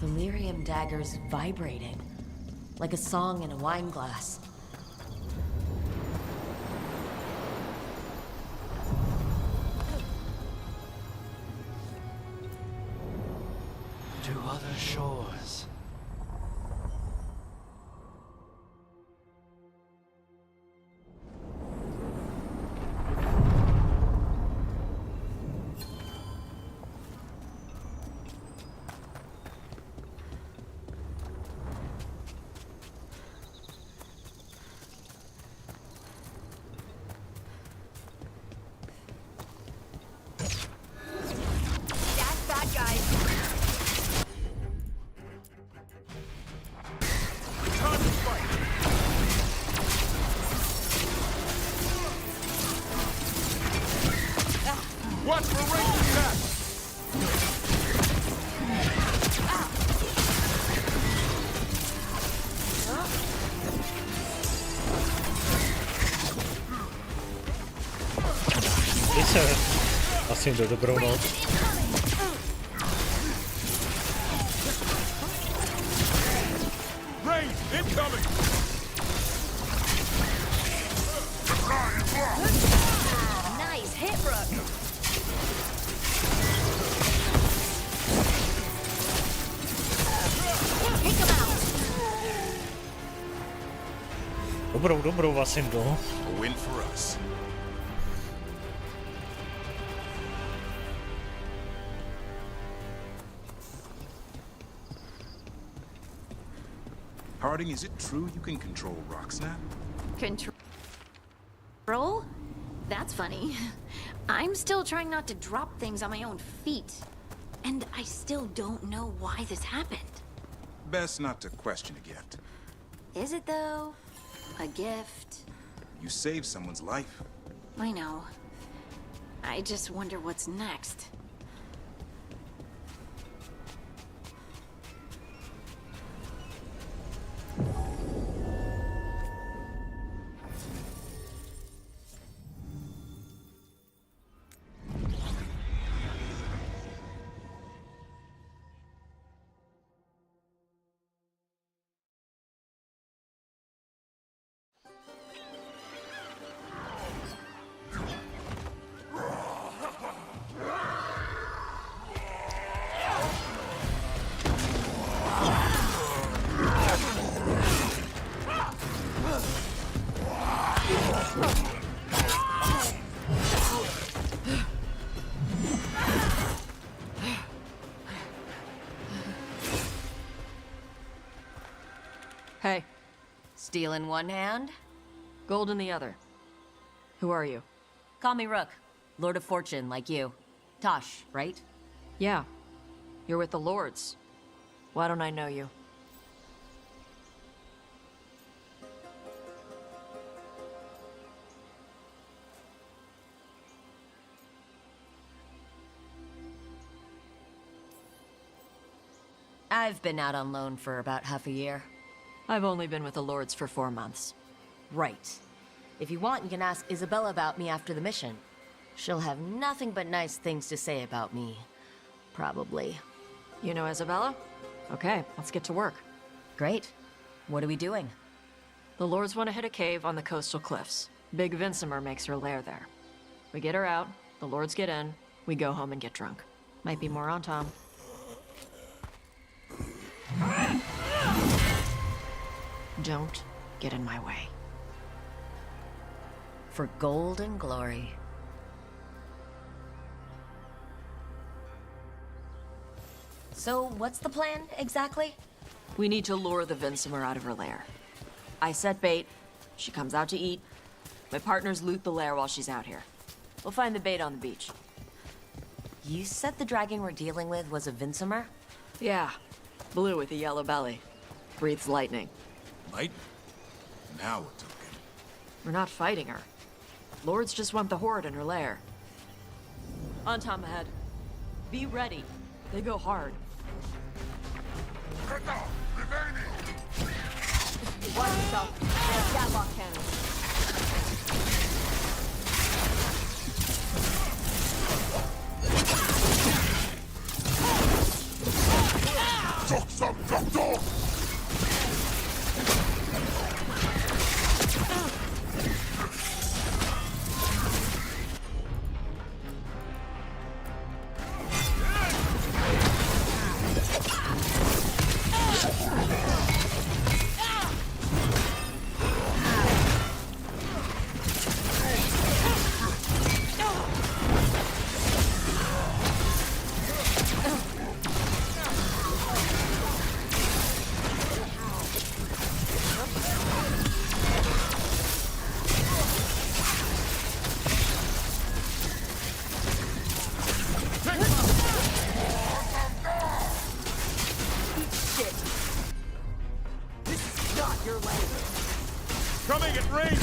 the lyrium dagger's vibrating, like a song in a wine glass. To other shores. Watch for ranged attack! Asi jde dobrou noc. Range incoming! Nice hit, Rook! Dobrou, Vasimdo. A win for us. Harding, is it true you can control Rocksnap? Control? That's funny. I'm still trying not to drop things on my own feet. And I still don't know why this happened. Best not to question it yet. Is it though? A gift? You saved someone's life. I know. I just wonder what's next. Hey. Steel in one hand? Gold in the other. Who are you? Call me Rook. Lord of Fortune, like you. Tosh, right? Yeah. You're with the Lords. Why don't I know you? I've been out on loan for about half a year. I've only been with the Lords for 4 months. Right. If you want, you can ask Isabella about me after the mission. She'll have nothing but nice things to say about me. Probably. You know Isabella? Okay, let's get to work. Great. What are we doing? The Lords want to hit a cave on the coastal cliffs. Big Vincimer makes her lair there. We get her out, the Lords get in, we go home and get drunk. Might be more on Tom. Don't get in my way. For gold and glory. So, what's the plan, exactly? We need to lure the Vincimer out of her lair. I set bait, she comes out to eat. My partners loot the lair while she's out here. We'll find the bait on the beach. You said the dragon we're dealing with was a Vincimer? Yeah. Blue with a yellow belly. Breathes lightning. Light? Now we're talking. We're not fighting her. Lords just want the Horde in her lair. On Tom ahead. Be ready. They go hard. Watch yourself. They have Gatlock cannons. Coming at range!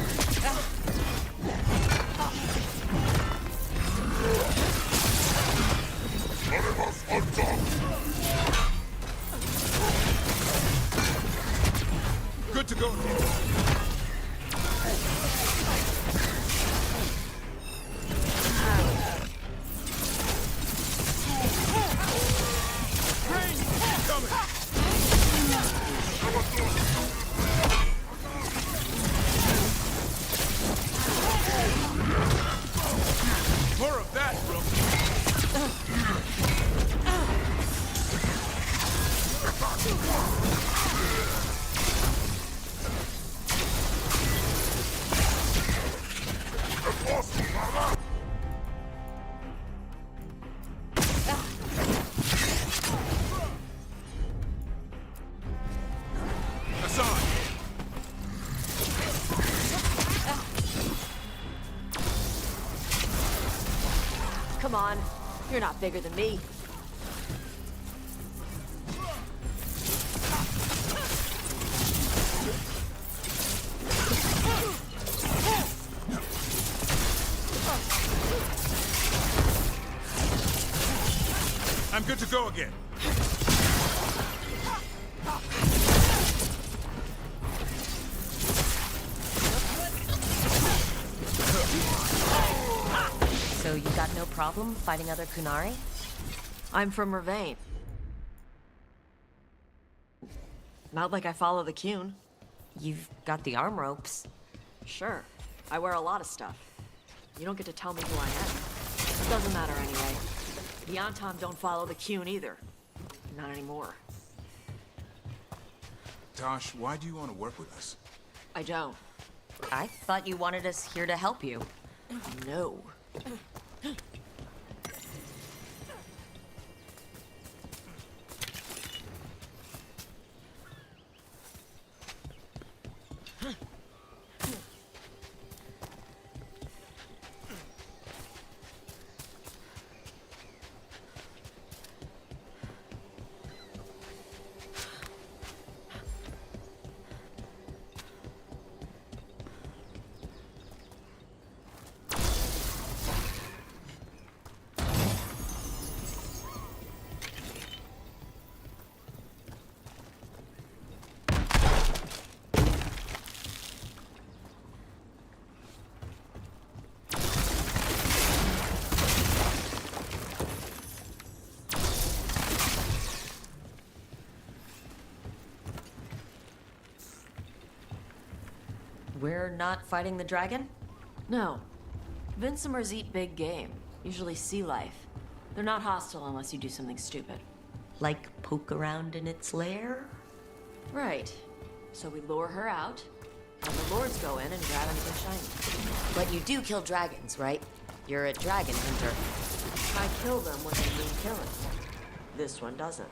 Good to go. More of that, bro. Come on. You're not bigger than me. I'm good to go again. So you got no problem fighting other Kunari? I'm from Ravain. Not like I follow the Qun. You've got the arm ropes. Sure. I wear a lot of stuff. You don't get to tell me who I am. Doesn't matter anyway. The Antam don't follow the Qun either. Not anymore. Tosh, why do you want to work with us? I don't. I thought you wanted us here to help you. No. We're not fighting the dragon? No. Vincimers eat big game, usually sea life. They're not hostile unless you do something stupid. Like poke around in its lair? Right. So we lure her out, and the lords go in and grab anything shiny. But you do kill dragons, right? You're a dragon hunter. I kill them when they mean killing. This one doesn't.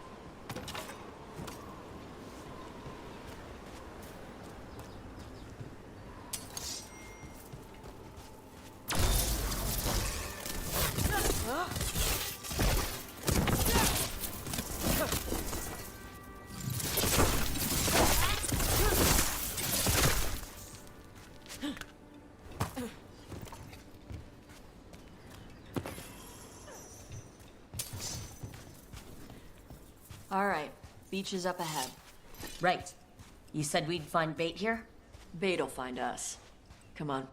All right, beach is up ahead. Right. You said we'd find bait here? Bait'll find us. Come on.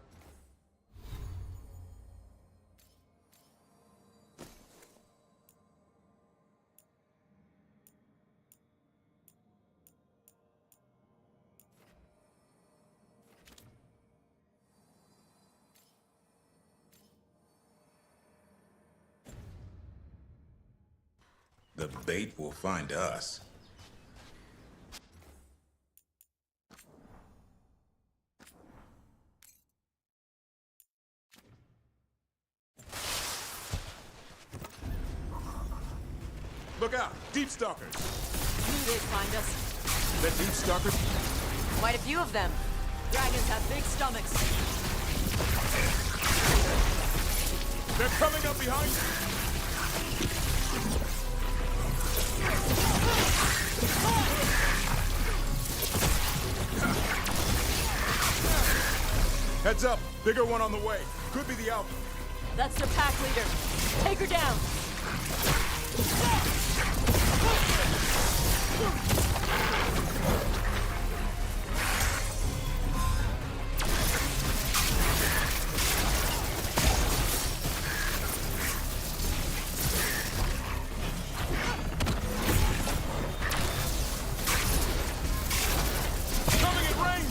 The bait will find us. Look out! Deep Stalkers! Knew they'd find us. The Deep Stalkers? Quite a few of them. Dragons have big stomachs. They're coming up behind you! Heads up! Bigger one on the way. Could be the Alpha. That's their pack leader. Take her down. Coming in range!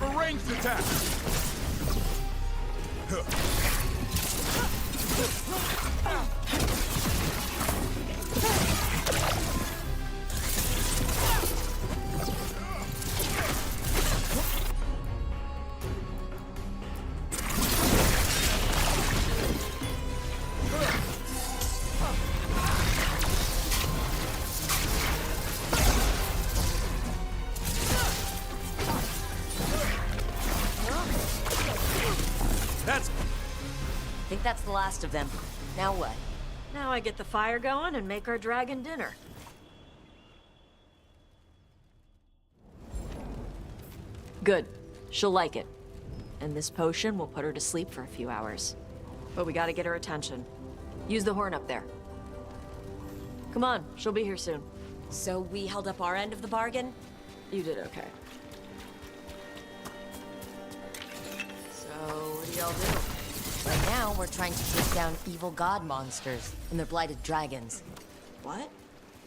for ranged attack! I think that's the last of them. Now what? Now I get the fire going and make our dragon dinner. Good. She'll like it. And this potion will put her to sleep for a few hours. But we gotta get her attention. Use the horn up there. Come on, she'll be here soon. So we held up our end of the bargain? You did okay. So, what do y'all do? Right now, we're trying to take down evil god monsters and their blighted dragons. What?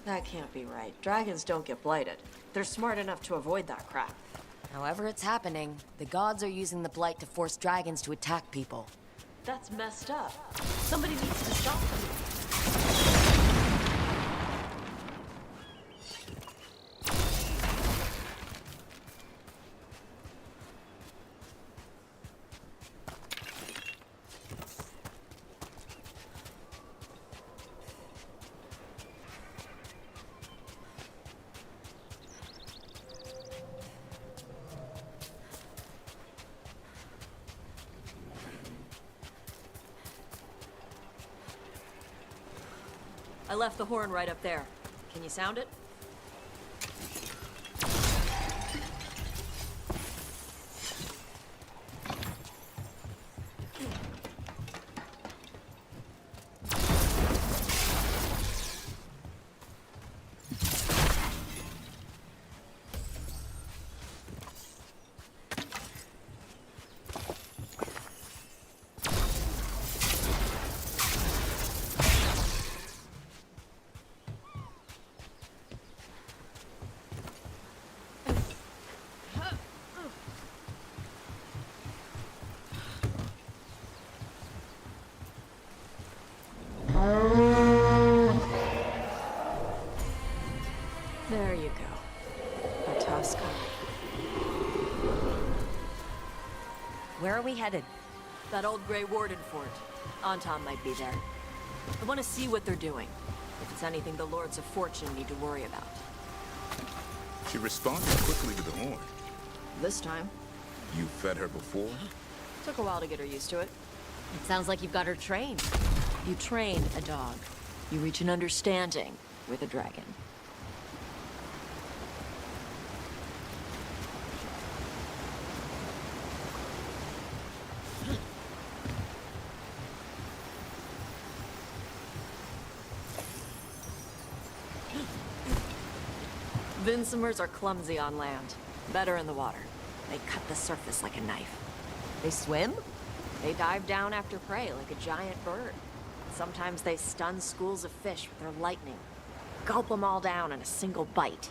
That can't be right. Dragons don't get blighted. They're smart enough to avoid that crap. However it's happening, the gods are using the blight to force dragons to attack people. That's messed up. Somebody needs to stop them. I left the horn right up there. Can you sound it? There you go. Artasca. Where are we headed? That old Grey Warden fort. Anton might be there. I want to see what they're doing. If it's anything the Lords of Fortune need to worry about. She responded quickly to the horn. This time. You fed her before? Took a while to get her used to it. It sounds like you've got her trained. You train a dog. You reach an understanding with a dragon. Vinsomers are clumsy on land, better in the water. They cut the surface like a knife. They swim? They dive down after prey like a giant bird. Sometimes they stun schools of fish with their lightning. Gulp them all down in a single bite.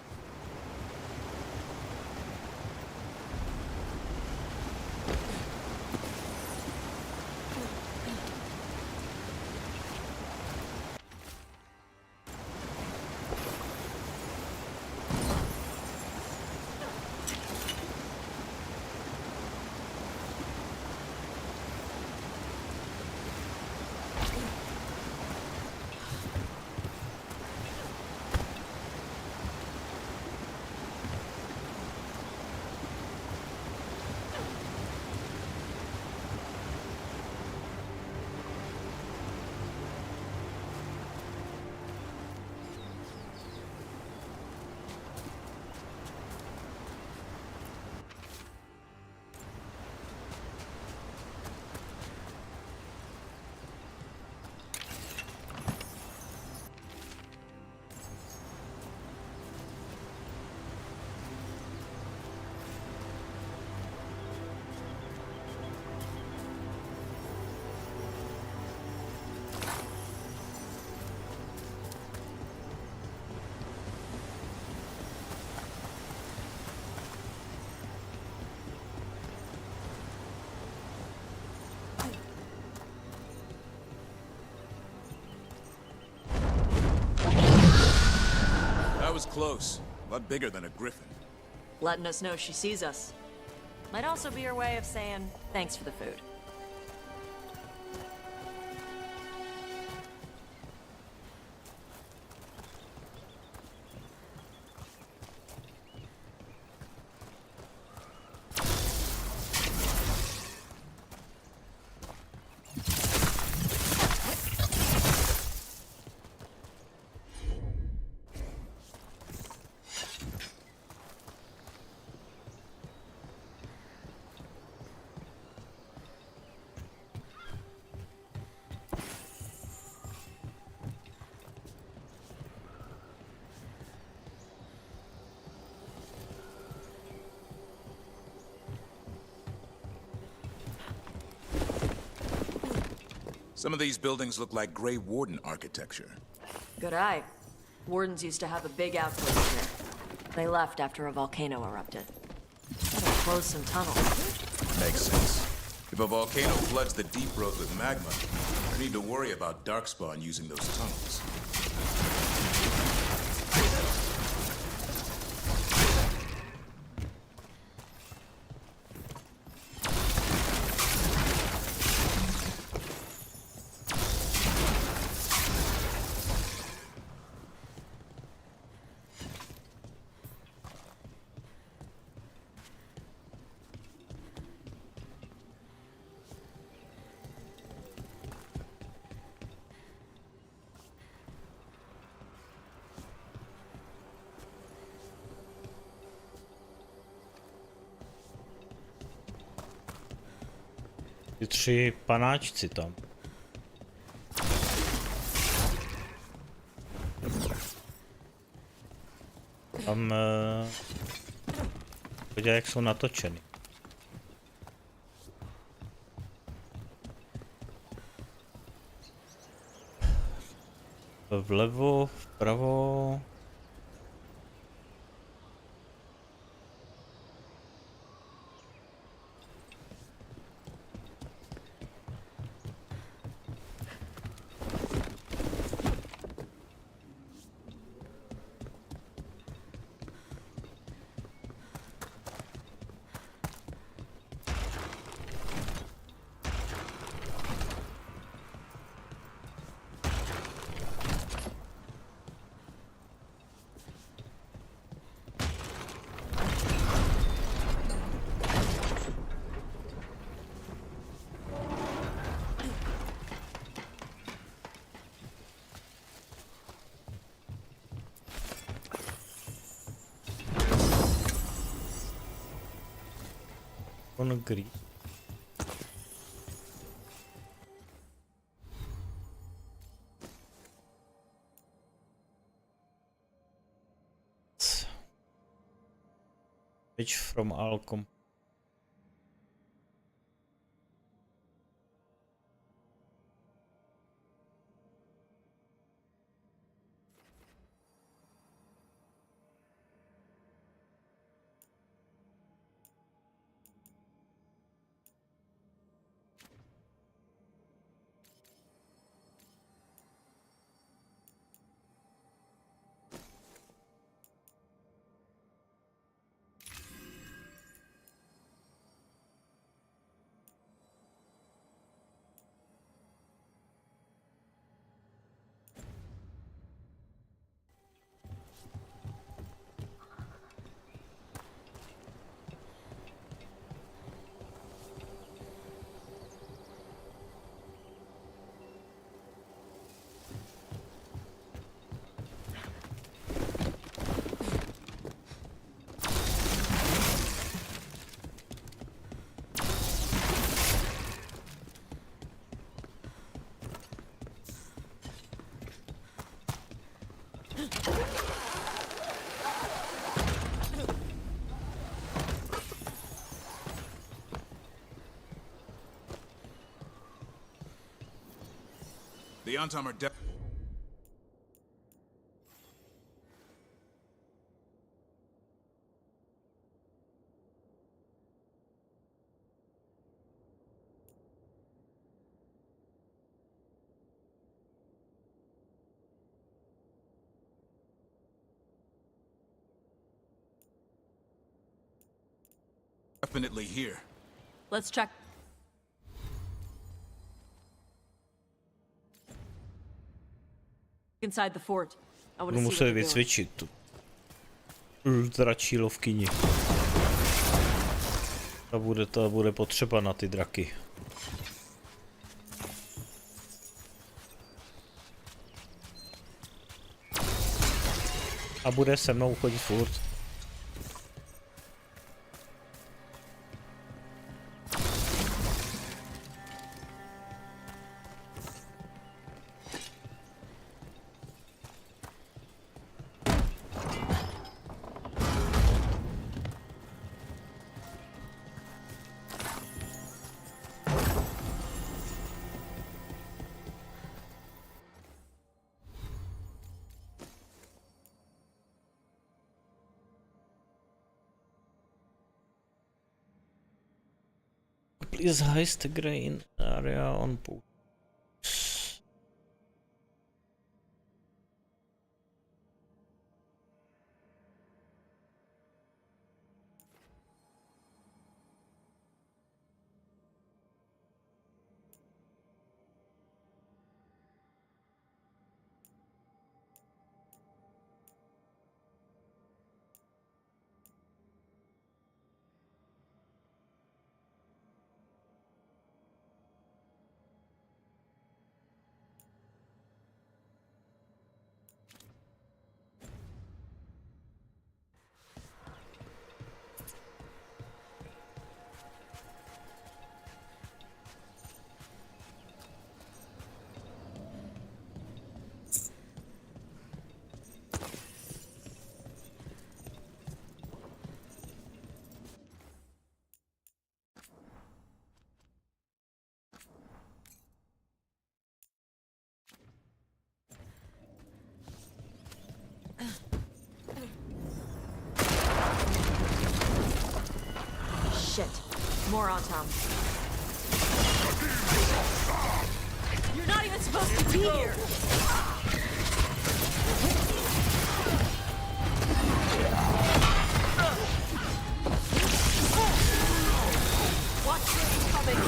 was close. A lot bigger than a griffin. Letting us know she sees us. Might also be her way of saying thanks for the food. Some of these buildings look like Grey Warden architecture. Good eye. Wardens used to have a big outpost here. They left after a volcano erupted. Gotta close some tunnels. Makes sense. If a volcano floods the deep road with magma, I need to worry about Darkspawn using those tunnels. Ty 3 panáčci tam. Tam... podívej, jak jsou natočeny. Vlevo, vpravo... Agree. Which from Alcom. The Antam are Definitely here. Let's check. Inside the fort. I want Budu to see muset what they're doing. vycvičit tu dračí lovkyni. Ta bude potřeba na ty draky. A bude se mnou chodit furt. Please heist the grain area on boat. Shit. More on Tom. You're not even supposed to be here! Watch where coming!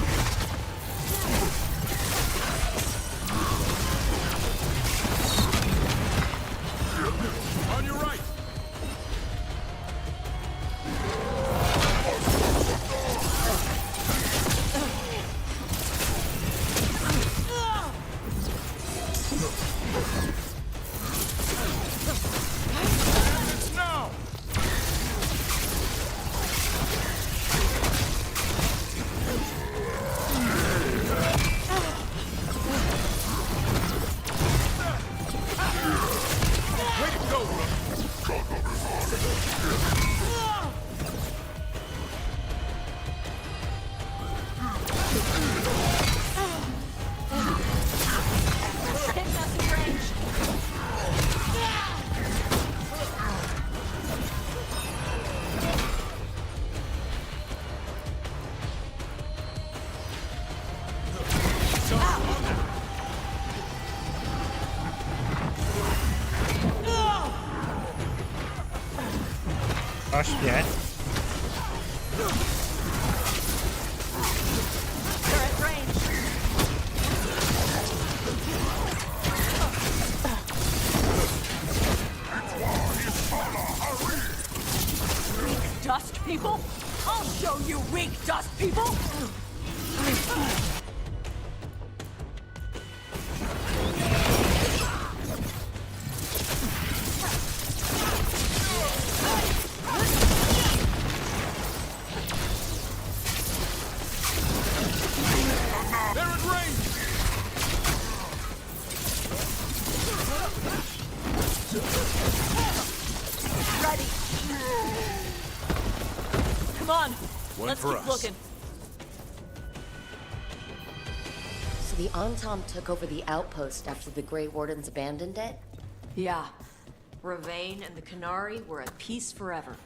On your right! Aż nie. Dust people? I'll show you weak dust people! Come on, One let's for keep us. looking. So the Antom took over the outpost after the Grey Wardens abandoned it? Yeah. Ravain and the Qunari were at peace forever.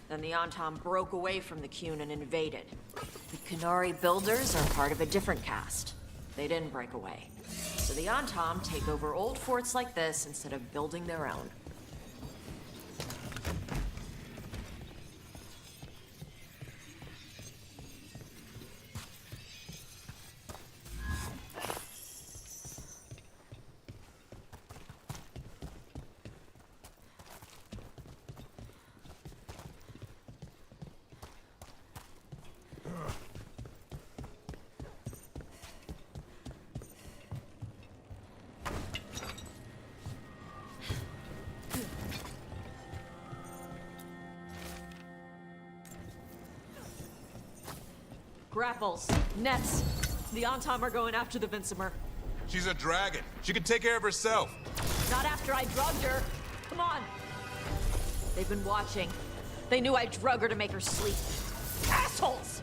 Then the Antom broke away from the Qun and invaded. The Qunari builders are part of a different caste. They didn't break away. So the Antom take over old forts like this instead of building their own. Grapples. Nets. The Antam are going after the Vincemer. She's a dragon. She can take care of herself. Not after I drugged her. Come on. They've been watching. They knew I drug her to make her sleep. Assholes!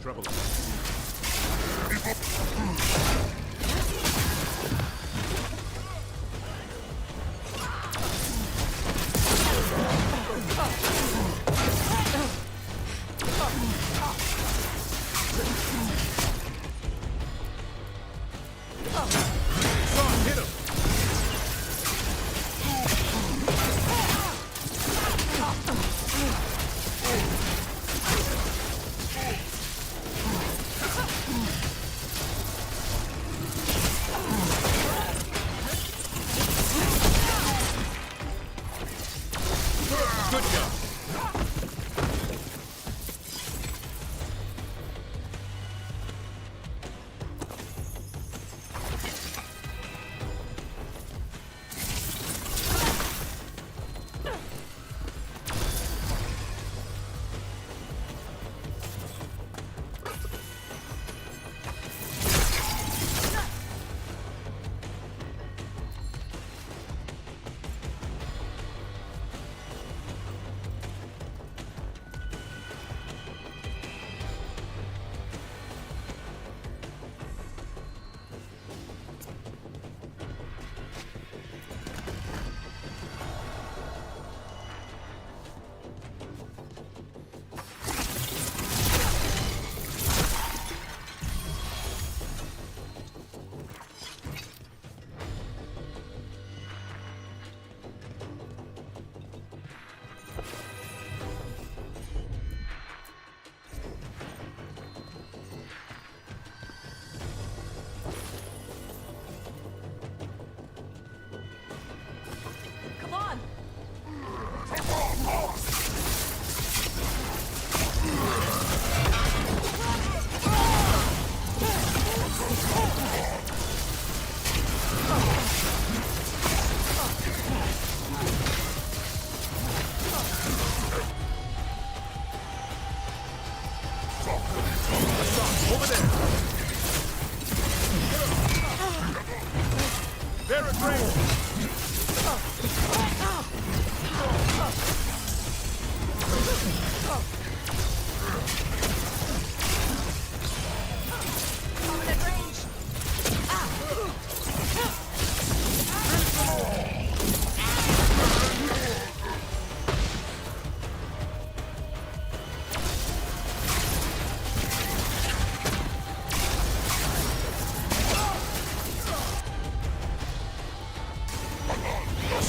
Trouble.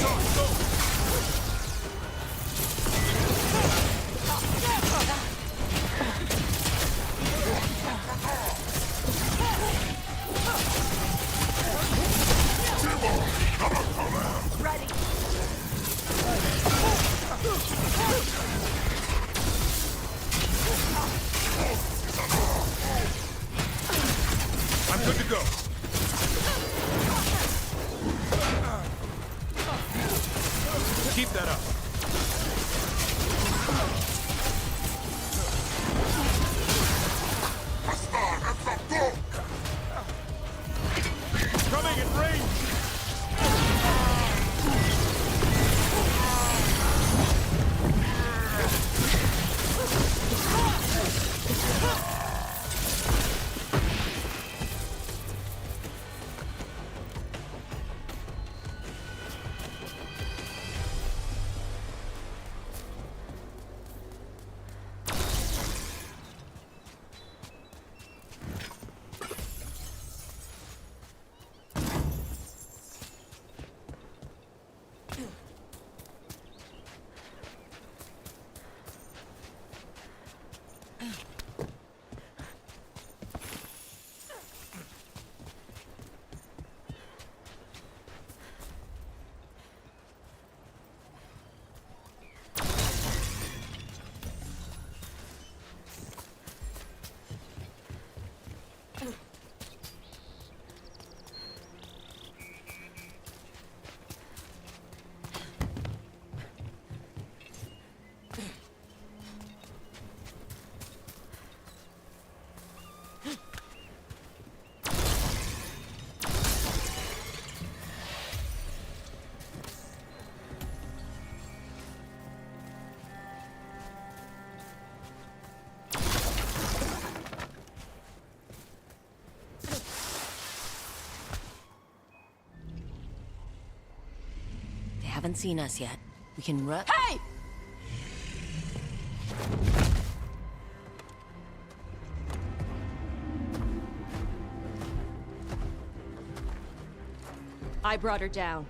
Stop! Good to go. Keep that up. Coming in range! Haven't seen us yet. We can run. Hey! I brought her down.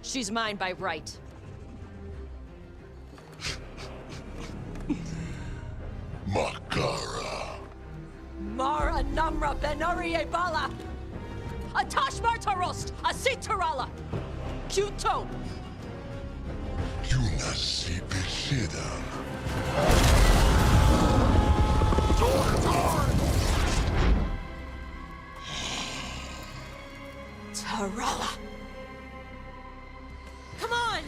She's mine by right. Makara. Mara Namra Benori Bala! Atash Martarost! Asit Tarala! Kyuto! Yunasi Beshidan. Tarala! Come on!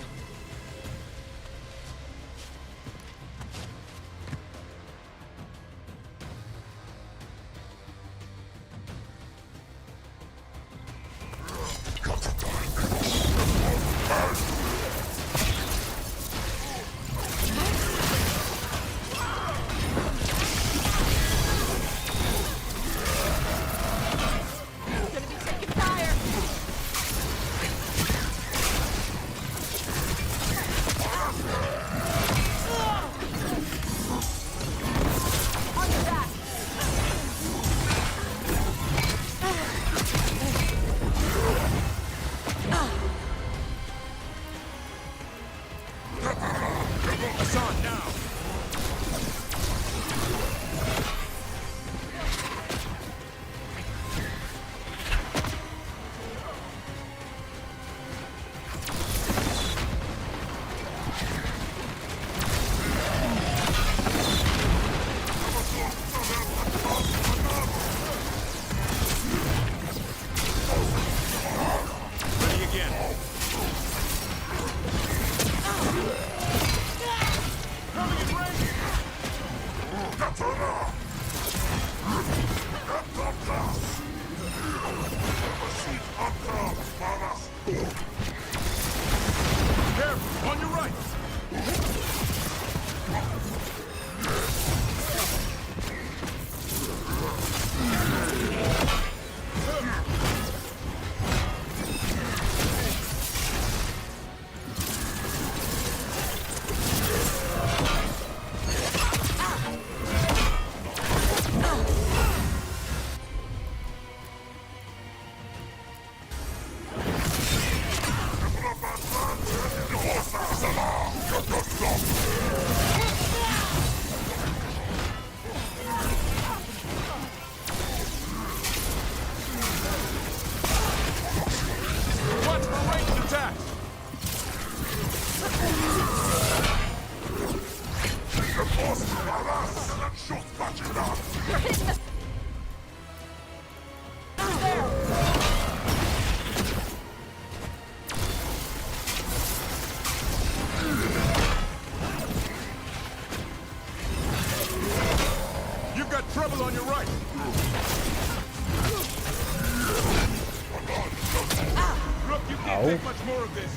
Wow. Take much more of this.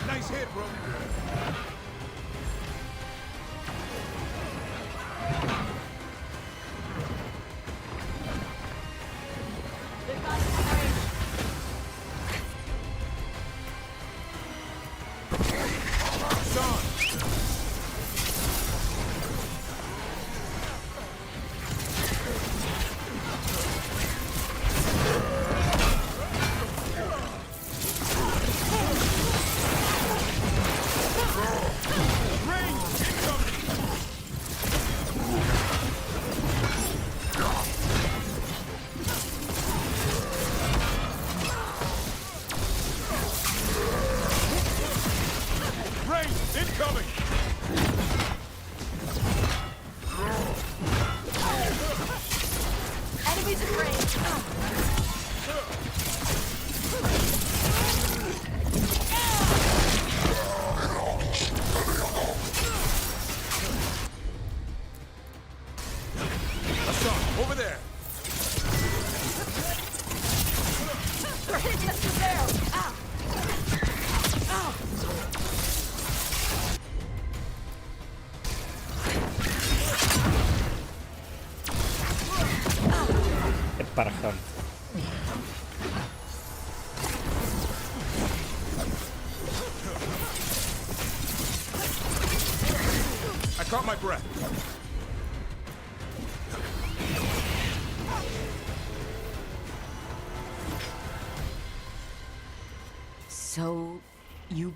Nice hit, bro. Incoming! Enemies in range! Hassan, over there! Just there! Ah! Ah! Parcham. I caught my breath. So, you...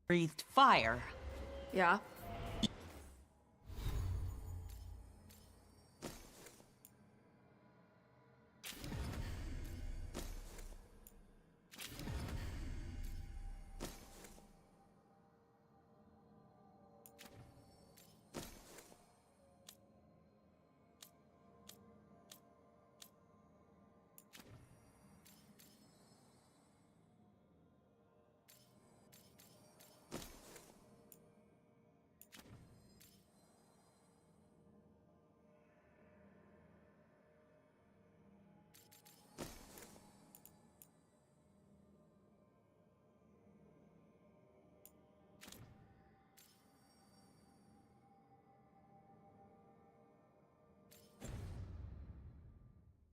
Breathed fire. Yeah?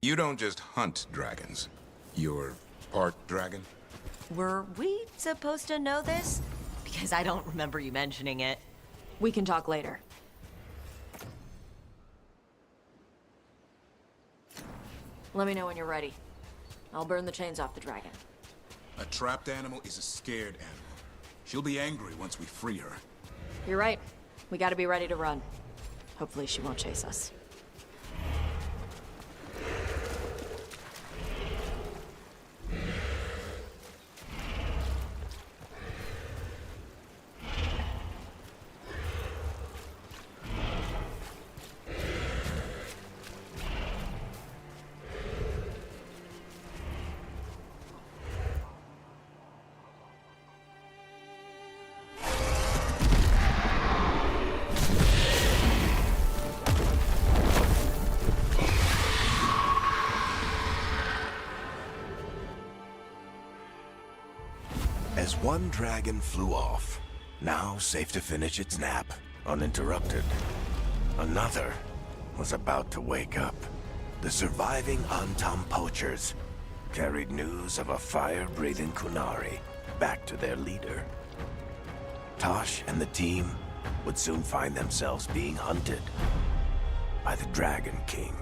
You don't just hunt dragons. You're part dragon? Were we supposed to know this? Because I don't remember you mentioning it. We can talk later. Let me know when you're ready. I'll burn the chains off the dragon. A trapped animal is a scared animal. She'll be angry once we free her. You're right. We gotta be ready to run. Hopefully she won't chase us. As one dragon flew off, now safe to finish its nap, uninterrupted, another was about to wake up. The surviving Antam poachers carried news of a fire-breathing Qunari back to their leader. Tosh and the team would soon find themselves being hunted by the Dragon King.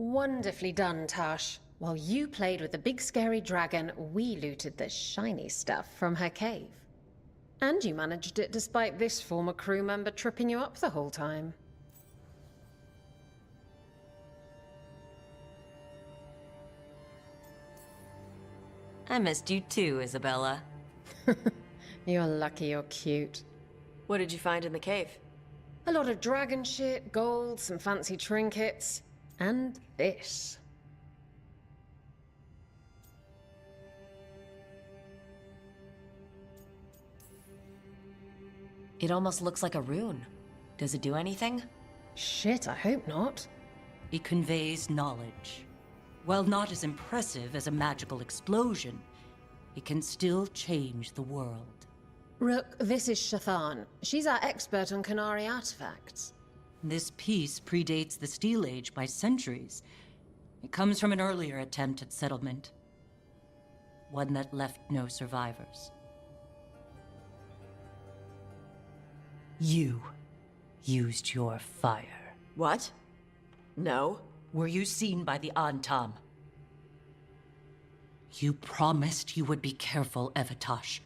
Wonderfully done, Tash. While you played with the big scary dragon, we looted the shiny stuff from her cave. And you managed it despite this former crew member tripping you up the whole time. I missed you too, Isabella. You're lucky you're cute. What did you find in the cave? A lot of dragon shit, gold, some fancy trinkets, and this. It almost looks like a rune. Does it do anything? Shit, I hope not. It conveys knowledge. While not as impressive as a magical explosion, it can still change the world. Rook, this is Shathan. She's our expert on Qunari artifacts. This piece predates the Steel Age by centuries. It comes from an earlier attempt at settlement. One that left no survivors. You used your fire. What? No. Were you seen by the Antam? You promised you would be careful, Evatosh.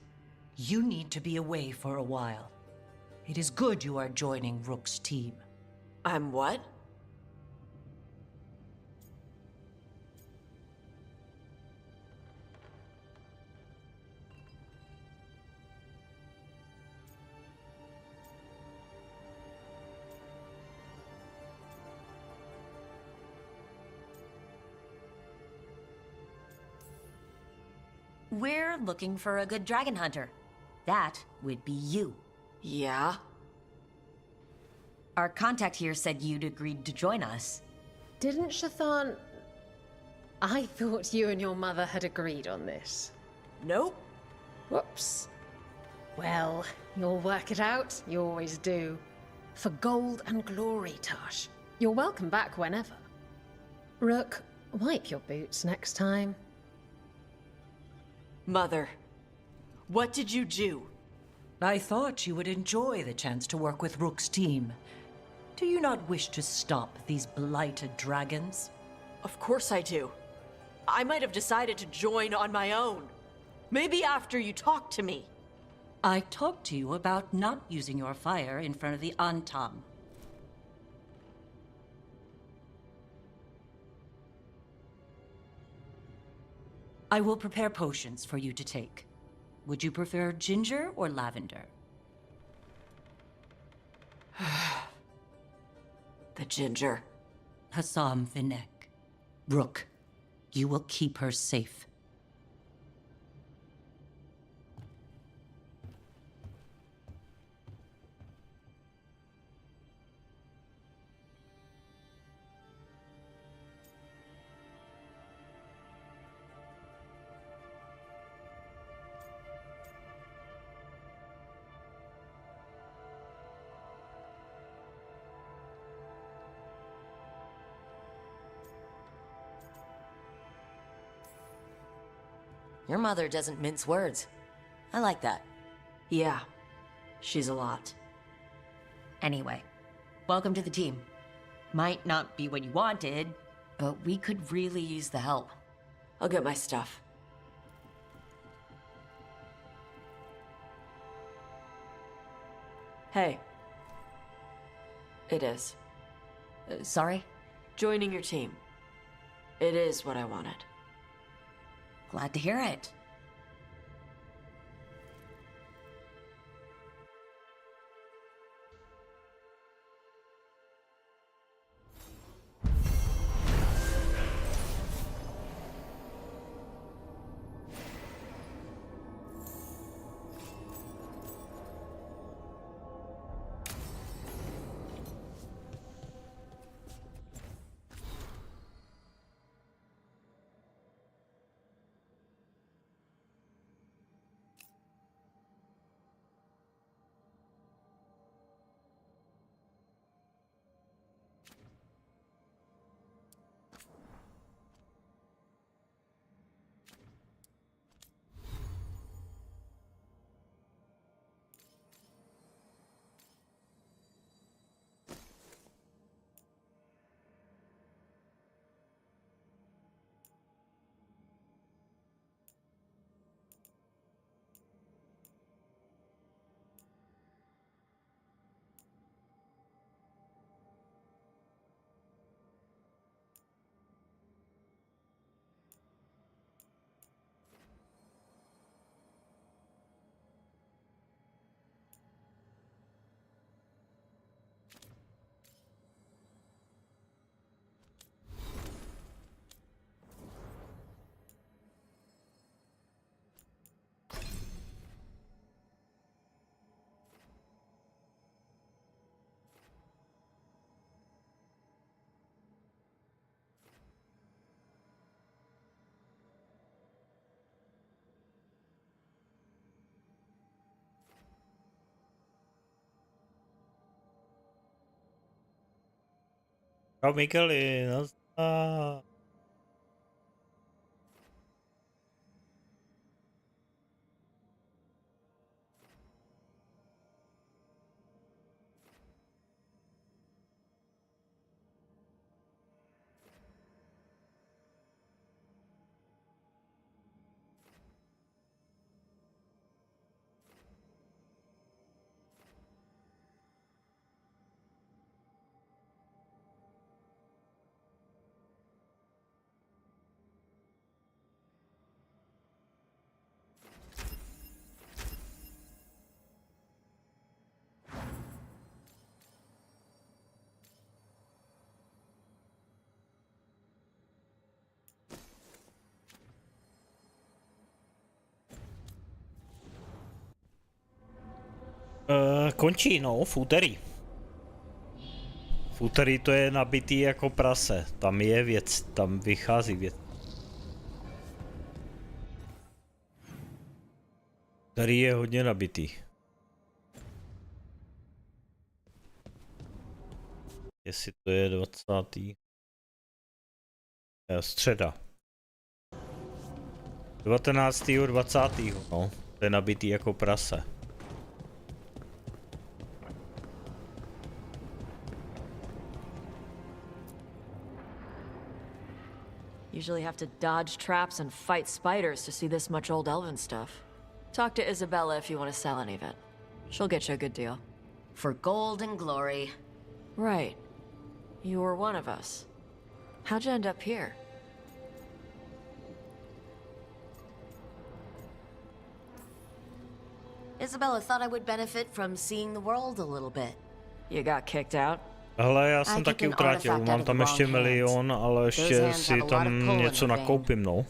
You need to be away for a while. It is good you are joining Rook's team. I'm what? We're looking for a good dragon hunter. That would be you. Yeah? Our contact here said you'd agreed to join us. Didn't Shathan... I thought you and your mother had agreed on this. Nope. Whoops. Well, you'll work it out. You always do. For gold and glory, Tash. You're welcome back whenever. Rook, wipe your boots next time. Mother, what did you do? I thought you would enjoy the chance to work with Rook's team. Do you not wish to stop these blighted dragons? Of course I do. I might have decided to join on my own. Maybe after you talked to me. I talked to you about not using your fire in front of the Antam. I will prepare potions for you to take. Would you prefer ginger or lavender? The ginger. Hassam Vinek. Rook, you will keep her safe. Your mother doesn't mince words. I like that. Yeah, she's a lot. Anyway, welcome to the team. Might not be what you wanted, but we could really use the help. I'll get my stuff. Hey. It is. Sorry? Joining your team. It is what I wanted. Glad to hear it. Čau Mikeli, nazdar. Končí, no, v úterý. V úterý to je nabitý jako prase. Tam je věc, tam vychází věc. Tady je hodně nabitý. Jestli to je 20. Středa. 19. 20. No, to je nabitý jako prase. Usually have to dodge traps and fight spiders to see this much old elven stuff. Talk to Isabella if you want to sell any of it. She'll get you a good deal. For gold and glory. Right. You were one of us. How'd you end up here? Isabella thought I would benefit from seeing the world a little bit. You got kicked out? Hele, já jsem taky utratil, mám tam ještě milion, ale ještě si tam něco nakoupím, no.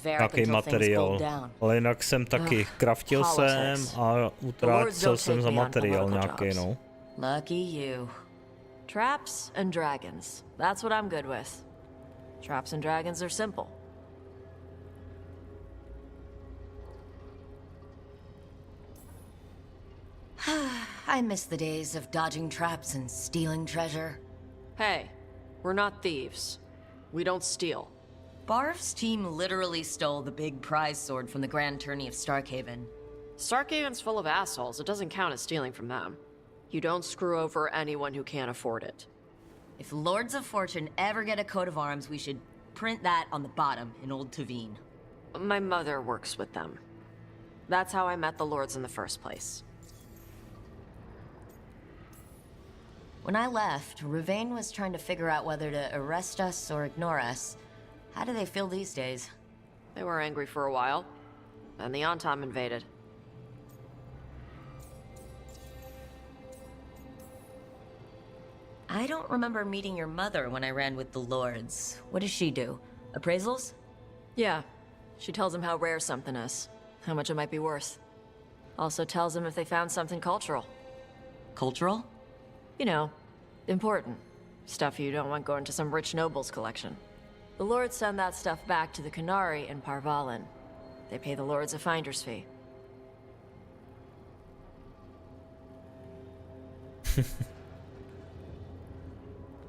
Nějaký materiál, ale jinak jsem taky, kraftil jsem a utrácel jsem za materiál nějaký, no. Lucky you. Traps and dragons, that's what I'm good with. Traps and dragons are simple. I miss the days of dodging traps and stealing treasure. Hey, we're not thieves. We don't steal. Barf's team literally stole the big prize sword from the Grand Tourney of Starkhaven. Starkhaven's full of assholes. It doesn't count as stealing from them. You don't screw over anyone who can't afford it. If Lords of Fortune ever get a coat of arms, we should print that on the bottom in Old Tavine. My mother works with them. That's how I met the Lords in the first place. When I left, Ravane was trying to figure out whether to arrest us or ignore us. How do they feel these days? They were angry for a while. Then the Antam invaded. I don't remember meeting your mother when I ran with the Lords. What does she do? Appraisals? Yeah. She tells them how rare something is. How much it might be worth. Also tells them if they found something cultural. Cultural? You know, important. Stuff you don't want going to some rich noble's collection. The Lords send that stuff back to the Qunari in Parvalin. They pay the Lords a finder's fee.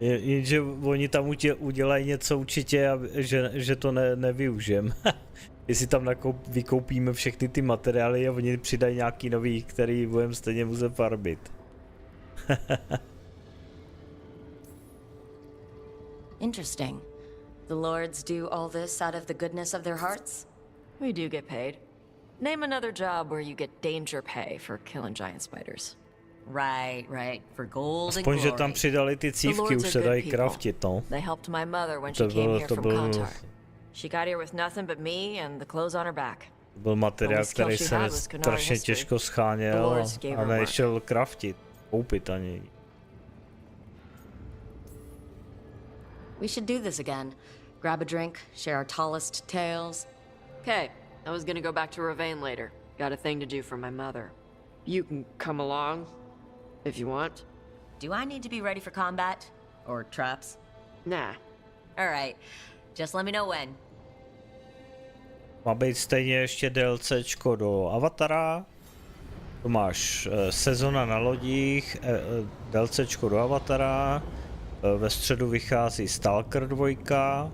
Jenže oni tam udělají něco určitě, že to nevyužijem. Jestli tam vykoupíme všechny ty materiály a oni přidají nějaký nový, který budeme stejně muset farbit. Interesting. The Lords do all this out of the goodness of their hearts? We do get paid. Name another job where you get danger pay for killing giant spiders. Right. For gold and Aspoň, že glory. tam přidali ty cívky, už se dají craftit, no. They helped my mother when she came here from Kontar. She got here with nothing but me and the clothes on her back. Byl materiál, který se strašně těžko scháněl a nešel craftit, koupit ani. We should do this again. Grab a drink, share our tallest tales. Okay, I was gonna go back to Ravane later. Got a thing to do for my mother. You can come along, if you want. Do I need to be ready for combat? Or traps? Nah. Alright, just let me know when. Má být stejně ještě DLCčko do Avatara. Tu máš sezona na lodích, DLCčko do Avatara. Ve středu vychází Stalker 2.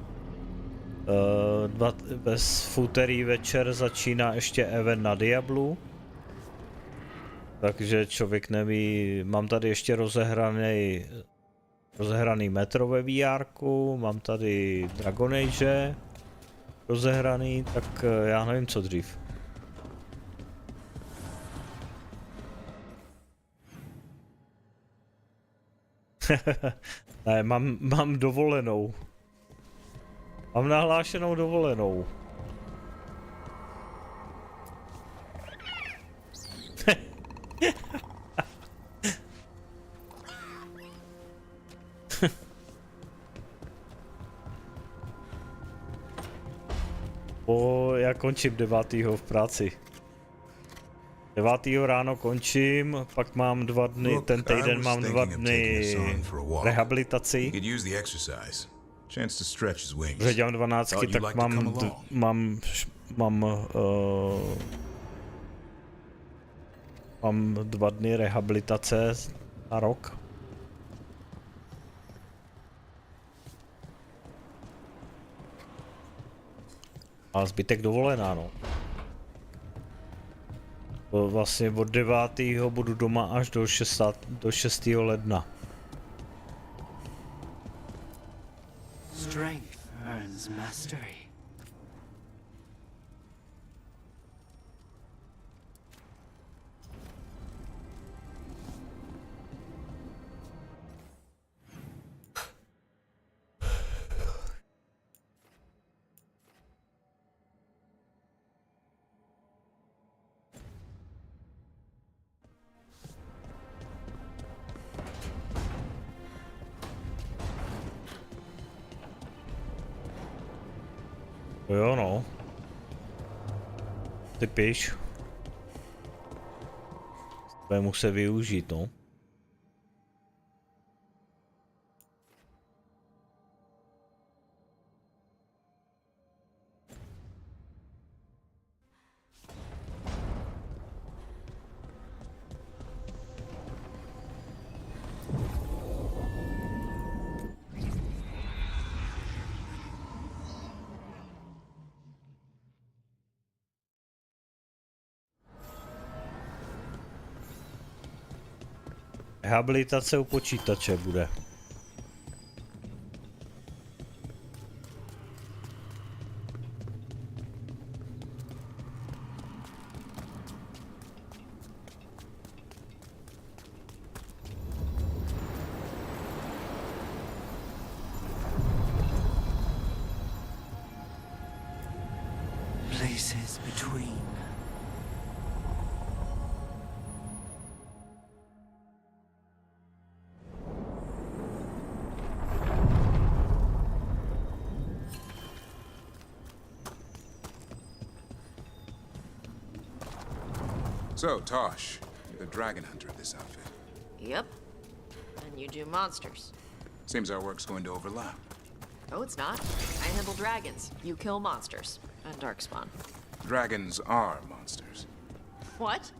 V úterý večer začíná ještě event na Diablu. Takže člověk neví, mám tady ještě rozehraný Metro ve VR-ku, mám tady Dragon Age rozehraný, tak já nevím co dřív. Ne, mám dovolenou. Mám nahlášenou dovolenou. Já končím 9. v práci. 9. ráno končím, pak mám 2 dny, ten týden mám 2 dny rehabilitaci. Protože dělám 12, tak mám 2 dny rehabilitace na rok. A zbytek dovolená, no. Vlastně od 9. budu doma až do 6. ledna. Strength earns mastery. Jo no. Ty píš. Bude muset využít, no. Rehabilitace u počítače bude. Places between. So, Tosh, you're the dragon hunter of this outfit. Yep. And you do monsters. Seems our work's going to overlap. Oh, it's not. I handle dragons. You kill monsters. And Darkspawn. Dragons are monsters. What?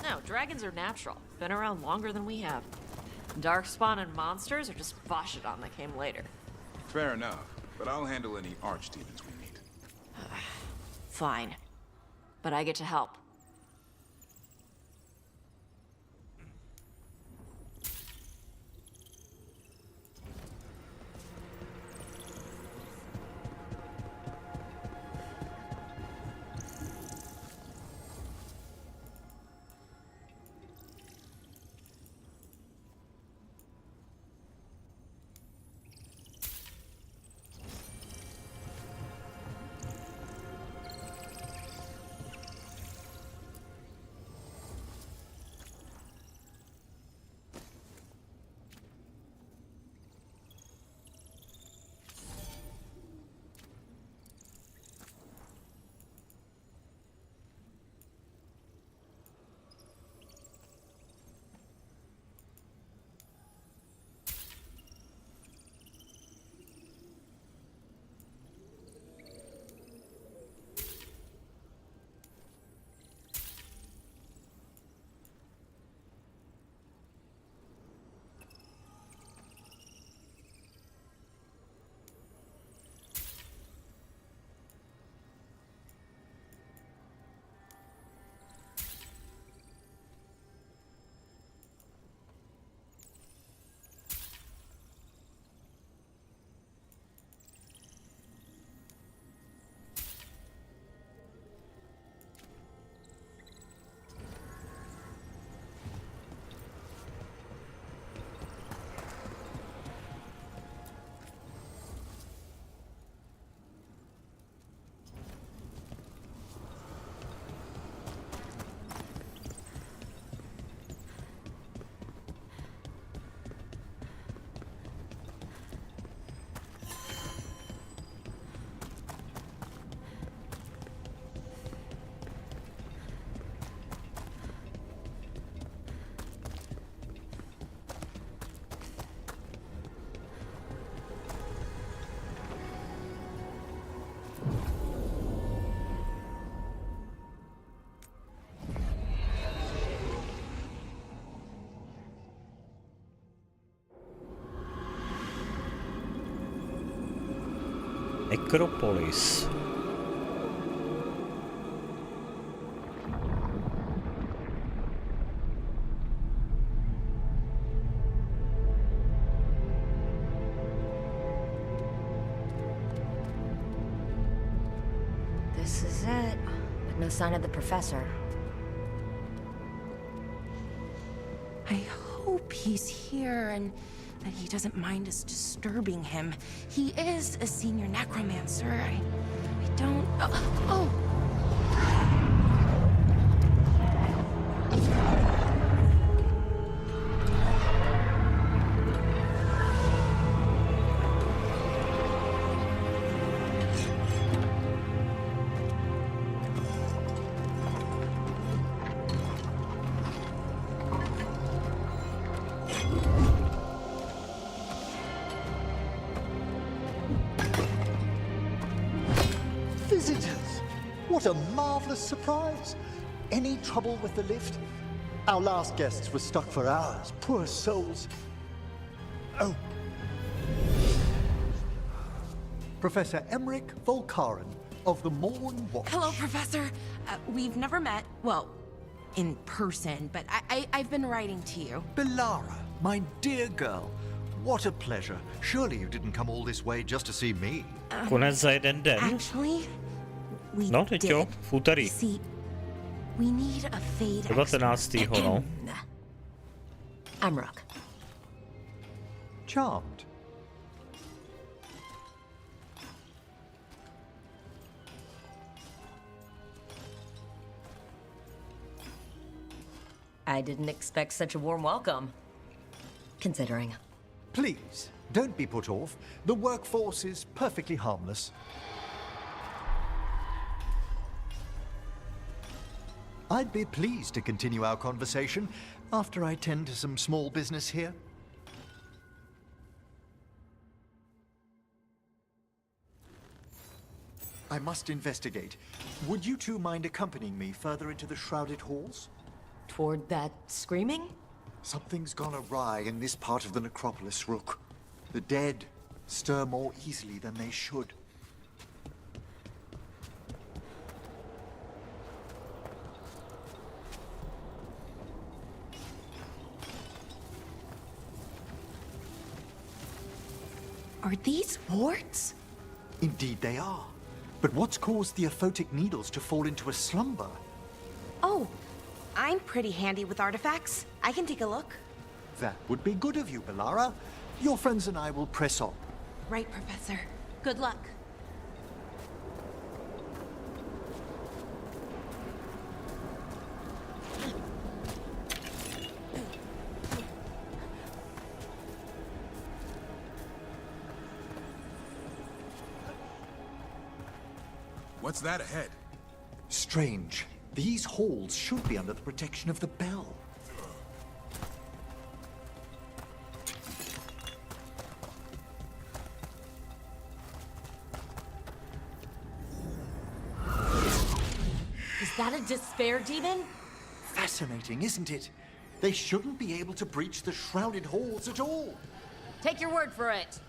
No, dragons are natural. Been around longer than we have. Darkspawn and monsters are just Bashadon that came later. Fair enough, but I'll handle any archdemons we meet. Fine. But I get to help. Necropolis. This is it. But no sign of the professor. I hope he's here and that he doesn't mind us disturbing him. He is a senior necromancer. I don't... Oh! Visitors! What a marvelous surprise! Any trouble with the lift? Our last guests were stuck for hours. Poor souls. Oh. Professor Emmerich Volkaren of the Morn Watch. Hello, Professor. We've never met. Well, in person, but I've been writing to you. Belara, My dear girl, what a pleasure. Surely you didn't come all this way just to see me. Konec za jeden den. Actually, we No, teď jo, v úterý. See, we need a fade 19. no. I'm Rook. Charmed. I didn't expect such a warm welcome. Considering. Please, don't be put off. The workforce is perfectly harmless. I'd be pleased to continue our conversation after I tend to some small business here. I must investigate. Would you two mind accompanying me further into the Shrouded Halls? Toward that screaming? Something's gone awry in this part of the necropolis, Rook. The dead stir more easily than they should. Are these warts? Indeed they are. But what's caused the aphotic needles to fall into a slumber? Oh, I'm pretty handy with artifacts. I can take a look. That would be good of you, Bellara. Your friends and I will press on. Right, Professor. Good luck. What's that ahead? Strange. These halls should be under the protection of the bell. Is that a despair demon? Fascinating, isn't it? They shouldn't be able to breach the Shrouded Halls at all. Take your word for it.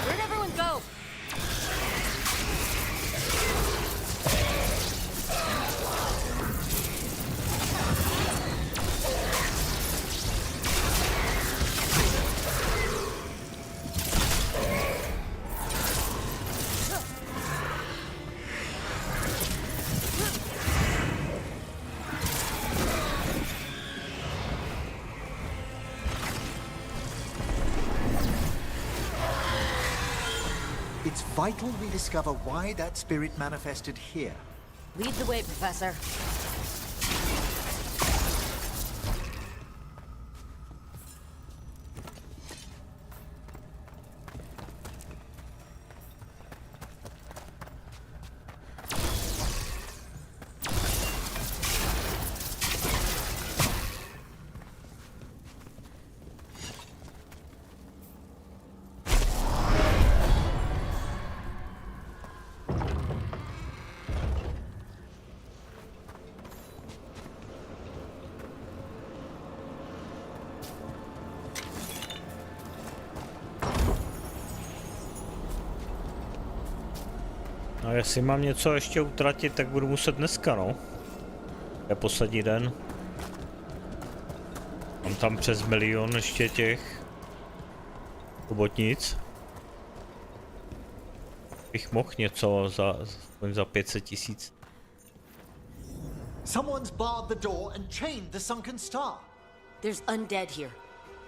Where'd everyone go? It's vital we discover why that spirit manifested here. Lead the way, Professor. A jestli mám něco ještě utratit, tak budu muset dneska, no. Je poslední den. Mám tam přes 1 milion ještě těch robotnic. Bych mohl něco za 500 000. Someone's barred the door and chained the sunken star. There's undead here.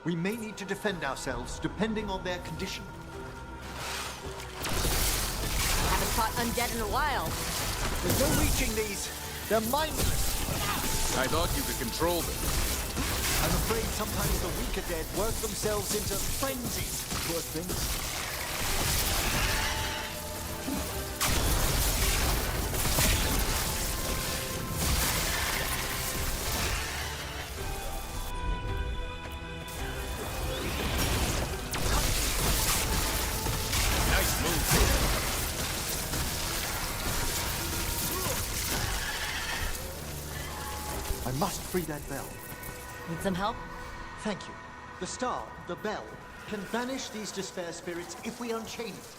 We may need to defend ourselves depending on their condition. Haven't fought undead in a while. There's no reaching these. They're mindless. I thought you could control them. I'm afraid sometimes the weaker dead work themselves into frenzies. Poor things. I must free that bell. Need some help? Thank you. The star, the bell, can banish these despair spirits if we unchain it.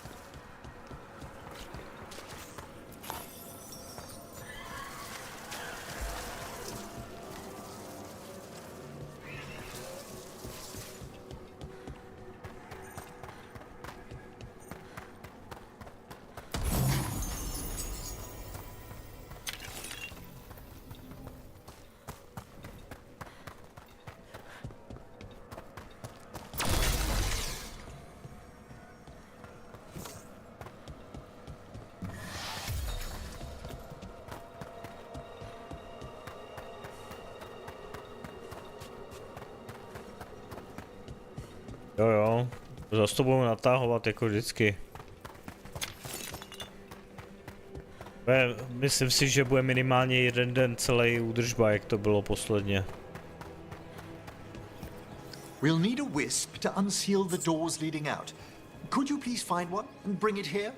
Jo, zas to budu natahovat jako vždycky. Myslím si, že bude minimálně jeden den celý údržba, jak to bylo posledně. We'll need a wisp to unseal the doors leading out. Could you please find one and bring it here?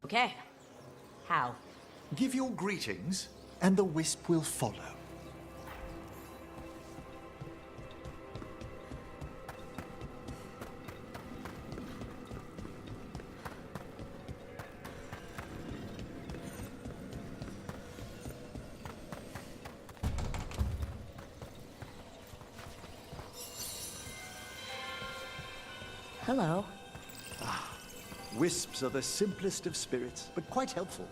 Okay. How? Give your greetings, and the wisp will follow. Hello. Wisps are the simplest of spirits, but quite helpful.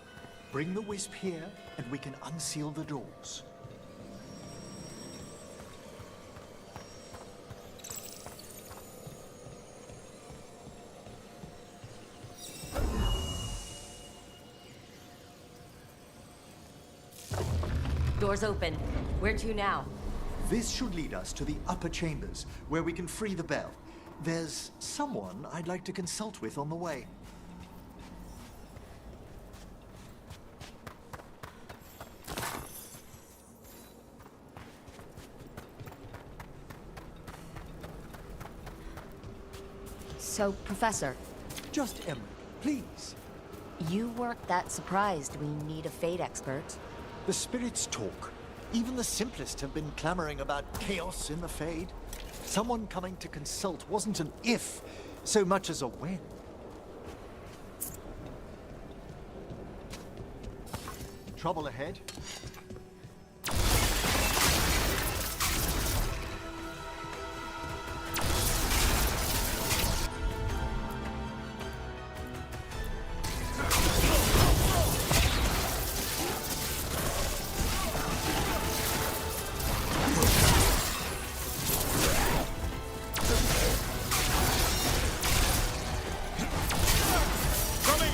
Bring the wisp here, and we can unseal the doors. Doors open. Where to now? This should lead us to the upper chambers, where we can free the bell. There's someone I'd like to consult with on the way. So, Professor. Just Emmerich, please. You weren't that surprised we need a Fate expert. The spirits talk. Even the simplest have been clamoring about chaos in the Fade. Someone coming to consult wasn't an if, so much as a when. Trouble ahead? Coming!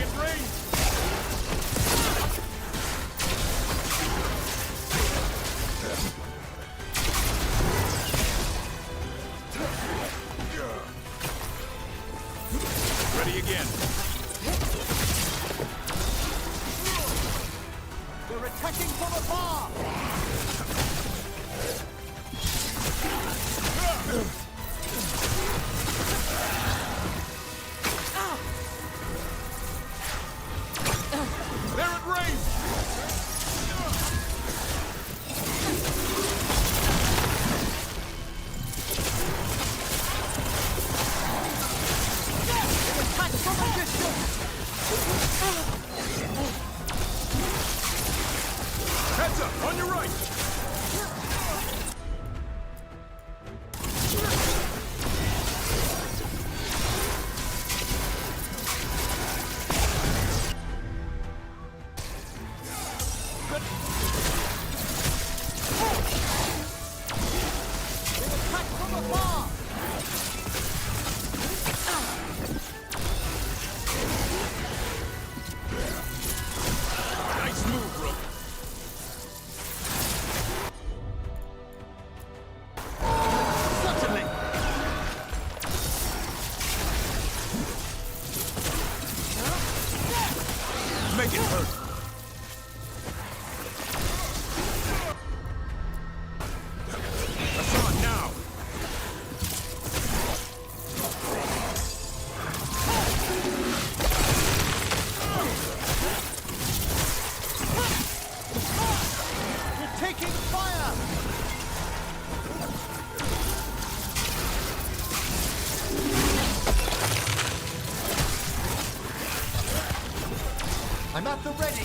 I'm at the ready.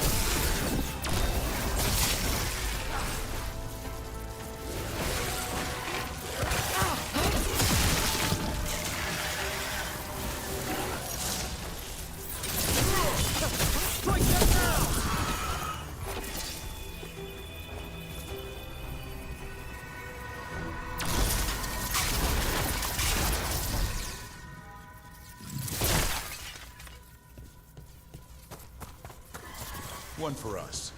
Strike them now! One for us.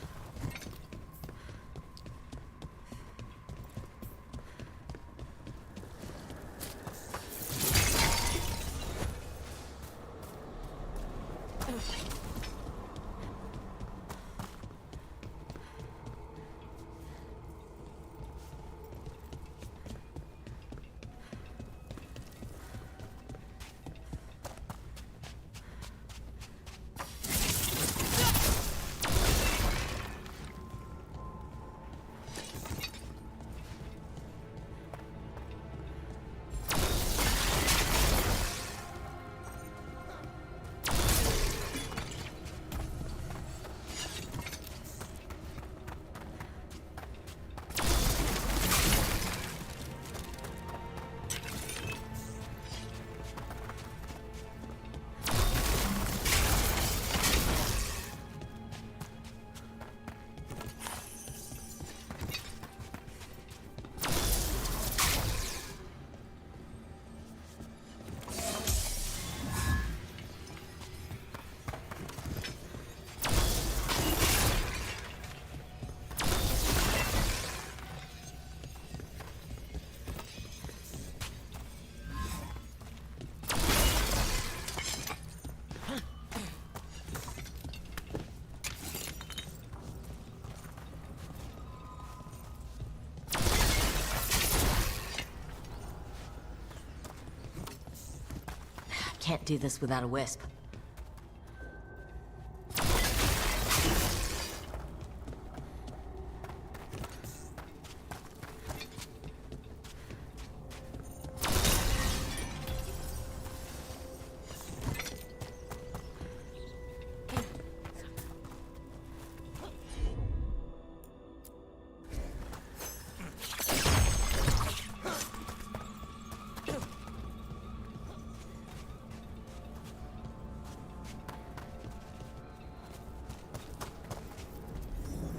Can't do this without a wisp.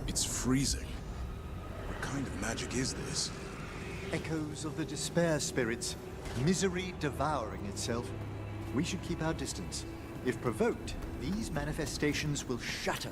It's freezing. What kind of magic is this? Echoes of the despair spirits, misery devouring itself. We should keep our distance. If provoked, these manifestations will shatter.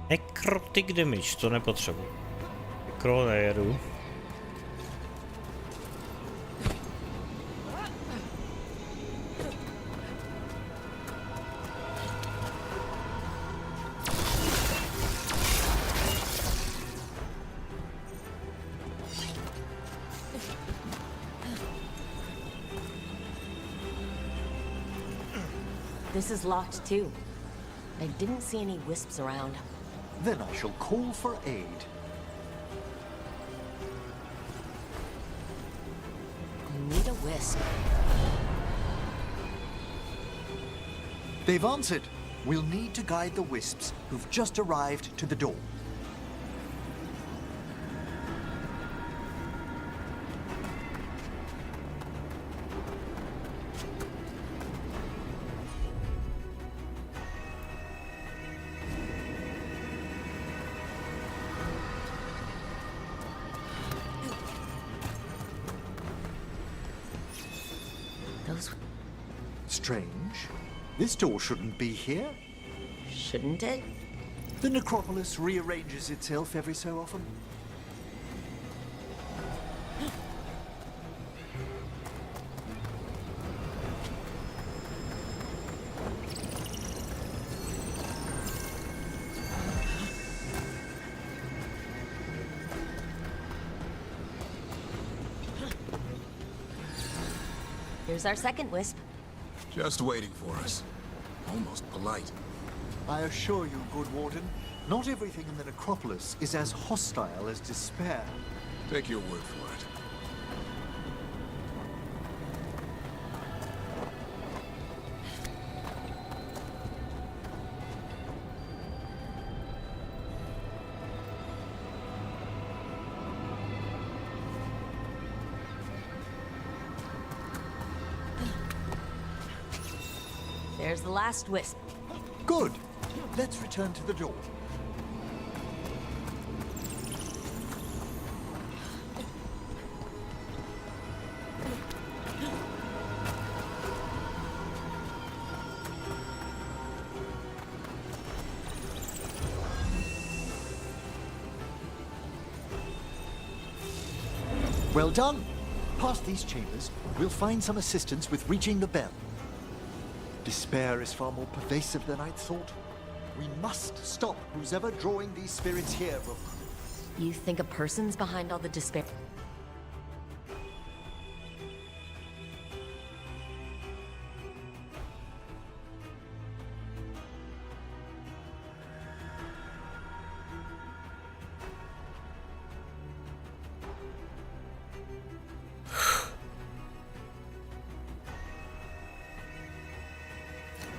Necrotic damage, to nepotřebuji. Necro nejedu. This is locked too. I didn't see any wisps around. Then I shall call for aid. I need a wisp. They've answered. We'll need to guide the wisps who've just arrived to the door. Strange. This door shouldn't be here. Shouldn't it? The necropolis rearranges itself every so often. Here's our second wisp. Just waiting for us. Almost polite. I assure you, good warden, not everything in the necropolis is as hostile as despair. Take your word for it. There's the last wisp. Good. Let's return to the door. Well done. Past these chambers, we'll find some assistance with reaching the bell. Despair is far more pervasive than I'd thought. We must stop who's ever drawing these spirits here, Rook. You think a person's behind all the despair?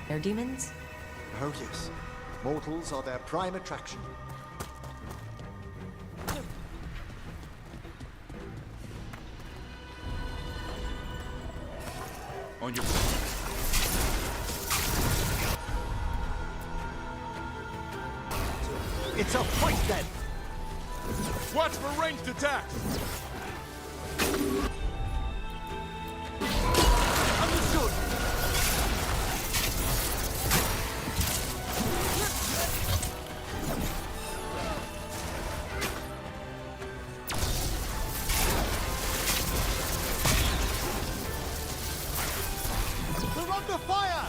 Air demons? Oh yes. Mortals are their prime attraction. On your... It's a fight then! Watch for ranged attacks! Understood! They're under fire!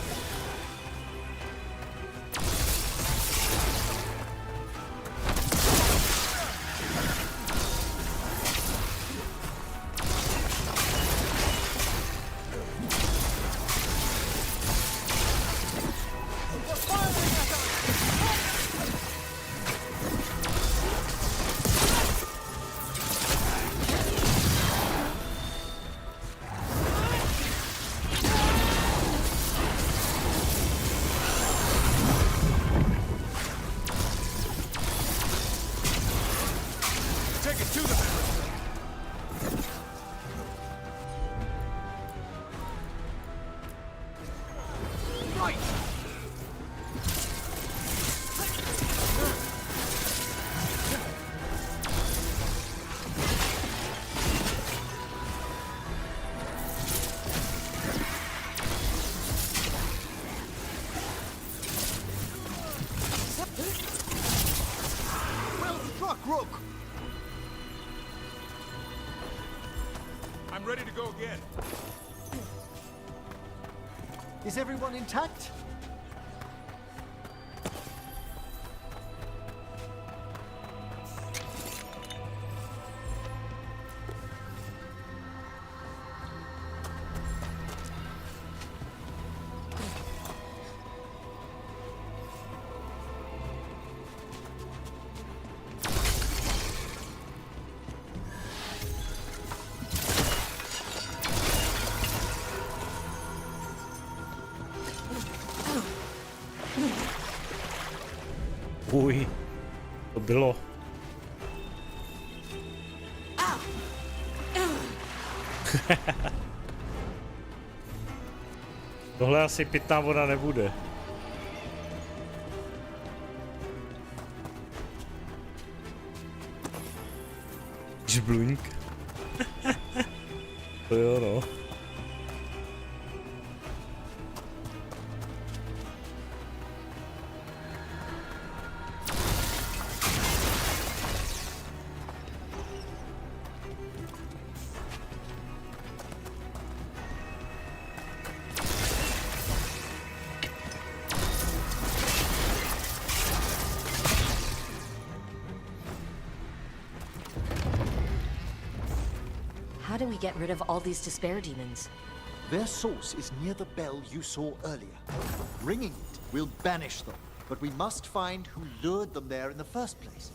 Take it to the barrel! Right! Rook! I'm ready to go again. Is everyone intact? Uj, to bylo. Tohle asi pitná voda nebude. Žbluňk. To jo no. How do we get rid of all these despair demons? Their source is near the bell you saw earlier. Ringing it will banish them, but we must find who lured them there in the first place.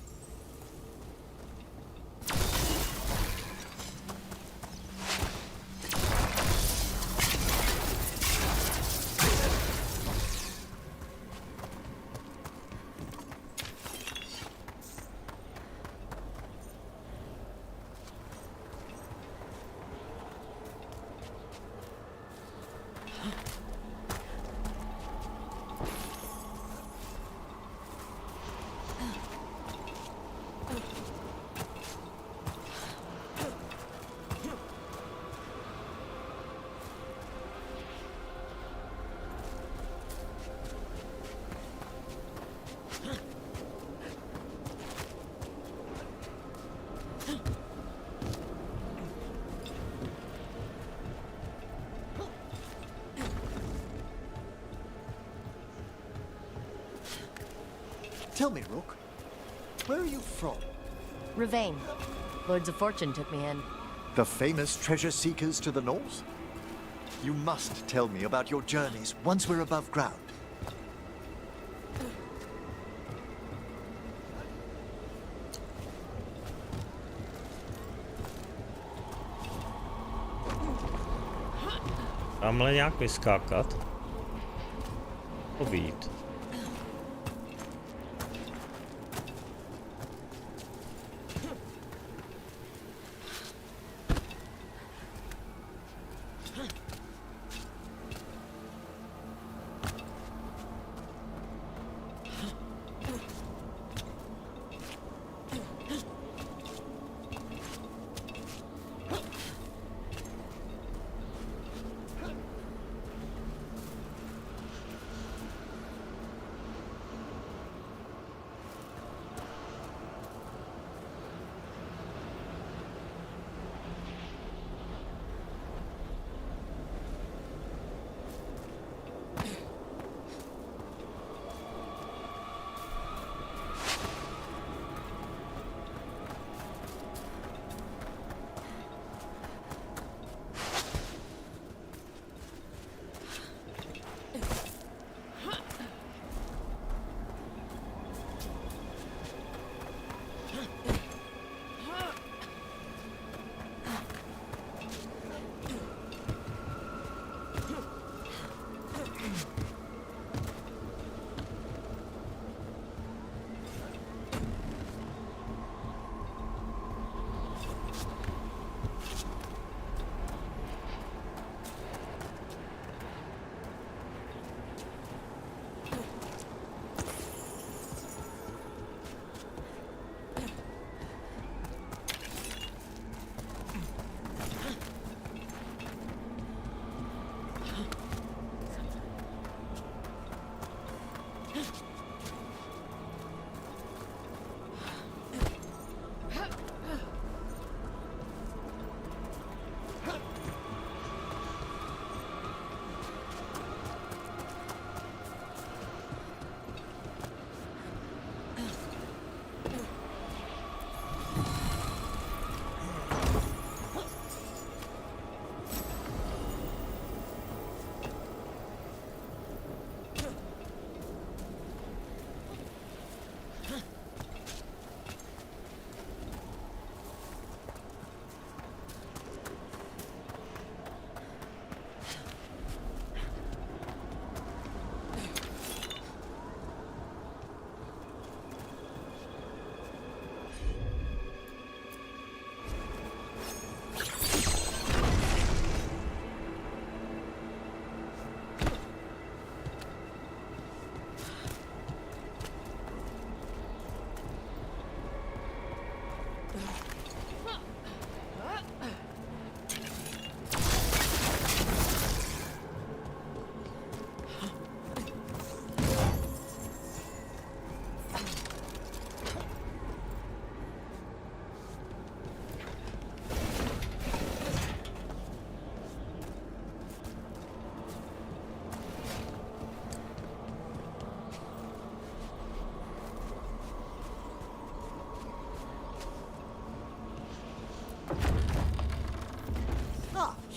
Tell me, Rook, where are you from? Ravain. Lords of Fortune took me in. The famous treasure seekers to the north? You must tell me about your journeys once we're above ground. Tamhle nějak vyskákat. To být.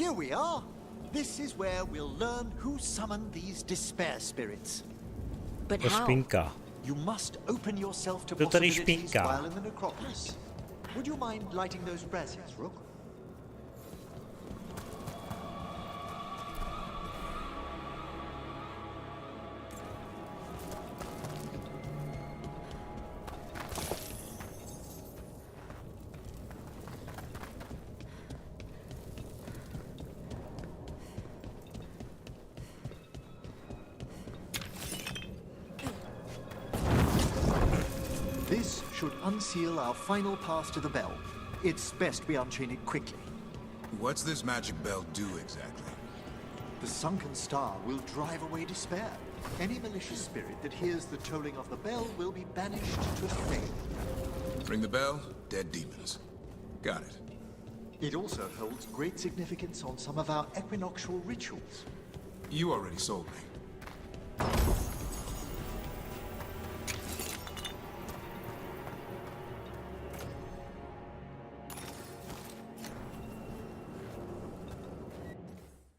here we are. This is where we'll learn who summoned these despair spirits. But To špinka. You must open yourself to To tady possibilities špinka. while in the necropolis. Would you mind lighting those braziers, Rook? This should unseal our final pass to the bell. It's best we unchain it quickly. What's this magic bell do exactly? The sunken star will drive away despair. Any malicious spirit that hears the tolling of the bell will be banished to flame. Ring the bell, dead demons. Got it. It also holds great significance on some of our equinoctial rituals. You already sold me.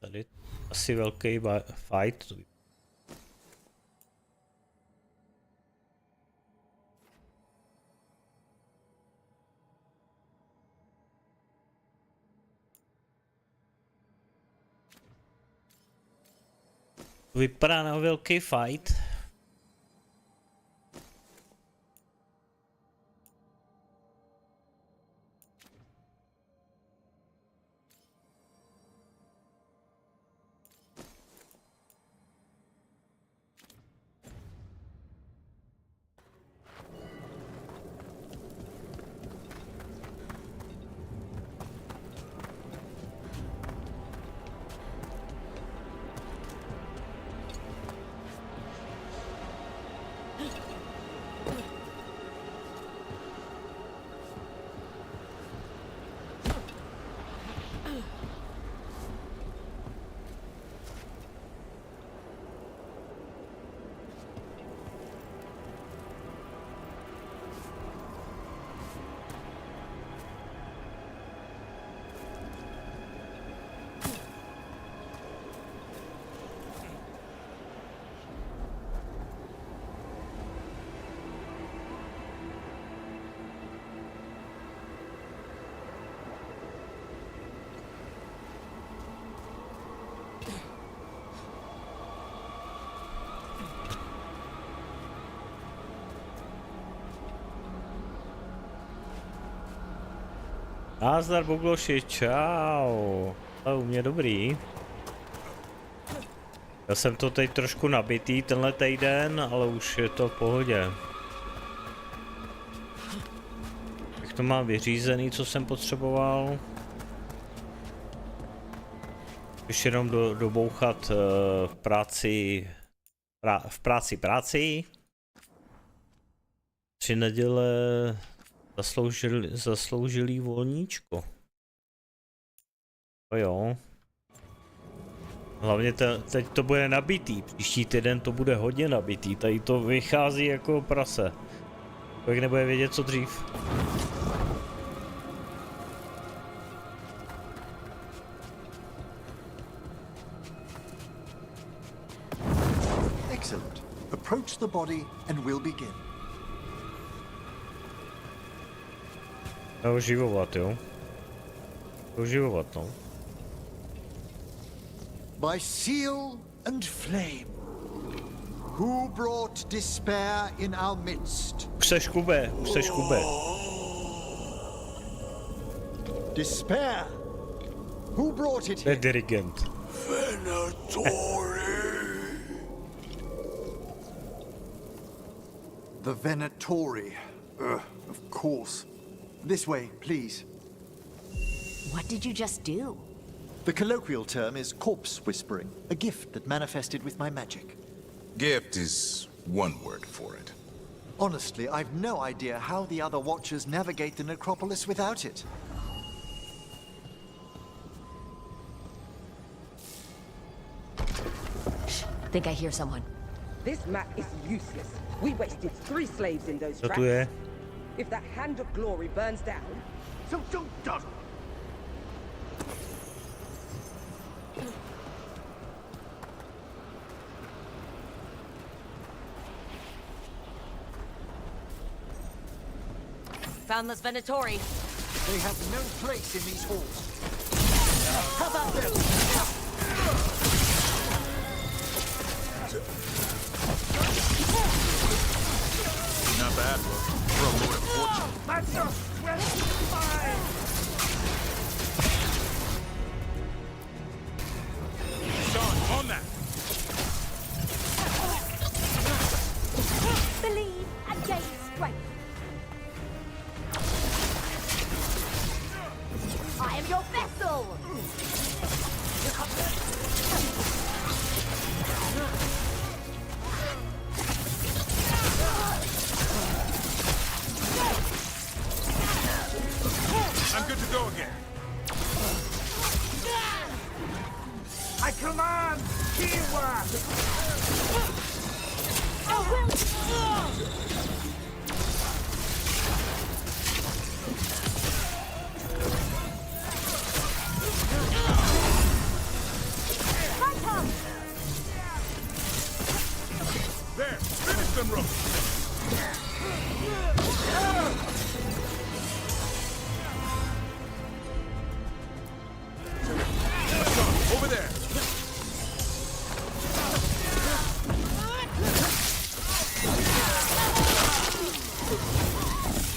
Tady asi velký fight. Vypadá na velký fight. Nazdar Bogloši, čau. A u mě dobrý. Já jsem to teď trošku nabitý tenhle týden, ale už je to v pohodě. Jak to mám vyřízený, co jsem potřeboval. Ještě jenom dobouchat v práci. 3 neděle zasloužilý volníčko. To jo. Hlavně teď to bude nabitý, příští týden to bude hodně nabitý, tady to vychází jako prase. Člověk nebude vědět co dřív. Excellent. Approach the body and we'll begin. Oživovat, jo? Oživovat, no. By seal and flame, who brought despair in our midst? Už se škube. Despair? Who brought it here? Dirigent. Venatori. The Venatori. Of course. This way, please. What did you just do? The colloquial term is corpse whispering, a gift that manifested with my magic. Gift is one word for it. Honestly, I've no idea how the other Watchers navigate the necropolis without it. Think I hear someone. This map is useless. We wasted 3 slaves in those Co tracks. tu je? If that Hand of Glory burns down, so don't. found this Venatori. They have no place in these halls. How about them? Not bad, bro. For a Lord of Fortune. That's just fine. Sean, on that! Believe and gain strength. I am your vessel. I'm good to go again. I command teamwork. There, finish them, Rook. Over there.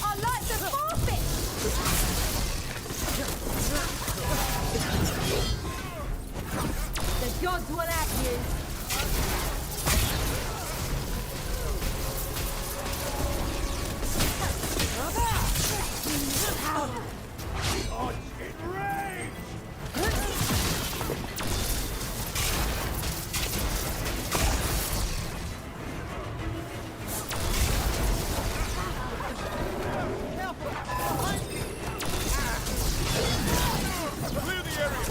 I like the forfeit. The gods will have you. Clear the area.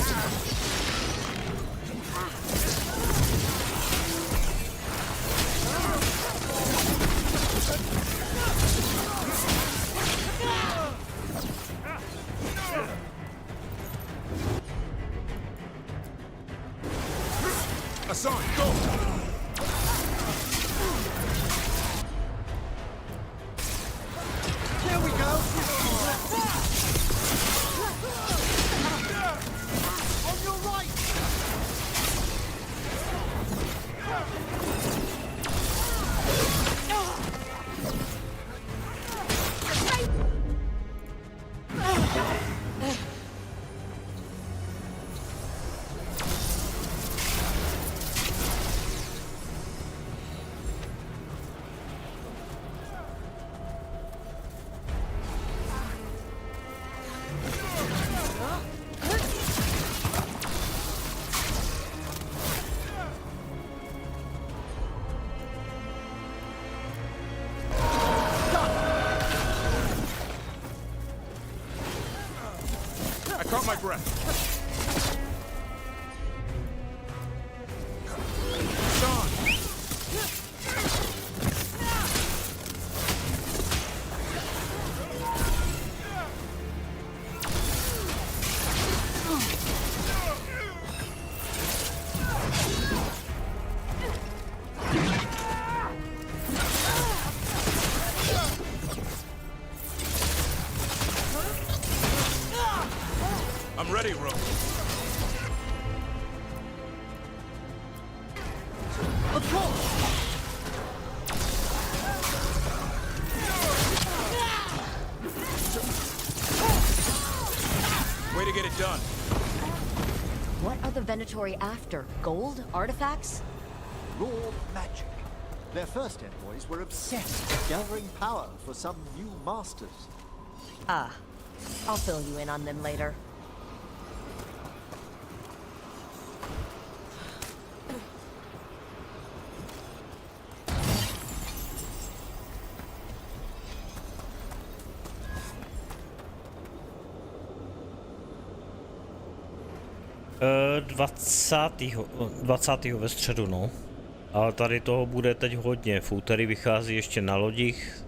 Hassan, go! Here we go. On your right. I caught my breath. Sean! I'm ready, Rogue. Of course. Way to get it done. What are the Venatori after? Gold? Artifacts? Raw magic. Their first envoys were obsessed with gathering power for some new masters. Ah, I'll fill you in on them later. Uh, 20. ve středu, no. Ale tady toho bude teď hodně. V úterý vychází ještě na lodích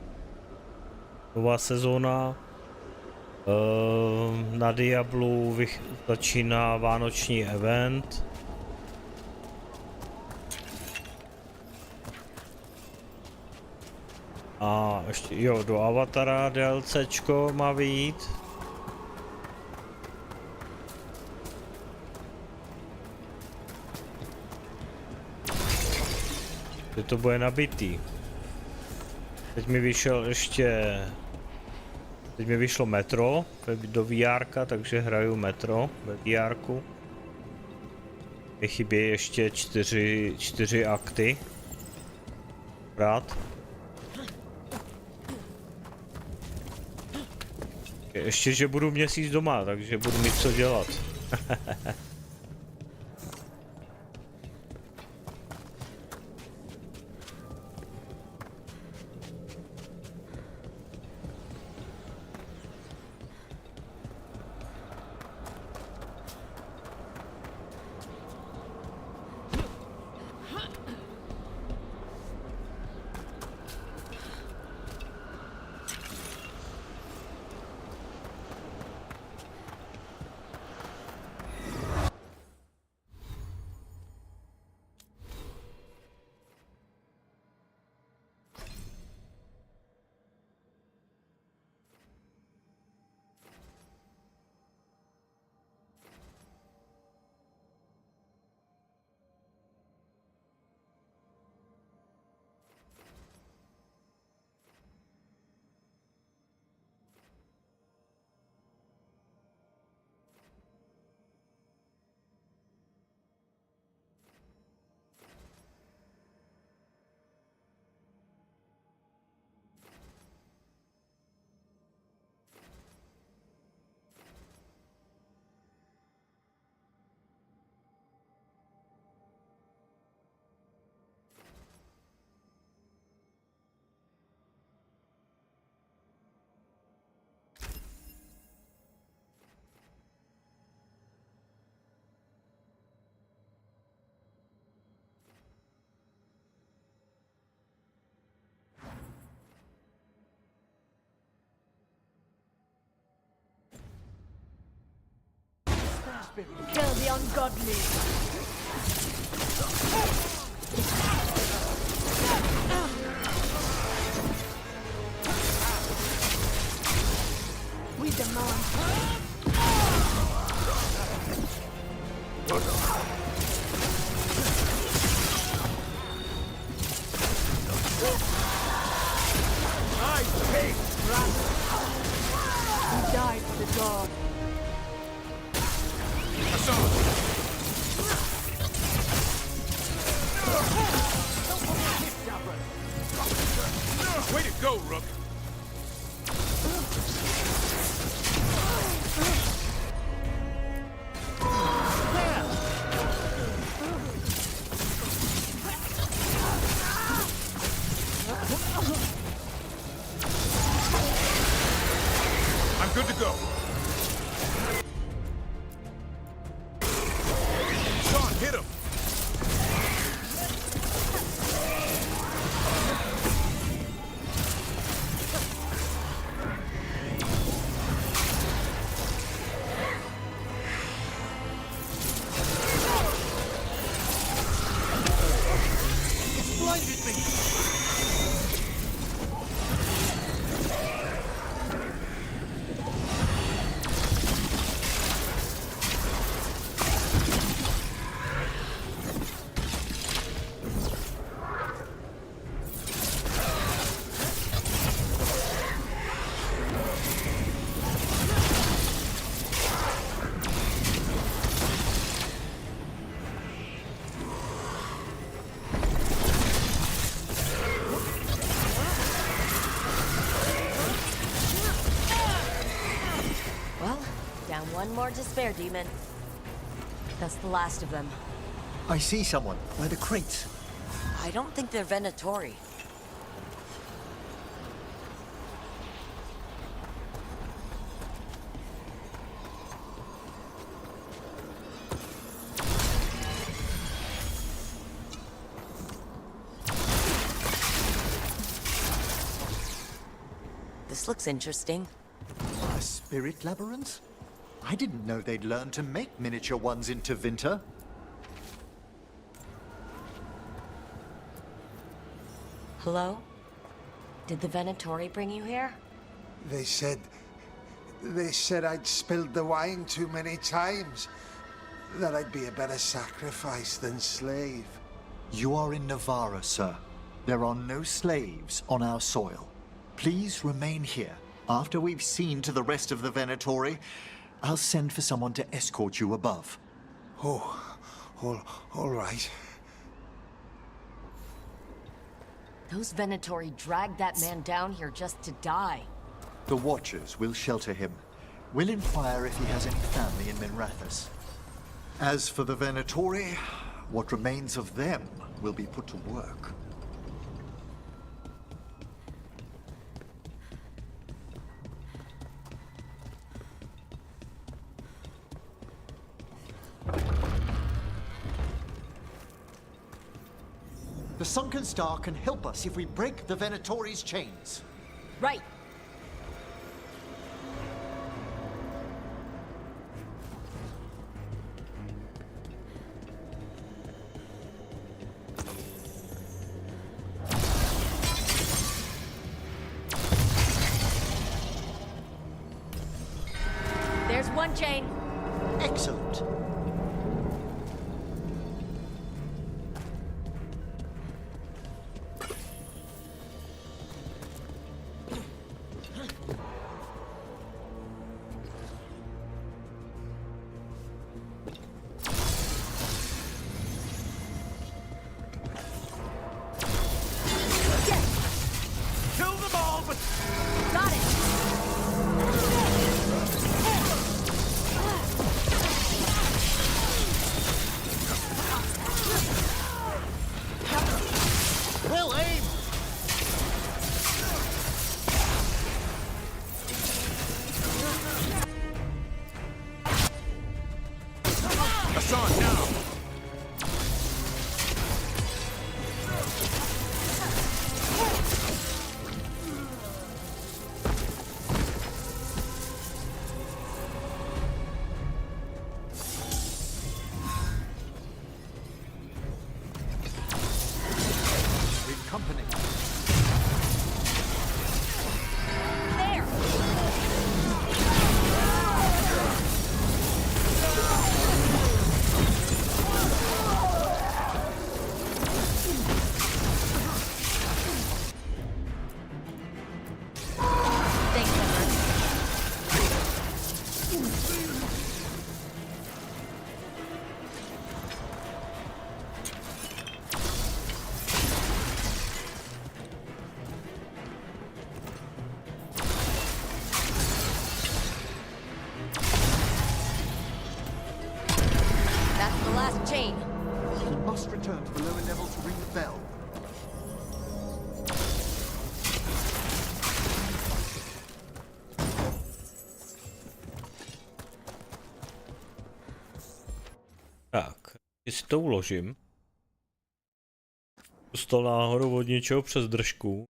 nová sezóna. Na Diablu začíná vánoční event. A ještě, jo, do Avatara DLCčko má vyjít. Že to bude nabitý. Teď mi vyšel ještě... Teď mi vyšlo Metro do VR, takže hraju Metro ve VR. Mi chybí ještě 4 akty. Brát. Ještě, že budu měsíc doma, takže budu mít co dělat. Kill the ungodly. We demand. Nice pick, We die for the god. Way to go, Rook! I'm good to go. Sean, hit him! One more despair demon. That's the last of them. I see someone by the crates. I don't think they're Venatori. This looks interesting. A spirit labyrinth? I didn't know they'd learned to make miniature ones in Tevinter. Hello? Did the Venatori bring you here? They said I'd spilled the wine too many times. That I'd be a better sacrifice than slave. You are in Navarra, sir. There are no slaves on our soil. Please remain here. After we've seen to the rest of the Venatori, I'll send for someone to escort you above. Oh, all right. Those Venatori dragged that man down here just to die. The Watchers will shelter him. We'll inquire if he has any family in Minrathous. As for the Venatori, what remains of them will be put to work. The Sunken Star can help us if we break the Venatori's chains. Right. There's one chain. Excellent. Kill them all, but... Got it. Well aimed! Hassan, now! With company. That's the last chain. We must return to the lower level to ring the bell. Tak, si to uložím. Dostal náhodou od něčeho přes držku.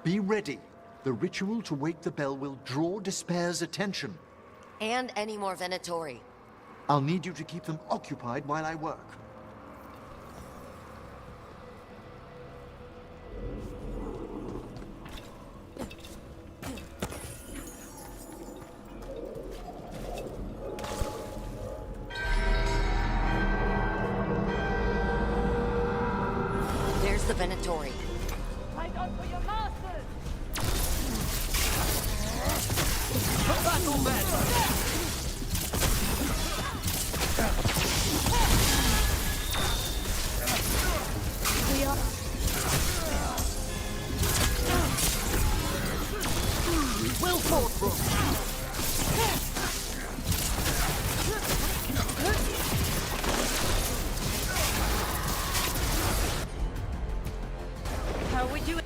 Be ready. The ritual to wake the bell will draw Despair's attention. And any more Venatori. I'll need you to keep them occupied while I work. There's the Venatori. Fight on for your masters! Battle men! Well fought, Rook. How are we doing,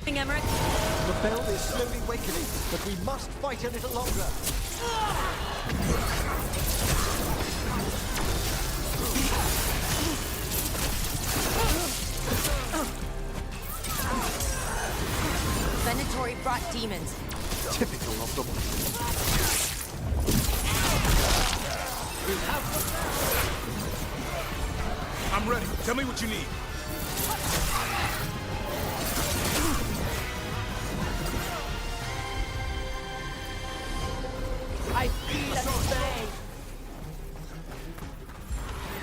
Emmerich? The bell is slowly wakening, but we must fight a little longer. Venatori brought demons. Typical of them. I'm ready. Tell me what you need. I feel a bay.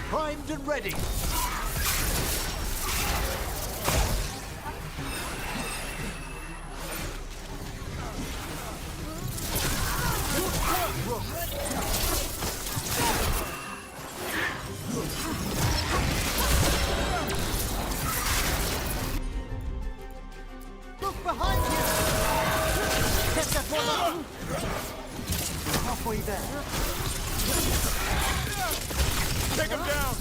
Primed and ready. Look behind you. Get that one up. Halfway there. Take him down!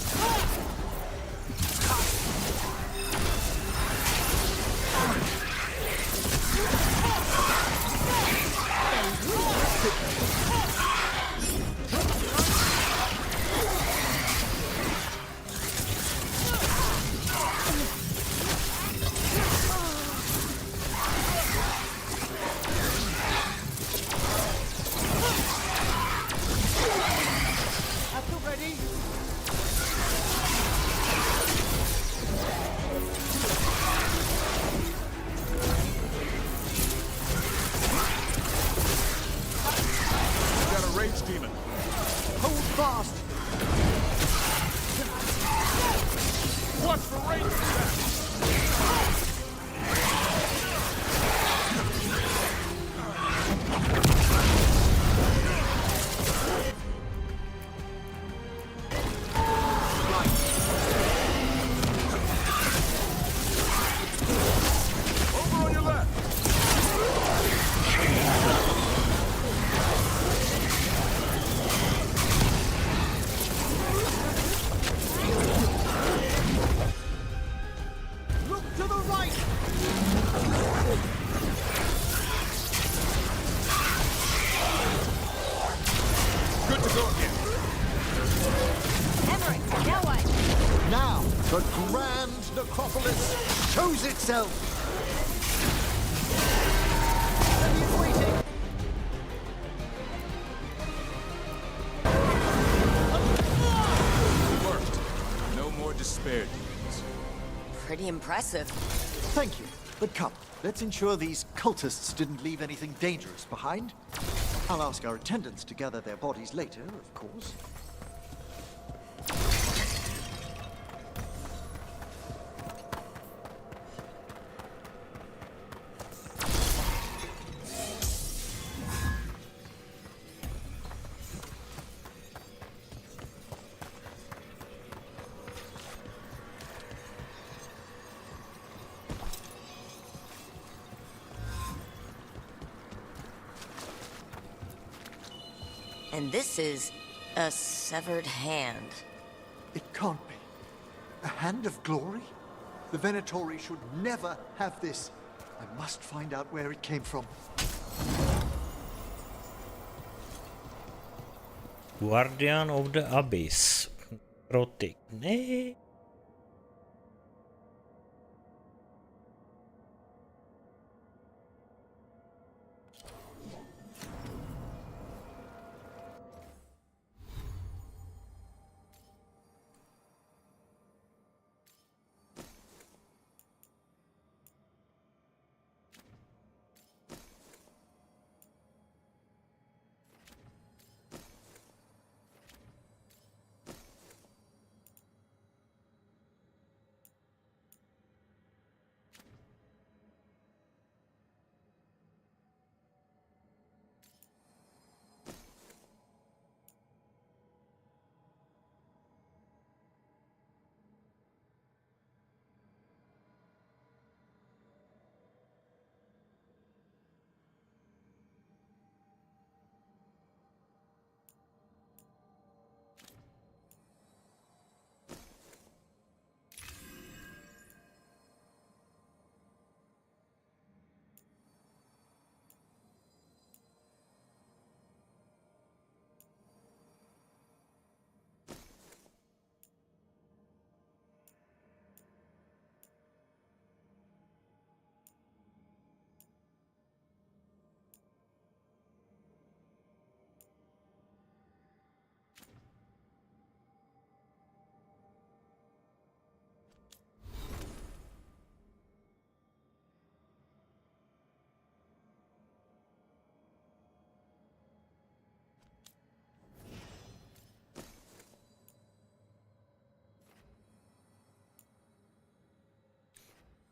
Demon. Hold fast. Watch for range attack. Over on your left. To the right! Good to go again. Emmerich, now what? Now, the Grand Necropolis shows itself! He's waiting! Worked. No more despair demons. Pretty impressive. Thank you, but come, let's ensure these cultists didn't leave anything dangerous behind. I'll ask our attendants to gather their bodies later, of course. And this is a severed hand. It can't be. A hand of glory? The Venatori should never have this. I must find out where it came from. Guardian of the Abyss. Protik. Ne.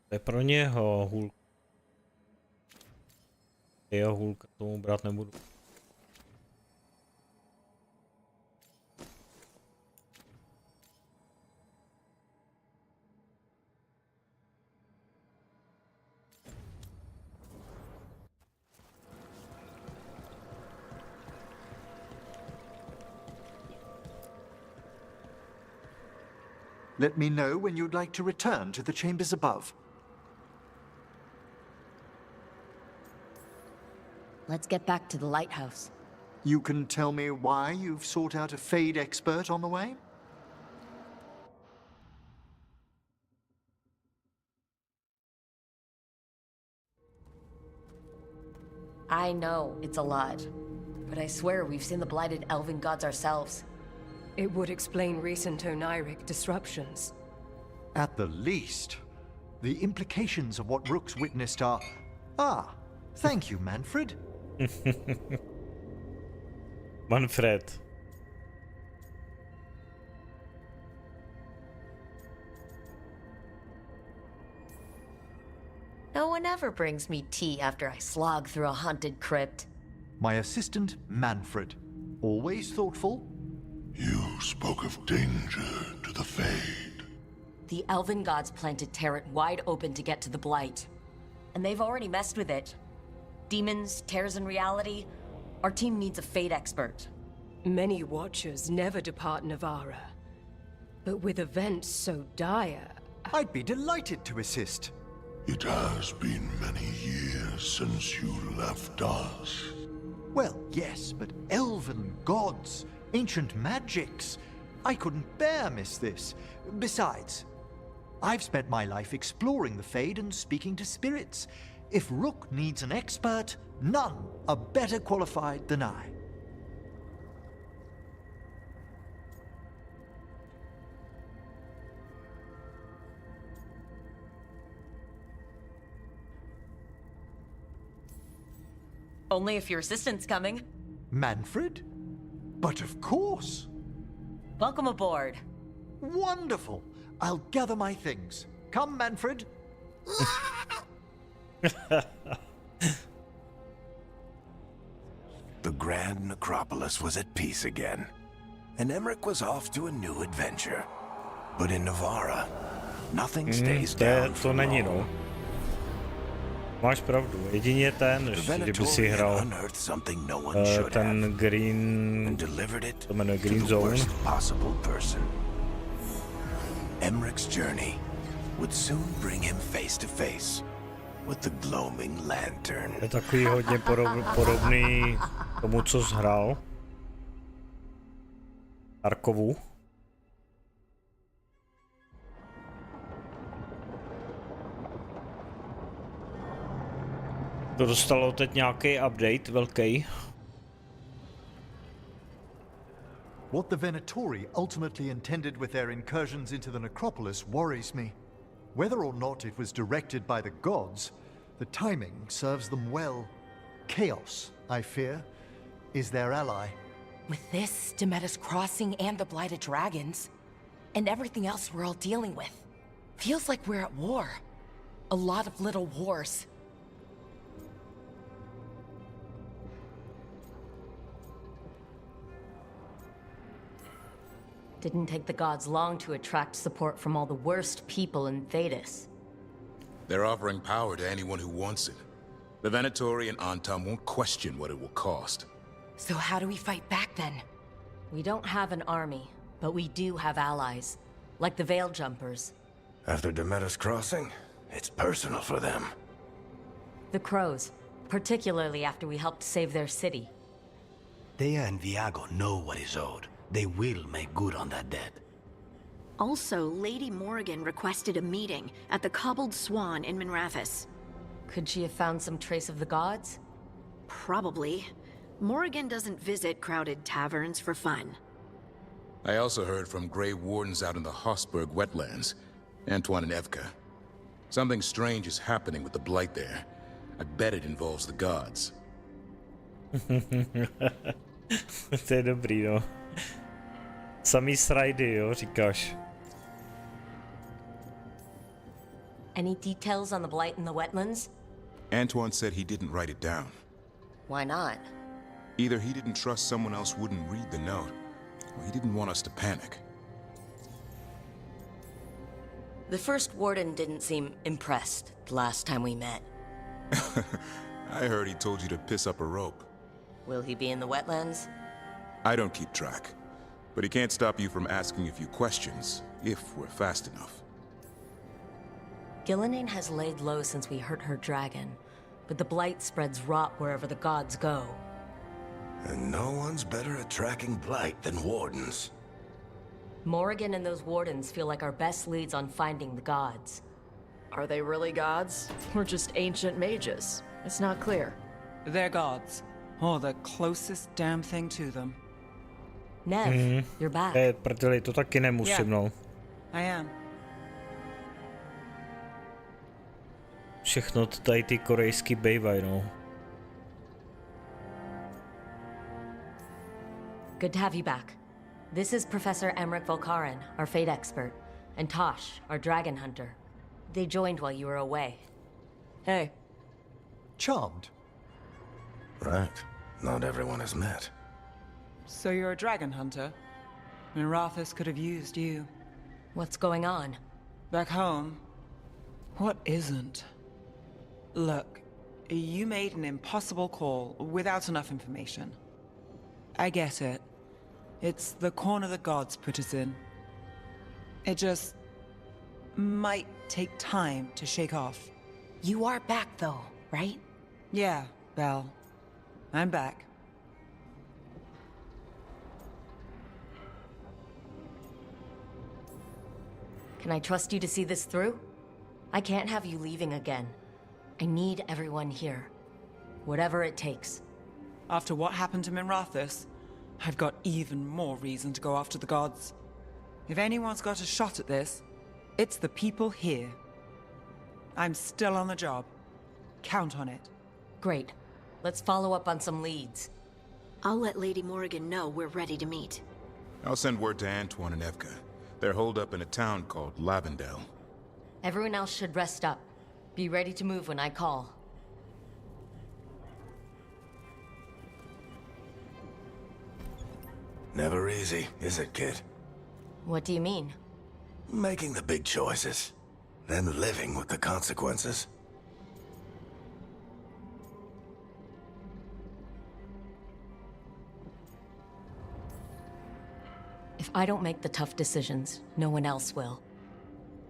To je pro něho hůlka. Jeho hůlka, tomu brát nebudu. Let me know when you'd like to return to the chambers above. Let's get back to the lighthouse. You can tell me why you've sought out a Fade expert on the way? I know it's a lot, but I swear we've seen the blighted elven gods ourselves. It would explain recent Oniric disruptions. At the least. The implications of what Rook's witnessed are... Ah, thank you, Manfred. Manfred. No one ever brings me tea after I slog through a haunted crypt. My assistant, Manfred. Always thoughtful. You spoke of danger to the Fade. The elven gods plan to tear it wide open to get to the Blight. And they've already messed with it. Demons, tears in reality. Our team needs a Fade expert. Many Watchers never depart Navarra. But with events so dire... I'd be delighted to assist. It has been many years since you left us. Well, yes, but elven gods, ancient magics. I couldn't bear miss this. Besides, I've spent my life exploring the Fade and speaking to spirits. If Rook needs an expert, none are better qualified than I. Only if your assistant's coming. Manfred? But of course. Welcome aboard. Wonderful. I'll gather my things. Come, Manfred. The Grand Necropolis was at peace again, and Emmerich was off to a new adventure. But in Navarra, nothing stays down to for není, long. no. Máš pravdu, jedině ten, kdyby si hrál ten Green, to jmenuje Green Zone. Emmerich's journey would soon bring him face to face with the glowing lantern. Je takový hodně podobný tomu, co jsi hrál. Tarkovu. To dostalo teď nějaký update velký. What the Venatori ultimately intended with their incursions into the necropolis worries me. Whether or not it was directed by the gods, the timing serves them well. Chaos, I fear, is their ally. With this, Demeter's Crossing and the Blighted Dragons, and everything else we're all dealing with, feels like we're at war. A lot of little wars. Didn't take the gods long to attract support from all the worst people in Thedas. They're offering power to anyone who wants it. The Venatori and Antam won't question what it will cost. So how do we fight back then? We don't have an army, but we do have allies. Like the Veil Jumpers. After Demeter's Crossing, it's personal for them. The Crows, particularly after we helped save their city. Thea and Viago know what is owed. They will make good on that debt. Also, Lady Morrigan requested a meeting at the Cobbled Swan in Minrathous. Could she have found some trace of the gods? Probably. Morrigan doesn't visit crowded taverns for fun. I also heard from Grey Wardens out in the Hossberg wetlands. Antoine and Evka. Something strange is happening with the Blight there. I bet it involves the gods. To je dobrý, no. Samý srajdy, jo, říkáš. Any details on the blight in the wetlands? Antoine said he didn't write it down. Why not? Either he didn't trust someone else wouldn't read the note, or he didn't want us to panic. The first warden didn't seem impressed the last time we met. I heard he told you to piss up a rope. Will he be in the wetlands? I don't keep track, but he can't stop you from asking a few questions, if we're fast enough. Gillenane has laid low since we hurt her dragon, but the blight spreads rot wherever the gods go. And no one's better at tracking blight than wardens. Morrigan and those wardens feel like our best leads on finding the gods. Are they really gods? Or just ancient mages? It's not clear. They're gods. Or the closest damn thing to them. Nev, you're back. Prdeli, to taky nemusím, no. I am. Všechno tady ty korejský bejvaj, no. Good to have you back. This is Professor Emmerich Volkaren, our fate expert, and Tosh, our dragon hunter. They joined while you were away. Hey. Charmed. Right. Not everyone has met. So you're a dragon hunter? Minrathous could have used you. What's going on? Back home, what isn't? Look, you made an impossible call without enough information. I get it. It's the corner the gods put us in. It just might take time to shake off. You are back though, right? Yeah, Belle. I'm back. Can I trust you to see this through? I can't have you leaving again. I need everyone here. Whatever it takes. After what happened to Minrathous, I've got even more reason to go after the gods. If anyone's got a shot at this, it's the people here. I'm still on the job. Count on it. Great. Let's follow up on some leads. I'll let Lady Morrigan know we're ready to meet. I'll send word to Antoine and Evka. They're holed up in a town called Lavendel. Everyone else should rest up. Be ready to move when I call. Never easy, is it, kid? What do you mean? Making the big choices, then living with the consequences. If I don't make the tough decisions, no one else will.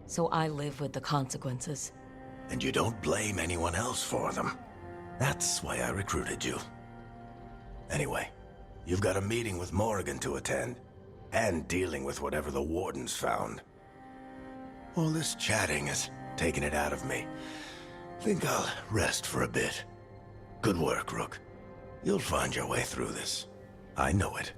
So I live with the consequences. And you don't blame anyone else for them. That's why I recruited you. Anyway, you've got a meeting with Morrigan to attend, and dealing with whatever the Wardens found. All this chatting is taking it out of me. Think I'll rest for a bit. Good work, Rook. You'll find your way through this. I know it.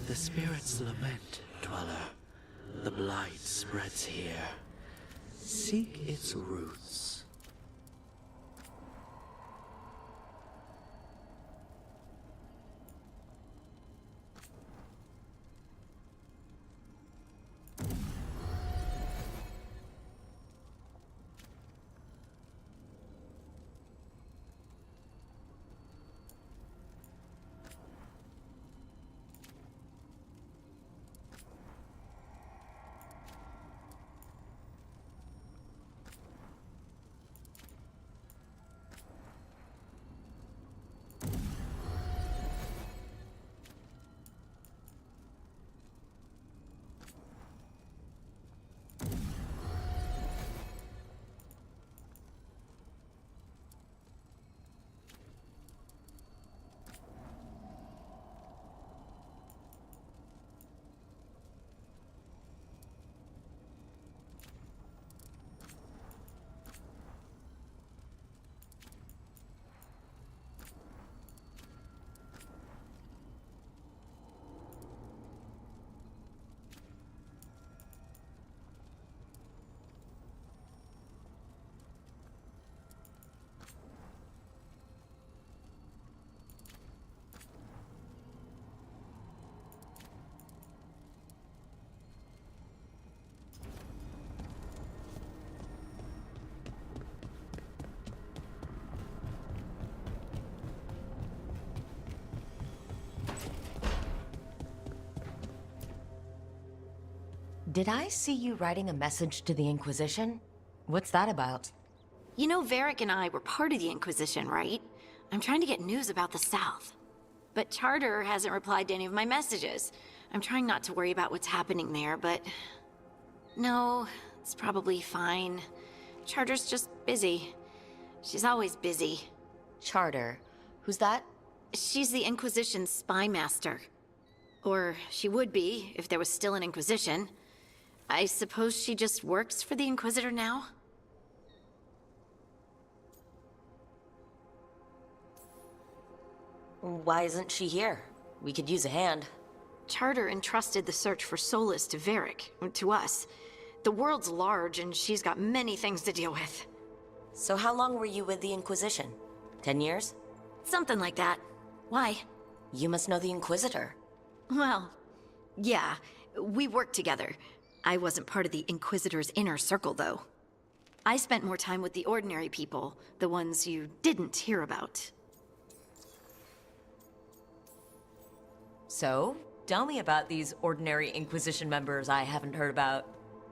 The spirits lament, Dweller. The blight spreads here. Seek its roots. Did I see you writing a message to the Inquisition? What's that about? You know, Varric and I were part of the Inquisition, right? I'm trying to get news about the South. But Charter hasn't replied to any of my messages. I'm trying not to worry about what's happening there, but... No, it's probably fine. Charter's just busy. She's always busy. Charter? Who's that? She's the Inquisition's spy master. Or she would be, if there was still an Inquisition. I suppose she just works for the Inquisitor now? Why isn't she here? We could use a hand. Charter entrusted the search for Solas to Varric, to us. The world's large, and she's got many things to deal with. So how long were you with the Inquisition? 10 years? Something like that. Why? You must know the Inquisitor. Well, yeah, we worked together. I wasn't part of the Inquisitor's inner circle, though. I spent more time with the ordinary people, the ones you didn't hear about. So, tell me about these ordinary Inquisition members I haven't heard about.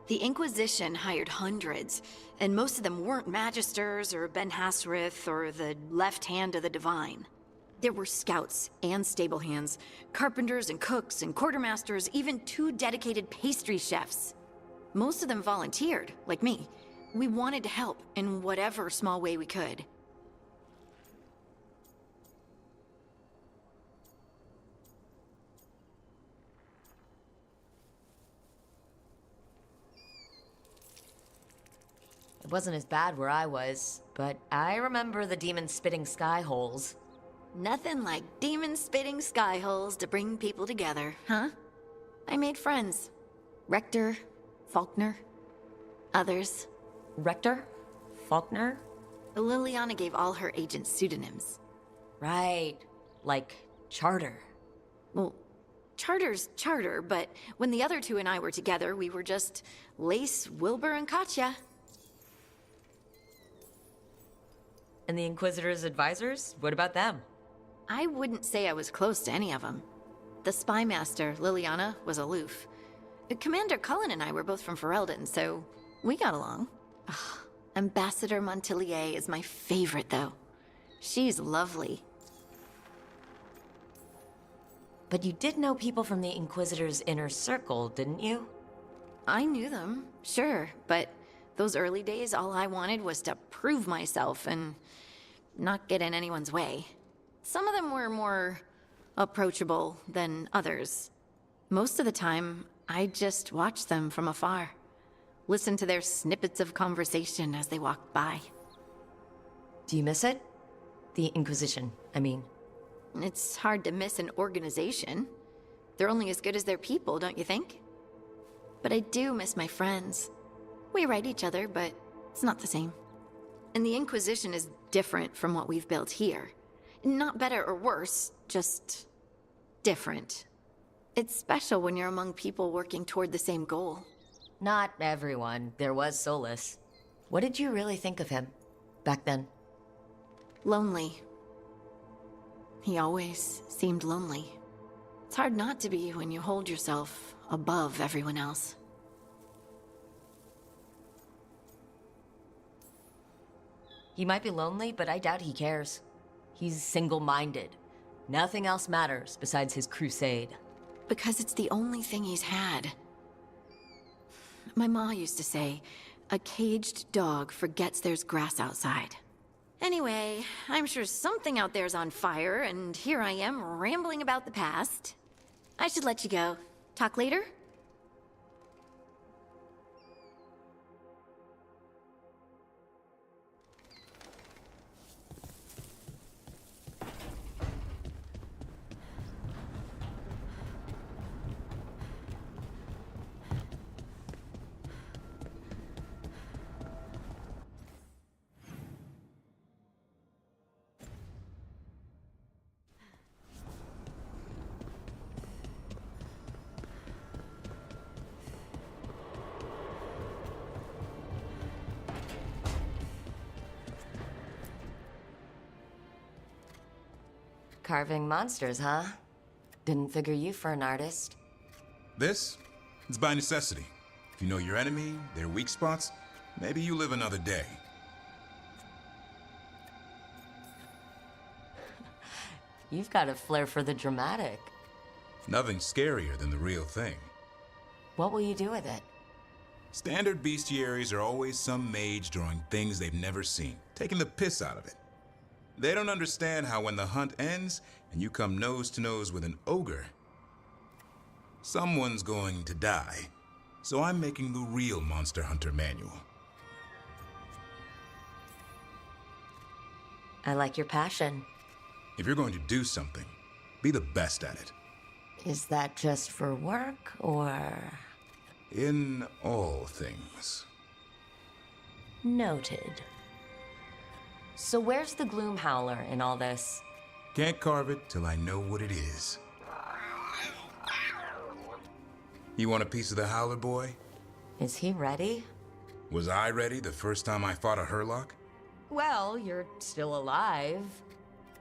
The Inquisition hired hundreds, and most of them weren't Magisters or Ben Hasrith or the left hand of the Divine. There were scouts and stable hands, carpenters and cooks and quartermasters, even 2 dedicated pastry chefs. Most of them volunteered, like me. We wanted to help in whatever small way we could. It wasn't as bad where I was, but I remember the demons spitting sky holes. Nothing like demon-spitting sky holes to bring people together, huh? I made friends. Rector, Faulkner, others. Rector? Faulkner? Liliana gave all her agents pseudonyms. Right. Like Charter. Well, Charter's Charter, but when the other 2 and I were together, we were just Lace, Wilbur, and Katya. And the Inquisitor's advisors? What about them? I wouldn't say I was close to any of them. The spy master, Liliana, was aloof. Commander Cullen and I were both from Ferelden, so we got along. Ugh, Ambassador Montillier is my favorite, though. She's lovely. But you did know people from the Inquisitor's inner circle, didn't you? I knew them, sure, but those early days, all I wanted was to prove myself and not get in anyone's way. Some of them were more approachable than others. Most of the time, I just watched them from afar. Listened to their snippets of conversation as they walked by. Do you miss it? The Inquisition, I mean. It's hard to miss an organization. They're only as good as their people, don't you think? But I do miss my friends. We write each other, but it's not the same. And the Inquisition is different from what we've built here. Not better or worse, just different. It's special when you're among people working toward the same goal. Not everyone. There was Solus. What did you really think of him back then? Lonely. He always seemed lonely. It's hard not to be when you hold yourself above everyone else. He might be lonely, but I doubt he cares. He's single-minded. Nothing else matters besides his crusade. Because it's the only thing he's had. My ma used to say, a caged dog forgets there's grass outside. Anyway, I'm sure something out there's on fire, and here I am rambling about the past. I should let you go. Talk later? Carving monsters, huh? Didn't figure you for an artist. This? It's by necessity. If you know your enemy, their weak spots, maybe you live another day. You've got a flair for the dramatic. Nothing's scarier than the real thing. What will you do with it? Standard bestiaries are always some mage drawing things they've never seen, taking the piss out of it. They don't understand how when the hunt ends and you come nose to nose with an ogre, someone's going to die. So I'm making the real Monster Hunter manual. I like your passion. If you're going to do something, be the best at it. Is that just for work, or...? In all things. Noted. So where's the Gloom Howler in all this? Can't carve it till I know what it is. You want a piece of the Howler, boy? Is he ready? Was I ready the first time I fought a Hurlock? Well, you're still alive.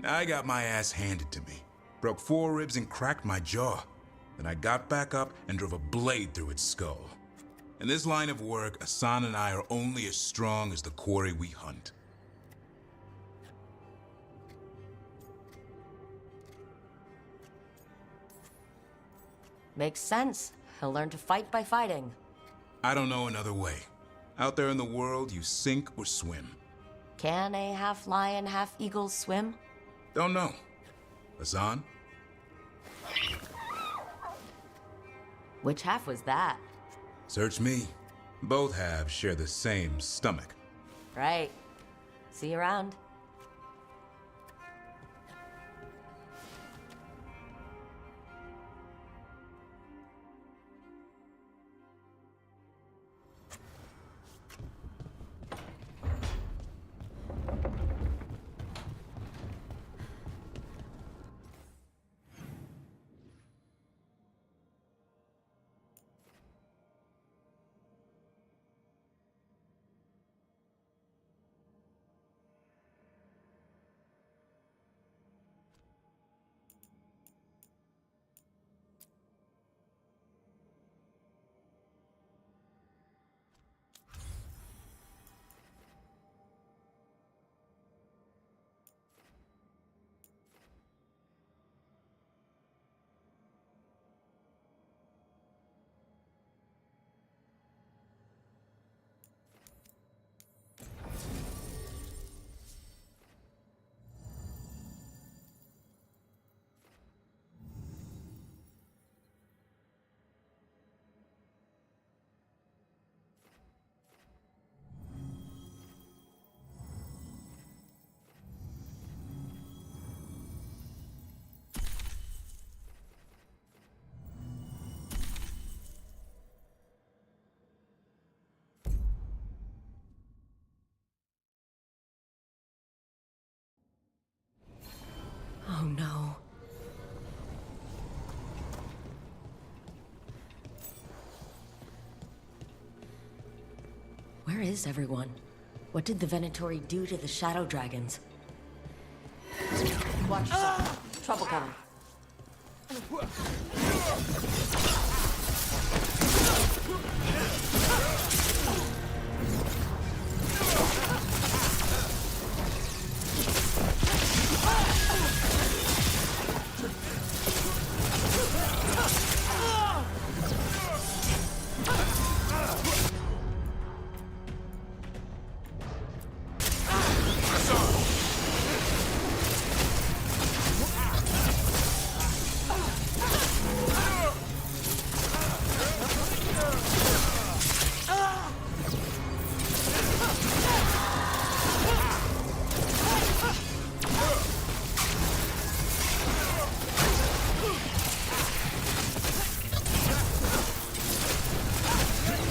I got my ass handed to me. Broke 4 ribs and cracked my jaw. Then I got back up and drove a blade through its skull. In this line of work, Asan and I are only as strong as the quarry we hunt. Makes sense. He'll learn to fight by fighting. I don't know another way. Out there in the world, you sink or swim. Can a half-lion, half-eagle swim? Don't know. Asan? Which half was that? Search me. Both halves share the same stomach. Right. See you around. Oh no. Where is everyone? What did the Venatori do to the Shadow Dragons? Watch yourself. Trouble coming.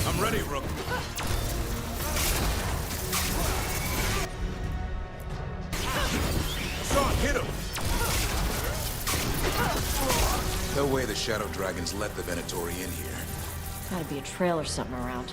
I'm ready, Rook. Hassan, hit him! No way the Shadow Dragons let the Venatori in here. Gotta be a trail or something around.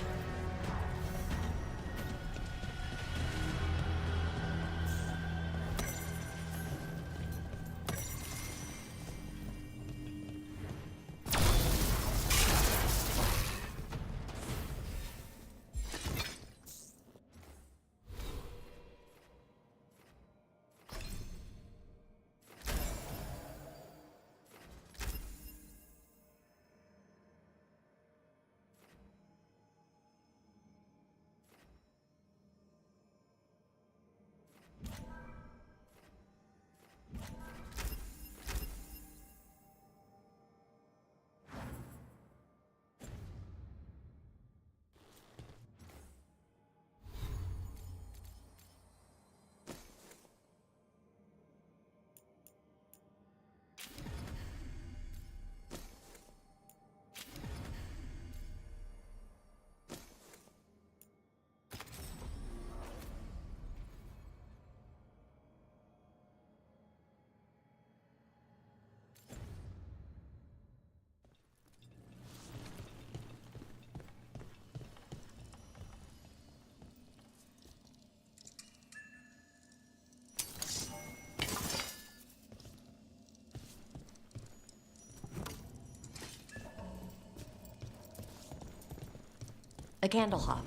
A candle hop.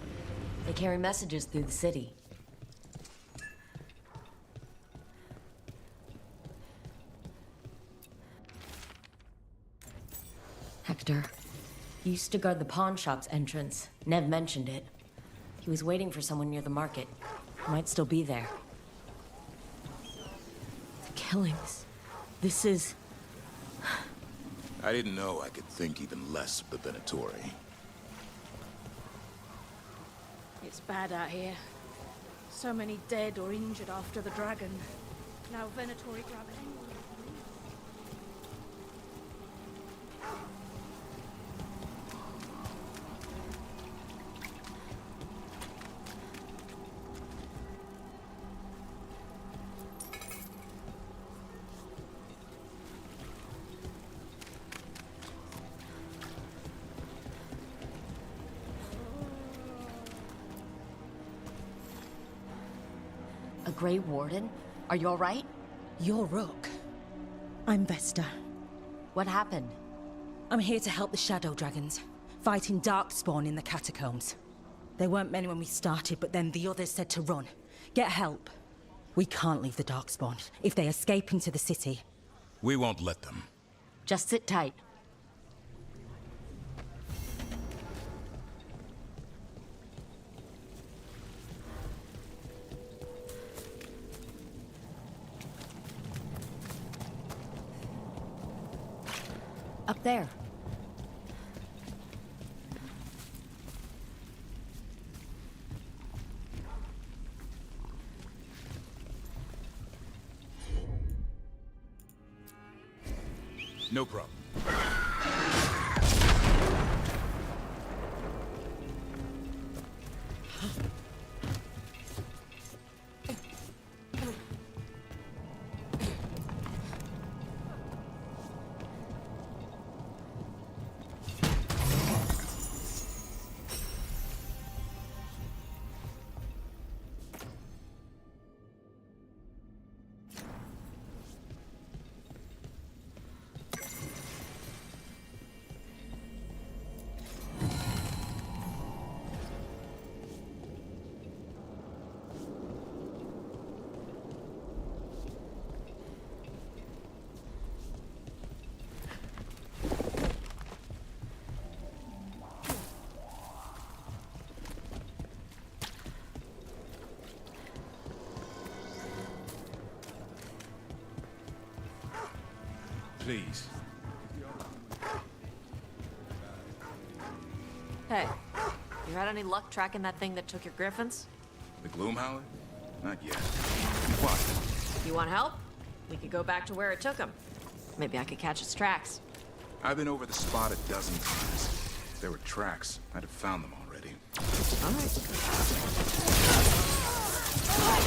They carry messages through the city. Hector. He used to guard the pawn shop's entrance. Nev mentioned it. He was waiting for someone near the market. He might still be there. The killings. This is... I didn't know I could think even less of the Venatori. It's bad out here. So many dead or injured after the dragon. Now Venatori grab anyone. A Grey Warden? Are you alright? You're Rook. I'm Vesta. What happened? I'm here to help the Shadow Dragons, fighting Darkspawn in the catacombs. There weren't many when we started, but then the others said to run. Get help. We can't leave the Darkspawn. If they escape into the city... We won't let them. Just sit tight. Up there. No problem. Please. Hey, you had any luck tracking that thing that took your griffins? The Gloomhowler? Not yet. What? You want help? We could go back to where it took him. Maybe I could catch its tracks. I've been over the spot a dozen times. If there were tracks, I'd have found them already. All right.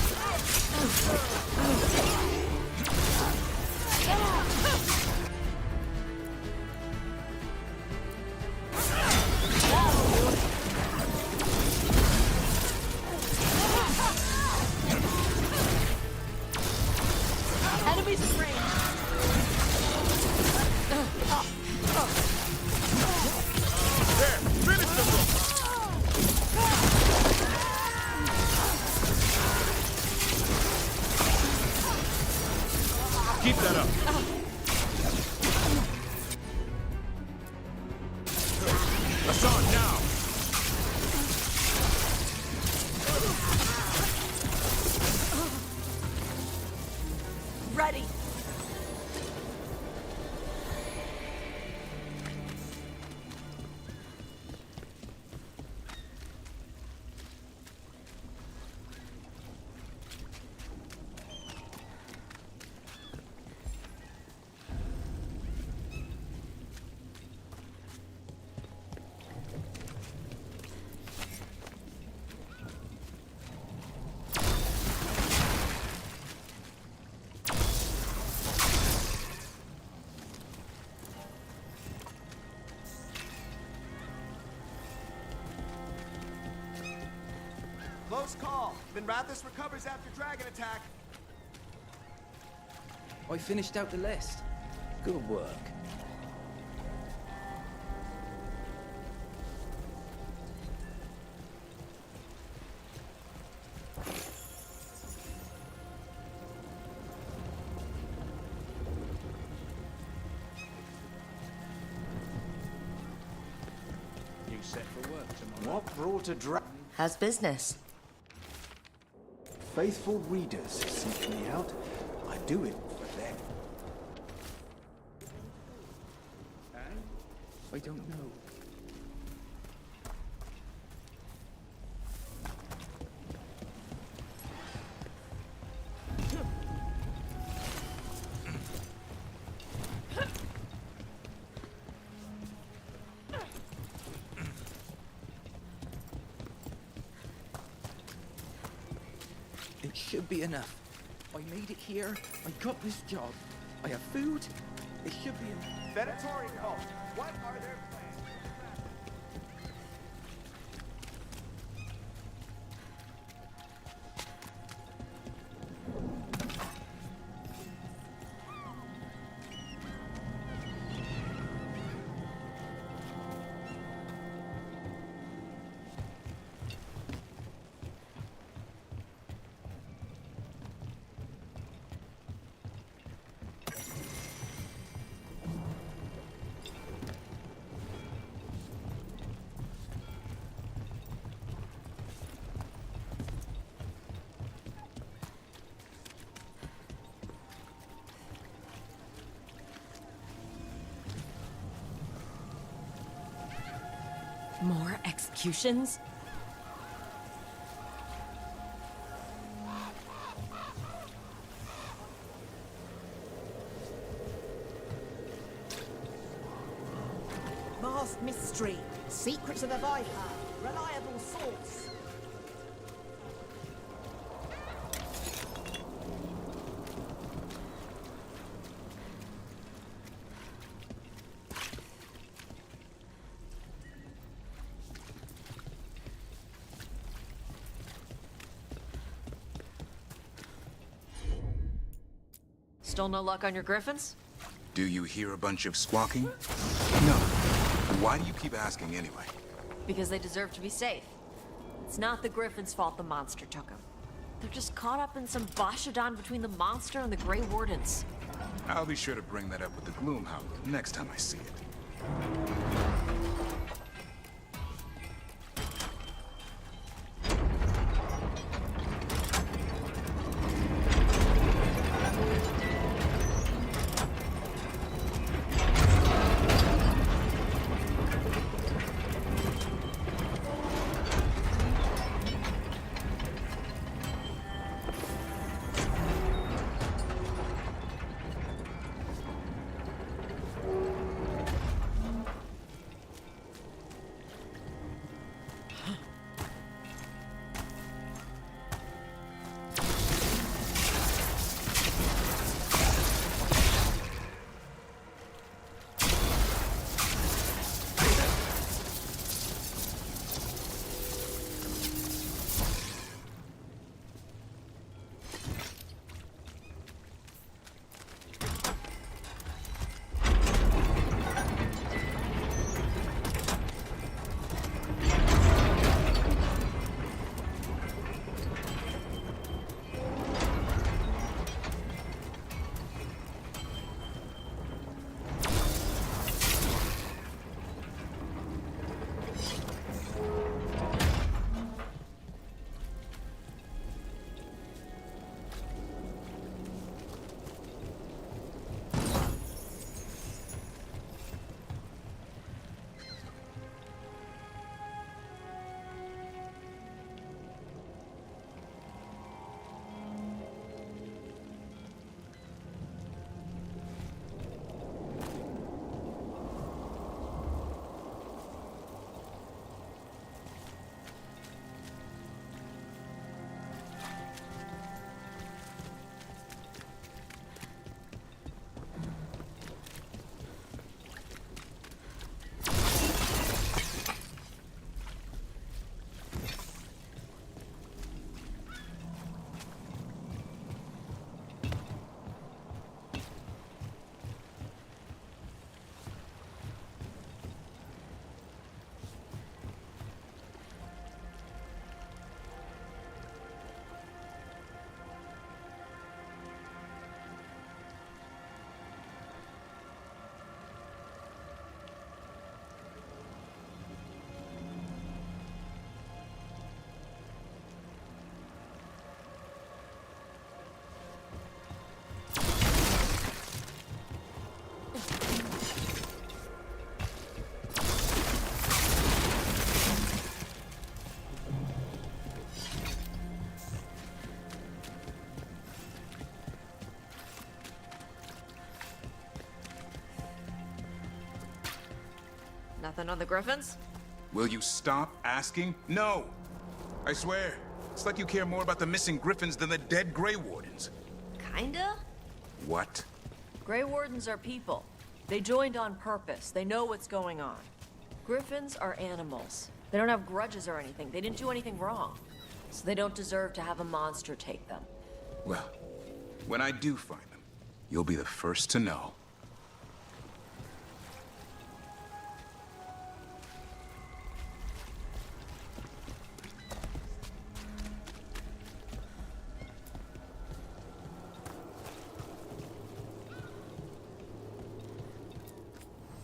Enemies in range. There, finish them. Keep that up. Hassan, now. Ready. Close call. Minrathous recovers after dragon attack. I finished out the list. Good work. You set for work tomorrow. What brought a dragon? How's business? Faithful readers seek me out. I do it for them. I don't know. It should be enough. I made it here. I got this job. I have food. It should be enough. Venatori cult. What are their plans? More executions? Masked mystery. Secrets of the Viper. Reliable source. Still no luck on your griffins? Do you hear a bunch of squawking? No. Why do you keep asking anyway? Because they deserve to be safe. It's not the griffins' fault the monster took them. They're just caught up in some Bashadan between the monster and the Grey Wardens. I'll be sure to bring that up with the Gloomhowler next time I see it. Nothing on the Griffins? Will you stop asking? No! I swear, it's like you care more about the missing Griffins than the dead Grey Wardens. Kinda? What? Grey Wardens are people. They joined on purpose. They know what's going on. Griffins are animals. They don't have grudges or anything. They didn't do anything wrong. So they don't deserve to have a monster take them. Well, when I do find them, you'll be the first to know.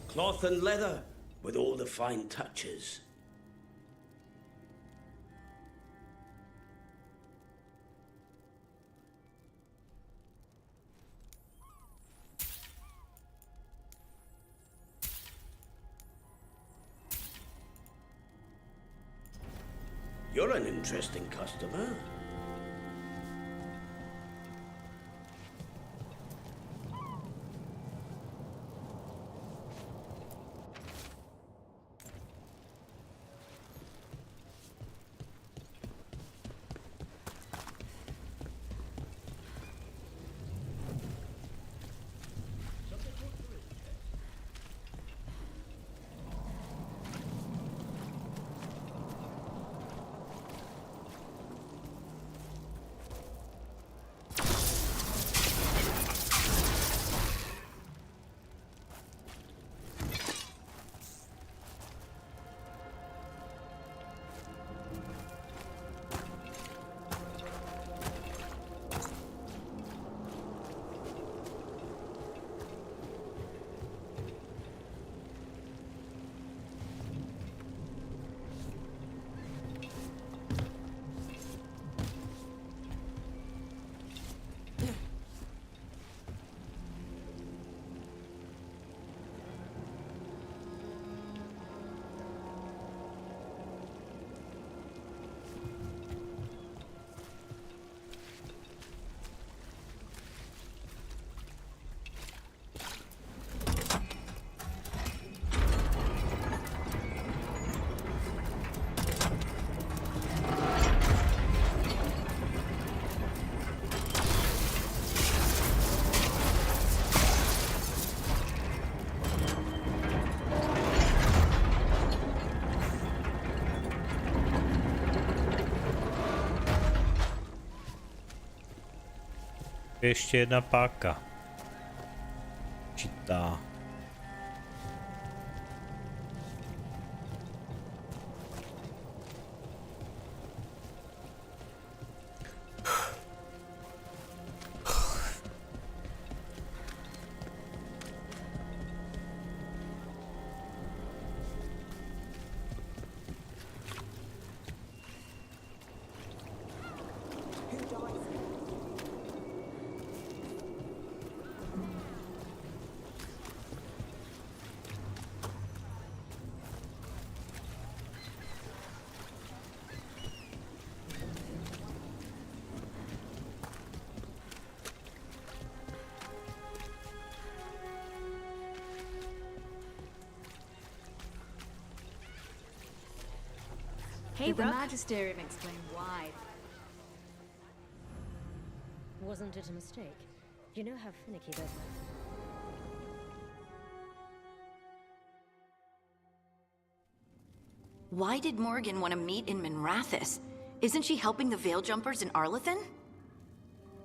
Cloth and leather, with all the fine touches. You're an interesting customer. Ještě jedna páka. Čitá. Hey, the Magisterium explained why. Wasn't it a mistake? You know how finicky those are. Why did Morgan want to meet in Minrathous? Isn't she helping the Veil Jumpers in Arlathan?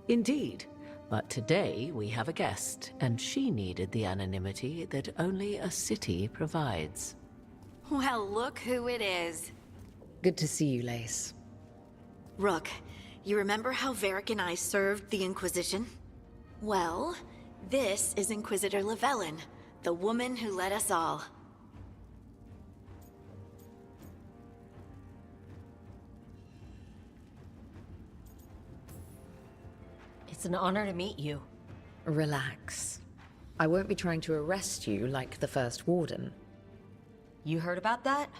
Indeed. But today we have a guest, and she needed the anonymity that only a city provides. Well, look who it is. Good to see you, Lace. Rook, you remember how Varric and I served the Inquisition? Well, this is Inquisitor Llewellyn, the woman who led us all. It's an honor to meet you. Relax. I won't be trying to arrest you like the First Warden. You heard about that?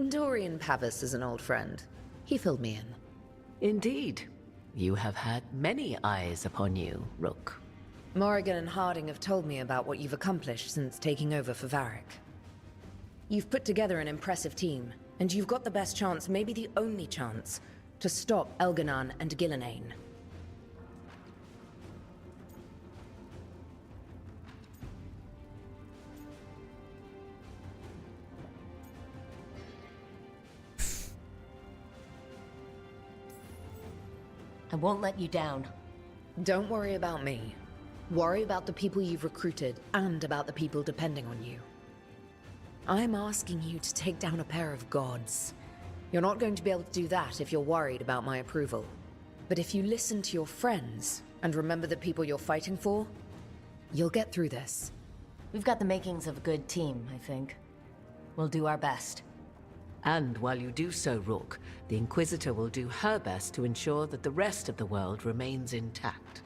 Dorian Pavis is an old friend. He filled me in. Indeed. You have had many eyes upon you, Rook. Morrigan and Harding have told me about what you've accomplished since taking over for Varric. You've put together an impressive team, and you've got the best chance, maybe the only chance, to stop Elganon and Gillenane. I won't let you down. Don't worry about me. Worry about the people you've recruited, and about the people depending on you. I'm asking you to take down a pair of gods. You're not going to be able to do that if you're worried about my approval. But if you listen to your friends, and remember the people you're fighting for, you'll get through this. We've got the makings of a good team, I think. We'll do our best. And while you do so, Rook, the Inquisitor will do her best to ensure that the rest of the world remains intact.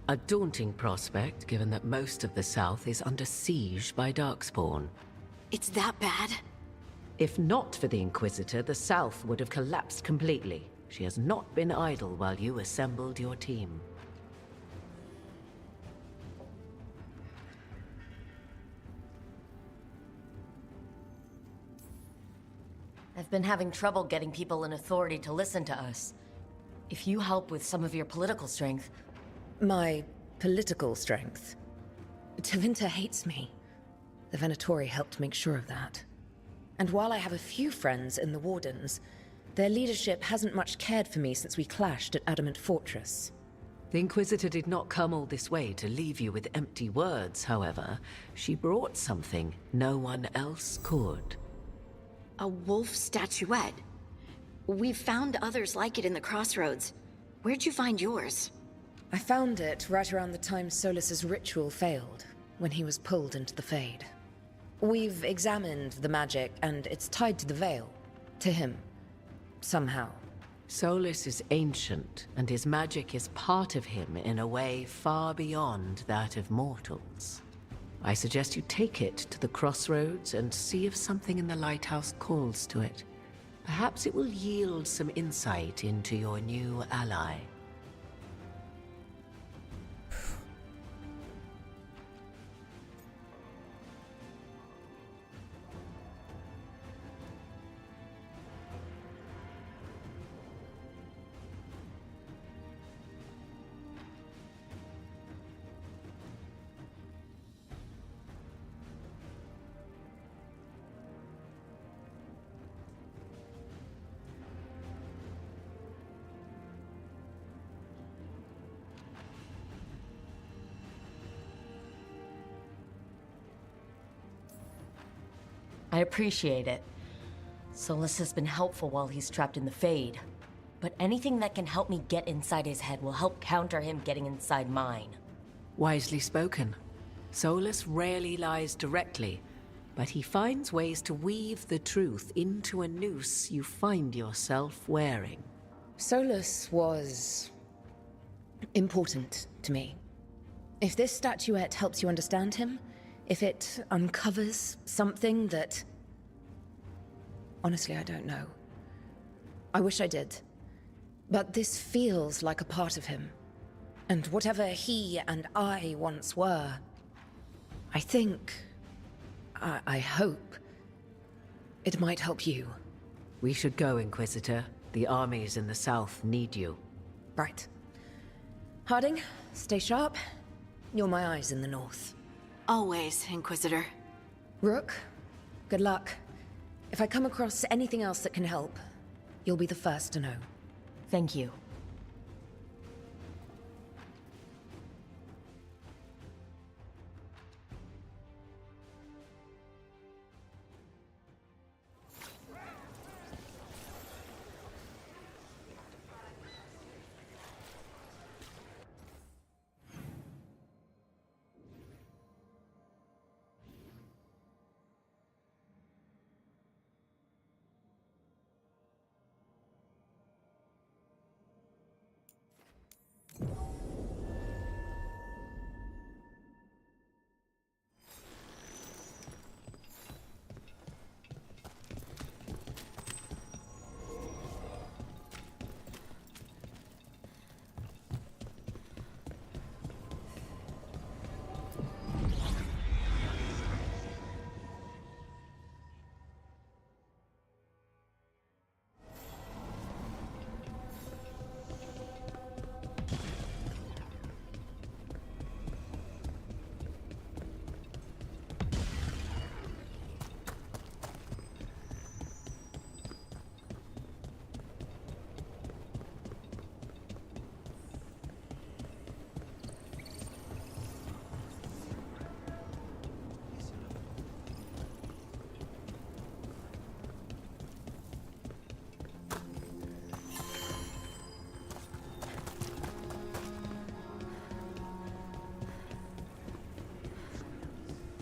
A daunting prospect, given that most of the South is under siege by Darkspawn. It's that bad? If not for the Inquisitor, the South would have collapsed completely. She has not been idle while you assembled your team. I've been having trouble getting people in authority to listen to us. If you help with some of your political strength... My political strength? Tevinter hates me. The Venatori helped make sure of that. And while I have a few friends in the Wardens, their leadership hasn't much cared for me since we clashed at Adamant Fortress. The Inquisitor did not come all this way to leave you with empty words, however. She brought something no one else could. A wolf statuette? We've found others like it in the Crossroads. Where'd you find yours? I found it right around the time Solus's ritual failed, when he was pulled into the Fade. We've examined the magic, and it's tied to the Veil. To him. Somehow. Solus is ancient, and his magic is part of him in a way far beyond that of mortals. I suggest you take it to the Crossroads and see if something in the lighthouse calls to it. Perhaps it will yield some insight into your new ally. I appreciate it. Solus has been helpful while he's trapped in the Fade. But anything that can help me get inside his head will help counter him getting inside mine. Wisely spoken. Solus rarely lies directly, but he finds ways to weave the truth into a noose you find yourself wearing. Solus was... important to me. If this statuette helps you understand him, if it uncovers something that... Honestly, I don't know. I wish I did. But this feels like a part of him. And whatever he and I once were, I think... I hope... it might help you. We should go, Inquisitor. The armies in the south need you. Right. Harding, stay sharp. You're my eyes in the north. Always, Inquisitor. Rook, good luck. If I come across anything else that can help, you'll be the first to know. Thank you.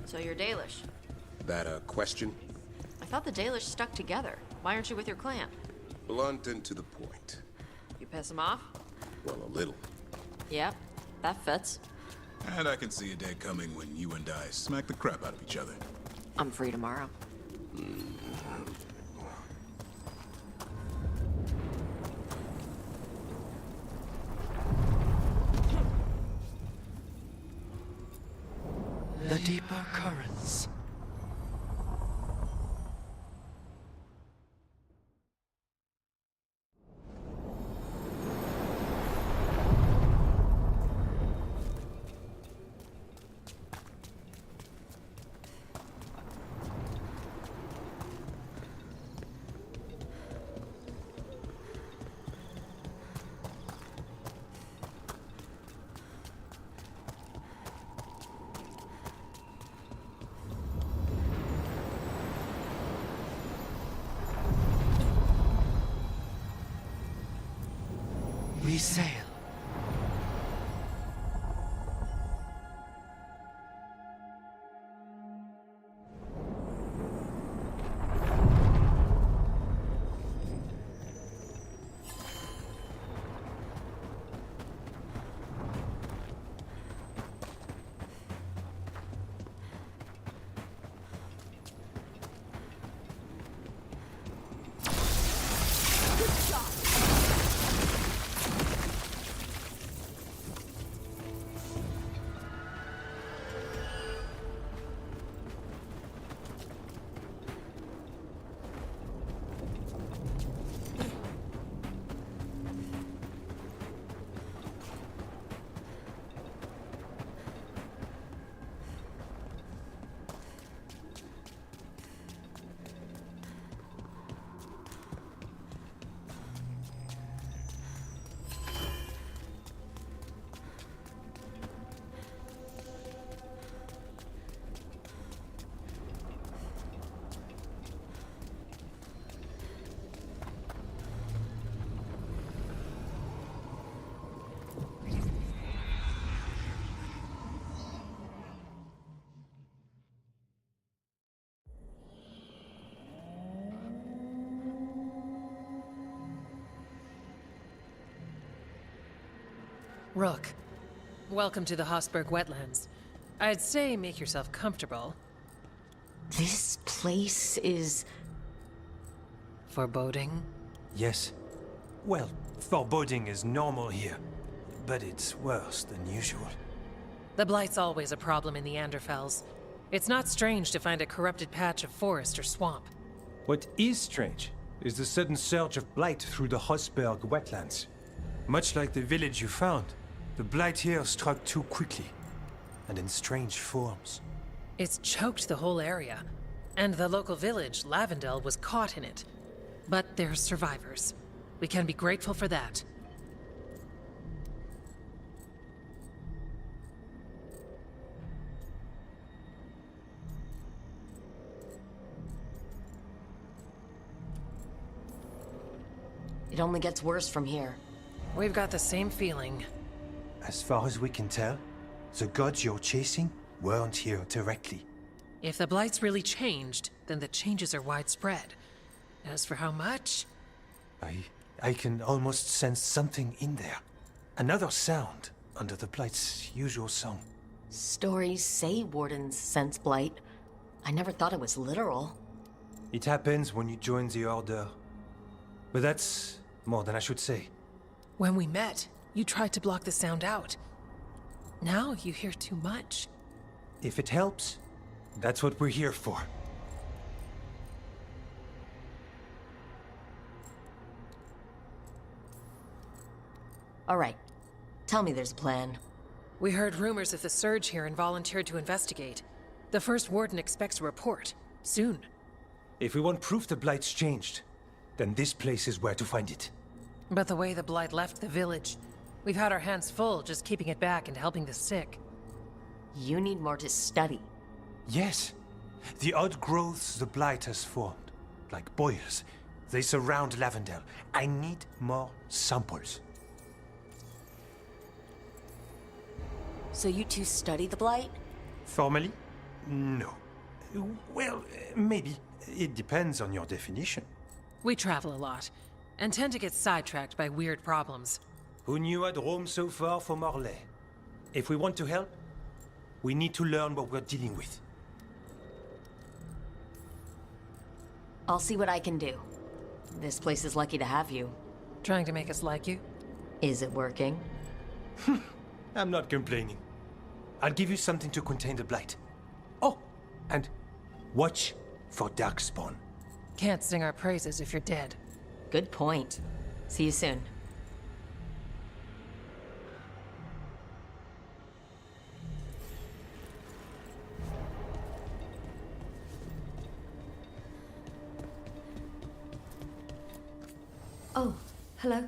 So you're Dalish. That a question? I thought the Dalish stuck together. Why aren't you with your clan? Blunt and to the point. You piss them off? Well, a little. Yep, that fits. And I can see a day coming when you and I smack the crap out of each other. I'm free tomorrow. The deeper currents. We sail. Rook, welcome to the Hossberg Wetlands. I'd say make yourself comfortable. This place is... foreboding? Yes. Well, foreboding is normal here, but it's worse than usual. The Blight's always a problem in the Anderfels. It's not strange to find a corrupted patch of forest or swamp. What is strange is the sudden surge of blight through the Hossberg Wetlands. Much like the village you found, the blight here struck too quickly, and in strange forms. It's choked the whole area, and the local village, Lavendel, was caught in it. But they're survivors. We can be grateful for that. It only gets worse from here. We've got the same feeling. As far as we can tell, the gods you're chasing weren't here directly. If the Blight's really changed, then the changes are widespread. As for how much... I can almost sense something in there. Another sound under the Blight's usual song. Stories say wardens sense blight. I never thought it was literal. It happens when you join the Order. But that's more than I should say. When we met, you tried to block the sound out. Now you hear too much. If it helps, that's what we're here for. All right. Tell me there's a plan. We heard rumors of the surge here and volunteered to investigate. The first warden expects a report. Soon. If we want proof the Blight's changed, then this place is where to find it. But the way the Blight left the village, we've had our hands full just keeping it back and helping the sick. You need more to study. Yes. The odd growths the Blight has formed, like boils, they surround Lavendel. I need more samples. So you two study the Blight? Formally? No. Well, maybe. It depends on your definition. We travel a lot, and tend to get sidetracked by weird problems. Who knew I'd roam so far from Orlais? If we want to help, we need to learn what we're dealing with. I'll see what I can do. This place is lucky to have you. Trying to make us like you? Is it working? I'm not complaining. I'll give you something to contain the blight. Oh, and watch for Darkspawn. Can't sing our praises if you're dead. Good point. See you soon. Oh, hello.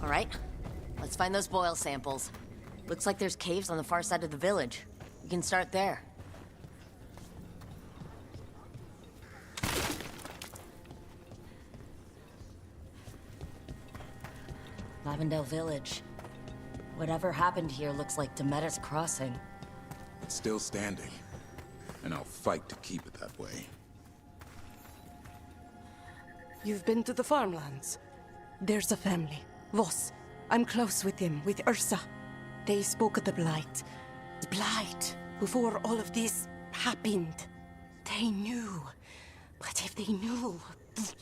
All right, let's find those boil samples. Looks like there's caves on the far side of the village. We can start there. Lavendale Village. Whatever happened here looks like Demeter's Crossing. It's still standing, and I'll fight to keep it that way. You've been to the farmlands? There's a family. Voss. I'm close with them, with Ursa. They spoke of the Blight. The Blight. Before all of this happened. They knew. But if they knew,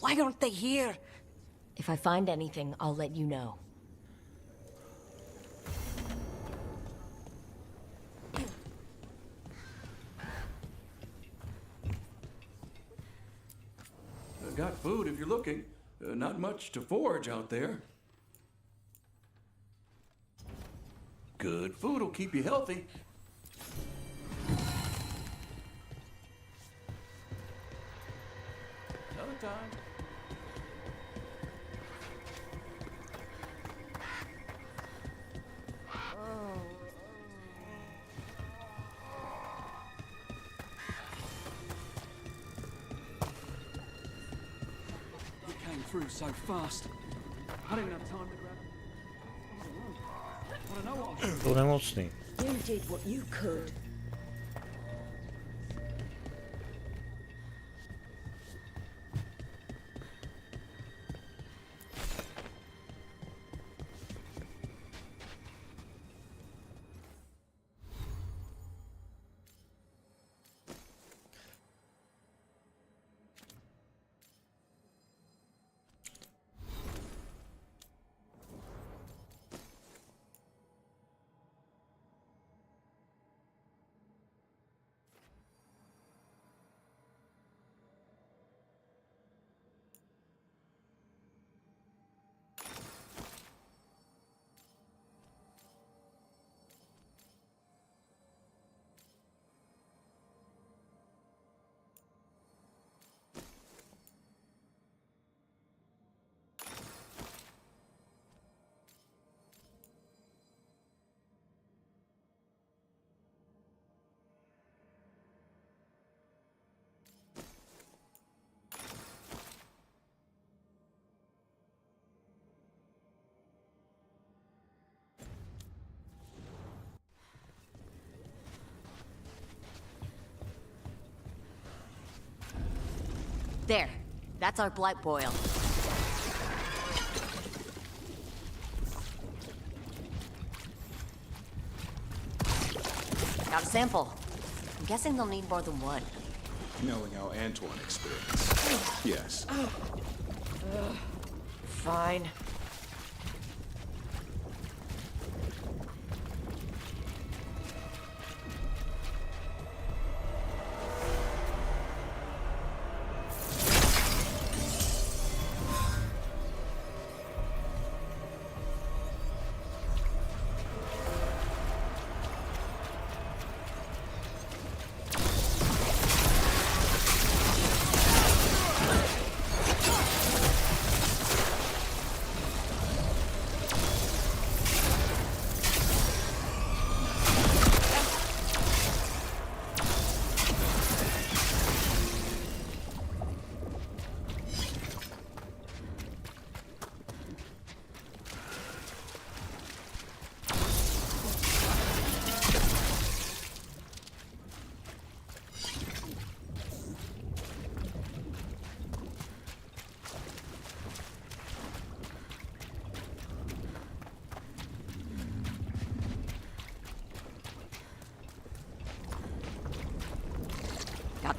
why aren't they here? If I find anything, I'll let you know. Got food if you're looking. Not much to forage out there. Good food will keep you healthy. Another time. You came through so fast. I didn't have time to grab it. Want to know what? Byl nemocný. You did what you could. There. That's our blight boil. Got a sample. I'm guessing they'll need more than one. Knowing how Antoine experienced. Yes. Fine.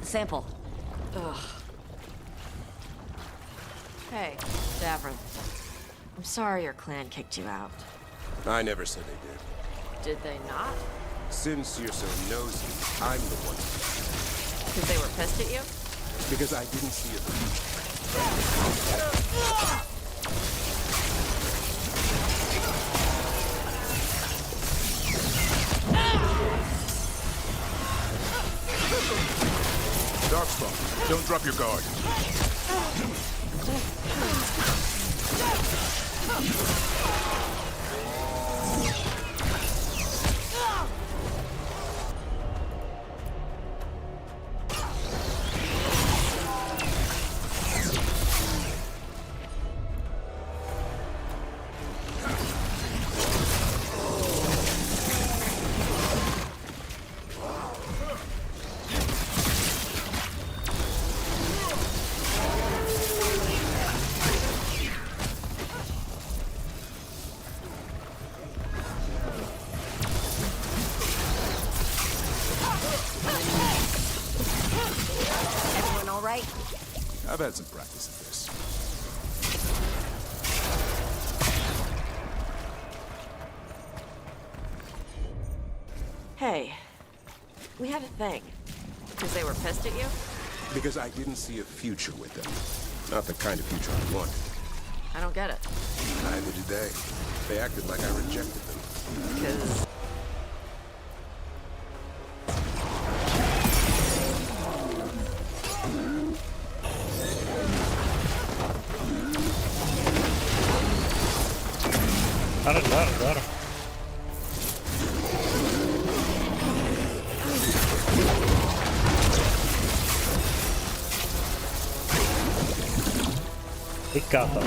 The sample. Ugh. Hey, Davrin. I'm sorry your clan kicked you out. I never said they did. Did they not? Since you're so nosy, I'm the one. Because they were pissed at you? Because I didn't see it. Darkspawn, don't drop your guard. Everyone all right? I've had some practice at this. Hey, we had a thing. Because they were pissed at you? Because I didn't see a future with them. Not the kind of future I wanted. I don't get it. Neither did they. They acted like I rejected them. Because... Claro. Piccata.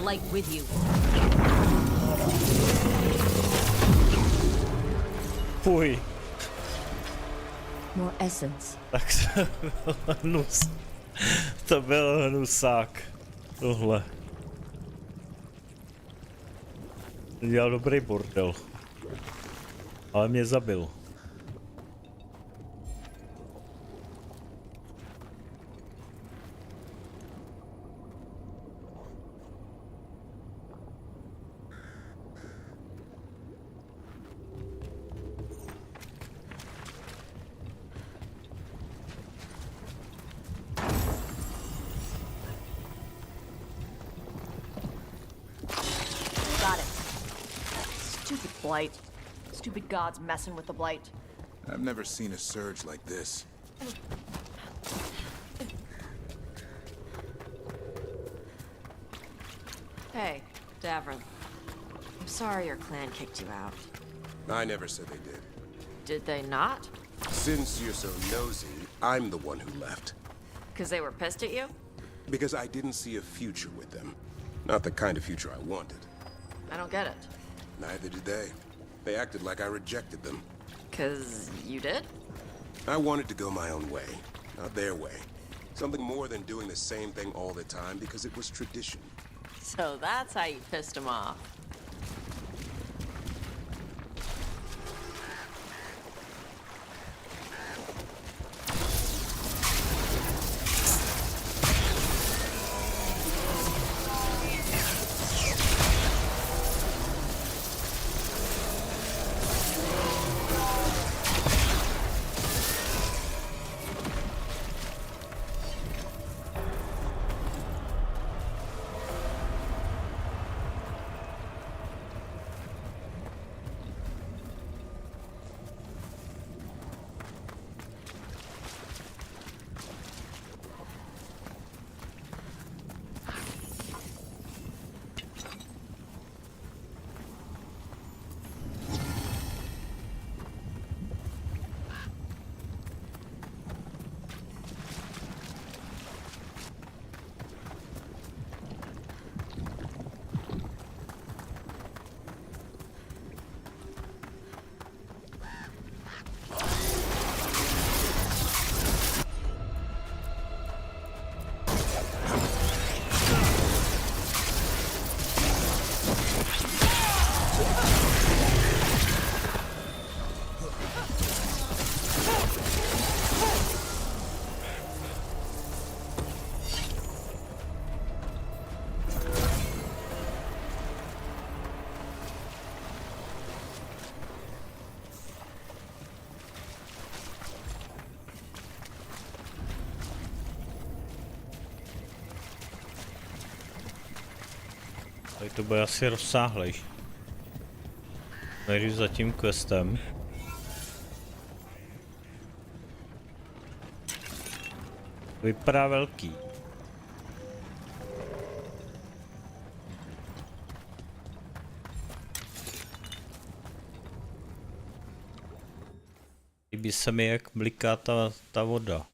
light with you. Fuj. More essence. Tak to byl hnus. To byl hnusák. Tohle. Dělal dobrý bordel. Ale mě zabil. Got it. Stupid blight. Stupid gods messing with the blight. I've never seen a surge like this. Hey, Davrin. I'm sorry your clan kicked you out. I never said they did. Did they not? Since you're so nosy, I'm the one who left. Because they were pissed at you? Because I didn't see a future with them. Not the kind of future I wanted. I don't get it. Neither did they. They acted like I rejected them. 'Cause you did? I wanted to go my own way, not their way. Something more than doing the same thing all the time because it was tradition. So that's how you pissed him off. Tady to bude asi rozsáhlejší. Než za tím questem. Vypadá velký. Líbí se mi, jak bliká ta voda.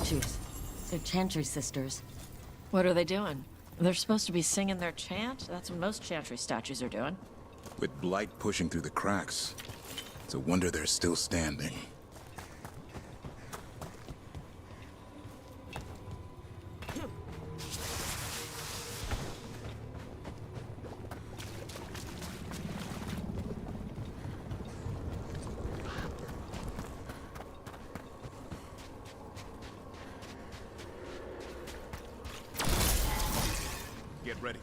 statues. They're Chantry sisters. What are they doing? They're supposed to be singing their chant? That's what most Chantry statues are doing. With blight pushing through the cracks, it's a wonder they're still standing. Get ready.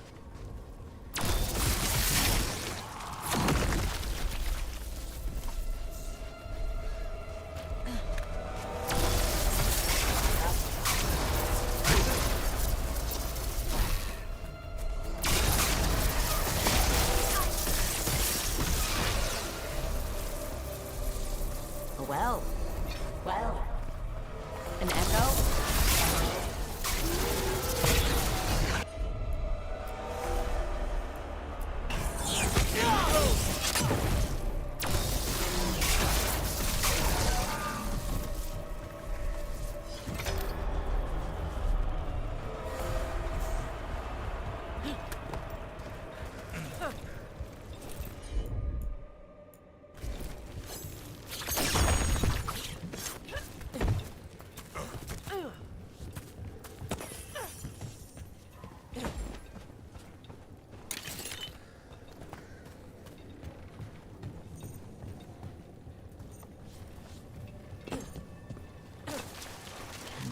Well. Well. An echo?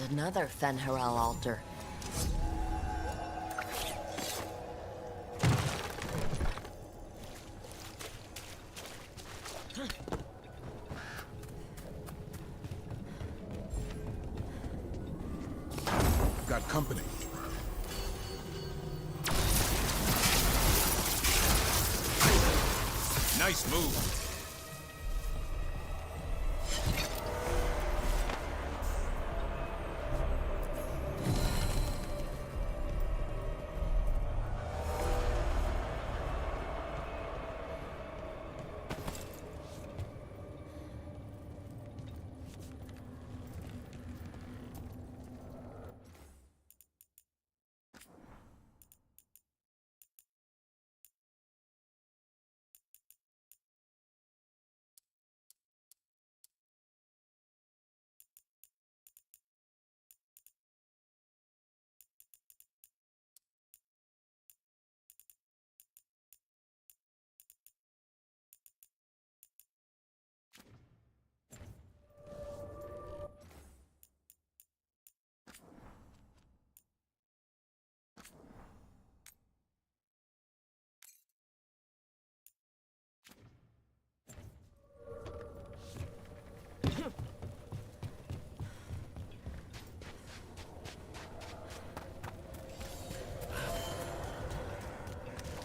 Another Fen'Harel altar. Got company. Nice move.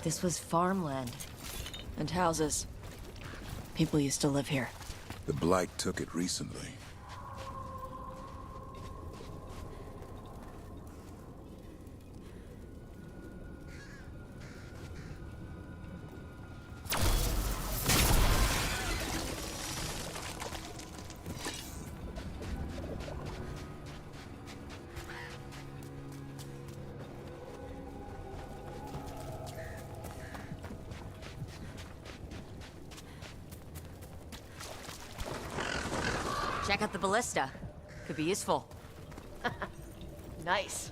This was farmland. And houses. People used to live here. The Blight took it recently. Check out the ballista. Could be useful. Nice.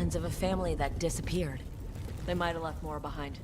signs of a family that disappeared. They might have left more behind.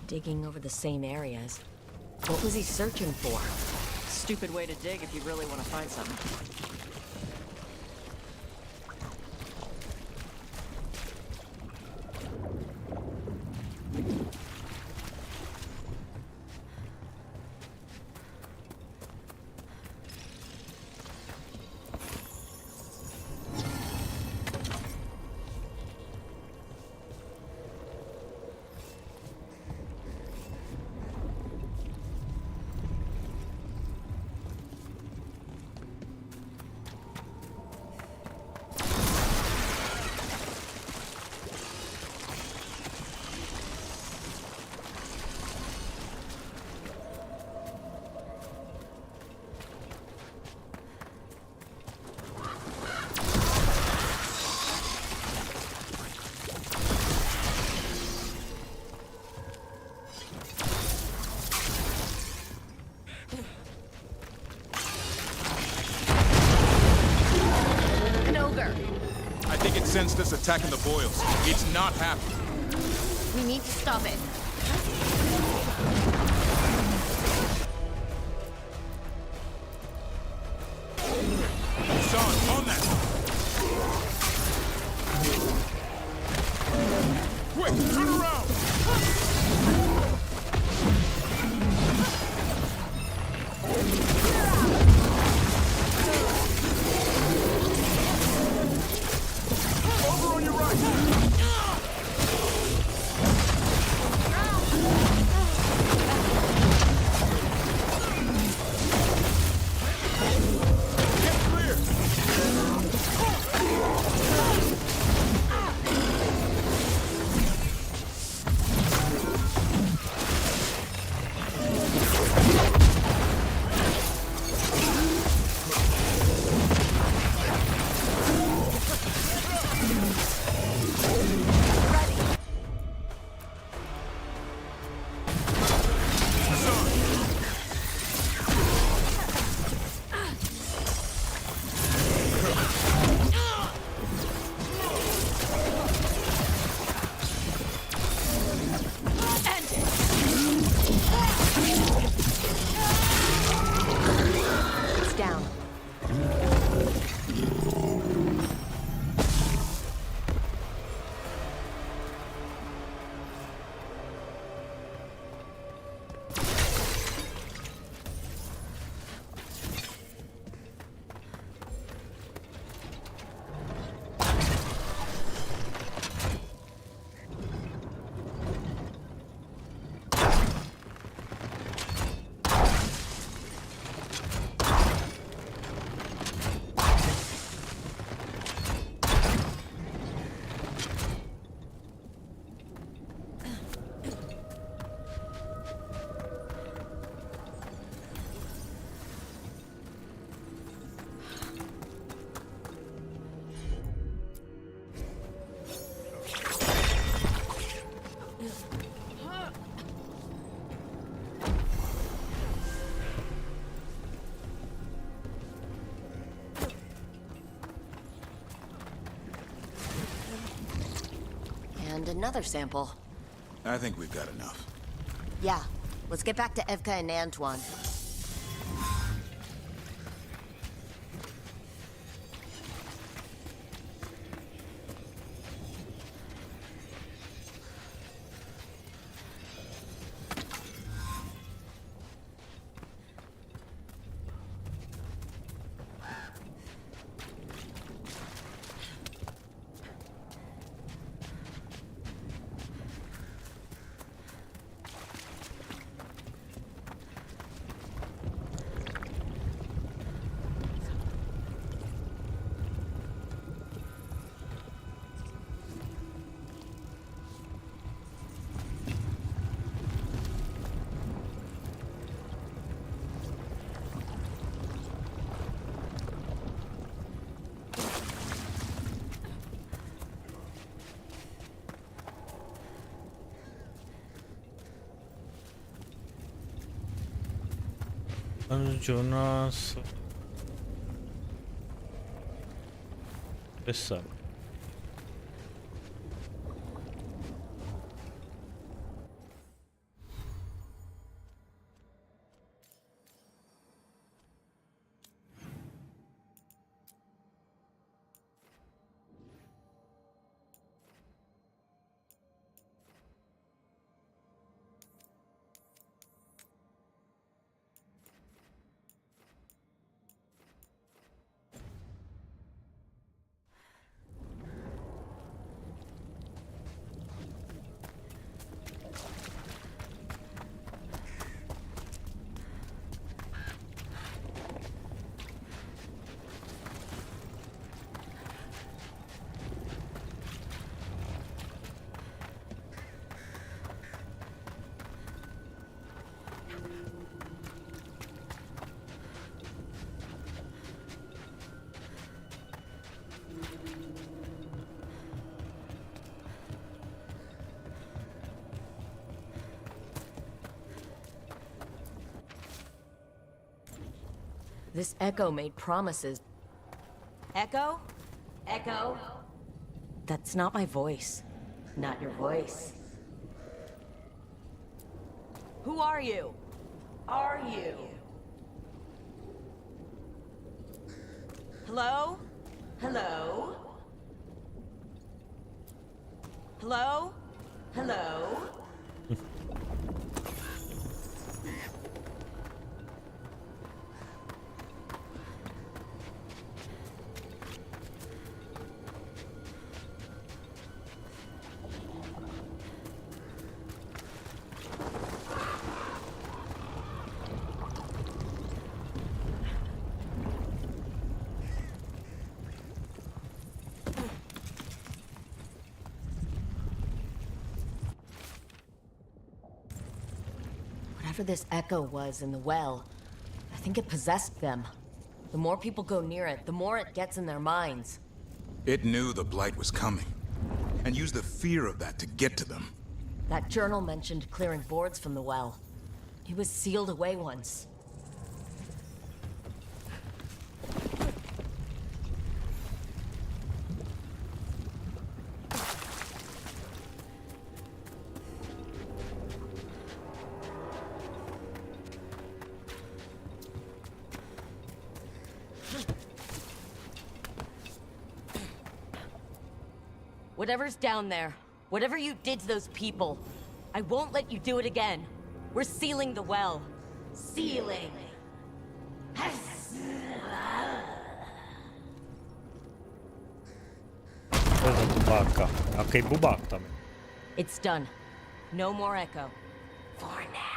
Digging over the same areas. What was he searching for? Stupid way to dig if you really want to find something. Sensed us attacking the boils. It's not happy. We need to stop it. Son, on that! Quick, turn around! Over on your right! another sample. I think we've got enough. Yeah, let's get back to Evka and Antoine. Jonas. Besser. This Echo made promises. Echo? Echo? That's not my voice. Not your voice. Who are you? Are you? Hello? Hello? Hello? Hello? Whatever this Echo was in the well, I think it possessed them. The more people go near it, the more it gets in their minds. It knew the Blight was coming, and used the fear of that to get to them. That journal mentioned clearing boards from the well. It was sealed away once. Whatever's down there, whatever you did to those people, I won't let you do it again. We're sealing the well. Sealing. It's done. No more Echo. For now.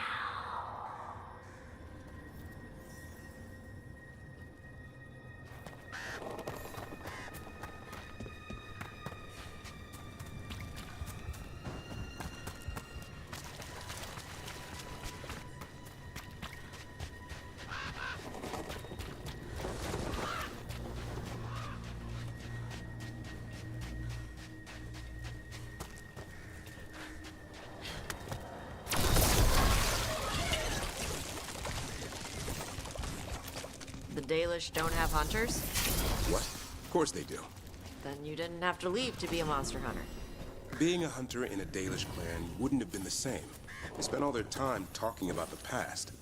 The Dalish don't have hunters? What? Of course they do. Then you didn't have to leave to be a monster hunter. Being a hunter in a Dalish clan wouldn't have been the same. They spent all their time talking about the past.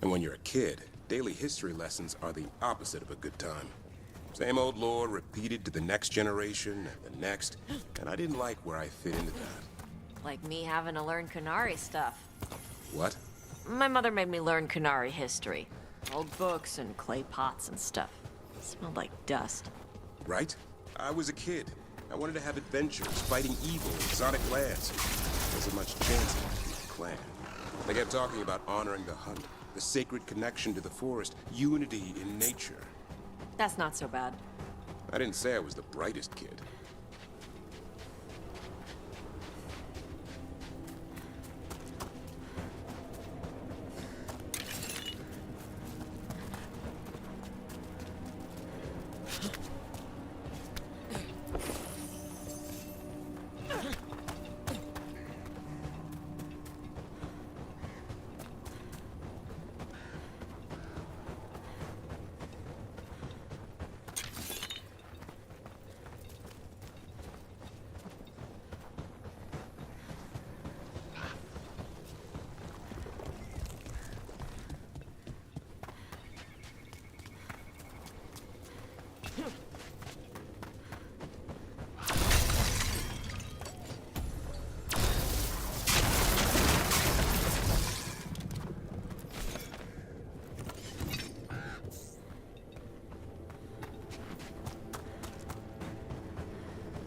And when you're a kid, daily history lessons are the opposite of a good time. Same old lore repeated to the next generation and the next, and I didn't like where I fit into that. Like me having to learn Qunari stuff. What? My mother made me learn Qunari history. Old books and clay pots and stuff. It smelled like dust. Right? I was a kid. I wanted to have adventures, fighting evil in exotic lands. There wasn't much chance of it in the clan. They kept talking about honoring the hunt, the sacred connection to the forest, unity in nature. That's not so bad. I didn't say I was the brightest kid.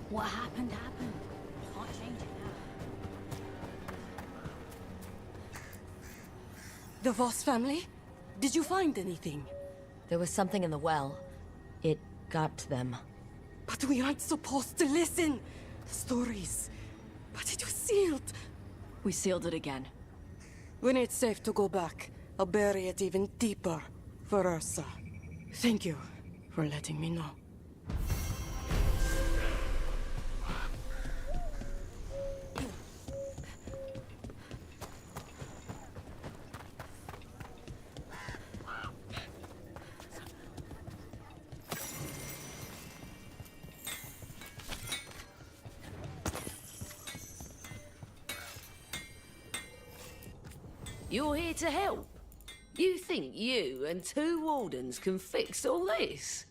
What happened, happened. Can't change it now. The Voss family? Did you find anything? There was something in the well. It got to them. But we aren't supposed to listen. Stories. But it was sealed. We sealed it again. When it's safe to go back, I'll bury it even deeper for Ursa. Thank you for letting me know. You're here to help? You think you and 2 wardens can fix all this?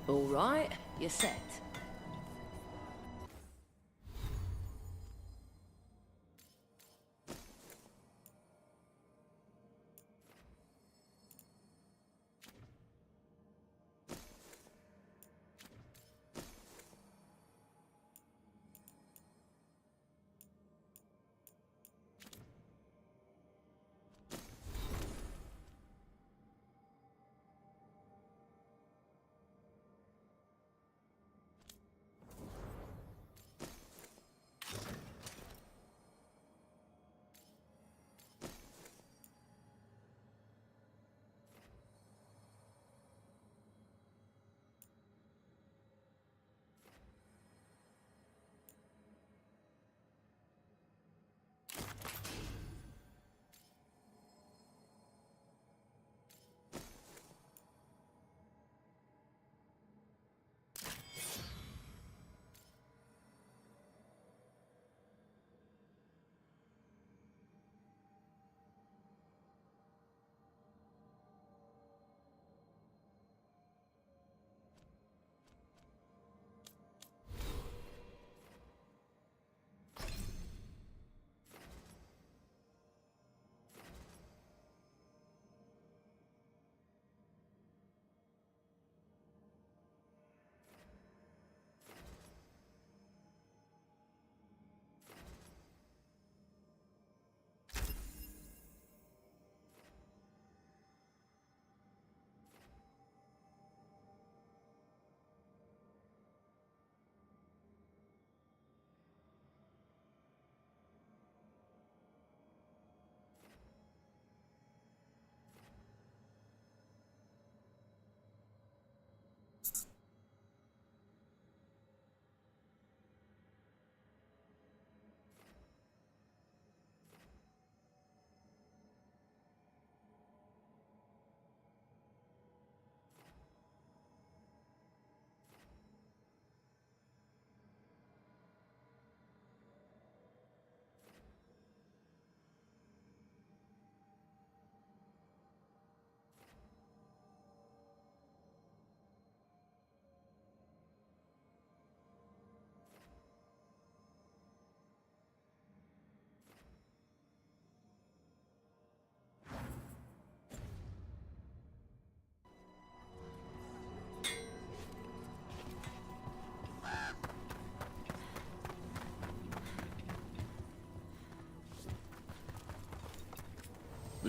All right, you're set.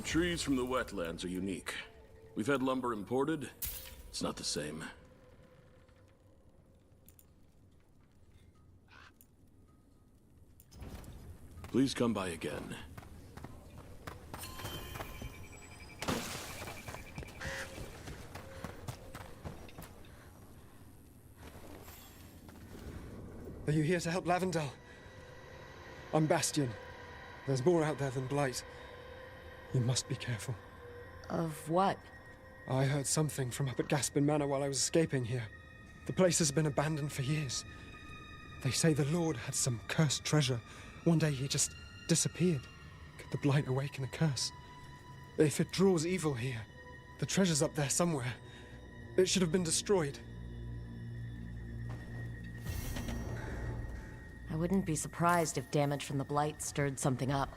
The trees from the wetlands are unique. We've had lumber imported. It's not the same. Please come by again. Are you here to help Lavendel? I'm Bastion. There's more out there than Blight. You must be careful. Of what? I heard something from up at Gaspin Manor while I was escaping here. The place has been abandoned for years. They say the Lord had some cursed treasure. One day he just disappeared. Could the Blight awaken a curse? If it draws evil here, the treasure's up there somewhere. It should have been destroyed. I wouldn't be surprised if damage from the Blight stirred something up.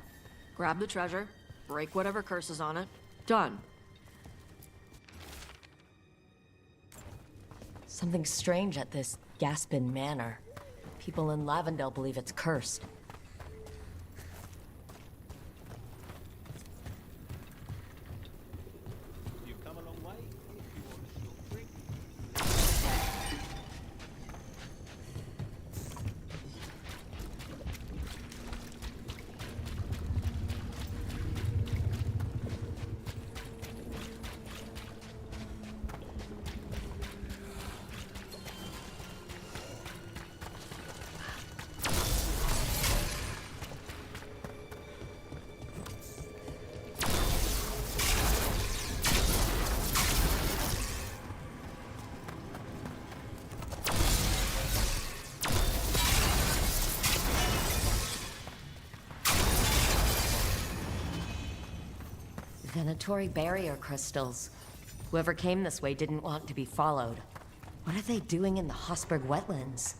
Grab the treasure, break whatever curse is on it. Done. Something strange at this Gaspin Manor. People in Lavendel believe it's cursed. You've come a long way. If you want a short trip. Venatori barrier crystals. Whoever came this way didn't want to be followed. What are they doing in the Hosberg wetlands?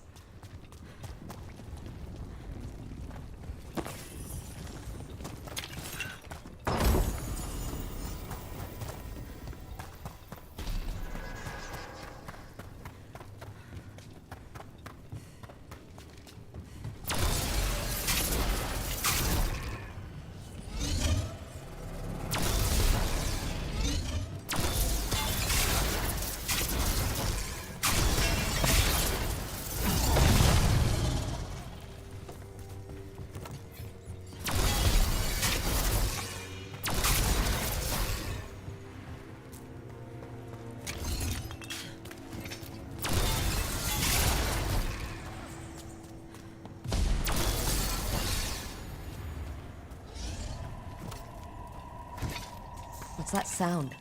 What's that sound?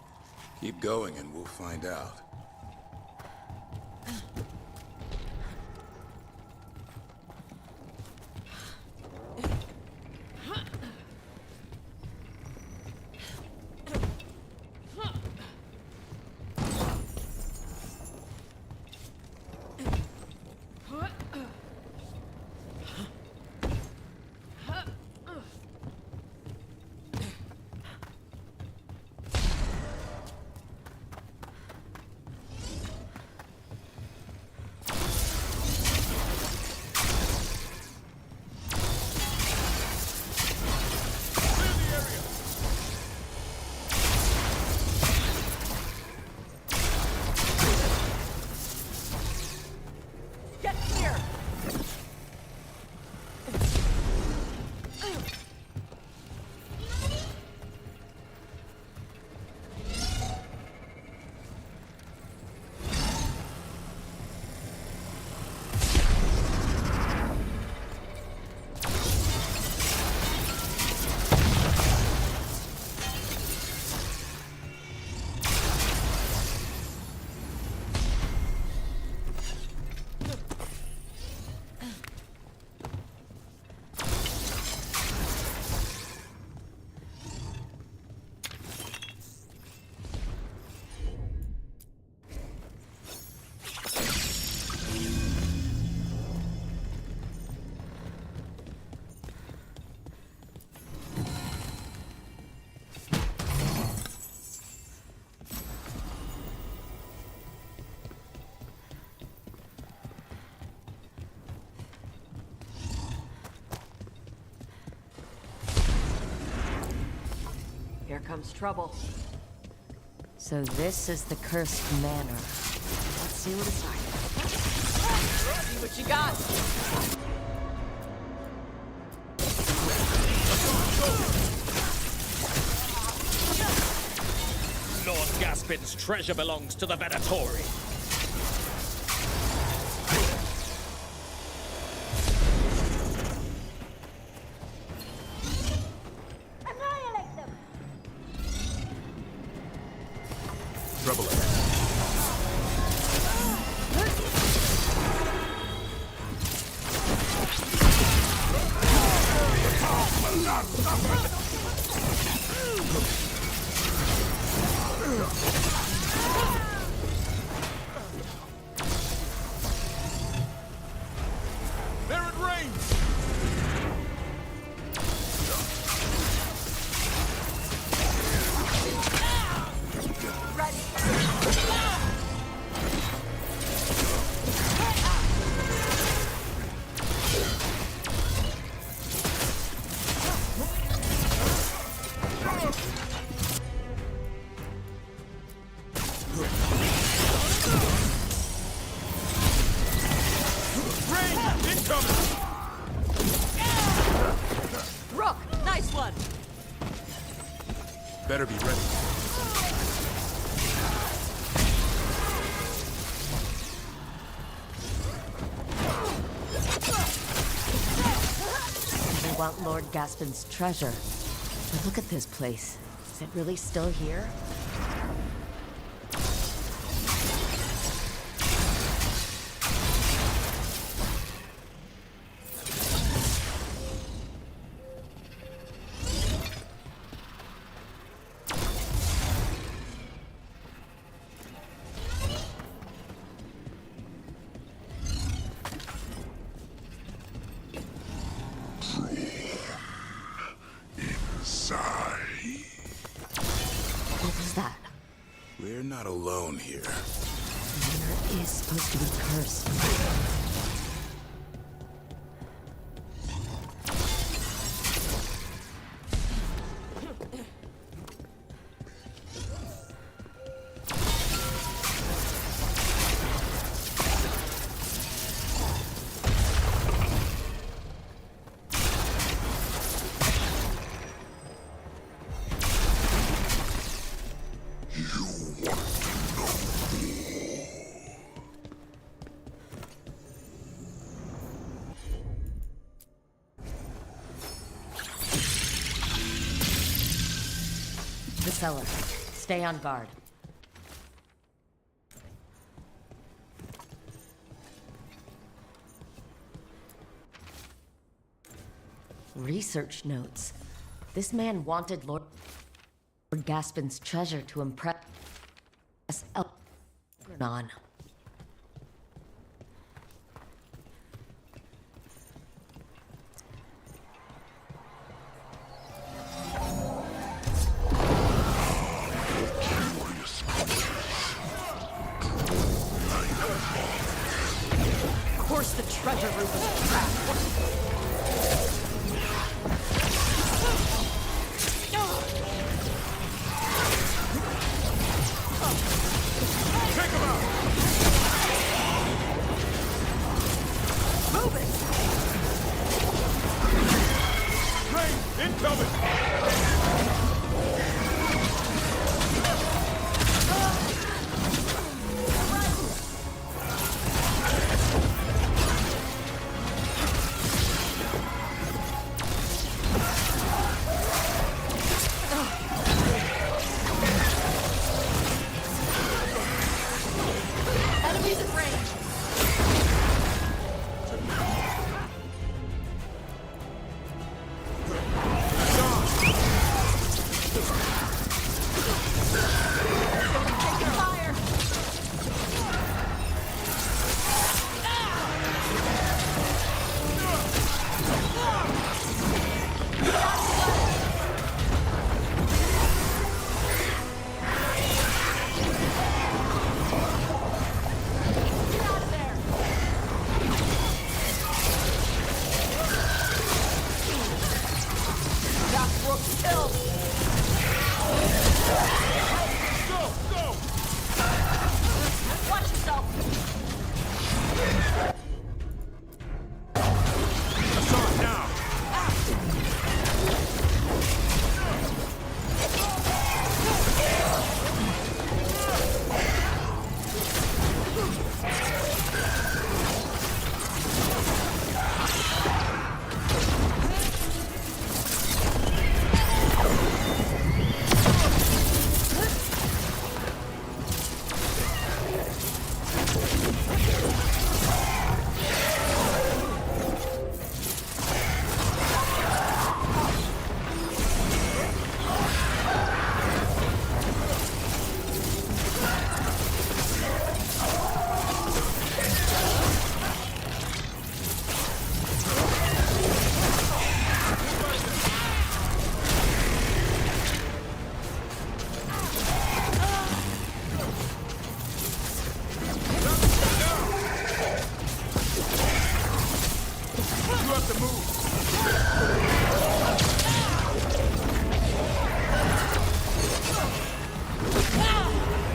Keep going and we'll find out. comes trouble. So this is the cursed manor. Let's see what it's like. See what you got. Lord Gaspin's treasure belongs to the Venatori. Annihilate them! Trouble ahead. There it rains! Rook, nice one. Better be ready. They want Lord Gaspin's treasure. But look at this place. Is it really still here? What was that? We're not alone here. The manor is supposed to be cursed. The cellar. Stay on guard. Research notes. This man wanted Lord Gaspin's treasure to impress Elbernon. Of course the treasure room was a trap. Take him out!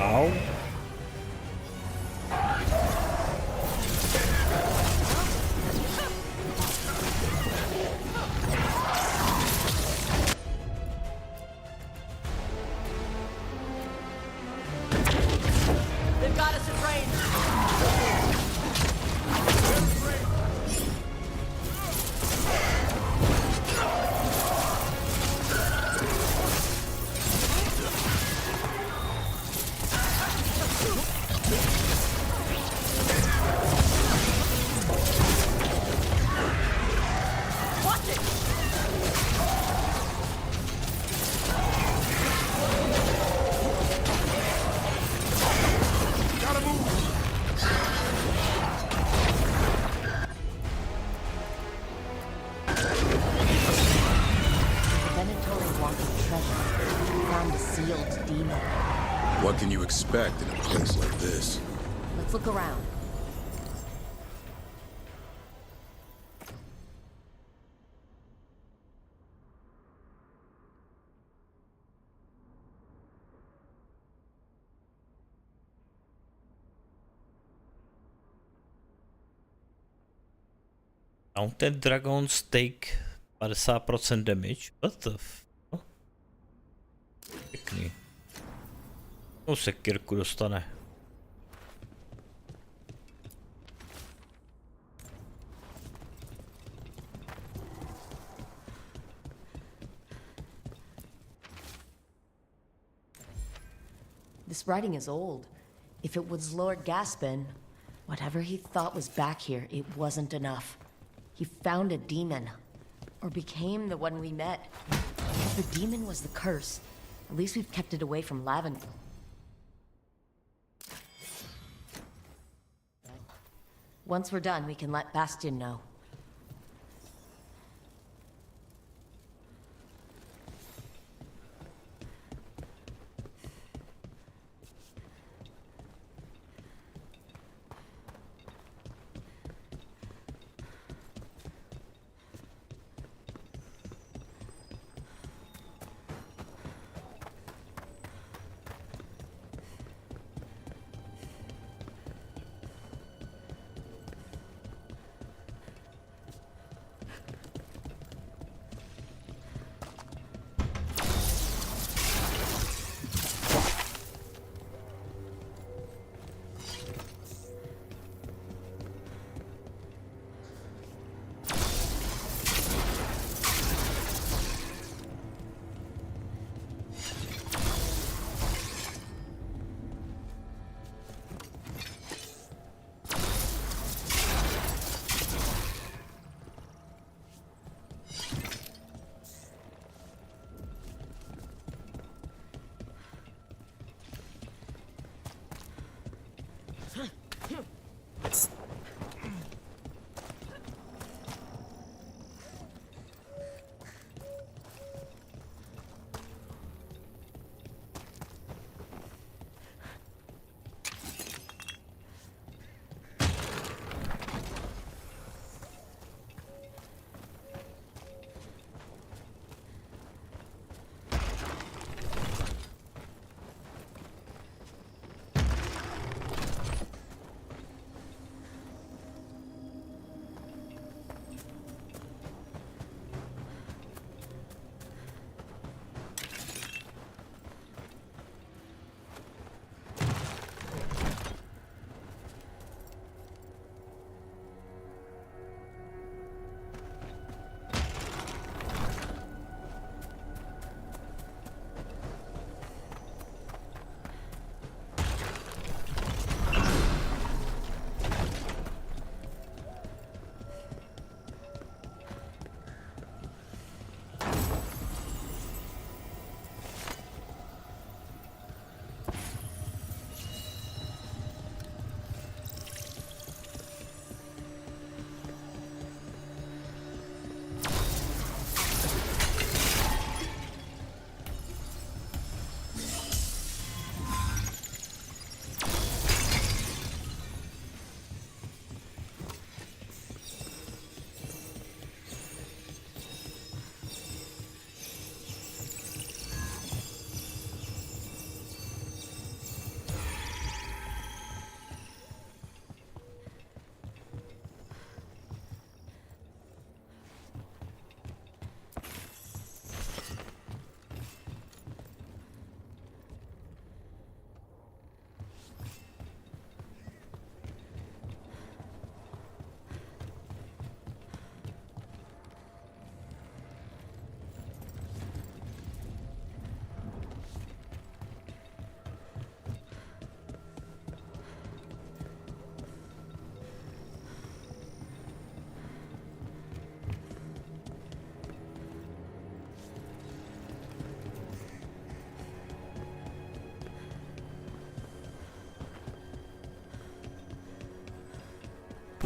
Au. They've got us in range. Watch it! Gotta move! Venatori wanted treasure. We found a sealed demon. What can you expect in a place like this? Let's look around. Mounted Dragons take 50% damage. What the f... Pěkný. No sekírku dostane. This writing is old. If it was Lord Gaspin, whatever he thought was back here, it wasn't enough. He found a demon. Or became the one we met. If the demon was the curse, at least we've kept it away from Lavender. Once we're done, we can let Bastion know.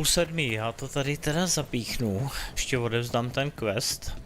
Půl 7, já to tady teda zapíchnu. Ještě odevzdám ten quest.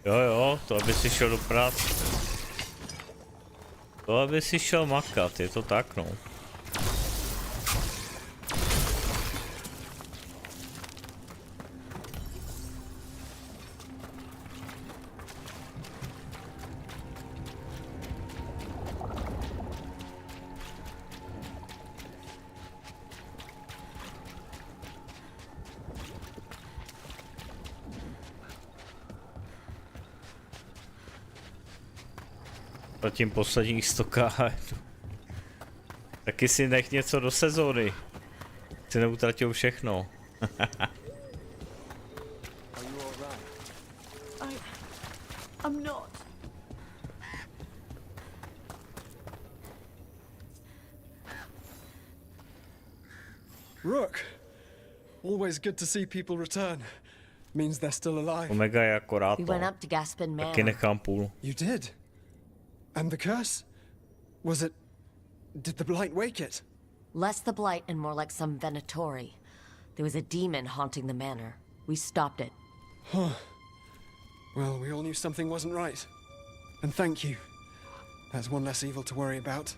Jo, to aby si šel do práce. To aby si šel makat, je to tak no. Zatím posledních 100 km. Taky si nech něco do sezóny. Si neutratil všechno. I'm not. Rook! Always good to see people return. Means they're still alive. Omega je akorát We to. went up to Gaspin Taky Manor. nechám půl. You did? And the curse? Was it... Did the Blight wake it? Less the Blight and more like some Venatori. There was a demon haunting the manor. We stopped it. Huh. Well, we all knew something wasn't right. And thank you. That's one less evil to worry about.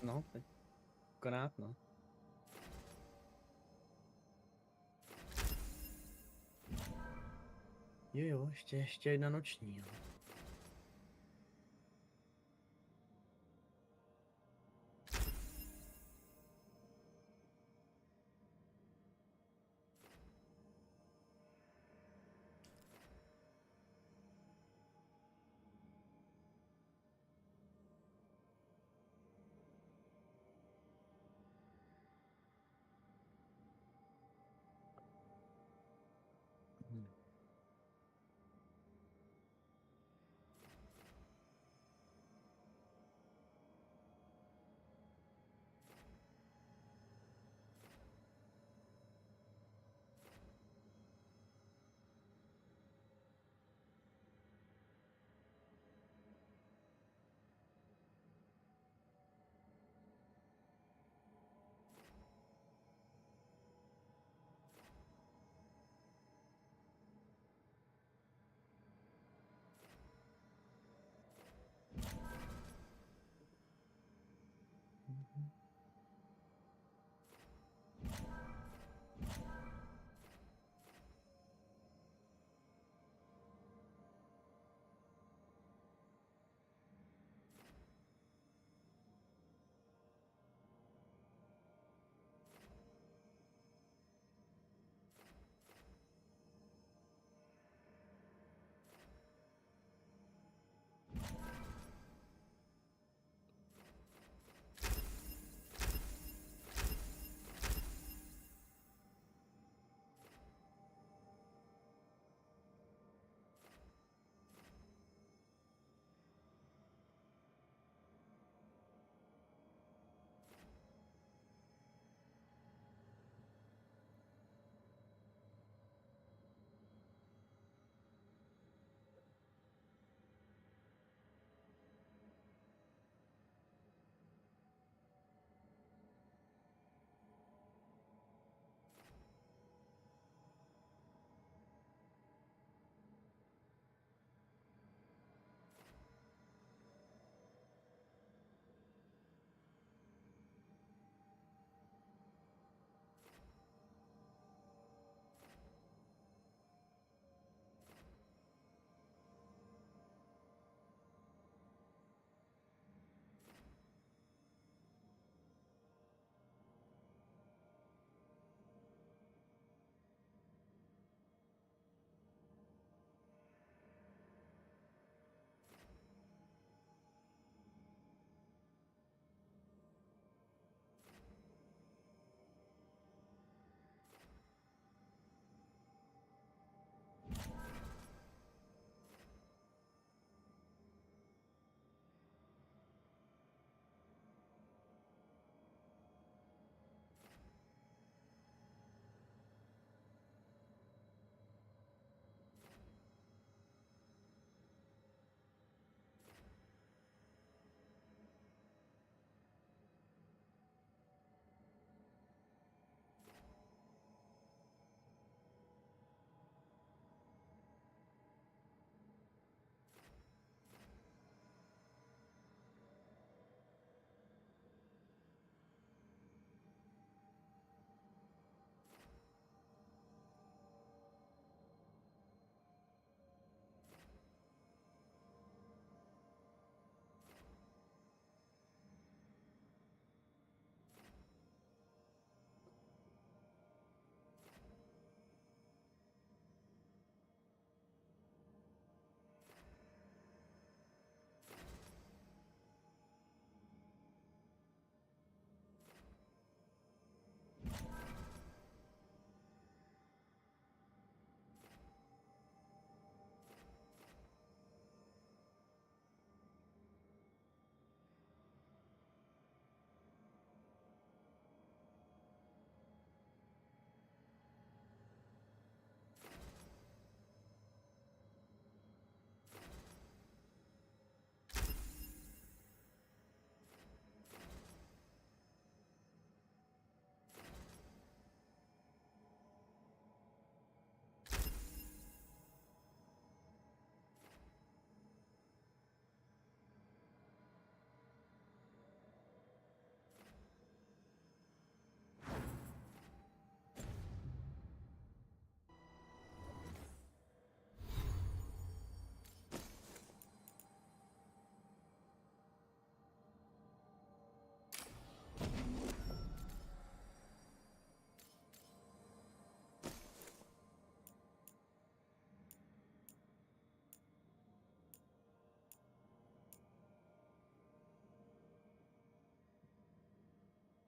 No, akorát no. Jo, ještě jedna noční, jo.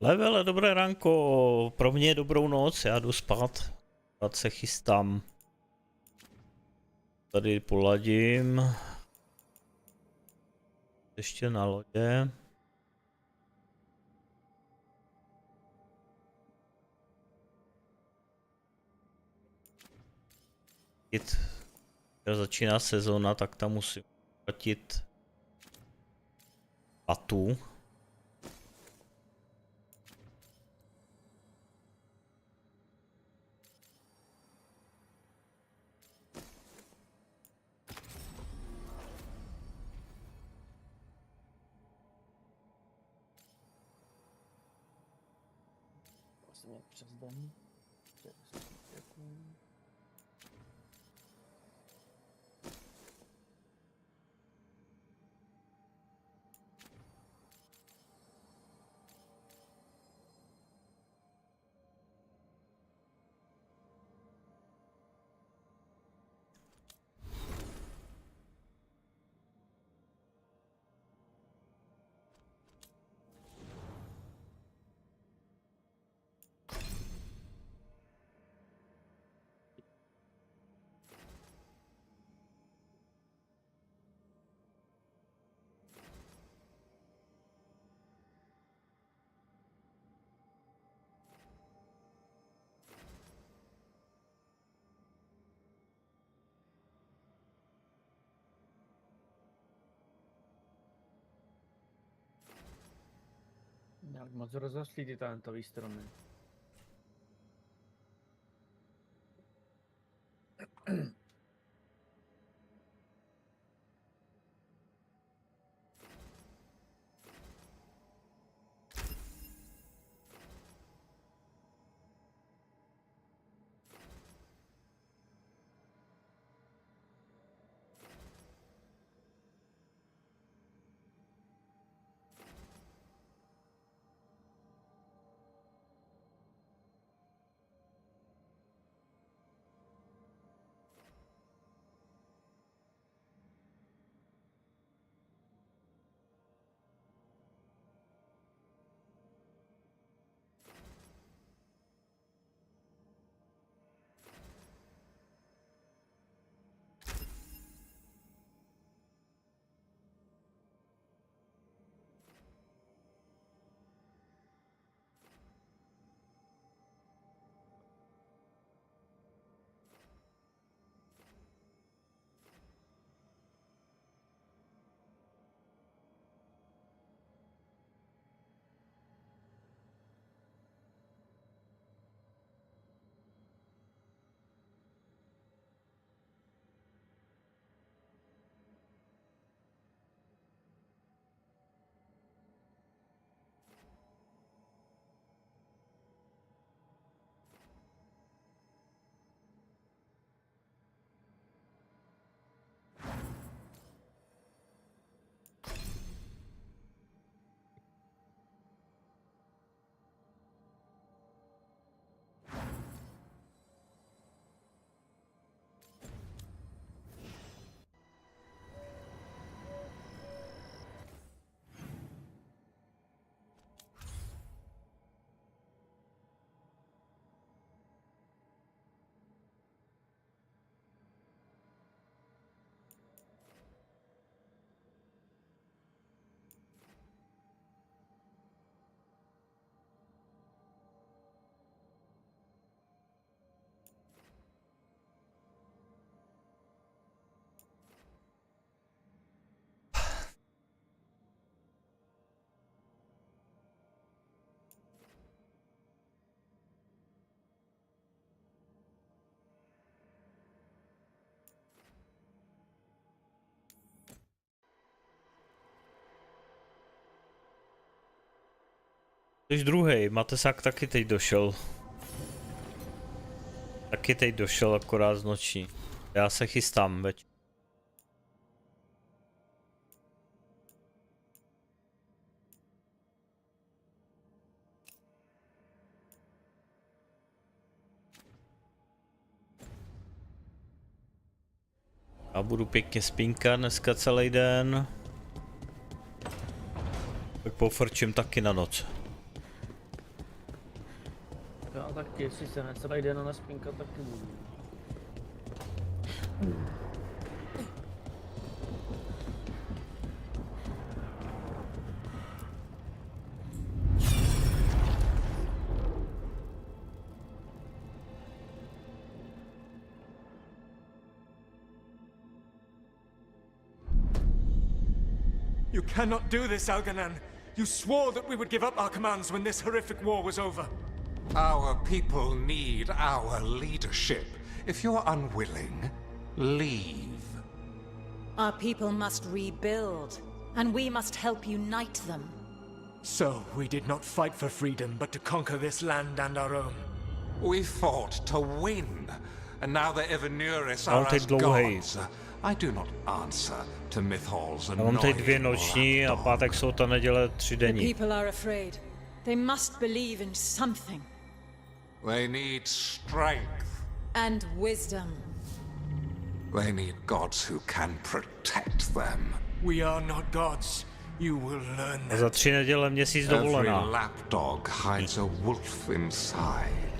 Levele, dobré ránko, pro mě je dobrou noc, já jdu spát. Spát se chystám. Tady poladím. Ještě na lodě. Když začíná sezóna, tak tam musím platit platu. Vlastně přes den. Jak moc rozrostlý ty talentový stromy. Jsi druhý, Matesák taky teď došel. Taky teď došel, akorát z noční. Já se chystám, veď. Já budu pěkně spínkat dneska celý den. Tak pofrčím taky na noc. No tak jestli se necelá jde na spinka, tak You cannot do this, Algernon. You swore that we would give up our commands when this horrific war was over. Our people need our leadership. If you're unwilling, leave. Our people must rebuild, and we must help unite them. So, we did not fight for freedom, but to conquer this land and our own. We fought to win, and now the Evenuris are teď as dlouhej. gods. I do not answer to Mythal's Já mám teď 2 annoying noční a pátek, sobota, neděle 3 The denní. people are afraid. They must believe in something. They need strength. And wisdom. They need gods who can protect them. We are not gods. You will learn A that. za 3 neděle měsíc Every dovolená. lapdog hides a wolf inside.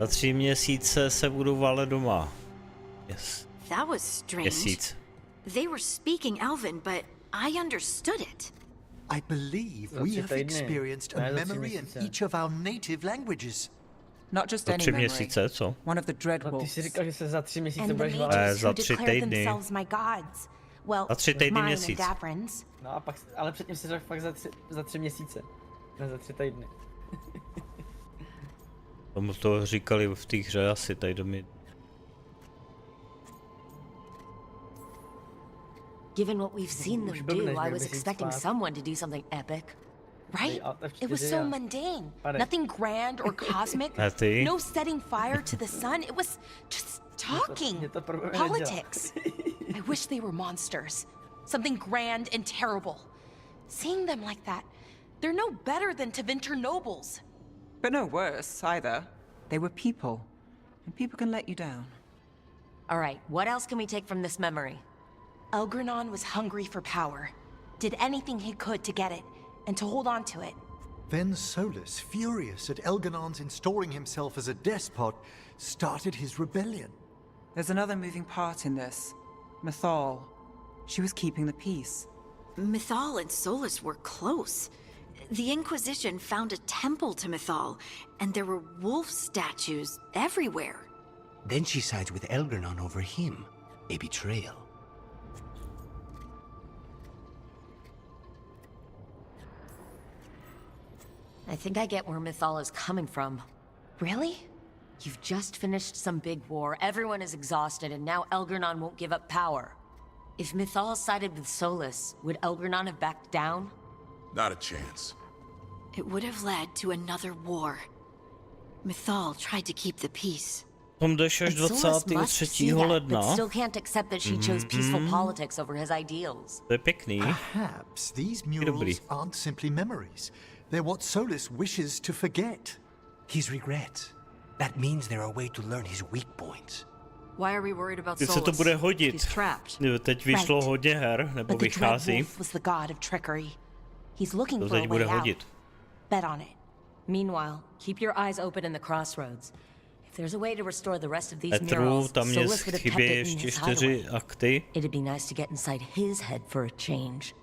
Za 3 měsíce se budu valet doma. Yes. That was strange. Měsíc. They were speaking Elven, but I understood it. I believe we have experienced a memory in each of our native languages. Not just Za any 3 memory. měsíce, co? One of the dread Ty wolves. si říkal, že se za 3 měsíce And the budeš mages válet. za who 3 declare týdny. themselves my gods. Well, Za 3 týdny mine and měsíc. Davrin's. No a pak, ale předtím si řekl fakt za 3 měsíce. Ne za 3 týdny. Tomu to říkali v té hře asi tady do mě. Given what we've seen them do, I was expecting someone to do something epic. Right? It was so mundane. Nothing grand or cosmic. No setting fire to the sun. It was just talking. Politics. I wish they were monsters. Something grand and terrible. Seeing them like that, they're no better than Tevinter nobles. But no worse, either. They were people. And people can let you down. All right, what else can we take from this memory? Elgranon was hungry for power. Did anything he could to get it, and to hold on to it. Then Solus, furious at Elganon's installing himself as a despot, started his rebellion. There's another moving part in this. Mythal. She was keeping the peace. Mythal and Solus were close. The Inquisition found a temple to Mythal, and there were wolf statues everywhere. Then she sides with Elgranon over him. A betrayal. I think I get where Mythal is coming from. Really? You've just finished some big war, everyone is exhausted, and now Elgranon won't give up power. If Mythal sided with Solus, would Elgranon have backed down? Not a chance. It would have led to another war. Mythal tried to keep the peace. Tom jdeš až And Solus must see 23. that, ledna. but still can't accept that she chose peaceful politics over his ideals. To je pěkný. Perhaps these Dobrý. murals aren't simply memories. They're what Solus wishes to forget. His regrets. That means they're a way to learn his weak points. Why are we worried about Teď se Solus? to bude hodit. He's trapped. Teď vyšlo Right. hodně her, nebo But the Dread vychází. Wolf was the god of trickery. He's looking To for a teď way bude out. hodit. Bet on it. Meanwhile, keep your eyes open in the crossroads. If there's a way to restore the rest of these Petru, murals, tam mě Solus would have kept chybí it in ještě his 4 hideaway. akty. It'd be nice to get inside his head for a change.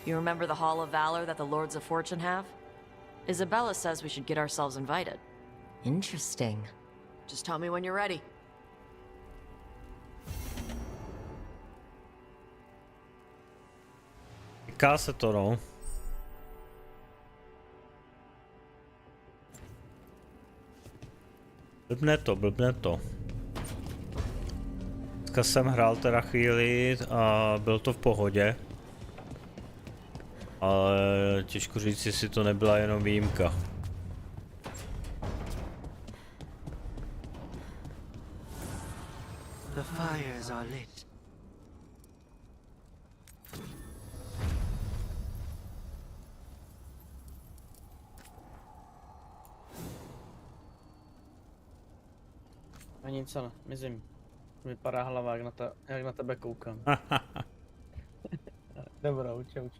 You remember the Hall of Valor that the Lords of Fortune have? Isabella says we should get ourselves invited. Interesting. Just tell me when you're ready. Týká se to, no. Blbne to. Dneska jsem hrál teda chvíli a byl to v pohodě. Ale těžko říct, jestli to nebyla jenom výjimka. The fires are lit. A nic, ale mizím. Vypadá hlava, jak na tebe koukám. Dobrou, čau.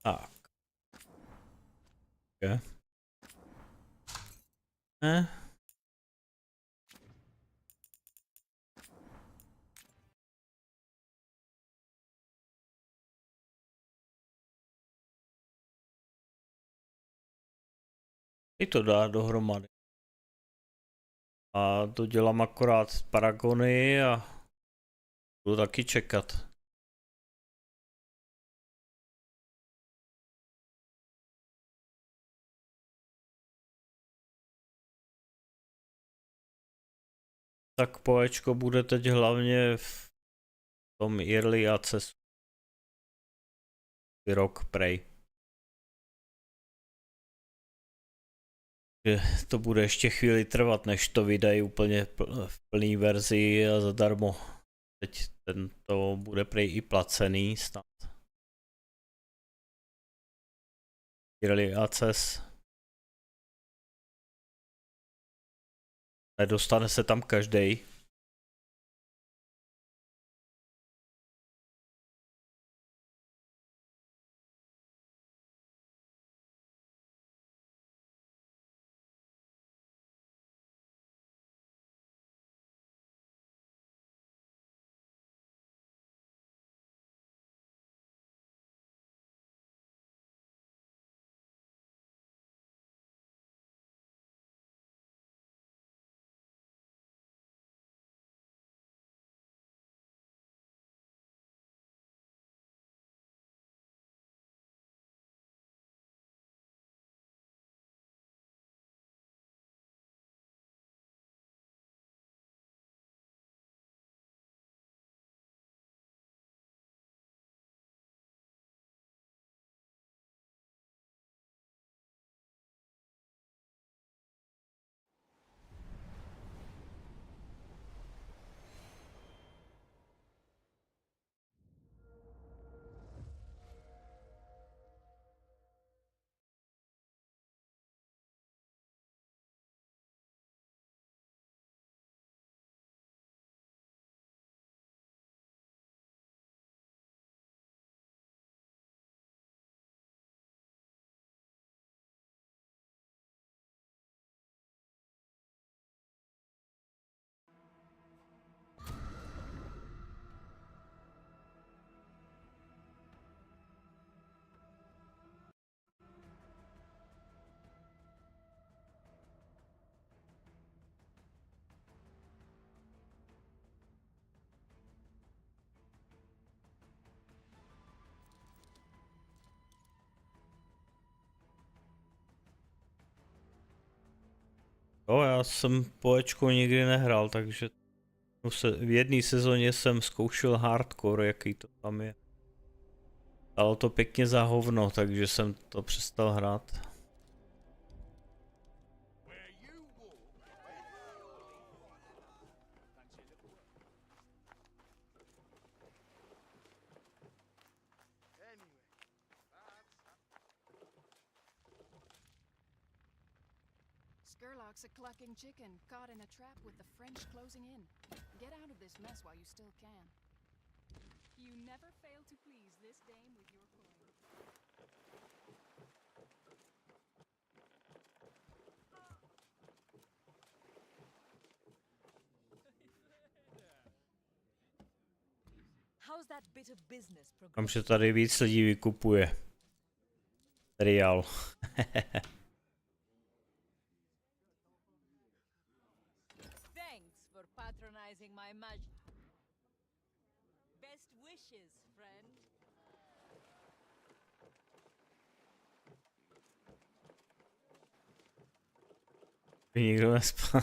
Tak. Okay. I to dá dohromady. A to dělám akorát z Paragony a budu taky čekat. Tak Poečko bude teď hlavně v tom Early Access. Rok prej. To bude ještě chvíli trvat, než to vydají úplně v plný verzi a zadarmo. Teď tento bude prej i placený snad. Early Access. Nedostane se tam každý. Jo, já jsem poečko nikdy nehrál, takže v jedné sezóně jsem zkoušel hardcore, jaký to tam je. Dalo to pěkně za hovno, takže jsem to přestal hrát. Skurlock's a clucking chicken, caught in a trap with the French closing in. Get out of this mess while you still can. You never fail to please this dame with your coin. How's that bit of business progressing? Kam se tady víc lidí vykupuje. Real. Thanks for patronizing my magic. Best wishes, friend. Nikdo nespal.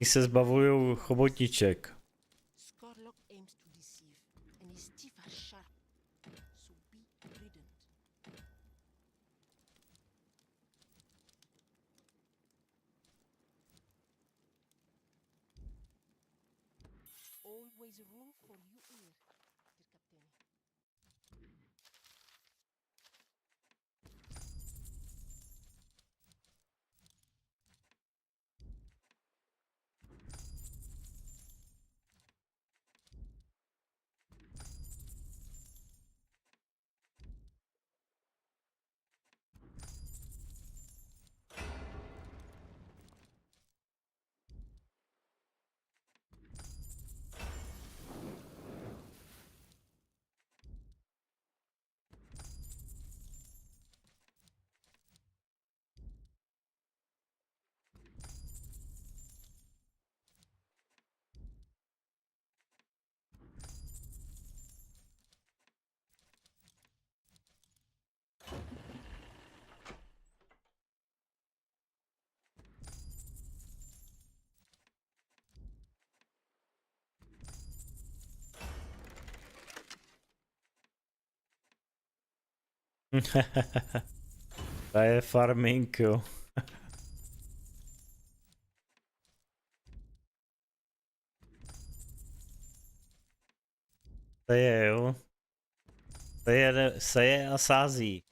Se zbavují chobotniček. Skurlock aims to deceive, and his teeth are sharp, so be prudent. Always room for you here, dear Captain. To je farming, jo. To je, jo. To je, seje a sází.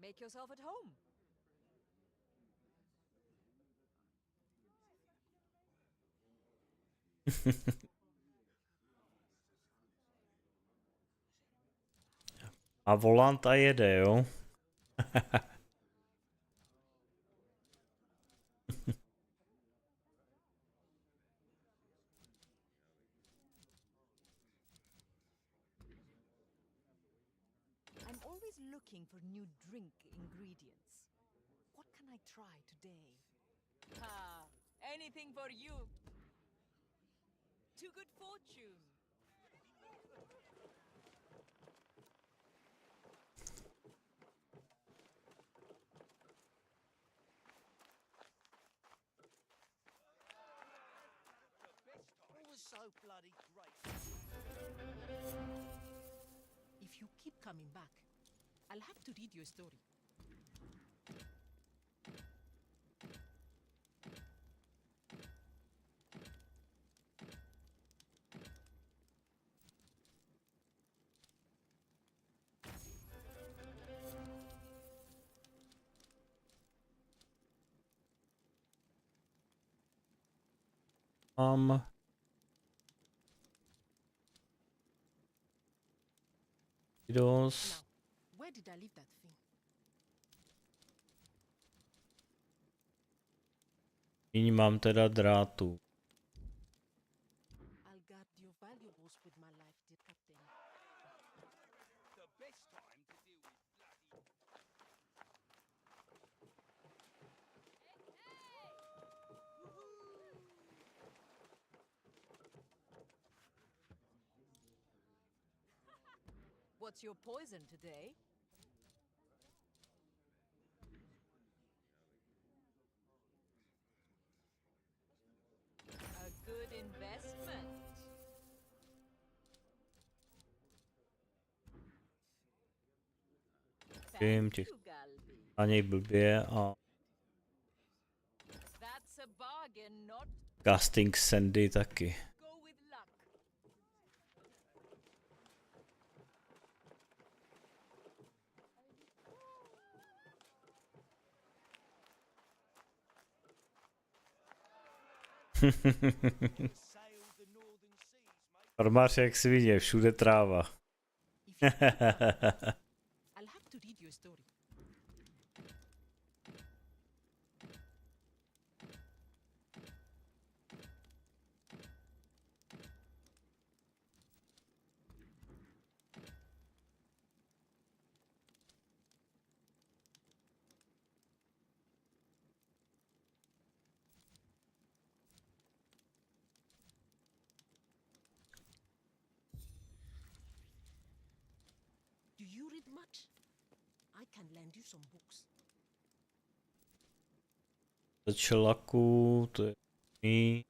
Make yourself at home. A volant a jede, jo? I'm always looking for new drink ingredients. What can I try today? Ah, anything for you. To good fortune. so bloody great. If you keep coming back, I'll have to read you a story. Dost. Where did I leave that thing? Nyní mám teda drátu. I'll guard your valuables with my life, dear Captain. The best time to deal with bloody... What's your poison today? A good investment. Vím, těch na něj blbě a That's a bargain, not casting Sandy taky. go with luck. Farmář jak svině, všude tráva. I'll have to read you a story. Do you read much? I can lend you some books. Čelaku, to je mý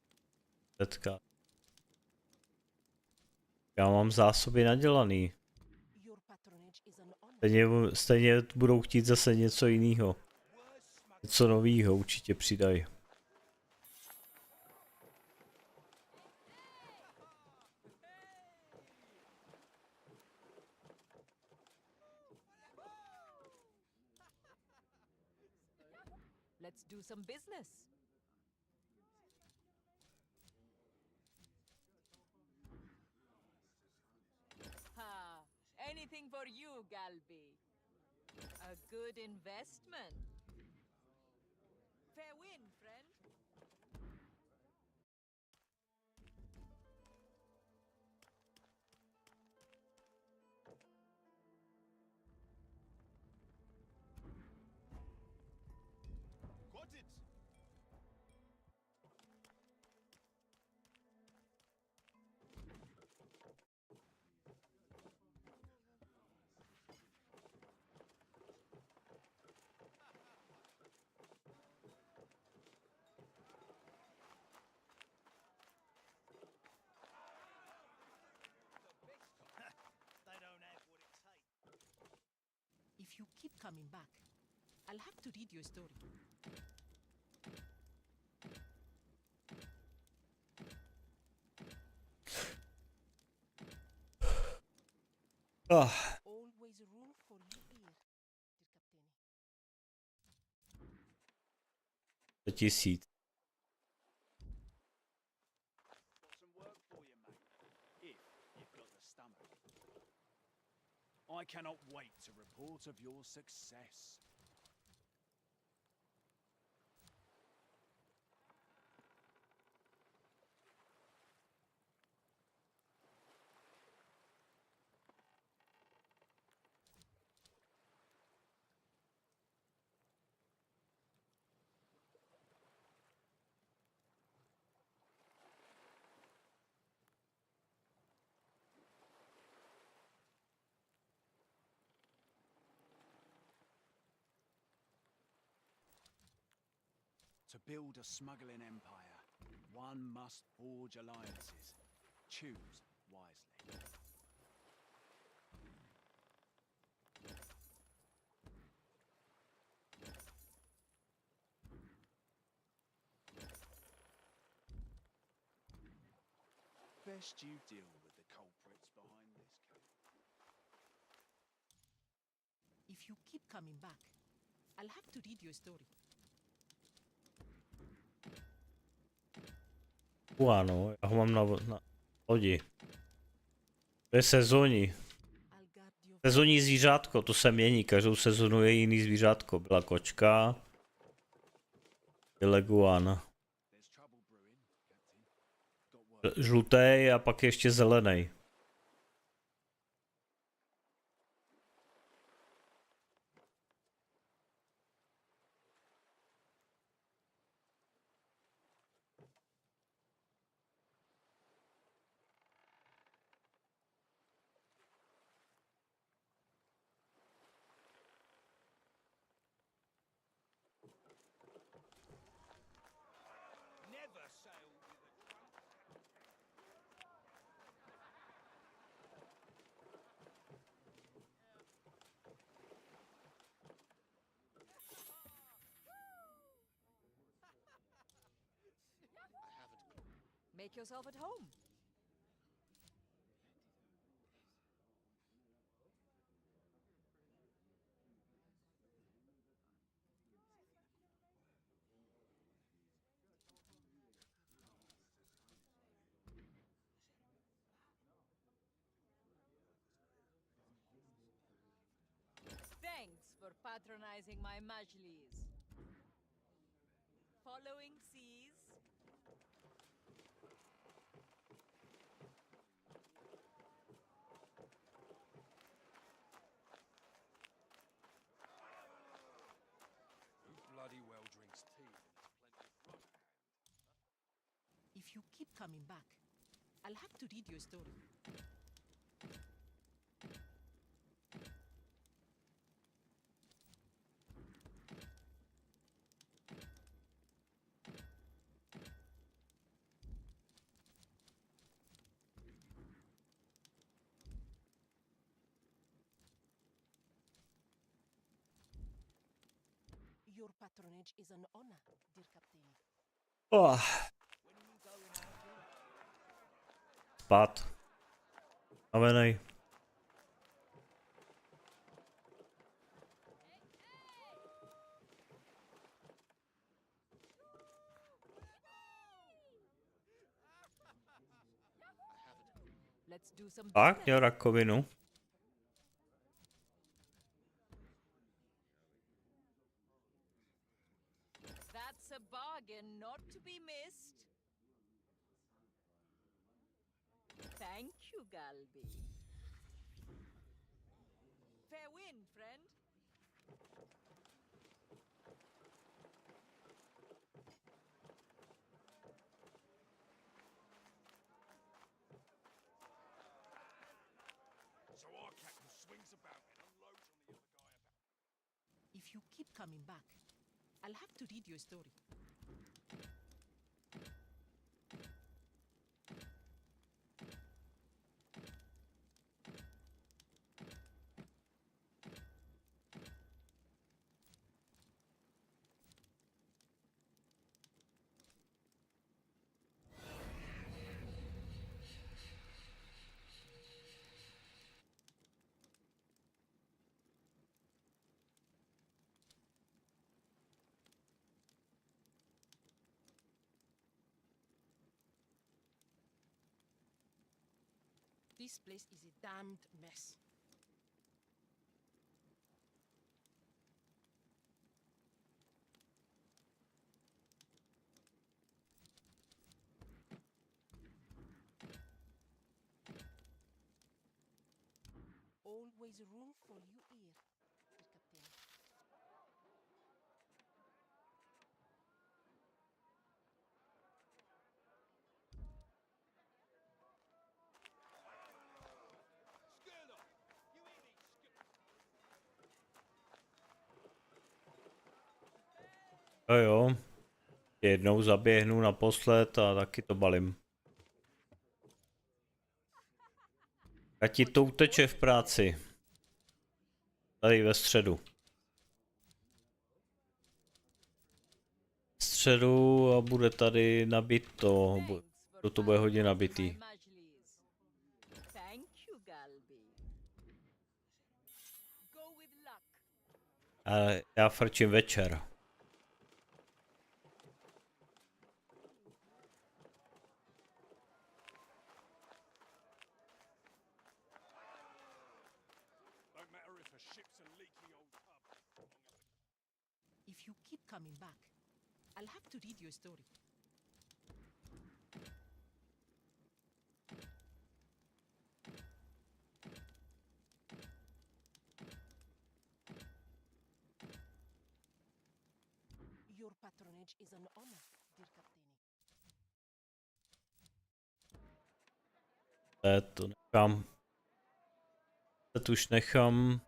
tetka. Já mám zásoby nadělaný. Stejně budou chtít zase něco jiného. Něco novýho určitě přidají. Let's do some business. Ha! Anything for you, Galby. A good investment. Fair win, friend. Got it! They don't have what it takes. If you keep coming back, I'll have to read you a story. Always room for you here, dear Captain. 1000. Got some work for you, mate. If you've got the stomach. I cannot wait to report of your success. To build a smuggling empire, one must forge alliances. Choose wisely. Best you deal with the culprits behind this case. If you keep coming back, I'll have to read you a story. Ano, já ho mám na lodi. To je sezónní. Sezónní zvířátko, to se mění, každou sezonu je jiný zvířátko. Byla kočka, je leguán. Žlutý a pak ještě zelený. Make yourself at home. Thanks for patronizing my majlis. Following seas. If you keep coming back, I'll have to read you a story. Your patronage is an honor, dear Captain. Oh. Spát. Navenej. Tak, měl rakovinu. That's a bargain not to be missed. Thank you, Galby. Fair wind, friend. So our captain swings about and unloads on the other guy about. If you keep coming back, I'll have to read you a story. This place is a damned mess. Always room for you here, Captain. Jo. Jednou zaběhnu naposled a taky to balím. A ti to uteče v práci. Tady ve středu. V středu a bude tady nabito. To bude hodně nabitý. A já frčím večer. If you keep coming back, I'll have to read your story. Your patronage is an honor, dear Captain. To nechám. To už nechám.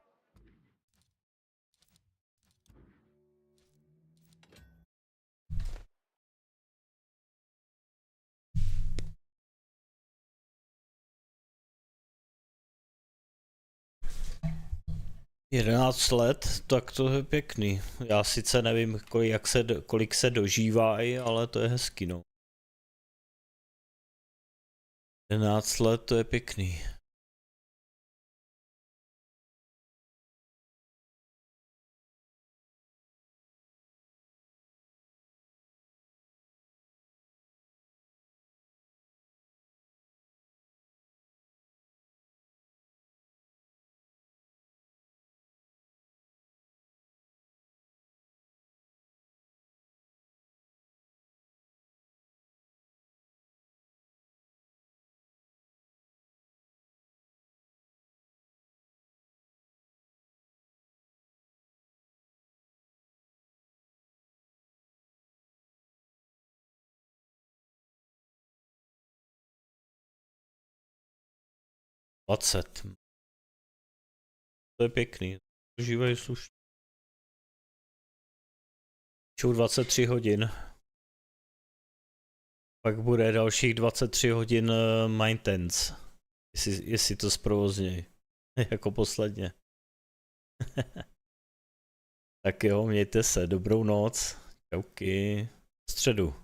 Jedenáct let, tak to je pěkný. Já sice nevím, kolik se dožívají, ale to je hezký, no. 11 let, to je pěkný. To je pěkný. Žívají slušně. Čou 23 hodin. Pak bude dalších 23 hodin maintenance. Jestli to zprovozněj. Jako posledně. Tak jo, mějte se. Dobrou noc. Čauky. V středu.